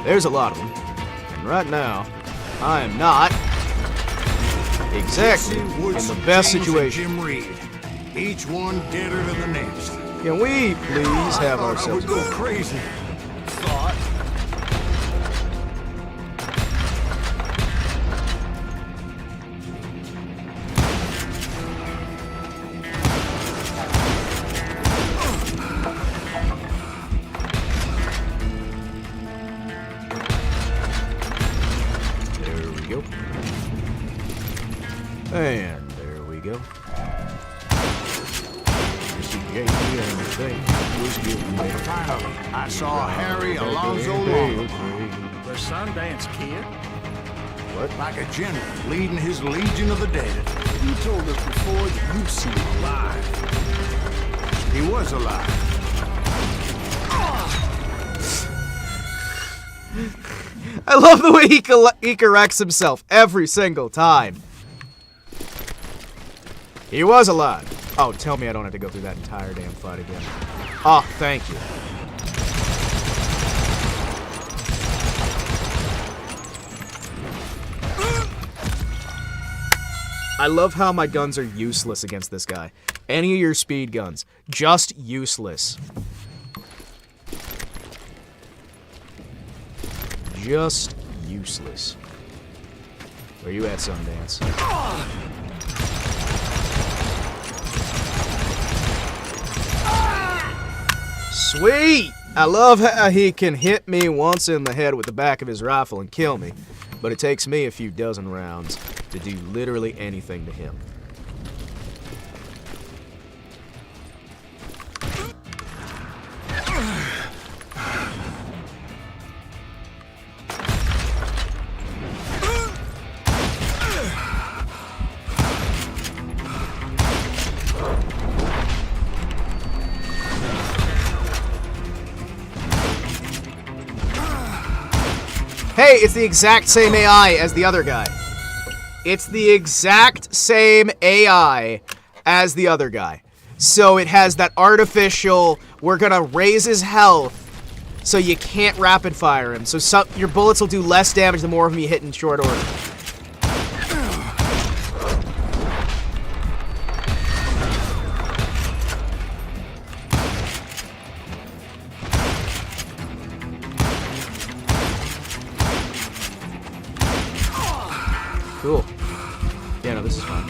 There's a lot of them. And right now, I am not exactly in the best situation. Jim Reed, each one deader than the next. Can we please have I ourselves would go crazy. Thought. There we go. And there we go. Finally, I saw Harry Alonzo Longo. The Sundance Kid? What? Like a general leading his legion of the dead. You told us before that you've seen him alive. He was alive. I love the way he corrects himself every single time. He was alive. Oh, tell me I don't have to go through that entire damn fight again. Oh, thank you. I love how my guns are useless against this guy. Any of your speed guns, just useless. Just useless. Where you at, Sundance? Sweet! I love how he can hit me once in the head with the back of his rifle and kill me, but it takes me a few dozen rounds to do literally anything to him. Hey, it's the exact same AI as the other guy. It's the exact same AI as the other guy. So it has that artificial, we're gonna raise his health so you can't rapid fire him. So your bullets will do less damage the more of them you hit in short order. Cool. Yeah, no, this is fun.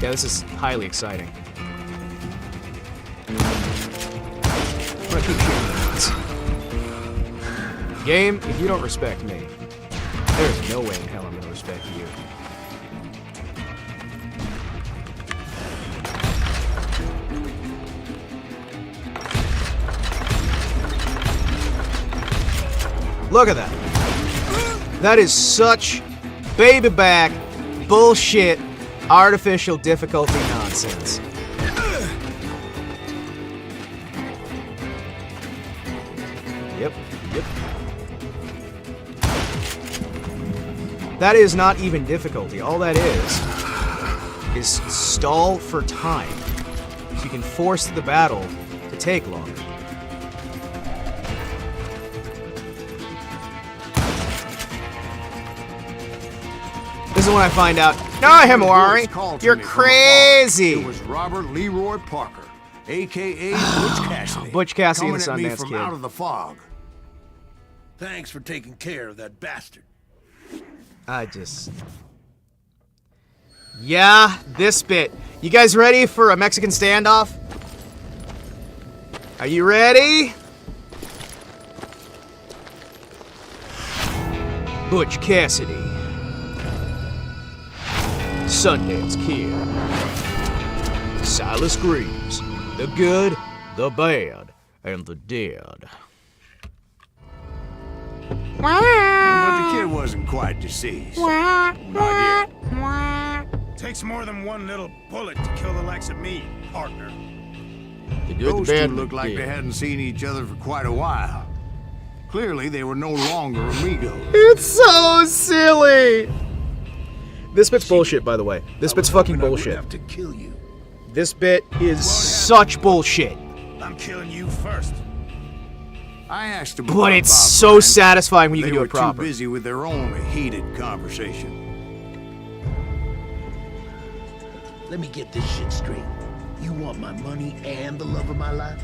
Yeah, this is highly exciting. I'm gonna keep shooting rounds. Game, if you don't respect me, there's no way in hell I'm gonna respect you. Look at that. That is such baby back bullshit artificial difficulty nonsense. Yep. That is not even difficulty. All that is stall for time. So you can force the battle to take longer. This is when I find out, no, Himawari, you're crazy. It was Robert Leroy Parker, a.k.a. Butch Cassidy. Butch Cassidy and the coming at me Sundance from Kid. out of the fog. Thanks for taking care of that bastard. Yeah, this bit. You guys ready for a Mexican standoff? Are you ready? Butch Cassidy. Sundance Kid. Silas Greaves. The good, the bad, and the dead. But the kid wasn't quite deceased. Not yet. Takes more than one little bullet to kill the likes of me, partner. Those two looked like they hadn't seen each other for quite a while. Clearly, they were no longer amigos. It's so silly! This bit's bullshit, by the way. This bit's fucking bullshit. Have to kill you. This bit is such bullshit. I'm killing you first. I asked them But it's so satisfying when you can do it They were proper. too busy with their own heated conversation. Let me get this shit straight. You want my money and the love of my life?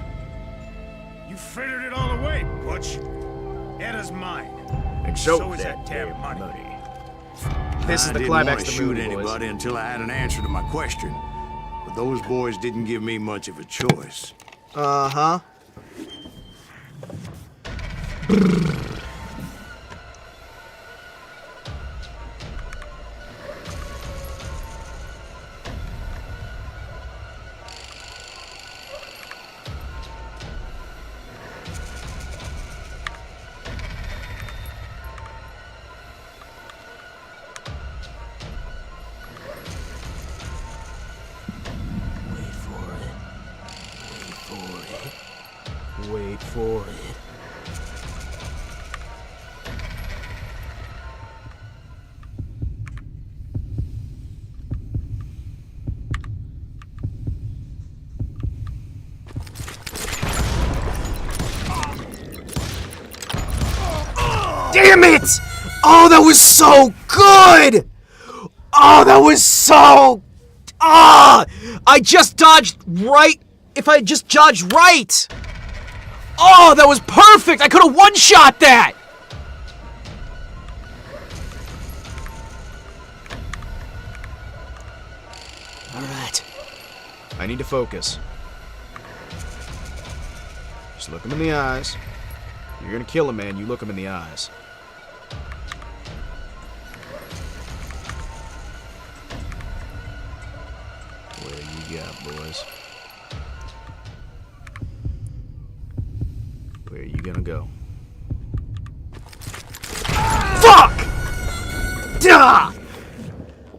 You frittered it all away, Butch. Edda's mine. And so is that damn money. This is the I climax didn't of the want movie, to shoot boys. anybody until I had an answer to my question. But those boys didn't give me much of a choice. Uh-huh. Wait for it. Damn it! Oh, that was so good! Oh, that was so... Ah! I just dodged right... If I just dodged right! Oh, that was perfect! I could have one-shot that! Alright. I need to focus. Just look him in the eyes. You're gonna kill him, man. You look him in the eyes. What do you got, boys? Where are you gonna go? Fuck! Duh!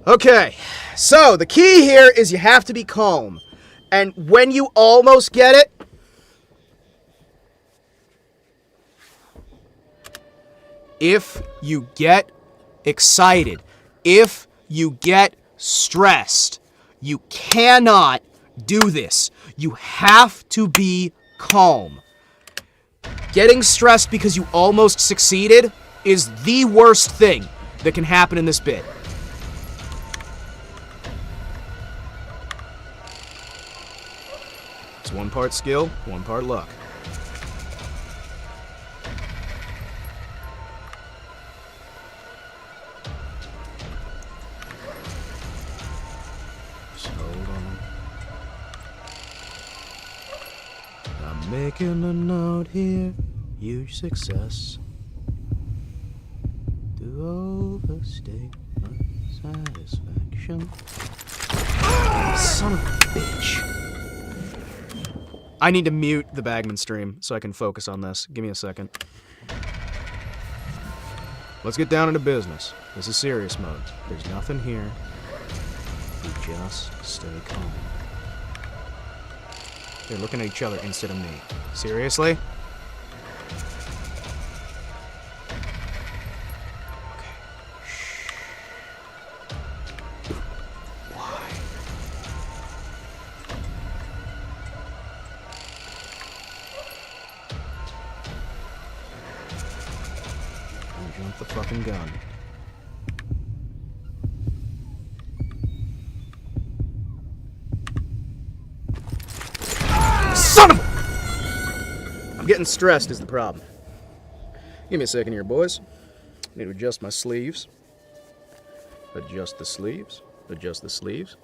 Okay, so the key here is you have to be calm. And when you almost get it, if you get excited, if you get stressed, you cannot do this. You have to be calm. Getting stressed because you almost succeeded is the worst thing that can happen in this bit. It's one part skill, one part luck. Just hold on. I'm making a note here. Huge success. To overstate my satisfaction. Son of a bitch. I need to mute the Bagman stream so I can focus on this. Give me a second. Let's get down into business. This is serious mode. There's nothing here. We just stay calm. They're looking at each other instead of me. Seriously? want the fucking gun. Son of a... I'm getting stressed is the problem. Give me a second here, boys. Need to adjust my sleeves. Adjust the sleeves. Adjust the sleeves.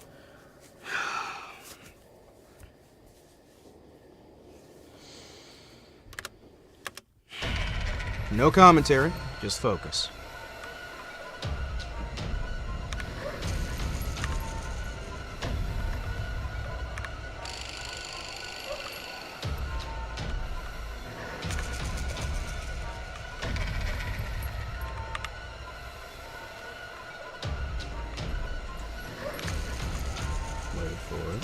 No commentary, just focus. Wait for it.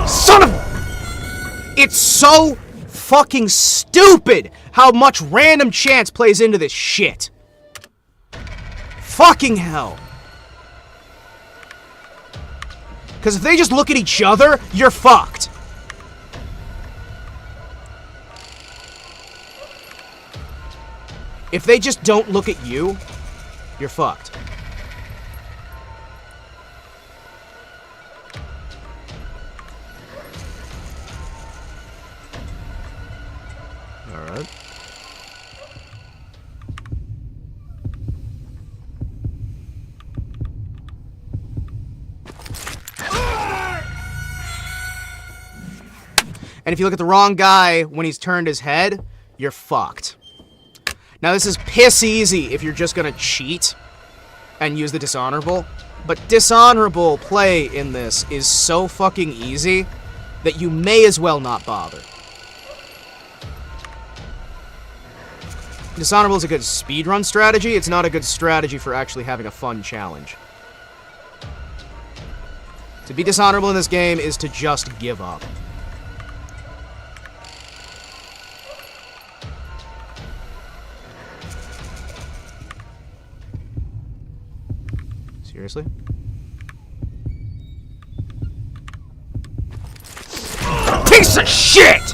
Son of... It's so fucking stupid how much random chance plays into this shit. Fucking hell. Because if they just look at each other, you're fucked. If they just don't look at you, you're fucked. Alright. And if you look at the wrong guy when he's turned his head, you're fucked. Now this is piss easy if you're just gonna cheat and use the dishonorable, but dishonorable play in this is so fucking easy that you may as well not bother. Dishonorable is a good speedrun strategy, it's not a good strategy for actually having a fun challenge. To be dishonorable in this game is to just give up. Seriously? Piece of shit!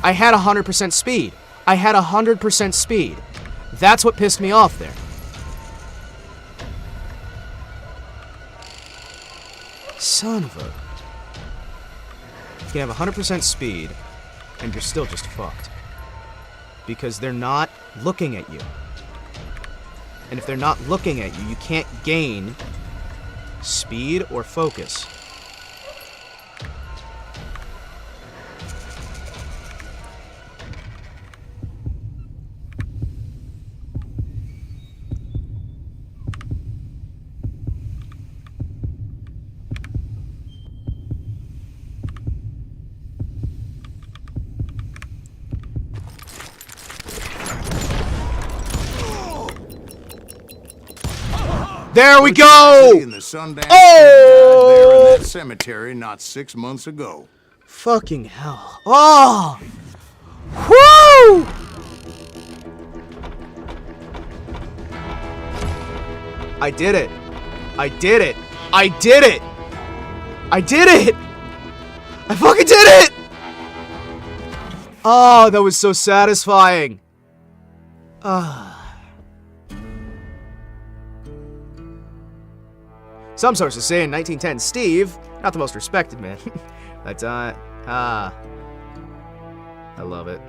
I had 100% speed. I had 100% speed. That's what pissed me off there. Son of a... You can have 100% speed, and you're still just fucked. Because they're not looking at you. And if they're not looking at you, you can't gain speed or focus. There we go! In the Sundance died there in that cemetery not 6 months ago. Fucking hell. Oh! Woo! I did it. I did it. I did it. I did it. I fucking did it! Oh, that was so satisfying. Some sources say in 1910, Steve, not the most respected man, but, I love it.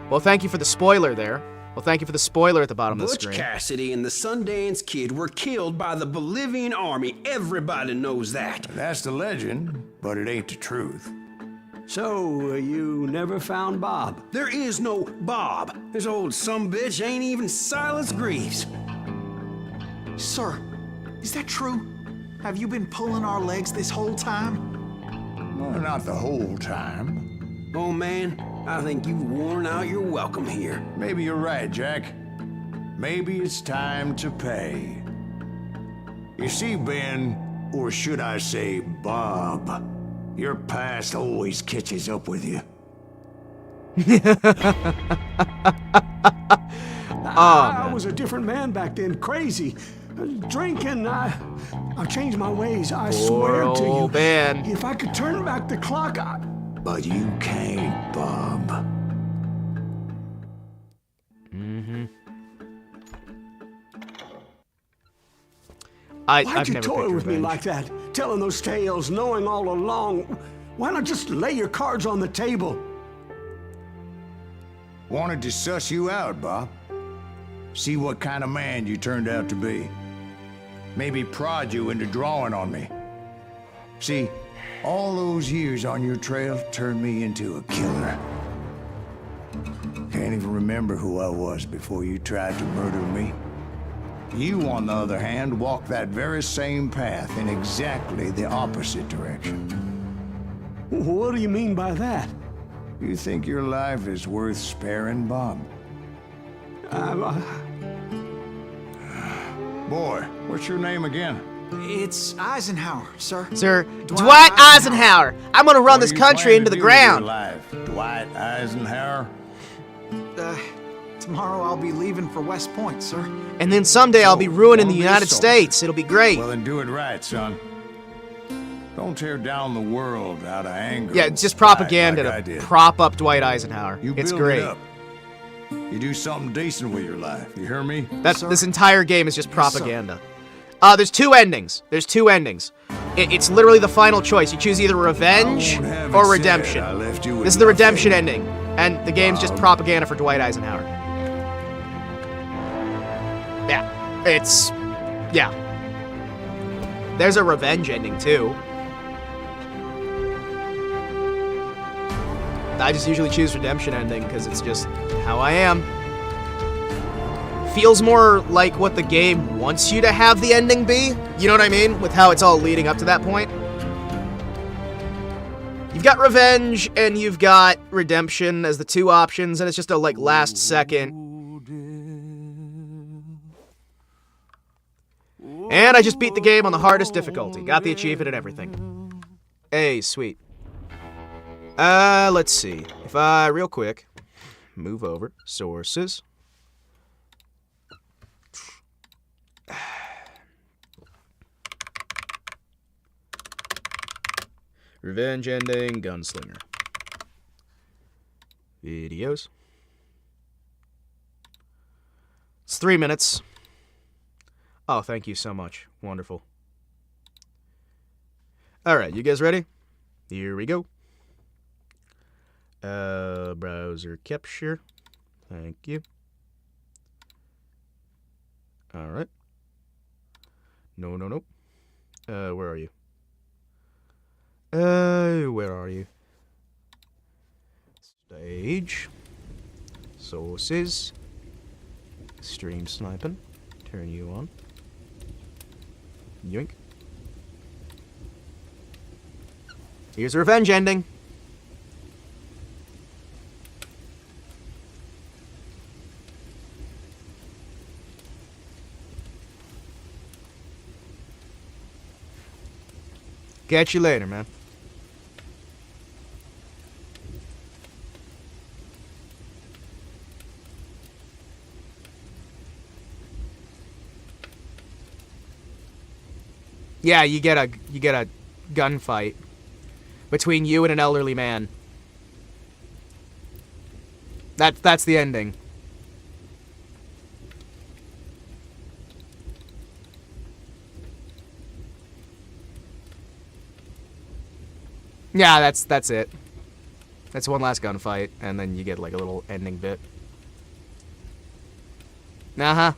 Well, thank you for the spoiler there. Well, thank you for the spoiler at the bottom of the screen. Butch Cassidy and the Sundance Kid were killed by the Bolivian army. Everybody knows that. That's the legend, but it ain't the truth. So, you never found Bob? There is no Bob. This old sumbitch ain't even Silas Greaves. Sir, is that true? Have you been pulling our legs this whole time? Well, not the whole time. Oh, man, I think you've worn out your welcome here. Maybe you're right, Jack. Maybe it's time to pay. You see, Ben, or should I say Bob, Your past always catches up with you. I was a different man back then, crazy. Drinking, I've changed my ways, I swear to you. Man. If I could turn back the clock, But you can't, Bob. Mm-hmm. Why'd you toy with me like that? Telling those tales, knowing all along. Why not just lay your cards on the table? Wanted to suss you out, Bob. See what kind of man you turned out to be. Maybe prod you into drawing on me. See, all those years on your trail turned me into a killer. Can't even remember who I was before you tried to murder me. You, on the other hand, walked that very same path in exactly the opposite direction. What do you mean by that? You think your life is worth sparing, Bob? Boy, what's your name again? It's Eisenhower, sir. Sir, Dwight Eisenhower. I'm gonna run this country into the ground. Dwight Eisenhower? Tomorrow I'll be leaving for West Point, sir. And then someday I'll be ruining the United States. It'll be great. Well, then do it right, son. Don't tear down the world out of anger. Yeah, it's just propaganda to prop up Dwight Eisenhower. It's great. It up. You do something decent with your life. You hear me? This entire game is just propaganda. There's two endings. It's literally the final choice. You choose either revenge or redemption. This is the redemption ending, and the game's just propaganda for Dwight Eisenhower. Yeah. There's a revenge ending, too. I just usually choose redemption ending, because it's just how I am. Feels more like what the game wants you to have the ending be. You know what I mean? With how it's all leading up to that point. You've got revenge, and you've got redemption as the two options, and it's just a, last second. And I just beat the game on the hardest difficulty. Got the achievement and everything. Hey, sweet. Let's see. If I, real quick, move over. Sources. Revenge ending, Gunslinger. Videos. It's 3 minutes. Oh, thank you so much. Wonderful. Alright, you guys ready? Here we go. Browser capture. Thank you. Alright. No. Where are you? Where are you? Stage. Sources. Stream sniping. Turn you on. Yoink. Here's a revenge ending. Catch you later, man. Yeah, you get a gunfight between you and an elderly man. That's the ending. Yeah, that's it. That's one last gunfight, and then you get a little ending bit. Uh-huh.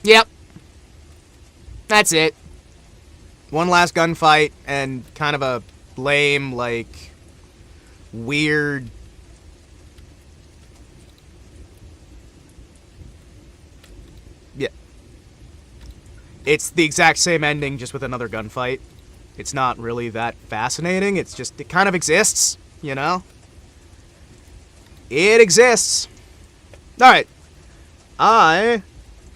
Yep. That's it. One last gunfight and kind of a lame, like, weird... Yeah. It's the exact same ending, just with another gunfight. It's not really that fascinating. It's just, it kind of exists, you know? It exists. Alright. I'm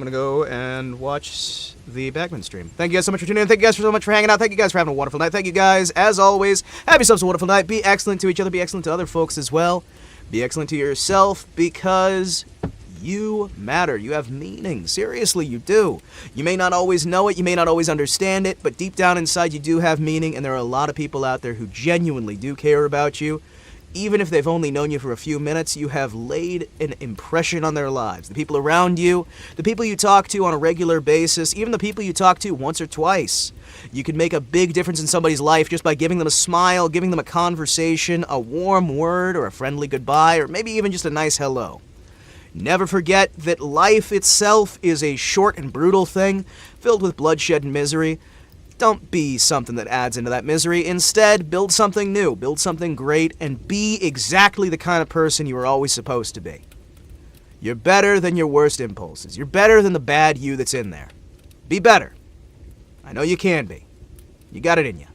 gonna go and watch the Bagman stream. Thank you guys so much for tuning in. Thank you guys so much for hanging out. Thank you guys for having a wonderful night. Thank you guys, as always. Have yourselves a wonderful night. Be excellent to each other. Be excellent to other folks as well. Be excellent to yourself, because you matter. You have meaning. Seriously, you do. You may not always know it. You may not always understand it. But deep down inside, you do have meaning. And there are a lot of people out there who genuinely do care about you. Even if they've only known you for a few minutes, you have laid an impression on their lives. The people around you, the people you talk to on a regular basis, even the people you talk to once or twice. You can make a big difference in somebody's life just by giving them a smile, giving them a conversation, a warm word, or a friendly goodbye, or maybe even just a nice hello. Never forget that life itself is a short and brutal thing, filled with bloodshed and misery. Don't be something that adds into that misery. Instead, build something new, build something great, and be exactly the kind of person you were always supposed to be. You're better than your worst impulses. You're better than the bad you that's in there. Be better. I know you can be. You got it in you.